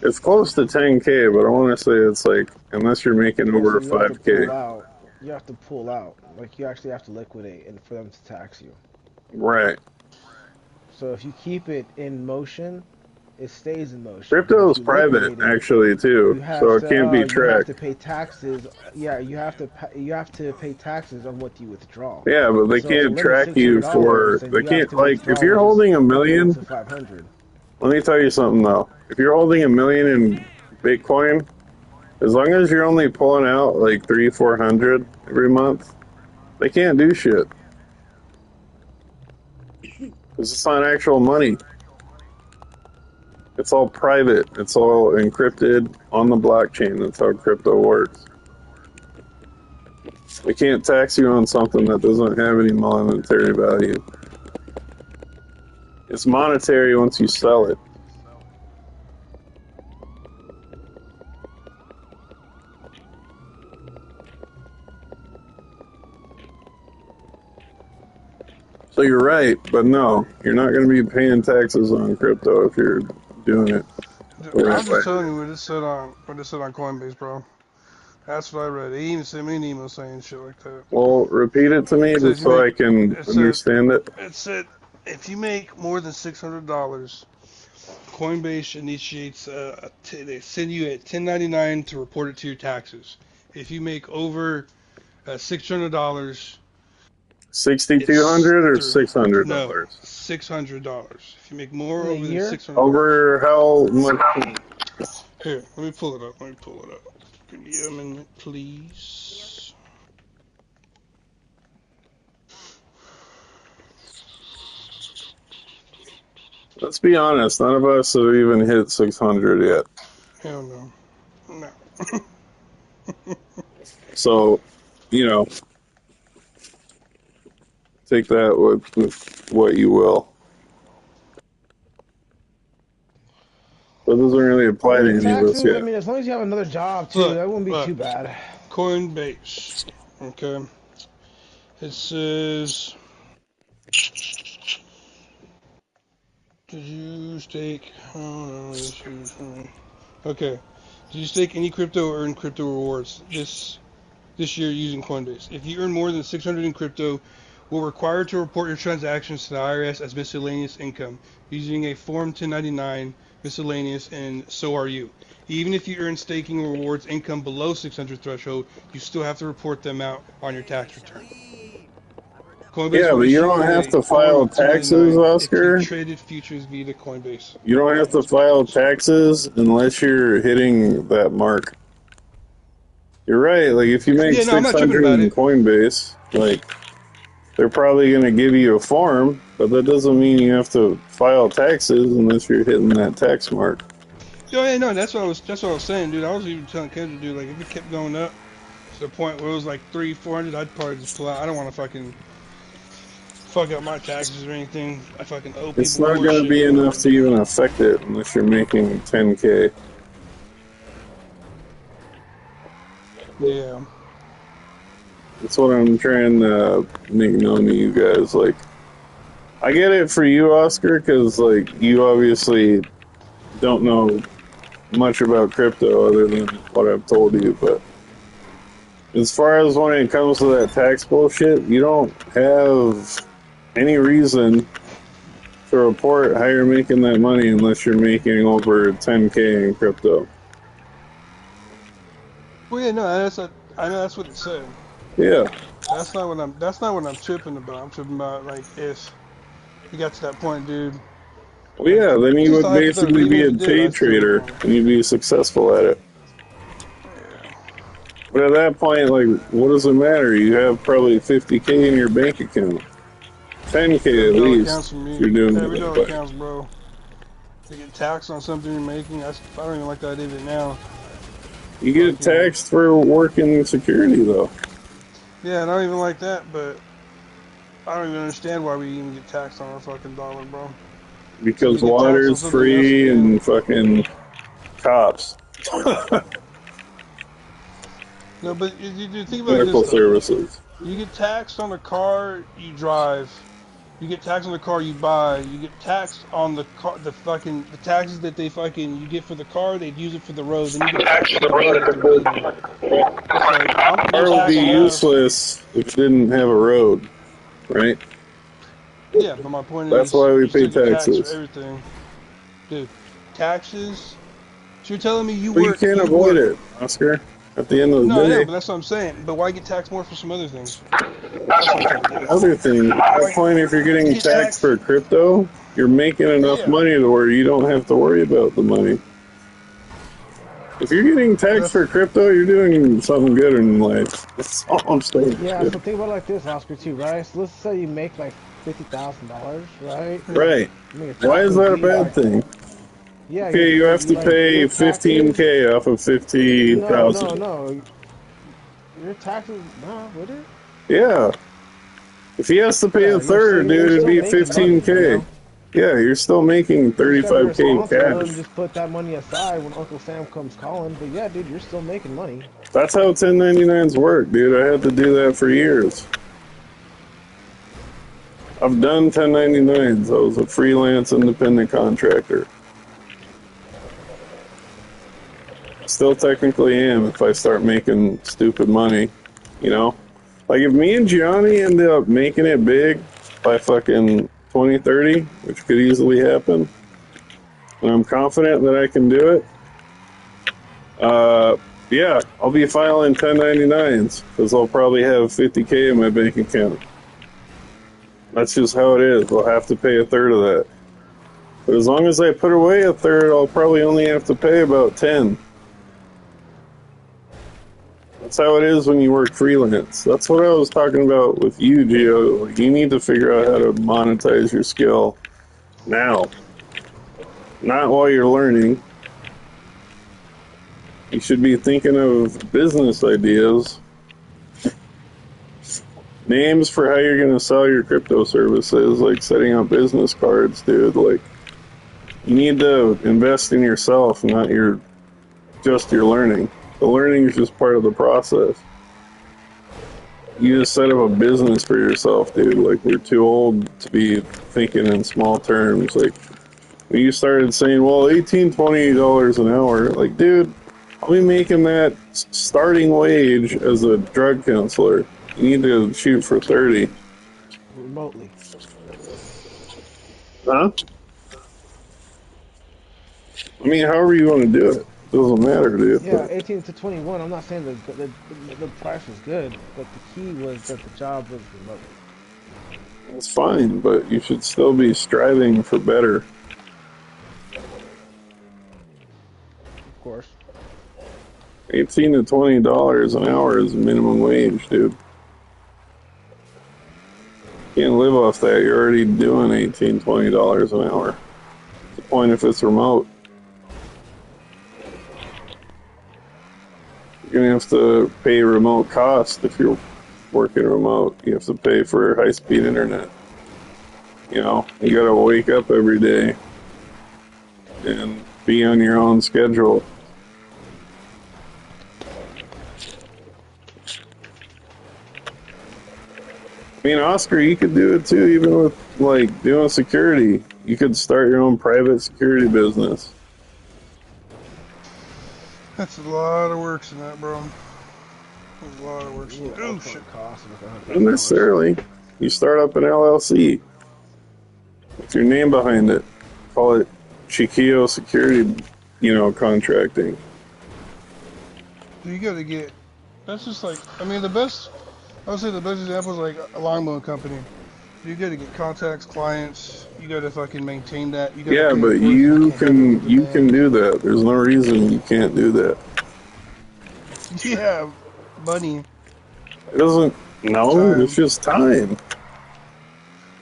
It's close to 10K, but I want to say it's like unless you're making Yeah, so over you have to pull 5K. out. You have to pull out. Like you actually have to liquidate, and for them to tax you. Right. So if you keep it in motion, it stays in motion. But Crypto if is you private, liquidate it, actually, too, so it can't be you have to tracked. pay taxes. Yeah, you have to pay taxes on what you withdraw. Yeah, but they So if the can't limit's track six hundred you dollars, for. then They you have can't, to like, if withdraw you're holding a equal million. to 500. Let me tell you something, though. If you're holding $1 million in Bitcoin, as long as you're only pulling out like 300-400 every month, they can't do shit. Because it's not actual money. It's all private. It's all encrypted on the blockchain. That's how crypto works. They can't tax you on something that doesn't have any monetary value. It's monetary once you sell it. So you're right, but no, you're not going to be paying taxes on crypto if you're doing it the I'm right way. just telling you what it said on Coinbase, bro. That's what I read. He even sent me an email saying shit like that. Well, repeat it to me It said just so I can understand it. It said if you make more than $600, Coinbase initiates they send you a 1099 to report it to your taxes. If you make over $600, $6,200 or $600? no, $600. If you make more In a over than year? $600, Over how much? here, let me pull it up. Give me a minute, please. Let's be honest, none of us have even hit 600 yet. Hell no. No. So, you know, take that with what you will. That doesn't really apply to any taxes, of us I yet. mean, as long as you have another job, too, that wouldn't be too bad. Coinbase. Okay. It says, did you stake? Okay. Did you stake any crypto or earn crypto rewards this year using Coinbase? If you earn more than 600 in crypto, we're required to report your transactions to the IRS as miscellaneous income using a Form 1099 miscellaneous, and so are you. Even if you earn staking rewards income below 600 threshold, you still have to report them out on your tax return. Coinbase Yeah, will but you issue don't you have a to Form file taxes, 1099 if you Oscar. traded futures via Coinbase. You don't have to file taxes unless you're hitting that mark. You're right. Like, if you make Yeah, no, I'm not tripping 600 about in it. Coinbase, like, they're probably going to give you a form, but that doesn't mean you have to file taxes unless you're hitting that tax mark. Yeah, no, that's what I was saying, dude. I was even telling Kendra, dude, like if it kept going up to the point where it was like 300-400, I'd probably just pull out. I don't want to fuck up my taxes or anything. I fucking owe It's people not more going to shit. be enough to even affect it unless you're making 10K. Yeah. That's what I'm trying to make known to you guys. Like, I get it for you, Oscar, because, like, you obviously don't know much about crypto other than what I've told you, but as far as when it comes to that tax bullshit, you don't have any reason to report how you're making that money unless you're making over 10K in crypto. Well, yeah, no, I know that's what it said. Yeah. That's not what I'm tripping about. I'm tripping about like if you got to that point, dude. Well, Like yeah, then you just would hypothetically, basically even be if a it did, day I'd still trader know. and you'd be successful at it. Yeah. But at that point, like, what does it matter? You have probably 50K in your bank account. 10K Every at dollar least, counts for if me. you're doing Every it dollar that way. counts, bro. To get taxed on something you're making, I don't even like the idea of it now. You get taxed for working security, though. Yeah, and I don't even like that, but I don't even understand why we even get taxed on a fucking dollar, bro. So Because we get taxed on water's something else free again. and fucking cops. No, but you think about it like Medical this though. services. You get taxed on the car you drive. You get taxed on the car you buy. You get taxed on the car, the taxes that they fucking you get for the car. They'd use it for the road. Then you get taxed for the road that they're building. It's like I'm Car would be producing enough. useless if it didn't have a road, right? Yeah, but my point That's is, why we you pay still get taxed for taxes. everything, dude. Taxes. So you're telling me But you can't you avoid work. it, Oscar. At the end of No, the I know, day, but that's what I'm saying. But why get taxed more for some other things? That's what I'm trying to get at. other thing, at that point, if you're You getting get taxed taxed. for crypto, you're making enough Yeah. money to where you don't have to worry about the money. If you're getting taxed for crypto, you're doing something good in life. That's all I'm saying. Yeah, so think about it like this, Oscar, too, right? So let's say you make like $50,000, right? Right. You make a Why tax is would that a be bad like, thing? yeah, Okay, you have you to like pay your taxes. 15K off of 50,000. No. Your taxes, nah, would it? Yeah. If he has to pay Yeah, a third, dude, you're it'd still be making money, you 15K. know? Yeah, you're still making You just gotta be 35K responsible and cash. just put that money aside when Uncle Sam comes calling. But yeah, dude, you're still making money. That's how 1099s work, dude. I had to do that for years. I've done 1099s. I was a freelance independent contractor. still technically am if I start making stupid money, you know? Like, if me and Gianni end up making it big by fucking 2030, which could easily happen, and I'm confident that I can do it, yeah, I'll be filing 1099s, because I'll probably have 50K in my bank account. That's just how it is. I'll have to pay a third of that. But as long as I put away a third, I'll probably only have to pay about 10. That's how it is when you work freelance. That's what I was talking about with you, Gio. Like, you need to figure out how to monetize your skill now. Not while you're learning. You should be thinking of business ideas. Names for how you're going to sell your crypto services, like setting up business cards, dude. Like, you need to invest in yourself, not just your learning. The learning is just part of the process. You just set up a business for yourself, dude. Like, we're too old to be thinking in small terms. Like, when you started saying, well, $18, $20 an hour, like, dude, I'll be making that starting wage as a drug counselor. You need to shoot for 30. Remotely. Huh? I mean, however you want to do it. Doesn't matter, dude. Yeah, 18 to 21. I'm not saying the price was good, but the key was that the job was remote. That's fine, but you should still be striving for better. Of course. $18 to $20 an hour is minimum wage, dude. You can't live off that. You're already doing $18, $20 an hour. What's the point if it's remote? You're going to have to pay remote cost if you're working remote. You have to pay for high-speed internet. You know, you got to wake up every day and be on your own schedule. I mean, Oscar, you could do it too, even with, like, doing security. You could start your own private security business. That's a lot of work in that, bro. There's a lot of work. Oh, shit. Not necessarily. You start up an LLC with your name behind it. Call it Chiquillo Security, contracting. You gotta get... That's just like... I mean, I would say the best example is like a lawnmower company. You gotta get contacts, clients. You gotta fucking maintain that. You gotta Yeah, but you can do that. There's no reason you can't do that. Yeah, money. It doesn't. No, it's just time.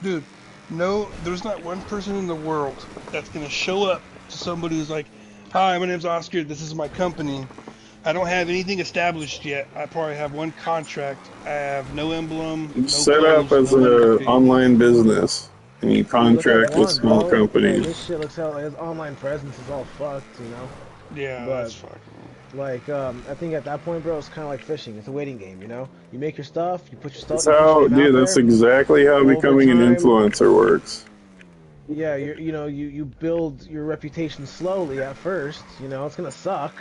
Dude, no, there's not one person in the world that's gonna show up to somebody who's like, "Hi, my name's Oscar. This is my company. I don't have anything established yet. I probably have one contract. I have no emblem. You no set clothes, up as no an online business, and you contract with small companies. This shit looks like his online presence is all fucked, Yeah, but, that's fucking. Like, I think at that point, bro, it's kind of like fishing. It's a waiting game, You make your stuff, you put your stuff. That's how, dude. That's exactly how becoming an influencer works. Yeah, you build your reputation slowly at first. It's gonna suck.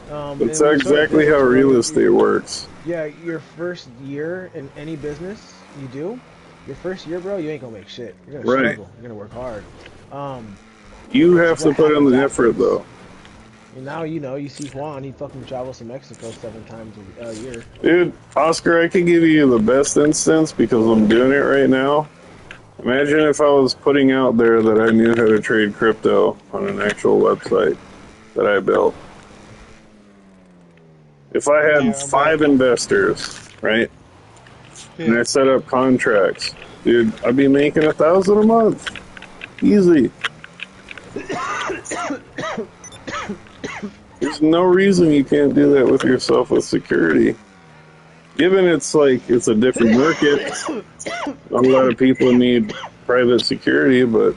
That's exactly how real estate works. Yeah, your first year in any business you do, your first year, bro, you ain't gonna make shit. You're gonna struggle. You're gonna work hard. You have to put in the effort, though. And now you see Juan. He fucking travels to Mexico 7 times a year. Dude, Oscar, I can give you the best instance because I'm doing it right now. Imagine if I was putting out there that I knew how to trade crypto on an actual website that I built. If I had 5 investors, right, and I set up contracts, dude, I'd be making $1,000 a month, easy. There's no reason you can't do that with yourself with security. Given it's a different market, a lot of people need private security, but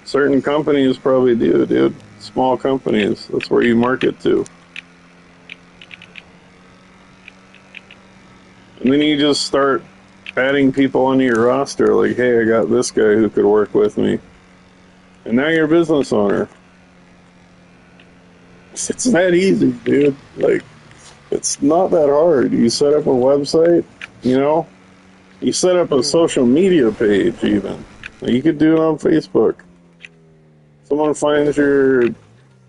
certain companies probably do, dude. Small companies, that's where you market to. And then you just start adding people onto your roster, like, hey, I got this guy who could work with me. And now you're a business owner. It's that easy, dude. Like, it's not that hard. You set up a website, you know? You set up a social media page, even. You could do it on Facebook. Someone finds your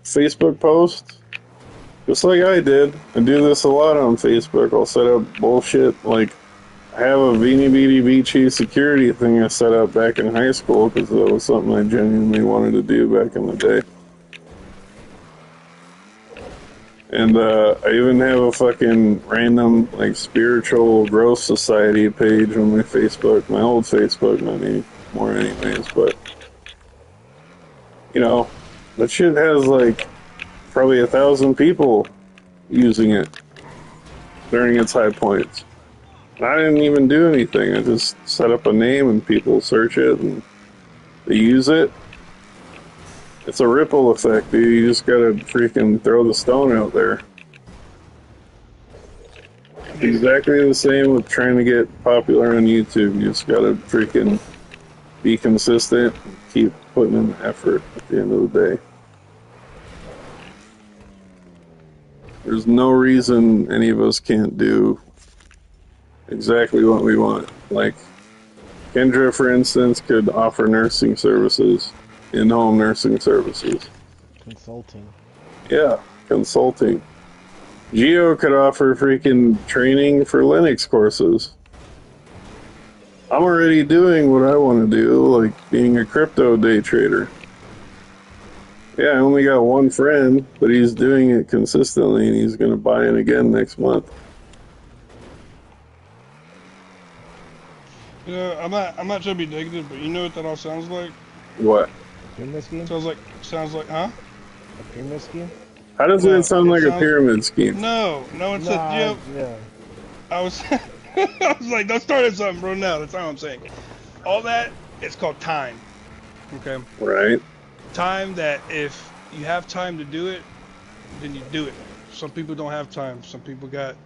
Facebook post, just like I did. I do this a lot on Facebook. I'll set up bullshit, like, I have a Beanie Beanie Beachy security thing I set up back in high school because that was something I genuinely wanted to do back in the day. And I even have a fucking random, like, spiritual growth society page on my Facebook, my old Facebook, not anymore anyways, but, you know, that shit has, like, probably 1,000 people using it during its high points. And I didn't even do anything. I just set up a name and people search it and they use it. It's a ripple effect, dude. You just gotta freaking throw the stone out there. Exactly the same with trying to get popular on YouTube. You just gotta freaking be consistent and keep putting in the effort at the end of the day. There's no reason any of us can't do exactly what we want. Like, Kendra, for instance, could offer nursing services, in-home nursing services. Consulting. Yeah, consulting. Geo could offer freaking training for Linux courses. I'm already doing what I want to do, like being a crypto day trader. Yeah, I only got one friend, but he's doing it consistently, and he's going to buy it again next month. You know, I'm not trying to be negative, but you know what that all sounds like? What? Pyramid scheme? Sounds like, huh? A pyramid scheme? How does that sound like a pyramid scheme? No, it's a joke. Yeah. I was, I was like, don't start at something, bro. No, that's not what I'm saying. All that, it's called time. Okay? Right. Time that if you have time to do it, then you do it. Some people don't have time. Some people got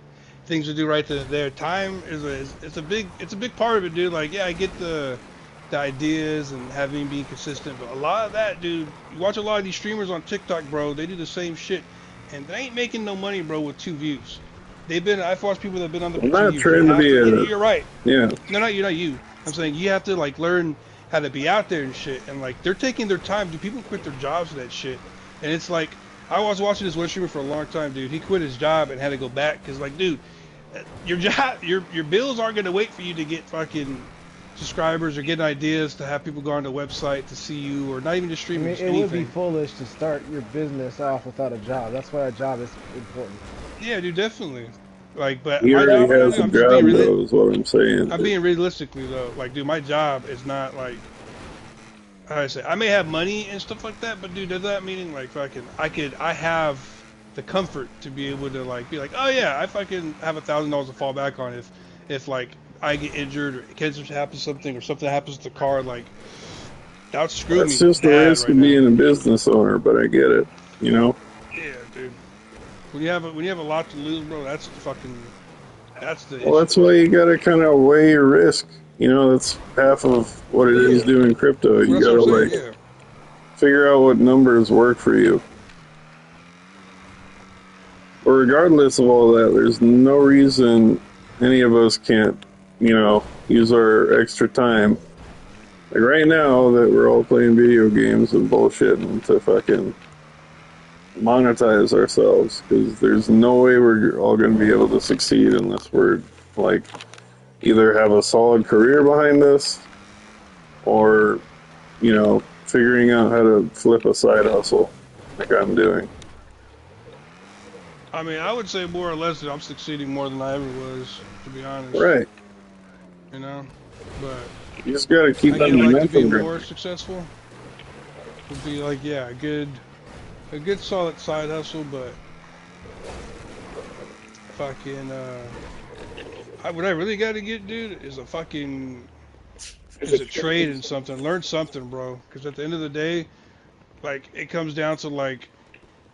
things to do right then and there. Time it's a big part of it, dude. Like, yeah, I get the ideas and having being consistent, but a lot of that, dude, you watch a lot of these streamers on TikTok, bro, they do the same shit and they ain't making no money, bro, with 2 views. I've watched people that have been on the I'm not trying to be you're right. Yeah. No, you're not you. I'm saying you have to, like, learn how to be out there and shit, and, like, they're taking their time. Do people quit their jobs for that shit? And it's like, I was watching this one streamer for a long time, dude. He quit his job and had to go back because, like, dude, your job, your bills aren't gonna wait for you to get fucking subscribers or get ideas to have people go on the website to see you, or not even just streaming. I mean, it would be foolish to start your business off without a job. That's why a job is important. Yeah, dude, definitely. Like, but He my already job, has a I'm job, though, is what I'm saying. I'm being realistically though. Like, dude, my job is not like, how do I say? I may have money and stuff like that, but dude, does that mean like fucking I have the comfort to be able to, like, be like, oh yeah, I fucking have $1,000 to fall back on if like I get injured or cancer happens something or something happens to the car, like, that would screw me. That's just the risk of being a business owner, but I get it, you know? Yeah, dude. When you have a lot to lose, bro, that's the issue. Well, that's why you gotta kind of weigh your risk. You know, that's half of what it is doing crypto. You gotta, like, figure out what numbers work for you. But regardless of all that, there's no reason any of us can't, you know, use our extra time. Like right now that we're all playing video games and bullshitting to fucking monetize ourselves, because there's no way we're all going to be able to succeed unless we're, like, either have a solid career behind us or, you know, figuring out how to flip a side hustle like I'm doing. I mean, I would say more or less that I'm succeeding more than I ever was, to be honest. Right. You know, but you just got to keep that momentum like to be going. more successful would be like, yeah, a good solid side hustle, but fucking what I really got to get, dude, is a trade in something. Learn something, bro. Because at the end of the day, like, it comes down to, like,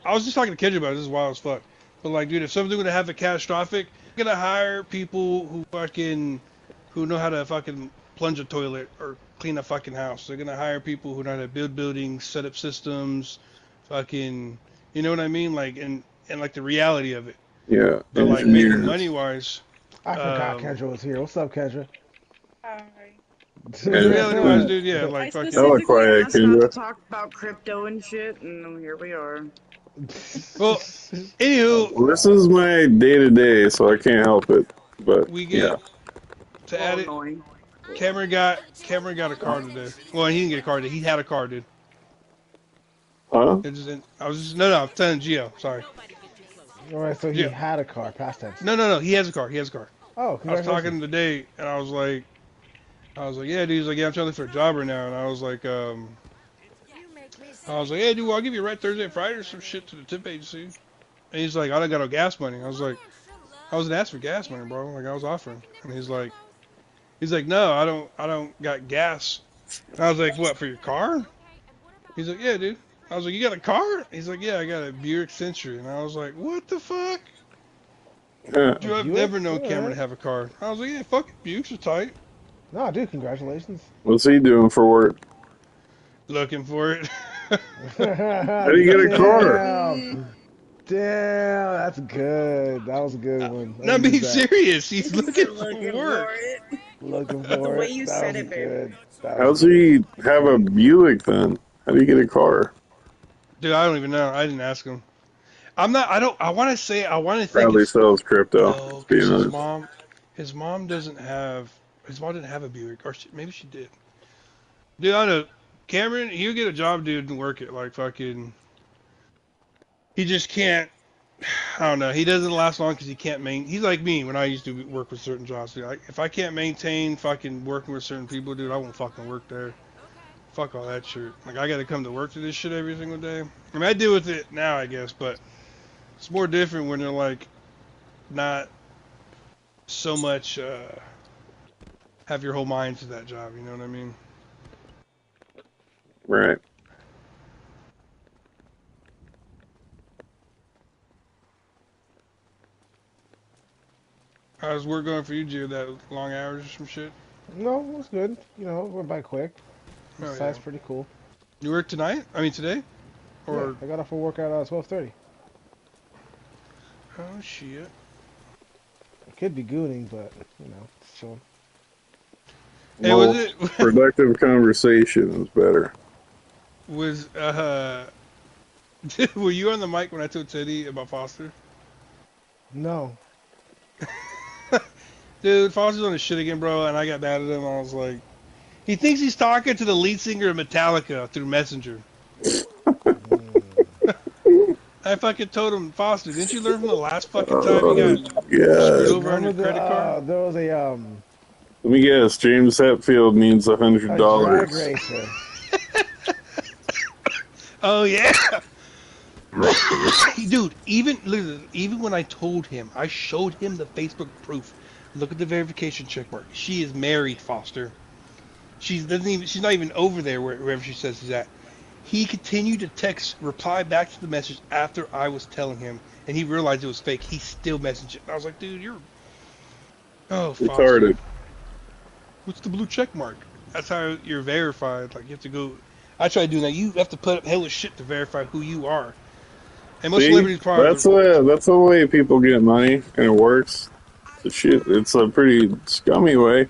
I was just talking to Kendra about it. This is wild as fuck. But, like, dude, if something's gonna happen catastrophic, I'm gonna hire people who know how to fucking plunge a toilet or clean a fucking house. They're gonna hire people who know how to build buildings, set up systems, fucking You know what I mean? Like, and like the reality of it. Yeah, But like making engineers. money wise, I forgot Kendra was here. What's up, Kendra? Hi. the reality wise, dude, yeah, I like fucking. Hella specifically quiet, asked not to Kendra. talk about crypto and shit, and here we are. Well, anywho, Well, this is my day to day, so I can't help it. But we yeah, get to add it. Annoying. Cameron got a car today. Well, he didn't get a car today. He had a car, dude. huh? I was just no. I'm telling Gio. Sorry. All right, so he Gio. had a car, past tense. No. He has a car. He has a car. Oh, I was congratulations. talking today, and I was like, yeah, dude. He's like, yeah, I'm trying to look for a job right now, and I was like, yeah, dude, well, I'll give you a ride Thursday and Friday or some shit to the tip agency. And he's like, I don't got no gas money. I was like, I wasn't asking for gas money, bro. Like I was offering, and he's like, no, I don't got gas. And I was like, what, for your car? He's like, yeah, dude. I was like, you got a car? He's like, yeah, I got a Buick Century. And I was like, what the fuck? Dude, I've never known Cameron to have a car. I was like, yeah, fuck it, Buicks are tight. No, dude, congratulations. What's he doing for work? Looking for it. How do you get a car? Damn, that's good. That was a good one. Not being serious. He's looking for work. Looking for it. The way you That said was it, babe. good. How's he have a Buick then? How do you get a car? Dude, I don't even know. I didn't ask him. I want to think Probably sells crypto. no, Being because honest. his mom didn't have a Buick, or maybe she did. Dude, I don't know. Cameron, he'll get a job, dude, and work it like fucking. He just can't. I don't know. He doesn't last long because he can't He's like me when I used to work with certain jobs. Dude. Like, if I can't maintain fucking working with certain people, dude, I won't fucking work there. Fuck all that shit. Like, I gotta come to work to this shit every single day. I mean, I deal with it now, I guess, but it's more different when they're like not so much have your whole mind to that job. You know what I mean? Right. How's work going for you, Gio? That long hours or some shit? No, it was good. You know, it went by quick. The Oh, site's yeah. pretty cool. You work tonight? I mean today? Or Yeah, I got off for work at 12:30. oh shit. I could be gooning, but you know, it's chilling. Hey, was it productive conversation is better. was were you on the mic when I told Teddy about Foster? No. Dude, Foster's on his shit again, bro, and I got mad at him. I was like, he thinks he's talking to the lead singer of Metallica through Messenger. I fucking told him, Foster, didn't you learn from the last fucking time you got screwed over on your credit card? There was a Let me guess. James Hetfield needs drag $100. racer. Oh yeah. Dude, even when I told him, I showed him the Facebook proof. Look at the verification check mark. She is married, Foster. She's not even over there wherever she says she's at. He continued to reply back to the message after I was telling him, and he realized it was fake. He still messaged it. I was like, dude, you're Foster. Retarded. What's the blue check mark? That's how you're verified. Like, you have to go. I tried doing that. You have to put up hella shit to verify who you are. And most See? celebrities probably. That's the way people get money, and it works. It's a pretty scummy way.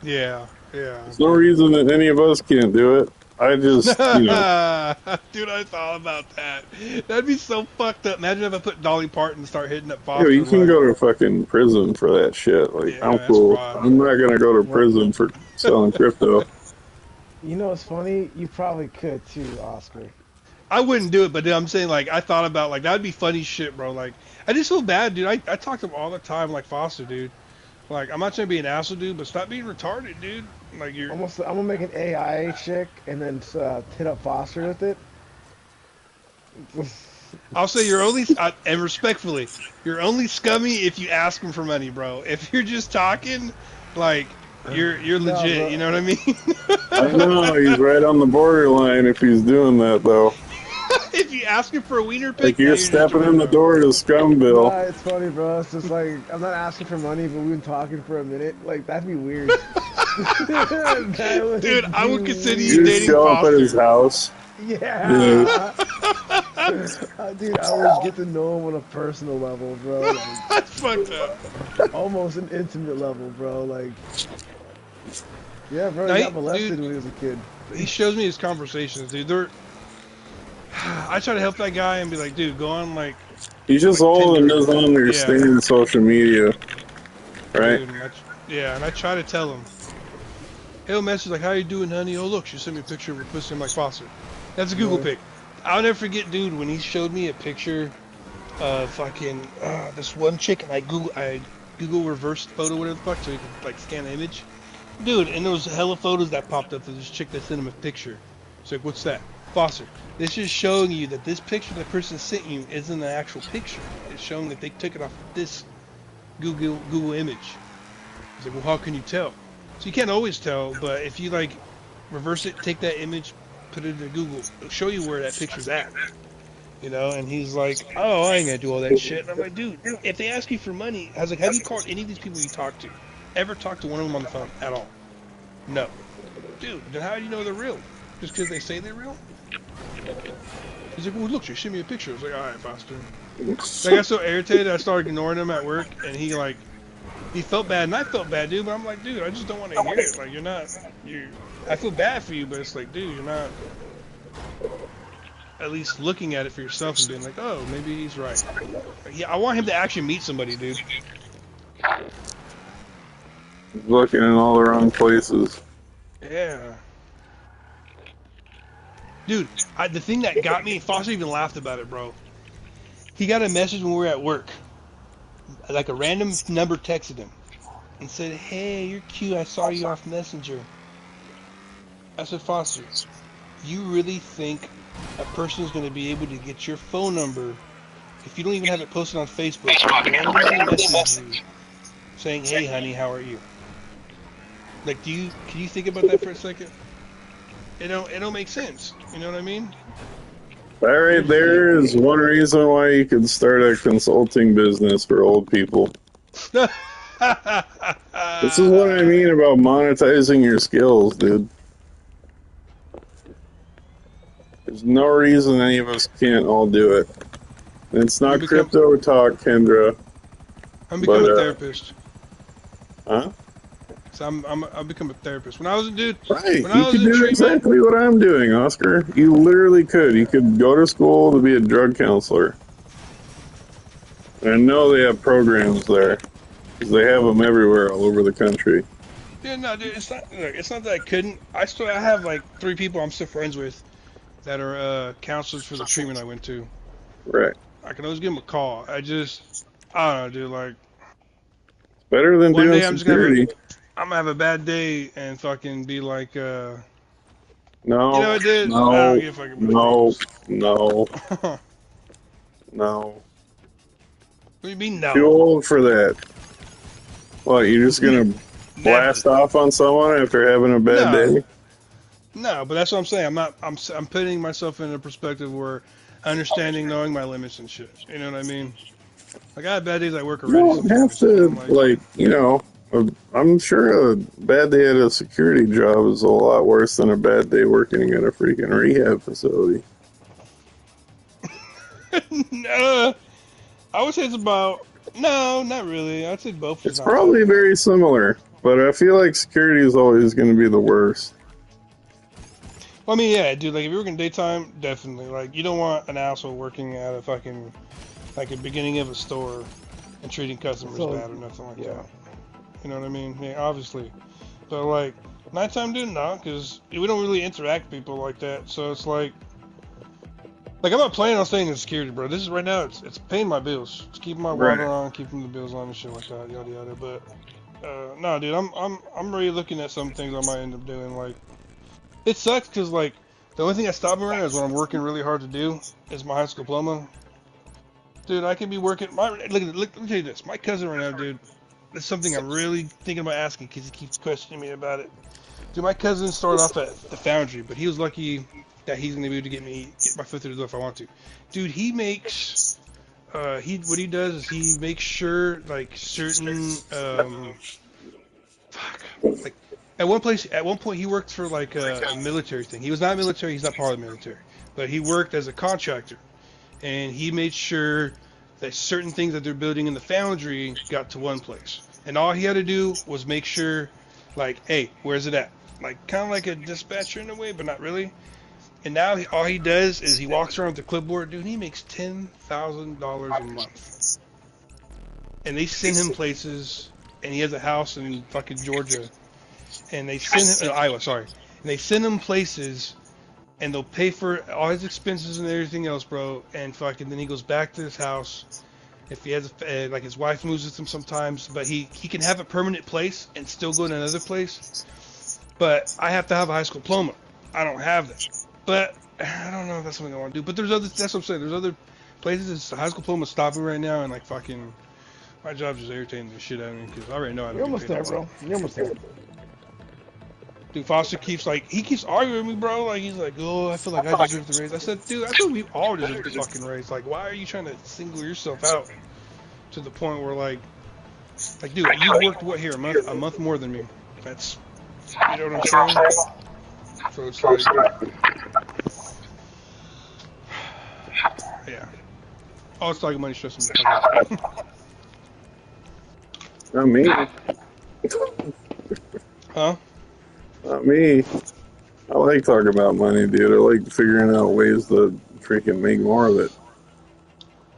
Yeah. There's no reason that any of us can't do it. I just, Dude, I thought about that. That'd be so fucked up. Imagine if I put Dolly Parton and start hitting up Foster. You can go to fucking prison for that shit. Like, Yeah, I'm that's cool. fraud. I'm not gonna go to prison for selling crypto. You know, it's funny. You probably could too, Oscar. I wouldn't do it, but dude, I'm saying, like, I thought about, like, that'd be funny shit, bro. Like, I just feel bad, dude. I talk to him all the time, like Foster, dude. Like, I'm not trying to be an asshole, dude, but stop being retarded, dude. Like, you're. I'm gonna make an AI chick and then hit up Foster with it. I'll say you're only, and respectfully, you're only scummy if you ask him for money, bro. If you're just talking, like, you're legit. bro. You know what I mean? I know he's right on the borderline if he's doing that though. If you ask him for a wiener pic, Like you're stepping in the door to Scumville. Nah, it's funny, bro. It's just like, I'm not asking for money, but we've been talking for a minute. Like, that'd be weird. Dude, I would consider you You dating show up Foster. at his house. Yeah. Dude, I would get to know him on a personal level, bro. Like, That's fucked up. almost an intimate level, bro. Like, yeah, bro, Now he got dude, molested when he was a kid. he shows me his conversations, dude. I try to help that guy and be like, dude, go on He's just like old and Tinder. doesn't Yeah, understand social media, right? dude. And I try to tell him. He'll message like, "How you doing, honey? Oh look, she sent me a picture of her pussy." I'm like, "Foster." That's a Google pic. I'll never forget, dude, when he showed me a picture of fucking this one chick, and I Google reverse photo, whatever the fuck, so you can like scan the image. Dude, and there was hella photos that popped up of this chick that sent him a picture. It's like, what's that? Foster. This is showing you that this picture that person sent you isn't the actual picture. It's showing that they took it off this Google image. He's like, well, how can you tell? So you can't always tell, but if you like reverse it, take that image, put it into Google, it'll show you where that picture's at. You know, and he's like, oh, I ain't gonna do all that shit. And I'm like, dude, if they ask you for money, I was like, have you called any of these people you talk to? Ever talked to one of them on the phone at all? No. Dude, then how do you know they're real? Just because they say they're real? He's like, well, look, she sent me a picture. I was like, alright, Foster. I got so irritated, I started ignoring him at work, and he felt bad, and I felt bad, dude, but I'm like, dude, I just don't want to hear it. Like, I feel bad for you, but it's like, dude, you're not at least looking at it for yourself and being like, oh, maybe he's right. Yeah, I want him to actually meet somebody, dude. Looking in all the wrong places. Yeah. Dude, the thing that got me, Foster even laughed about it, bro. He got a message when we were at work. Like a random number texted him and said, hey, you're cute, I saw you off Messenger. I said, Foster, you really think a person is going to be able to get your phone number if you don't even have it posted on Facebook? Randomly message you saying, hey, honey, how are you? Like, can you think about that for a second? It don't make sense. You know what I mean? That right there is one reason why you could start a consulting business for old people. This is what I mean about monetizing your skills, dude. There's no reason any of us can't all do it. And it's not crypto talk, Kendra. I'm becoming a therapist. Huh? So I've become a therapist. When I was a dude, right, when you I was could in do treatment, exactly what I'm doing, Oscar. You literally could. You could go to school to be a drug counselor. And I know they have programs there, because they have them everywhere all over the country. yeah, no, dude, it's not that I couldn't. I have like 3 people I'm still friends with that are counselors for the treatment I went to. Right. I can always give them a call. I don't know, dude. Like, better than one doing day security. I'm gonna have a bad day and fucking be like, no, you know, dude, no, I don't give a fuck about no. What do you mean no? Too old for that. What, you're just gonna blast off on someone after having a bad day? No, but that's what I'm saying. I'm putting myself in a perspective where understanding, knowing my limits and shit. You know what I mean? Like, I have bad days at work You already. don't have to, I'm sure a bad day at a security job is a lot worse than a bad day working at a freaking rehab facility. No, I would say it's about, no, not really. I'd say both. It's probably very similar, but I feel like security is always going to be the worst. Well, I mean, yeah, dude, like, if you're working daytime, definitely. Like, you don't want an asshole working at a fucking, like, a beginning of a store and treating customers bad or nothing like that. You know what I mean? Yeah, obviously. But, like, nighttime, dude, no, because we don't really interact with people like that. So it's like I'm not planning on staying in security, bro. This is right now, it's paying my bills. It's keeping my water on, keeping the bills on and shit like that, yada yada. But, no, dude, I'm really looking at some things I might end up doing. Like, it sucks because, like, the only thing that stopped me right now is what I'm working really hard to do is my high school diploma. Dude, I could be working. Look, let me tell you this. My cousin right now, dude, that's something I'm really thinking about asking because he keeps questioning me about it. Dude, my cousin started off at the foundry, but he was lucky that he's gonna be able to get my foot through the door if I want to. Dude, he makes what he does is he makes sure like certain like at one point he worked for like a military thing. He was not military, he's not part of the military, but he worked as a contractor. and he made sure that certain things that they're building in the foundry got to one place. And all he had to do was make sure, like, hey, where's it at? Like, kind of like a dispatcher in a way, but not really. And now all he does is he walks around with the clipboard. Dude, he makes $10,000 a month. And they send him places, and he has a house in fucking Georgia. And they send him, Iowa, sorry. And they send him places, and they'll pay for all his expenses and everything else, bro. And fucking then he goes back to his house. If he has, like, his wife moves with him sometimes, but he can have a permanent place and still go to another place. But I have to have a high school diploma. I don't have that. But I don't know if that's something I want to do. But there's other, that's what I'm saying. There's other places that high school diploma stopping right now, and like fucking, my job's just irritating the shit out of me because I already know I don't You're get almost paid there, that bro. well. You're almost there. Dude, Foster keeps arguing with me, bro. Like, he's like, oh, I feel like I deserve the raise. I said, dude, I feel we all deserve the fucking raise. Like, why are you trying to single yourself out to the point where, like, dude, you worked, what, here, a month more than me. That's, you know what I'm saying? So it's like, yeah. Oh, it's talking money stressing me. Not me. Huh? Not me. I like talking about money, dude. I like figuring out ways to freaking make more of it.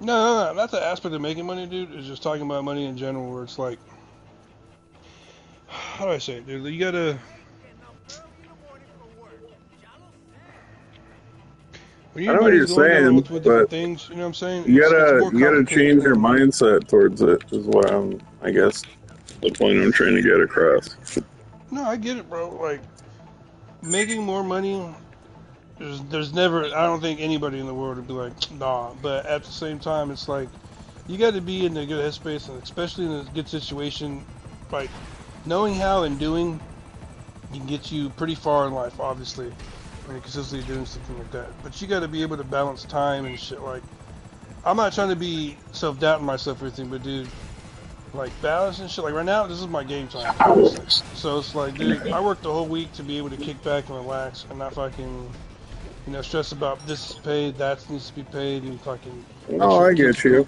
No. Not the aspect of making money, dude. It's just talking about money in general, where it's like, how do I say it, dude? You gotta, when I know what you're saying, with different but things, you know what I'm saying? you It's more gotta complicated change your than- mindset towards it. Is what I guess, the point I'm trying to get across. No, I get it, bro. Like, making more money, there's never, I don't think anybody in the world would be like, nah. But at the same time, it's like, you got to be in a good headspace, and especially in a good situation. Like, knowing how and doing can get you pretty far in life, obviously, when you're consistently doing something like that. But you got to be able to balance time and shit. Like, I'm not trying to be self-doubting myself or anything, but dude, like, balance and shit. Like, right now, this is my game time, honestly. So it's like, dude, I worked the whole week to be able to kick back and relax and not fucking, you know, stress about this is paid, that needs to be paid, and fucking. No, I get you.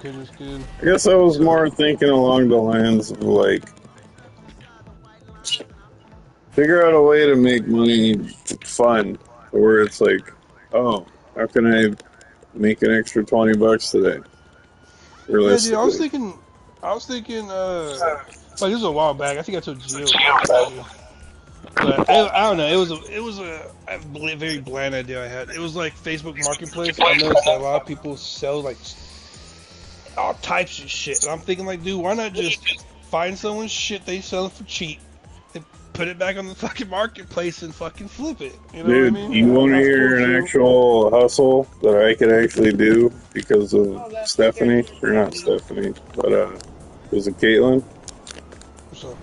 I guess I was more thinking along the lines of, like, figure out a way to make money fun, where it's like, oh, how can I make an extra $20 today? Yeah, dude, I was Realistically. thinking, like, this was a while back. I think I told Gio about it. But I don't know. It was a very bland idea I had. It was like Facebook Marketplace. I noticed that a lot of people sell like all types of shit, and I'm thinking like, dude, why not just find someone's shit they sell for cheap and put it back on the fucking marketplace and fucking flip it? You know Dude, what I mean? you want to That's hear cool, an too. actual hustle that I could actually do because of Stephanie? Or not Stephanie, but was it Caitlin? So.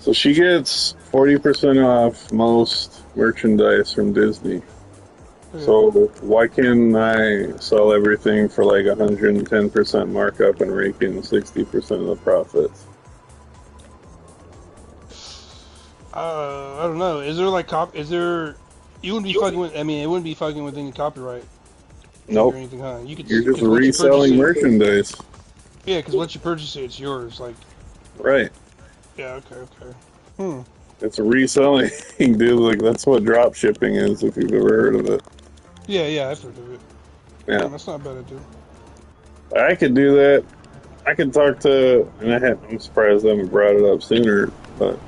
So she gets 40% off most merchandise from Disney. So why can't I sell everything for like 110% markup and rake in 60% of the profits? I don't know. Is there like you wouldn't be fucking with, I mean, it wouldn't be fucking with any copyright. Nope. Or anything, huh? You're just reselling merchandise. Yeah, because once you purchase it, it's yours. Like. Right. Yeah. Okay. It's reselling, dude. Like, that's what drop shipping is, if you've ever heard of it. Yeah, I've heard of it. Yeah. That's not bad to do. I could do that. I could talk to, and I'm surprised I haven't brought it up sooner, but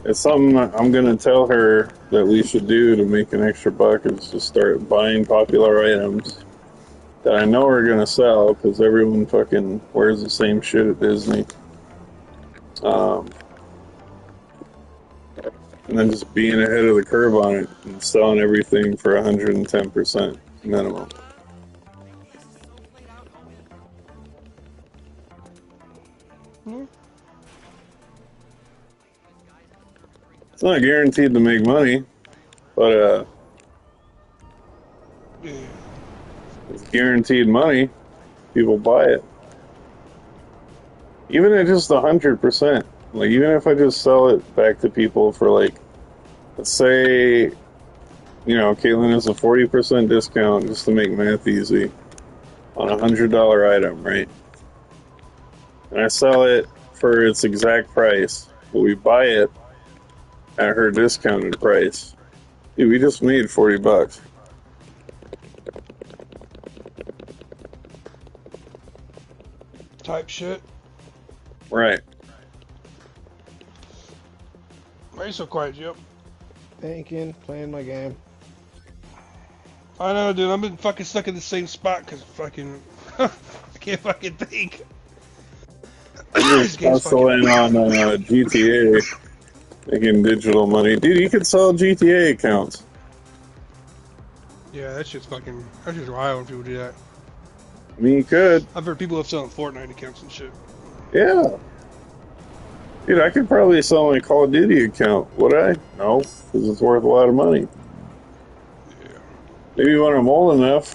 it's something I'm going to tell her that we should do to make an extra buck, is just start buying popular items that I know are going to sell, because everyone fucking wears the same shit at Disney. And then just being ahead of the curve on it and selling everything for 110% minimum. It's not guaranteed to make money, but it's guaranteed money. People buy it. Even at just 100%. Like, even if I just sell it back to people for, like, let's say Caitlin has a 40% discount just to make math easy on a $100 item, right? And I sell it for its exact price, but we buy it at her discounted price. Dude, we just made $40. Type shit. Right. Why are you so quiet, Joe? Thinking, playing my game. I know, dude. I've been fucking stuck in the same spot because fucking I can't fucking think. I'm just hustling on GTA, making digital money. Dude, you could sell GTA accounts. Yeah, that's just wild when people do that. I mean, you could. I've heard people have selling Fortnite accounts and shit. Yeah. Dude, I could probably sell my Call of Duty account. Would I? No, because it's worth a lot of money. Yeah. Maybe when I'm old enough,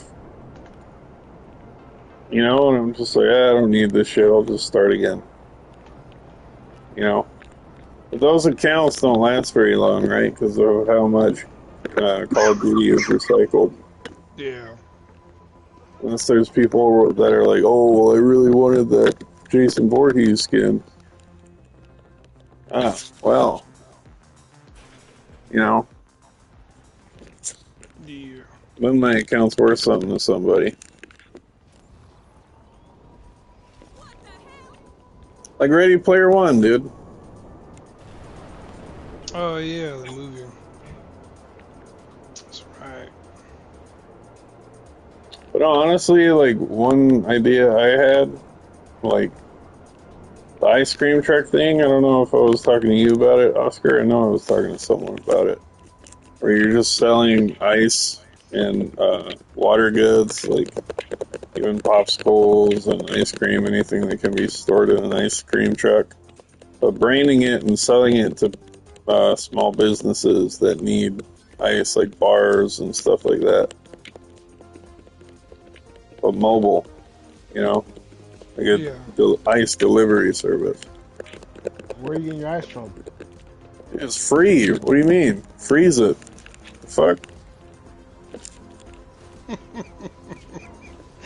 and I'm just like, I don't need this shit, I'll just start again. But those accounts don't last very long, right? Because of how much Call of Duty is recycled. Yeah. Unless there's people that are like, oh, well, I really wanted that Jason Voorhees skin. Ah, well. Yeah. Then my account's worth something to somebody. Like Ready Player One, dude. Oh yeah, the movie. That's right. But honestly, like, one idea I had, like, the ice cream truck thing, I don't know if I was talking to you about it, Oscar. I know I was talking to someone about it. Where you're just selling ice and water goods, like even popsicles and ice cream, anything that can be stored in an ice cream truck. But branding it and selling it to small businesses that need ice, like bars and stuff like that. But mobile, like a ice delivery service. Where are you getting your ice from? It's free. What do you mean? Freeze it. Fuck.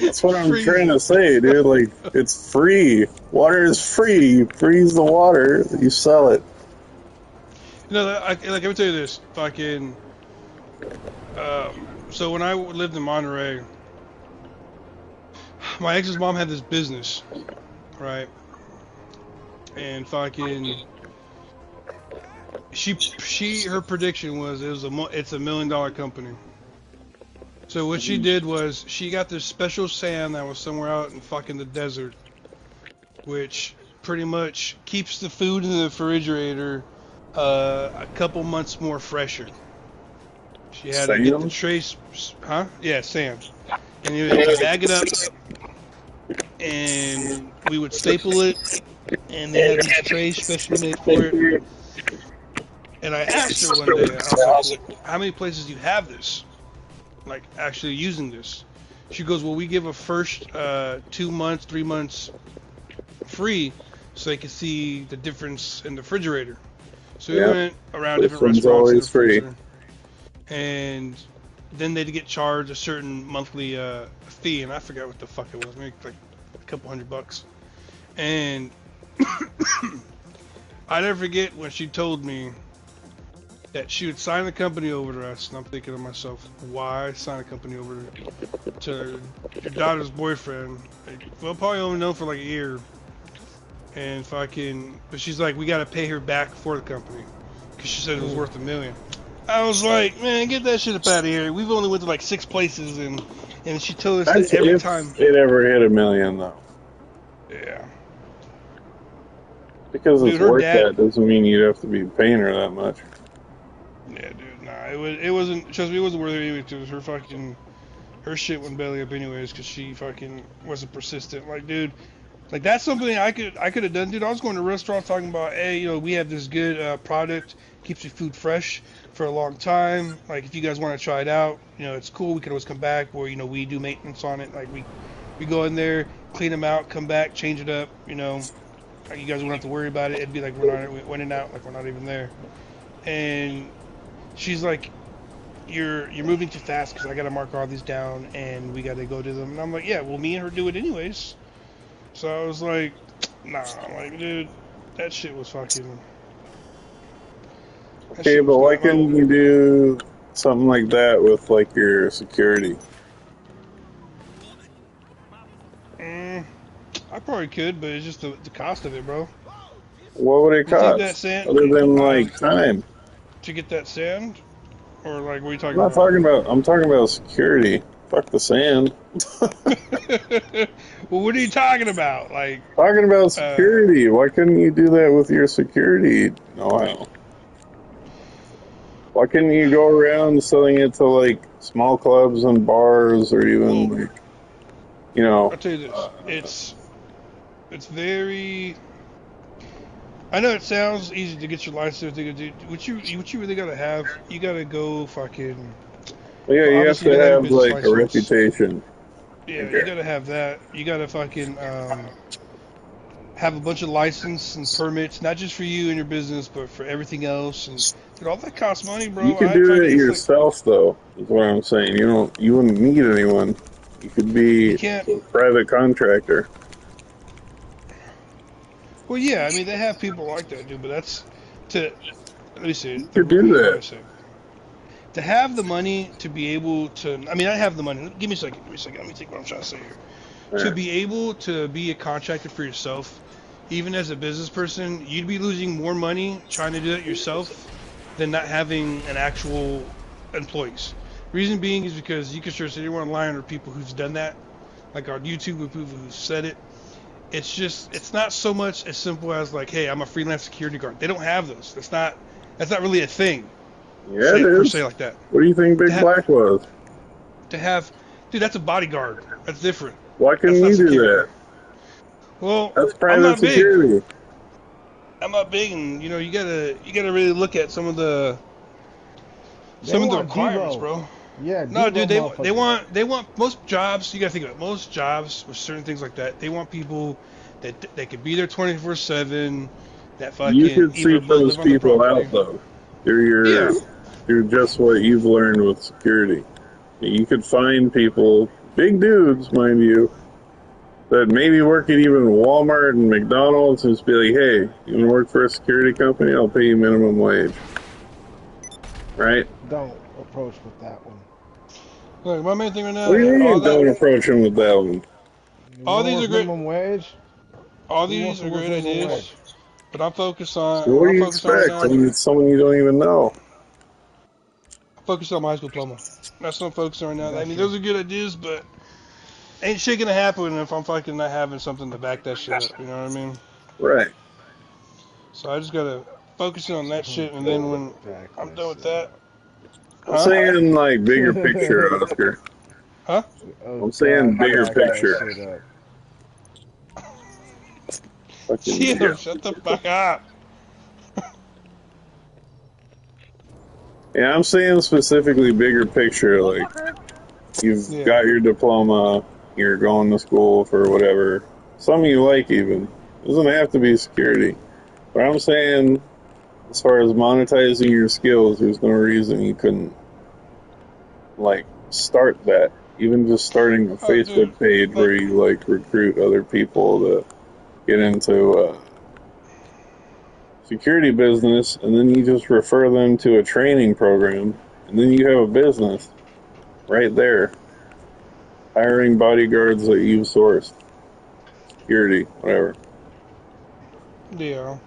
That's what I'm trying to say, dude. Like, it's free. Water is free. You freeze the water, you sell it. Let me tell you this. Fucking. So when I lived in Monterey, my ex's mom had this business, right? And fucking. Her prediction was it's $1 million company. So what she did was she got this special sand that was somewhere out in fucking the desert, which pretty much keeps the food in the refrigerator a couple months more fresher. She had to get the trace, yeah, sand, and you would bag it up, and we would staple it, and they had these trays specially made for it. And I asked her one day, I was like, how many places do you have this? Like, actually using this? She goes, well, we give a first 2 months, 3 months free so they can see the difference in the refrigerator. So we went around different restaurants. Always free. And then they'd get charged a certain monthly fee, and I forgot what the fuck it was, maybe like a couple $100. And I never forget when she told me that she would sign the company over to us, and I'm thinking to myself, why sign a company over to your daughter's boyfriend? Well, probably only known for like a year. And fucking, but she's like, we gotta pay her back for the company, because she said it was worth $1 million. I was like, man, get that shit up out of here. We've only went to like 6 places, and she told us that every time it ever hit $1 million, though. Yeah. Because it's worth that doesn't mean you'd have to be paying her that much. Yeah, dude, nah, it wasn't. Trust me, it wasn't worth it anyway. Because her shit went belly up anyways. Because she fucking wasn't persistent. Like, dude, like that's something I could have done, dude. I was going to restaurants talking about, hey, we have this good product, keeps your food fresh for a long time. Like, if you guys want to try it out, it's cool. We can always come back. Or we do maintenance on it. Like we go in there, clean them out, come back, change it up. Like, you guys won't have to worry about it. It'd be like we went in and out, like we're not even there. And she's like, you're moving too fast because I got to mark all these down and we got to go to them. And I'm like, yeah, well, me and her do it anyways. So I was like, nah, I'm like, dude, that shit was fucking. Okay, but why couldn't you do something like that with like your security? I probably could, but it's just the cost of it, bro. What would it You think that cost? sand, Other than like time? to get that sand, or like what are you I'm talking not about? talking about. I'm talking about security. Fuck the sand. Well, what are you talking about? Like Talking about security. Why couldn't you do that with your security know-how? Why couldn't you go around selling it to like small clubs and bars, or even like, you know? I'll tell you this. It's very. I know it sounds easy to get your license. What you really gotta have, you gotta go fucking. Well, yeah, Well, you have obviously to you gotta have have your business like a license. reputation. Yeah, you gotta have that. You gotta fucking have a bunch of license and permits, not just for you and your business, but for everything else. And dude, all that costs money, You bro. could I do fucking it it's like yourself, though. Is what I'm saying. You wouldn't need anyone. You could be you can't. a private contractor. Well, yeah, I mean they have people like that, dude. But that's to let me see. You could do How do I that. say? To have the money to be able to. I mean, I have the money. Give me a second. Give me a second. Let me think what I'm trying to say here. To Right. be able to be a contractor for yourself, even as a business person, you'd be losing more money trying to do it yourself than not having an actual employees. Reason being is because you can sure say anyone online or people who's done that, like on YouTube with people who said it. It's not so much as simple as like, hey, I'm a freelance security guard. They don't have those. That's not really a thing. Yeah, it Per is. se like that. What do you think Big Black was? To have, dude, that's a bodyguard. That's different. Why couldn't That's you not do security. that? Well, That's I'm private not big. security. I'm not big, and you know you gotta really look at some of the They want requirements, Devo. bro. Yeah, No, Devo dude, they motherfuckers. want most jobs. You gotta think about it, most jobs with certain things like that. They want people that they could be there 24/7. That You fucking could either seek those live on the people property. out, though. They're Yeah. just what you've learned with security. You could find people, big dudes, mind you, that maybe work at even Walmart and McDonald's, and just be like, hey, you want to work for a security company? I'll pay you minimum wage. Right? Don't approach with that one. Look, my main thing right now, What do you all mean that, don't approach him with that one? You all want to these are work great. minimum wage? All Who wants these to are work great minimum ideas, wage? but I'm focused So on what what do I'm you focused on right expect now. when it's someone you don't even know? I'm focused on my high school diploma. That's what I'm focusing on right now. I Got mean, you. those are good ideas, but ain't shit gonna happen if I'm fucking not having something to back that shit up. You know what I mean? Right. So I just gotta focus on that shit, and then when Back I'm that done with shit that, up. I'm huh? saying, like, bigger picture, Oscar. Huh? Oh I'm saying God, bigger back that picture. shit up. Fucking Chill, Jim. shut the fuck up. Yeah, I'm saying specifically bigger picture. Like, you've Yeah. got your diploma, you're going to school for whatever. Something you like, even. It doesn't have to be security. But I'm saying, as far as monetizing your skills, there's no reason you couldn't, like, start that. Even just starting a Oh, dude. Facebook page where you, like, recruit other people to get into security business, and then you just refer them to a training program, and then you have a business right there. Hiring bodyguards that you've sourced. Security, whatever. Yeah.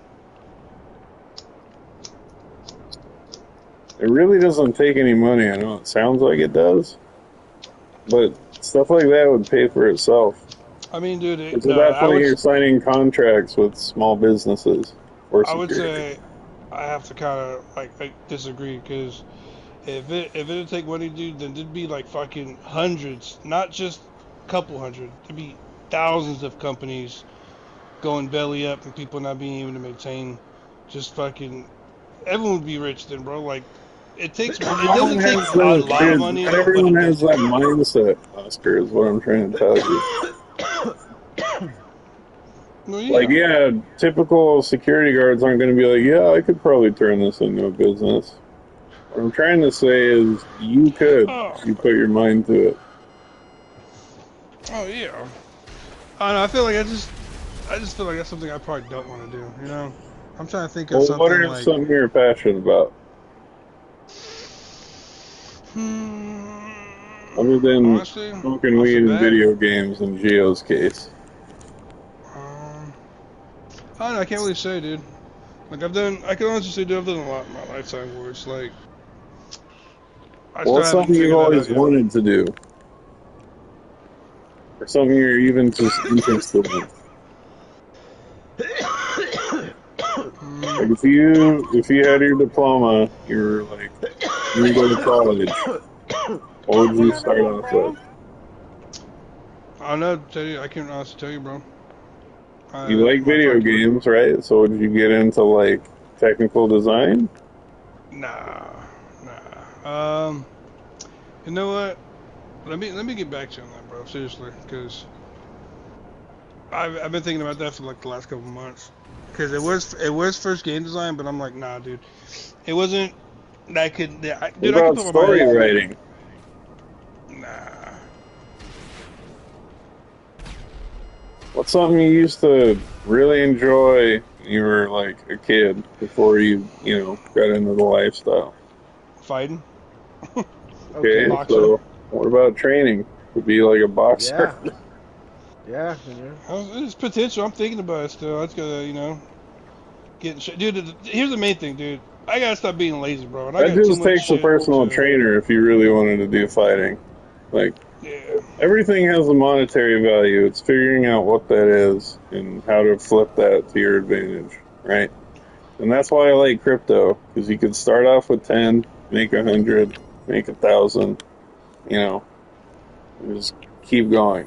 It really doesn't take any money. I know it sounds like it does, but stuff like that would pay for itself. I mean, dude, It's at no, that point you're signing contracts with small businesses for I would security. say I have to kind of like disagree because if it'd take money, dude, then there'd be like fucking hundreds, not just a couple hundred. There'd be thousands of companies going belly up and people not being able to maintain. Just fucking everyone would be rich then, bro. Like it doesn't take a lot of money, Not but everyone it has does that take. mindset, Oscar, is what I'm trying to tell you. Well, Like, yeah, typical security guards aren't going to be like, yeah, I could probably turn this into a business. What I'm trying to say is you could. You put your mind to it. Oh yeah. I don't know. I feel like I just feel like that's something I probably don't want to do. You know, I'm trying to think of Well, something what are like. something you're passionate about? Other than Honestly, smoking off weed the and bat, video games in Geo's case. I don't know. I can't really say, dude. Like I can honestly say, dude, I've done a lot in my lifetime where it's like, I Well, still what's haven't something you've figured that always out yet. wanted to do? Or something you're even just interested in? Like if you had your diploma, you were like, you go to college, what would you start off with? I don't know. Tell you, I can't honestly tell you, bro. You like My video fucking games, right? So would you get into like technical design? nah. You know what? Let me get back to you on that, bro. Seriously, because I've been thinking about that for like the last couple of months. Because it was first game design, but I'm like, nah, dude. It wasn't. That could, dude. I What could about put my story mind. writing? Nah. What's something you used to really enjoy when you were like a kid before you got into the lifestyle? Fighting. Okay, Boxing. so what about training? To be like a boxer? Yeah. It's potential. I'm thinking about it still. I just gotta, get in shape. Dude, here's the main thing, dude. I gotta stop being lazy, bro. And I That got too just much takes a shit personal to. trainer if you really wanted to do fighting. Like, Yeah. everything has a monetary value. It's figuring out what that is and how to flip that to your advantage, right? And that's why I like crypto, because you could start off with 10, make 100, make 1,000, and just keep going.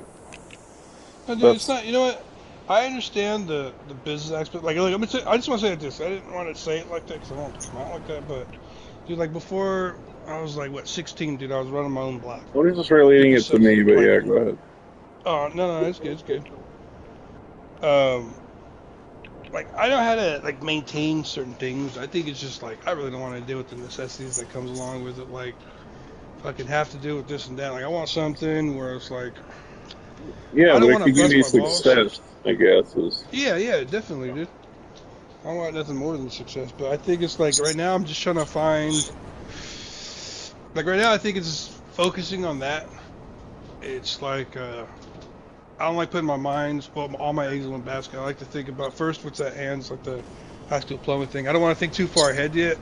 No, dude, it's That's not. You know what? I understand the business aspect. Like I just want to say it like this. I didn't want to say it like that because I don't want it to come out like that. But dude, like before I was like 16, dude. I was running my own block. What is just relating People it to said me, but like, yeah, go ahead. oh no, it's good, it's good. Like I know how to like maintain certain things. I think it's just like I really don't want to deal with the necessities that comes along with it. Like fucking have to deal with this and that. Like I want something where it's like Yeah, I but don't it want to could give bust you my balls. success, I guess. Yeah, definitely, dude. I don't want nothing more than success, but I think it's like right now I'm just trying to find. Like right now, I think it's focusing on that. It's like I don't like putting all my eggs in one basket. I like to think about first what's at hand, like the high school diploma thing. I don't want to think too far ahead yet,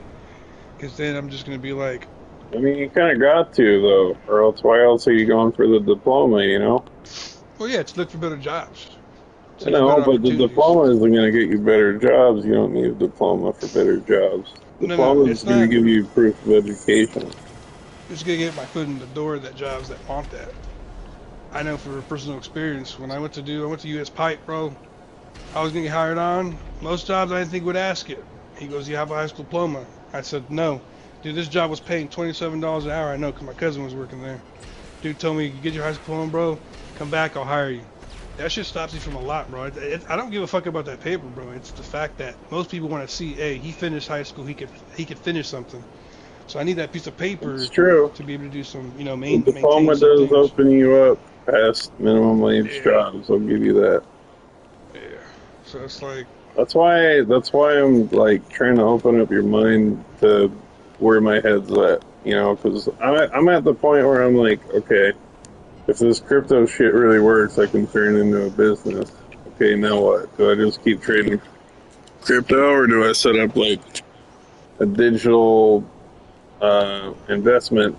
because then I'm just gonna be like, I mean, you kind of got to, though, or else why else are you going for the diploma, well, yeah, to look for better jobs, to I get know, better but the opportunities. diploma isn't going to get you better jobs. You don't need a diploma for better jobs. No, Diploma is it's going to not. give you proof of education. It's gonna get my foot in the door that jobs that want that. I know for personal experience. When I went to US Pipe, bro. I was gonna get hired on. Most jobs I didn't think would ask it. He goes, "You have a high school diploma?" I said, "No." Dude, this job was paying $27 an hour. I know, 'cause my cousin was working there. Dude told me, "You get your high school diploma, bro. Come back, I'll hire you." That shit stops you from a lot, bro. I don't give a fuck about that paper, bro. It's the fact that most people want to see, hey, he finished high school. He could finish something. So I need that piece of paper It's true. to be able to do some, The maintain diploma some does things. open you up past minimum wage Yeah. jobs. I'll give you that. Yeah. So it's like. That's why I'm like trying to open up your mind to where my head's at, because I'm at the point where I'm like, okay, if this crypto shit really works, I can turn it into a business. Okay, now what? Do I just keep trading crypto, or do I set up like a digital investment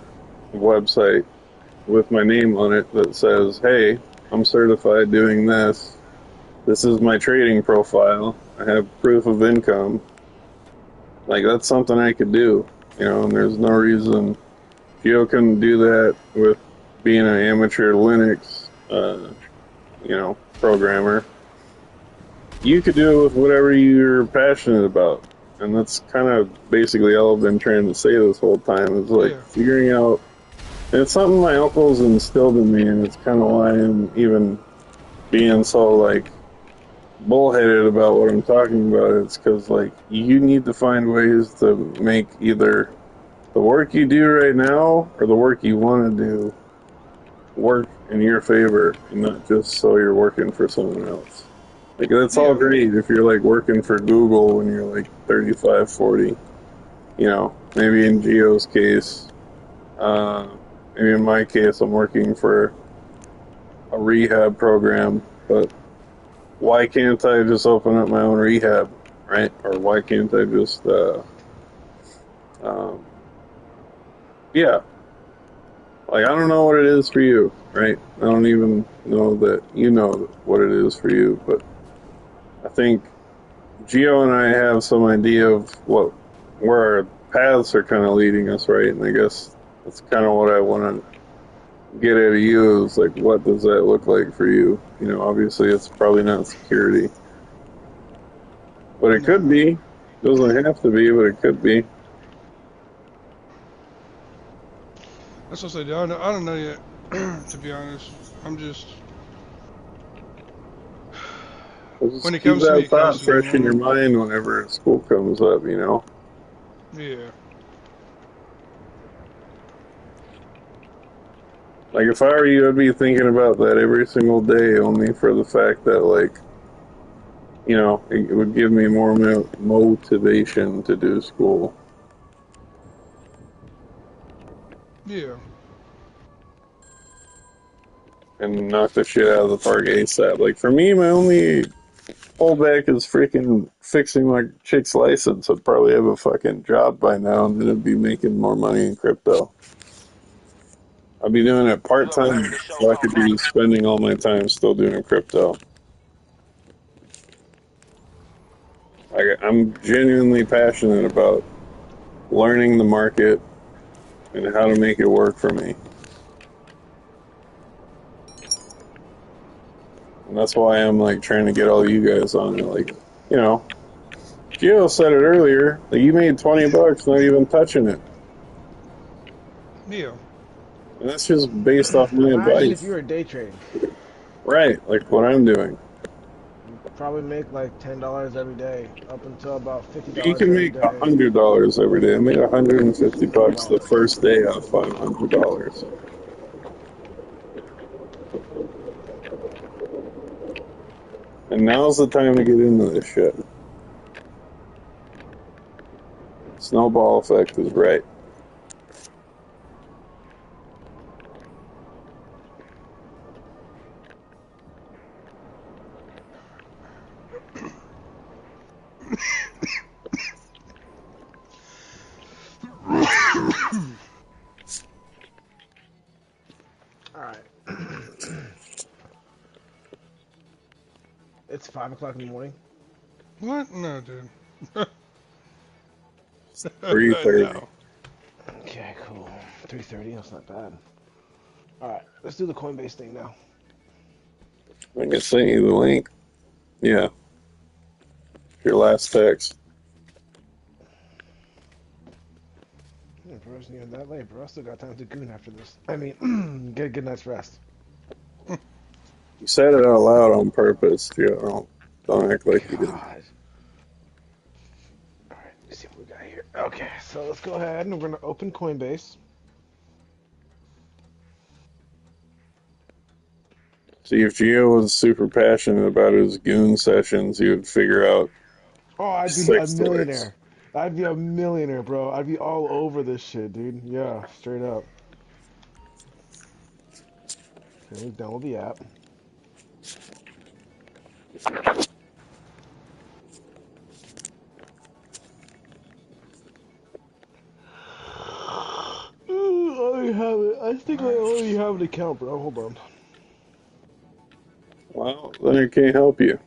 website with my name on it that says, hey, I'm certified doing this. This is my trading profile. I have proof of income. Like, that's something I could do, and there's no reason Geo couldn't do that with being an amateur Linux, programmer. You could do it with whatever you're passionate about. And that's kind of basically all I've been trying to say this whole time is like figuring out. And it's something my uncles instilled in me, and it's kind of why I'm even being so like bullheaded about what I'm talking about. It's because like you need to find ways to make either the work you do right now or the work you want to do work in your favor and not just so you're working for someone else. Like, that's all great if you're, like, working for Google when you're, like, 35, 40. You know, maybe in Geo's case, maybe in my case, I'm working for a rehab program, but why can't I just open up my own rehab, right? Or why can't I just, yeah. Like, I don't know what it is for you, right? I don't even know that you know what it is for you, but I think Geo and I have some idea of where our paths are kind of leading us, right? And I guess that's kind of what I want to get at you is, like, what does that look like for you? You know, obviously it's probably not security, but it could be. It doesn't have to be, but it could be. That's what I said. I don't know yet. To be honest, I'm just. When it Keep comes to me, that it thought comes to me. fresh in your mind whenever school comes up, you know? Yeah. Like, if I were you, I'd be thinking about that every single day, only for the fact that, like, you know, it would give me more motivation to do school. Yeah. And knock the shit out of the park ASAP. Like, for me, my only fallback is freaking fixing my chick's license. I'd probably have a fucking job by now, and then I'd be making more money in crypto. I'd be doing it part-time, so I could be spending all my time still doing crypto. I'm genuinely passionate about learning the market and how to make it work for me. And that's why I'm, like, trying to get all you guys on it. Like, you know, Gio said it earlier, like, you made $20 not even touching it. Yeah. And that's just based off my Imagine if advice. you were day trading. Right, like what I'm doing. You'd probably make like $10 every day, up until about $50 You can every make day. $100 every day. I made $150 the first day out of $500. And now's the time to get into this shit. Snowball effect is right. Alright. It's 5 o'clock in the morning. What? No, dude. 3:30. No. Okay, cool. 3:30, that's not bad. Alright, let's do the Coinbase thing now. I can send you the link. Yeah. Your last text. Yeah, bro, it's not even that late, bro. I still got time to goon after this. I mean, get a good night's rest. You said it out loud on purpose. Don't act like you did. Alright, let's see what we got here. Okay, so let's go ahead and we're going to open Coinbase. See, if Gio was super passionate about his goon sessions, he would figure out. Oh, I'd be a 6 millionaire. I'd be a millionaire, bro. I'd be all over this shit, dude. Yeah, straight up. Okay, download the app. I already have it. I think I already have an account, bro. Hold on. Well, then I can't help you.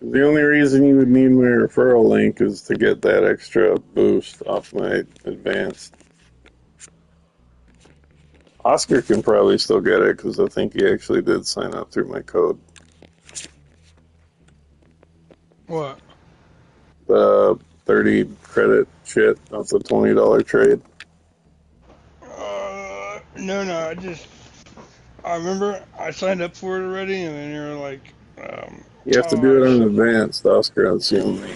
The only reason you would need my referral link is to get that extra boost off my advanced. Oscar can probably still get it because I think he actually did sign up through my code. What? The 30 credit shit off the $20 trade. No. I remember I signed up for it already, and then you're like, You have to do it on advanced, Oscar. That's the only.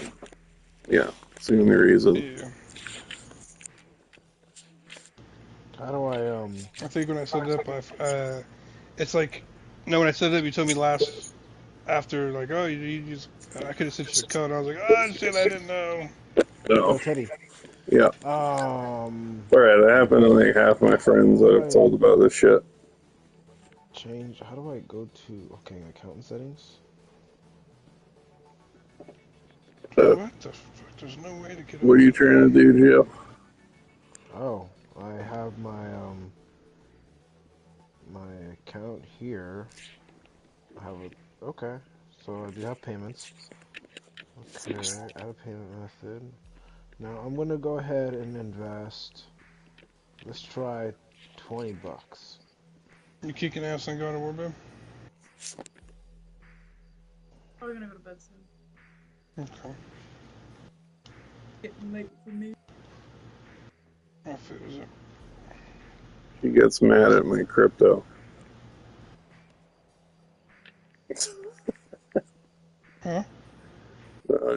Yeah. It's the only reason. Yeah. How do I I think when I set it up, it's like, no, when I set it up, you told me last after, like, oh, you just, I could have sent you the code. I was like, oh shit, I didn't know. No. Teddy. Yeah. Alright, that happened to like half my friends that I've told about this shit. Change. How do I go to account settings? What the fuck? There's no way to get What are you trying to do, Gio? Oh, I have my my account here. I have a okay. So I do have payments. Okay, add a payment method. Now I'm gonna go ahead and invest. Let's try $20. You kicking ass and going to war, babe? Probably gonna go to bed soon. Okay. Getting late for me. I feel it. She gets mad at my crypto. Huh?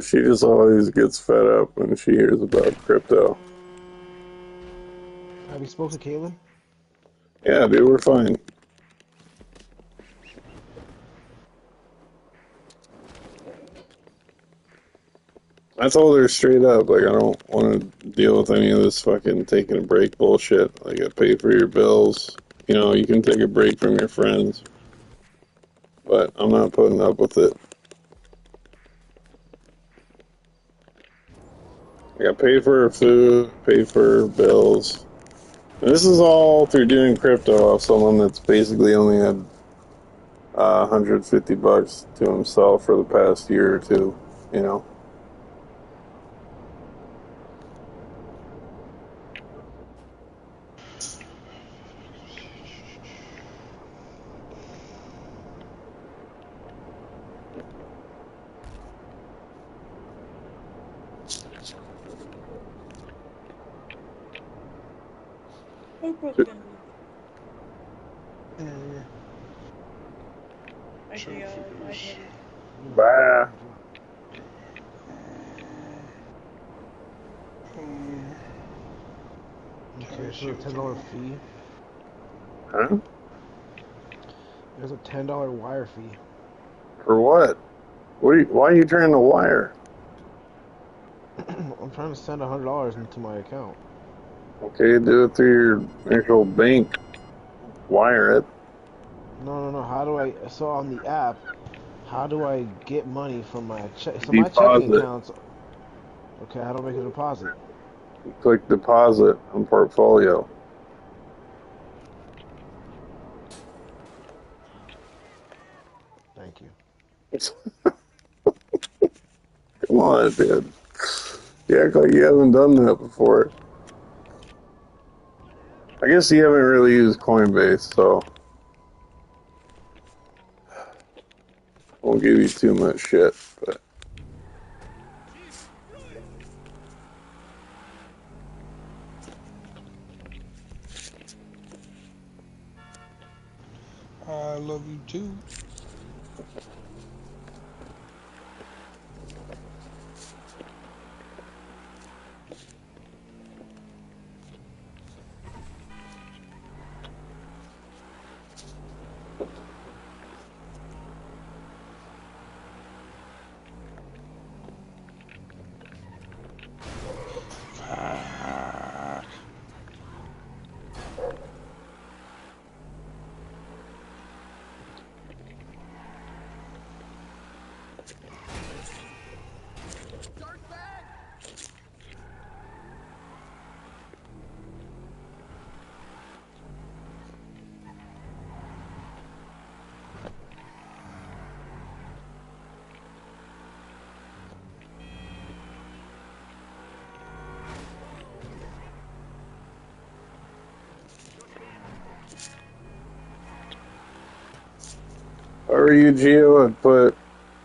She just always gets fed up when she hears about crypto. Have you spoke to Caitlin? Yeah, dude, we're fine. I told her straight up, like, I don't want to deal with any of this fucking taking a break bullshit. Like, I pay for your bills. You know, you can take a break from your friends. But I'm not putting up with it. I got pay for her food, pay for her bills. And this is all through doing crypto off someone that's basically only had $150 to himself for the past year or two, you know. Oh, probably gonna leave. Actually, bye, Teddy. Bye. Okay, so a $10 fee. Huh? There's a $10 wire fee. For what? Why are you trying to wire? I'm trying to send $100 into my account. Okay, do it through your actual bank. Wire it. No. How do I? So on the app, how do I get money from my check? So my checking Deposit. accounts. Okay, how do I make a deposit? You click deposit on portfolio. Thank you. Come on, dude. You act like you haven't done that before. I guess you haven't really used Coinbase, so I won't give you too much shit, but I love you too. if I were you, Gio, I'd put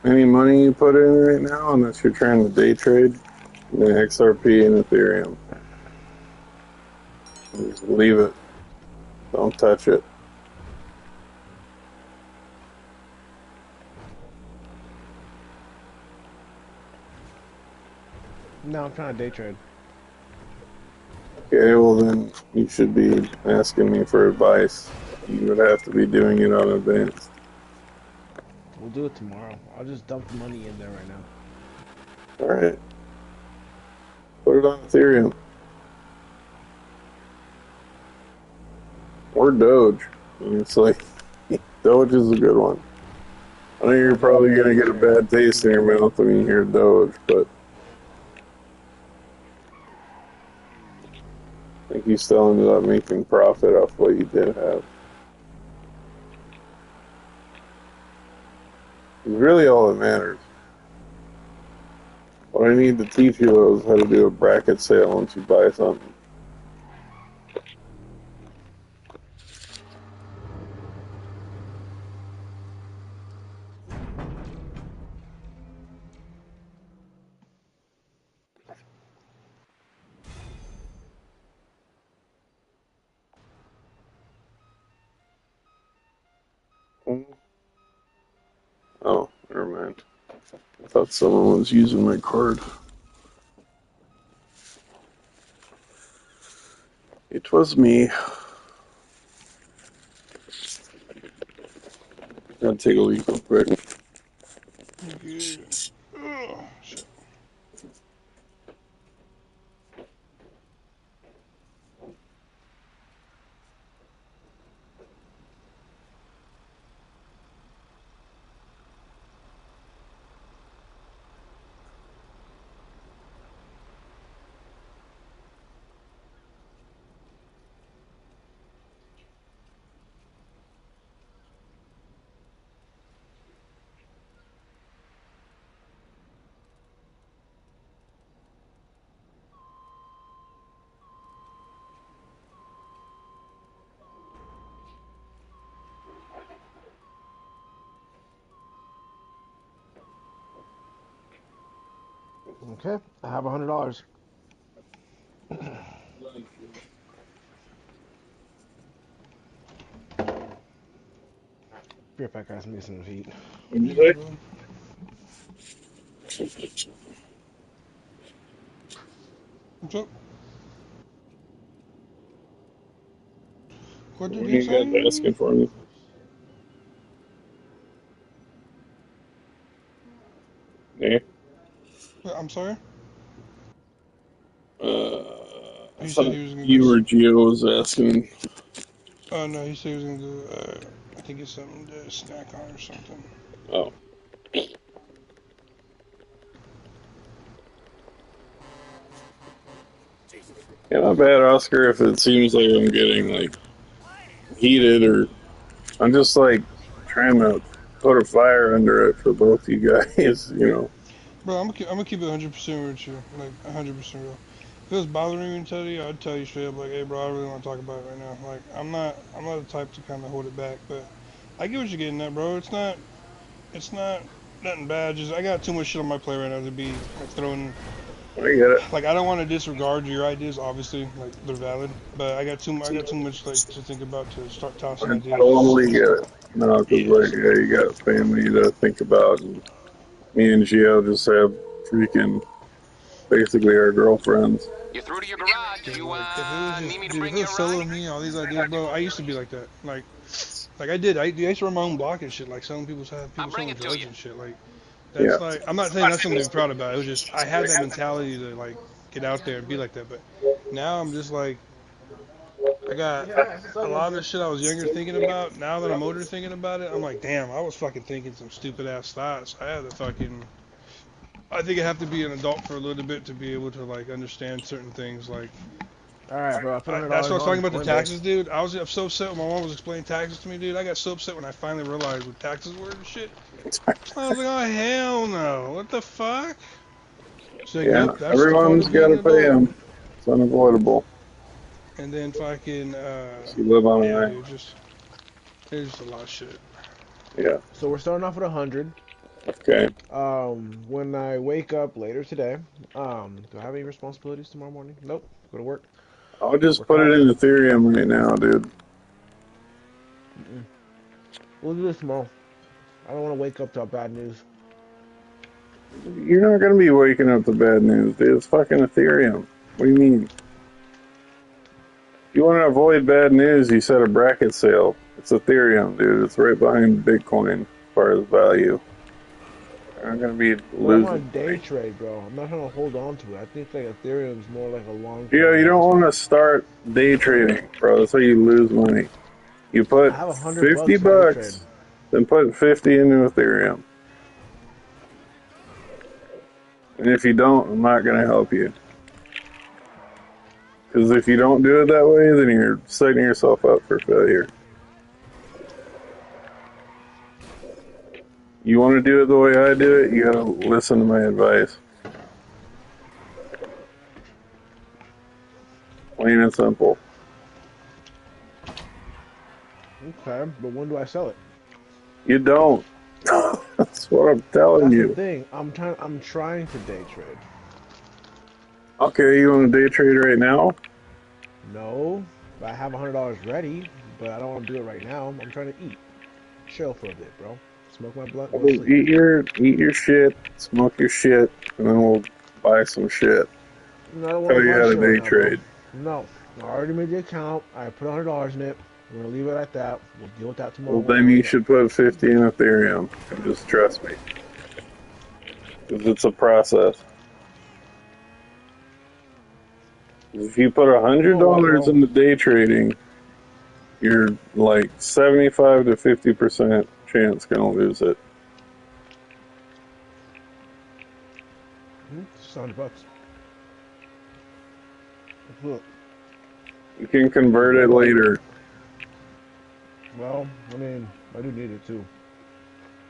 any money you put in right now, unless you're trying to day trade, in XRP and Ethereum. Just leave it. Don't touch it. No, I'm trying to day trade. Okay, well then you should be asking me for advice. You would have to be doing it on advance. We'll do it tomorrow. I'll just dump the money in there right now. Alright. Put it on Ethereum. Or Doge. It's like, Doge is a good one. I know you're probably going to get a bad taste in your mouth when you hear Doge, but I think you still ended up making profit off what you did have. It's really all that matters. What I need to teach you though is how to do a bracket sale once you buy something. Oh, never mind. I thought someone was using my card. It was me. Gotta take a leak real quick. Good. Oh, shit. Okay, I have $100. Be right back, guys. I'm getting some heat. What'd you say? What's up? What did What are he you say? guys asking for me? Yeah. I'm sorry? I He said thought he was gonna go. you or Gio was asking. Oh, no, he said he was gonna go, I think it's something to snack on or something. Oh. Yeah, not bad, Oscar, if it seems like I'm getting, like, heated or I'm just, like, trying to put a fire under it for both you guys, you know. Bro, I'm gonna keep it 100% with you, like 100% real. If it was bothering me to tell you, I'd tell you straight up, like, hey, bro, I really want to talk about it right now. Like, I'm not the type to kind of hold it back, but I get what you're getting at, bro. It's not nothing bad. Just I got too much shit on my plate right now to be like throwing. I get it. Like, I don't want to disregard your ideas, obviously, like they're valid, but I got too much like to think about to start tossing I ideas. totally get it. No, because, like, yeah, you got family to think about, and me and Gio just have freaking, basically our girlfriends. You're through to your garage. Cause You like if it was need me just, to dude, if bring it you was a solo ride? me, all these ideas, bro, I used to be like that. Like I did. I used to run my own block and shit. Like selling people I'll bring selling it to drugs you. and shit. Like Yeah. that's like I'm not saying that's something to be proud about. It was just I had that mentality to like get out there and be like that. But now I'm just like I got a lot of the shit I was younger thinking about. Now that I'm older thinking about it, I'm like, damn, I was fucking thinking some stupid ass thoughts. I had to fucking. I think I have to be an adult for a little bit to be able to like understand certain things. Like All right, bro. I put that's what I $100 was talking on about the taxes, Coinbase. dude. I was so upset when my mom was explaining taxes to me, dude. I got so upset when I finally realized what taxes were and shit. I was like, oh hell no, what the fuck? She's like, Yeah, yep, that's just part everyone's of got being to an pay adult. them. It's unavoidable. And then fucking, So you live on an yeah, island. dude, there's just a lot of shit. Yeah. So we're starting off at 100. Okay. When I wake up later today, do I have any responsibilities tomorrow morning? Nope. Go to work. I'll just Work put it out. in Ethereum right now, dude. We'll do this tomorrow. I don't want to wake up to bad news. You're not gonna be waking up to bad news, dude. It's fucking Ethereum. What do you mean? You want to avoid bad news, you set a bracket sale. It's Ethereum, dude. It's right behind Bitcoin as far as value. You're not gonna be But I'm losing on day money. trade, bro. I'm not trying to hold on to it. I think like Ethereum's more like a long term. Yeah, you don't want to start day trading, bro. That's how you lose money. You put I have $100 50 for day trade. bucks, then put 50 into Ethereum. And if you don't, I'm not gonna help you. Because if you don't do it that way, then you're setting yourself up for failure. You want to do it the way I do it, you gotta listen to my advice. Plain and simple. Okay, but when do I sell it? You don't. That's what I'm telling That's you. the thing. I'm trying to day trade. Okay, you want to day trade right now? No, but I have $100 ready, but I don't want to do it right now. I'm trying to eat, chill for a bit, bro. Smoke my blunt, go to sleep. Eat your shit, smoke your shit, and then we'll buy some shit. No, I don't want Tell to you buy how to shit right day now, bro. trade. No, I already made the account. I put $100 in it. We're gonna leave it at that. We'll deal with that tomorrow. Well, then you should put 50 in Ethereum. Just trust me. Because it's a process. If you put $100 into day trading, you're like 75 to 50% chance gonna lose it. It's $100. Look. You can convert it later. Well, I mean, I do need it too,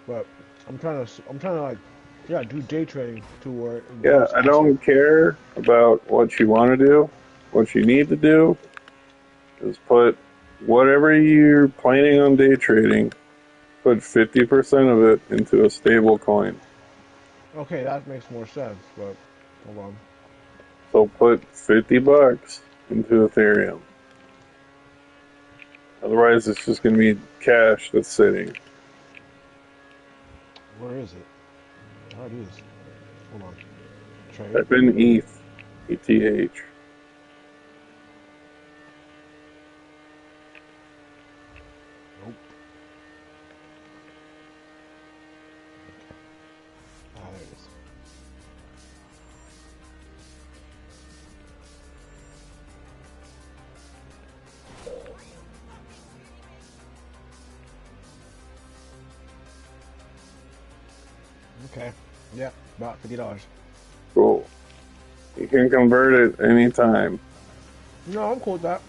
but I'm trying to like, yeah, do day trading to where. Yeah, I don't care about what you want to do. What you need to do is put whatever you're planning on day trading, put 50% of it into a stable coin. Okay, that makes more sense, but hold on. So put 50 bucks into Ethereum. Otherwise, it's just going to be cash that's sitting. Where is it? How do I do this? Hold on. Trade. Type in ETH, ETH. Nope. Ah, there it is. Okay. Yeah, about $50. Cool. You can convert it anytime. No, I'm cool with that.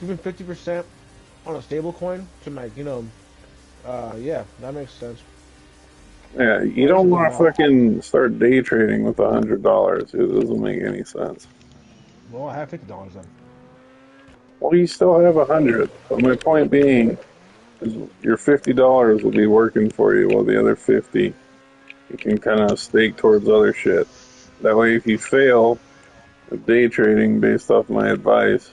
Even 50% on a stable coin to make, yeah, that makes sense. Yeah, you don't want to fucking start day trading with $100. It doesn't make any sense. Well, I have $50 then. Well, you still have 100. But my point being is your $50 will be working for you, while the other 50 you can kind of stake towards other shit. That way, if you fail at day trading based off my advice,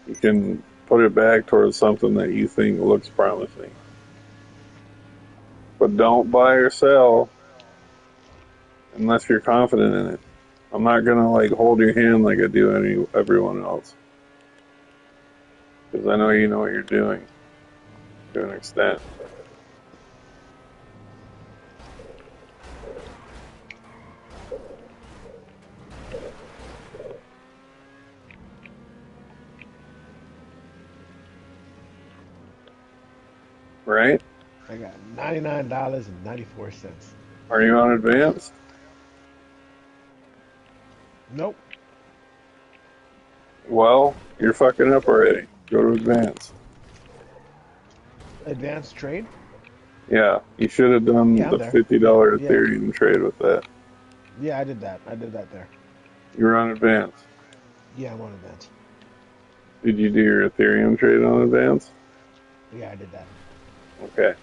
you can put it back towards something that you think looks promising. But don't buy or sell unless you're confident in it. I'm not gonna like hold your hand like I do everyone else, because I know you know what you're doing to an extent. Right? I got $99.94. Are you on advanced? Nope. Well, you're fucking up already. Go to advanced. Advanced trade? Yeah, you should have done Yeah, I'm the there. $50 Yeah. Ethereum trade with that. Yeah, I did that. I did that there. You're on advanced. Yeah, I'm on advanced. Did you do your Ethereum trade on advanced? Yeah, I did that. Okay.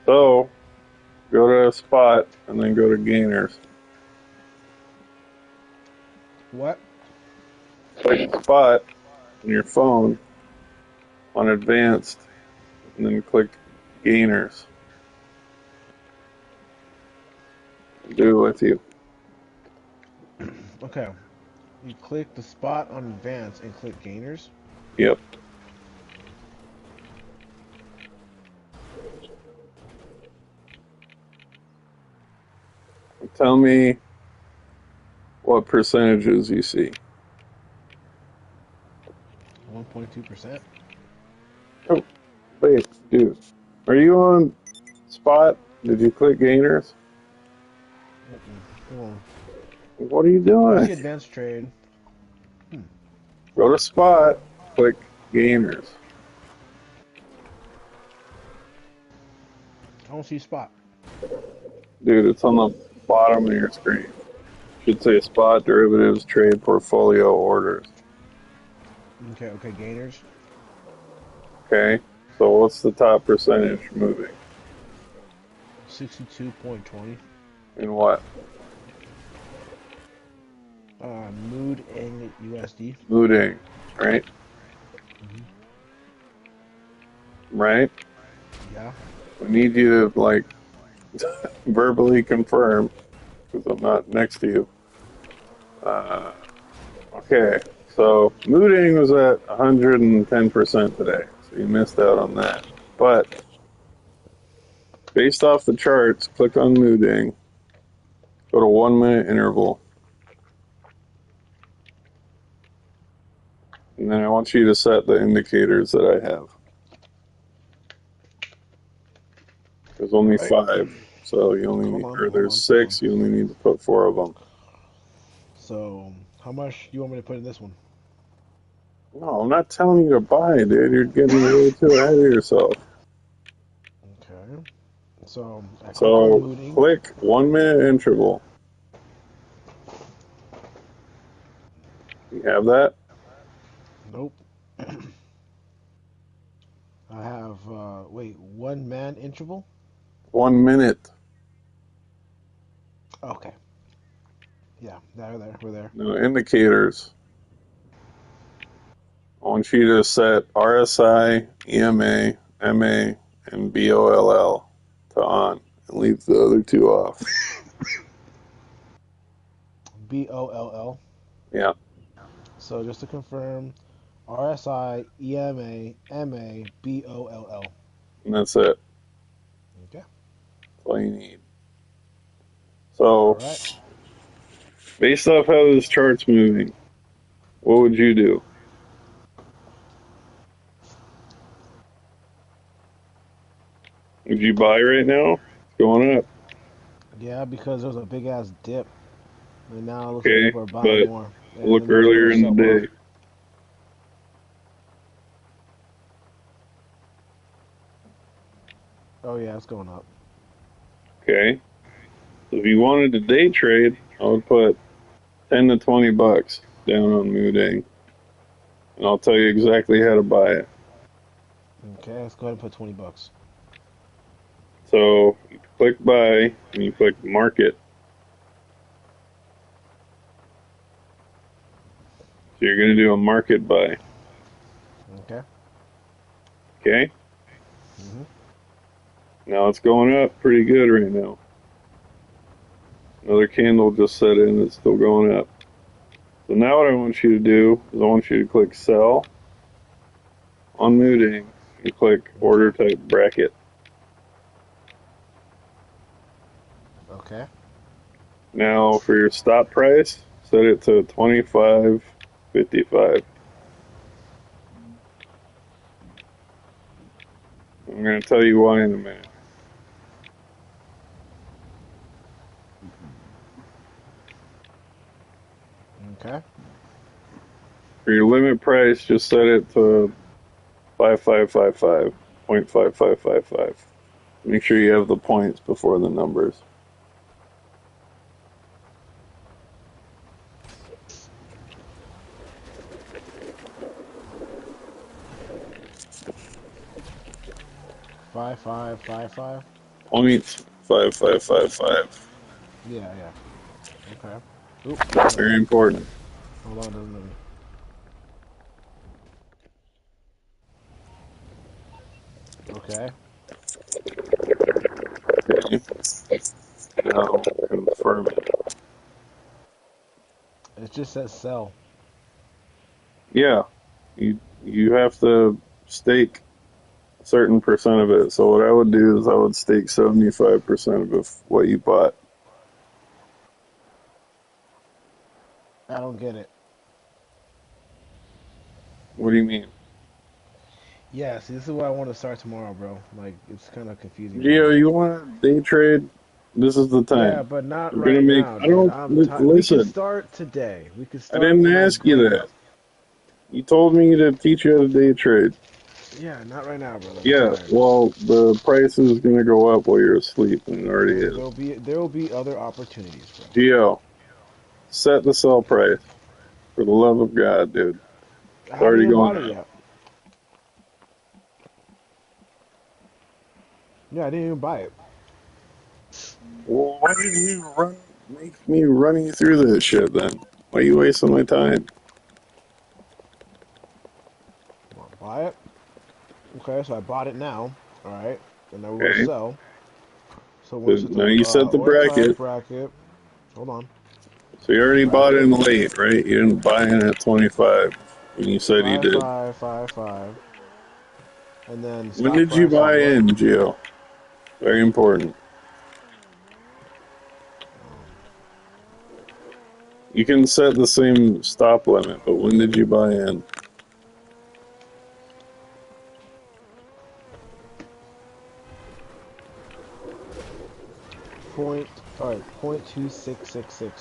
So, go to a spot and then go to gainers. What? Click spot on your phone on advanced and then click gainers. do with you. Okay. You click the spot on advanced and click gainers. Yep. Tell me what percentages you see. 1.2%. Oh, wait, dude. Are you on spot? Did you click gainers? Come on. What are you I doing? see advanced trade. Go to spot, click gainers. I don't see spot. Dude, it's on the bottom of your screen. Should say spot, derivatives, trade, portfolio, orders. Okay, gainers. Okay, so what's the top percentage moving? 62.20. In what? Mood and USD. Mooting, right? Right? Yeah. We need you to, like, verbally confirm, because I'm not next to you. Okay, so mooting was at 110% today, so you missed out on that. But based off the charts, click on mooting, go to 1 minute interval, and then I want you to set the indicators that I have. There's only 5, so you only need, or there's 6, you only need to put 4 of them. So, how much do you want me to put in this one? No, I'm not telling you to buy, dude. You're getting way too ahead of yourself. Okay. So, I click on So mooting. click 1 minute interval. You have that? Nope. I have, wait, 1 man interval? 1 minute. Okay. Yeah, we're there. No, indicators. I want you to set RSI, EMA, MA, and BOLL to on, and leave the other 2 off. BOLL. Yeah. So just to confirm, RSI, EMA, MA, BOLL. And that's it. Okay. That's all you need. So, based off how this chart's moving, what would you do? Would you buy right now? It's going up. Yeah, because there was a big ass dip, and now it looks like Okay, people are buying but more. And look then there's another earlier in sell the off. day. Oh yeah, it's going up. Okay. So if you wanted to day trade, I would put 10 to 20 bucks down on Moodang, and I'll tell you exactly how to buy it. Okay, let's go ahead and put 20 bucks. So you click buy and you click market. So you're going to do a market buy. Okay. Okay? Mm-hmm. Now it's going up pretty good right now. Another candle just set in, it's still going up. So now what I want you to do is I want you to click sell on Moodang and click order type bracket. Okay. Now for your stop price, set it to 25.55. I'm going to tell you why in a minute. Okay. For your limit price, just set it to 5555, 0.5555. Make sure you have the points before the numbers. Five, five, five, five. 0.5555. Yeah. Okay. Oop. Very important. Hold on, doesn't let me. Okay. Now confirm it. It just says sell. Yeah, you have to stake a certain percent of it. So what I would do is I would stake 75% of what you bought. I don't get it. What do you mean? Yeah, see, this is what I want to start tomorrow, bro. Like, it's kind of confusing right Gio, now. you want to day trade? This is the Yeah, time. but not We're gonna right make. now, I dude. don't we We can listen. start today. We can I start didn't when I'm ask you like, that. You told me to teach you how to day trade. yeah, not right now, brother. I'm Yeah, tired. well, the price is gonna go up while you're asleep, and it already Well, is. there will be other opportunities, bro. Gio, set the sell price. For the love of God, dude. I It's haven't already even going bought it up. yet. Yeah, I didn't even buy it. Well, why did you make me running through this shit then? Why are you wasting my time? Want to buy it? Okay, so I bought it now. All right, and now we want to Okay. sell. So we're going to So set the now you set the order price bracket. bracket. Hold on. So you already bought Bracket in late, right? You didn't buy in at 25 when you said you did. 5555, and then When stop did you price is buy what? in, Gio? Very important. You can set the same stop limit, but when did you buy in? Point. All right, 0.2666.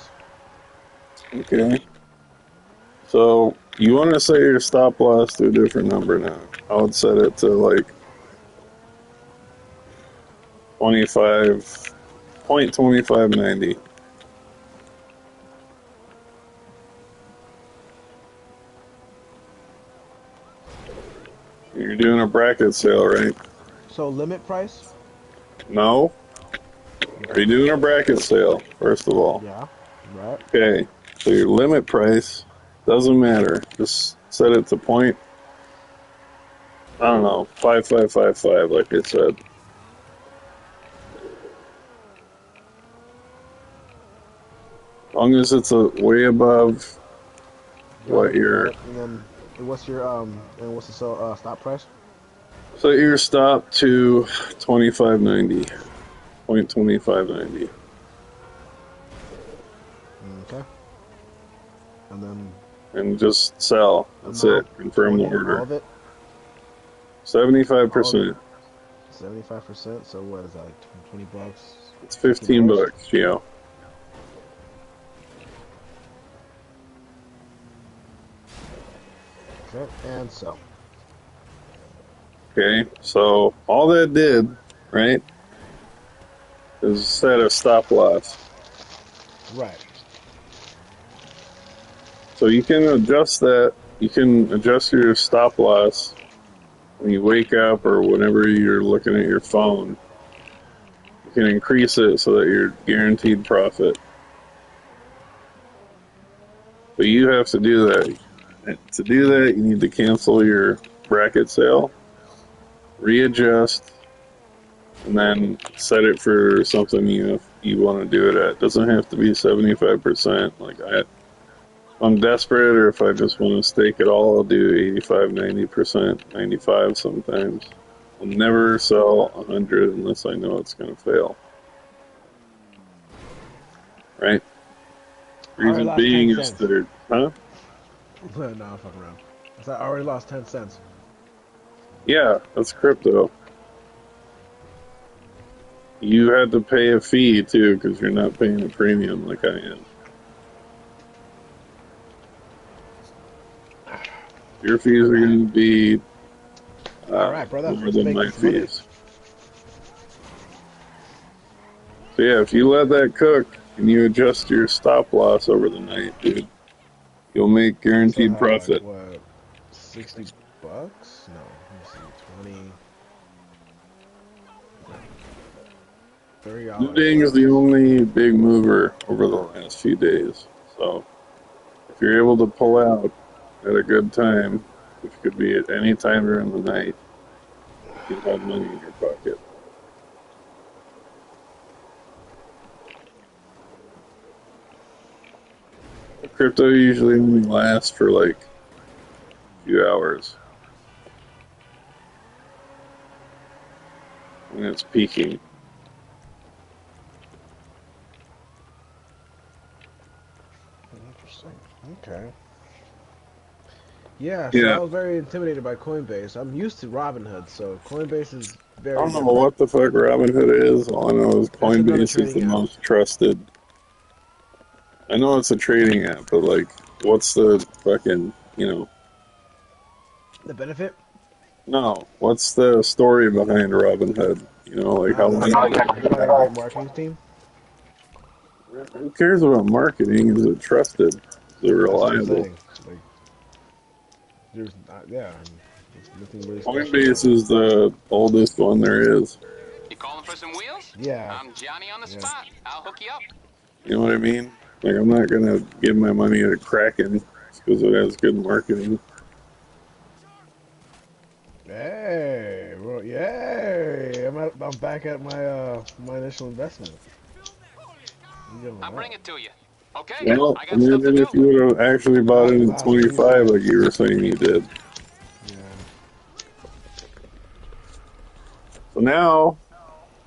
Okay. So you want to set your stop loss to a different number now. I would set it to like 25.2590. You're doing a bracket sale, right? So limit price? No? Are you doing a bracket sale, first of all? Yeah. Right. Okay. So your limit price doesn't matter. Just set it to point, I don't know, 5555, like I said. As long as it's way above Got what it. Got your it. And then what's your and what's the stop price? set your stop to 2590. 0.2590. Okay. And then And just sell. That's amount it. Confirm the 20, all order. of it. 75%. 75%. So what is that? Like 20 bucks. It's 15 $15. bucks, Gio. Okay. And sell. Okay, so all that did, right, is set a stop loss. Right. So you can adjust that. You can adjust your stop loss when you wake up or whenever you're looking at your phone. You can increase it so that you're guaranteed profit. But you have to do that. And to do that, you need to cancel your bracket sale, readjust, and then set it for something you want to do it at. It doesn't have to be 75%. I'm desperate, or if I just want to stake it all, I'll do 85, 90%, 95 sometimes. I'll never sell 100 unless I know it's going to fail. Right? I already Reason lost 10 being is cents. that, huh? No, I'm fucking around. I said I already lost 10 cents. Yeah, that's crypto. You had to pay a fee too because you're not paying a premium like I am. Your fees are going to be All right, brother. more Let's than make my this money. fees. So yeah, if you let that cook and you adjust your stop loss over the night, dude, you'll make I still guaranteed have like profit. what, 60 bucks? No, let me see, 20, Looting is $30. the only big mover over the last few days. So if you're able to pull out at a good time, which could be at any time during the night, you can have money in your pocket. Crypto usually only lasts for like a few hours when it's peaking. Interesting. Okay. Yeah, so Yeah. I was very intimidated by Coinbase. I'm used to Robinhood, so Coinbase is I very don't know different. what the fuck Robinhood is. All I know is That's another Coinbase is the trading app. most trusted. I know it's a trading app, but like, what's the fucking, The benefit? no, what's the story behind Robinhood? Like how long? They got a great marketing team. Who cares about marketing? Is it trusted? Is it That's what I'm reliable? saying. Like, there's yeah, there's nothing really special about Coinbase it. is the oldest one there is. You calling for some wheels? Yeah. I'm Johnny on the Yeah. spot. I'll hook you up. You know what I mean? Like, I'm not gonna give my money to Kraken because it has good marketing. Hey, well, yay! I'm back at my initial investment. I'll bring it to you. Okay, Well, I got stuff to imagine do. if you would have actually bought it at Last 25, Tuesday. like you were saying you did. Yeah. So now,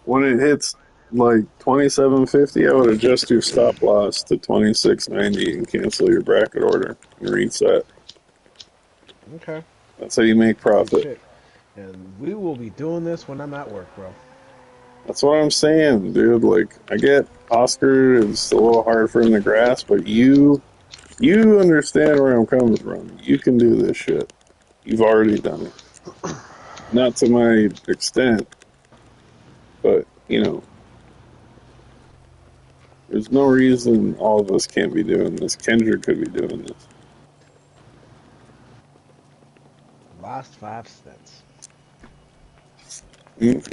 when it hits like 27.50, I would adjust your stop loss to 26.90 and cancel your bracket order and reset. Okay. That's how you make Good profit. shit. And we will be doing this when I'm at work, bro. That's what I'm saying, dude. Like, I get Oscar is a little hard for him to grasp, but you understand where I'm coming from. You can do this shit. You've already done it. Not to my extent, but, there's no reason all of us can't be doing this. Kendrick could be doing this. Last 5 cents. Mm.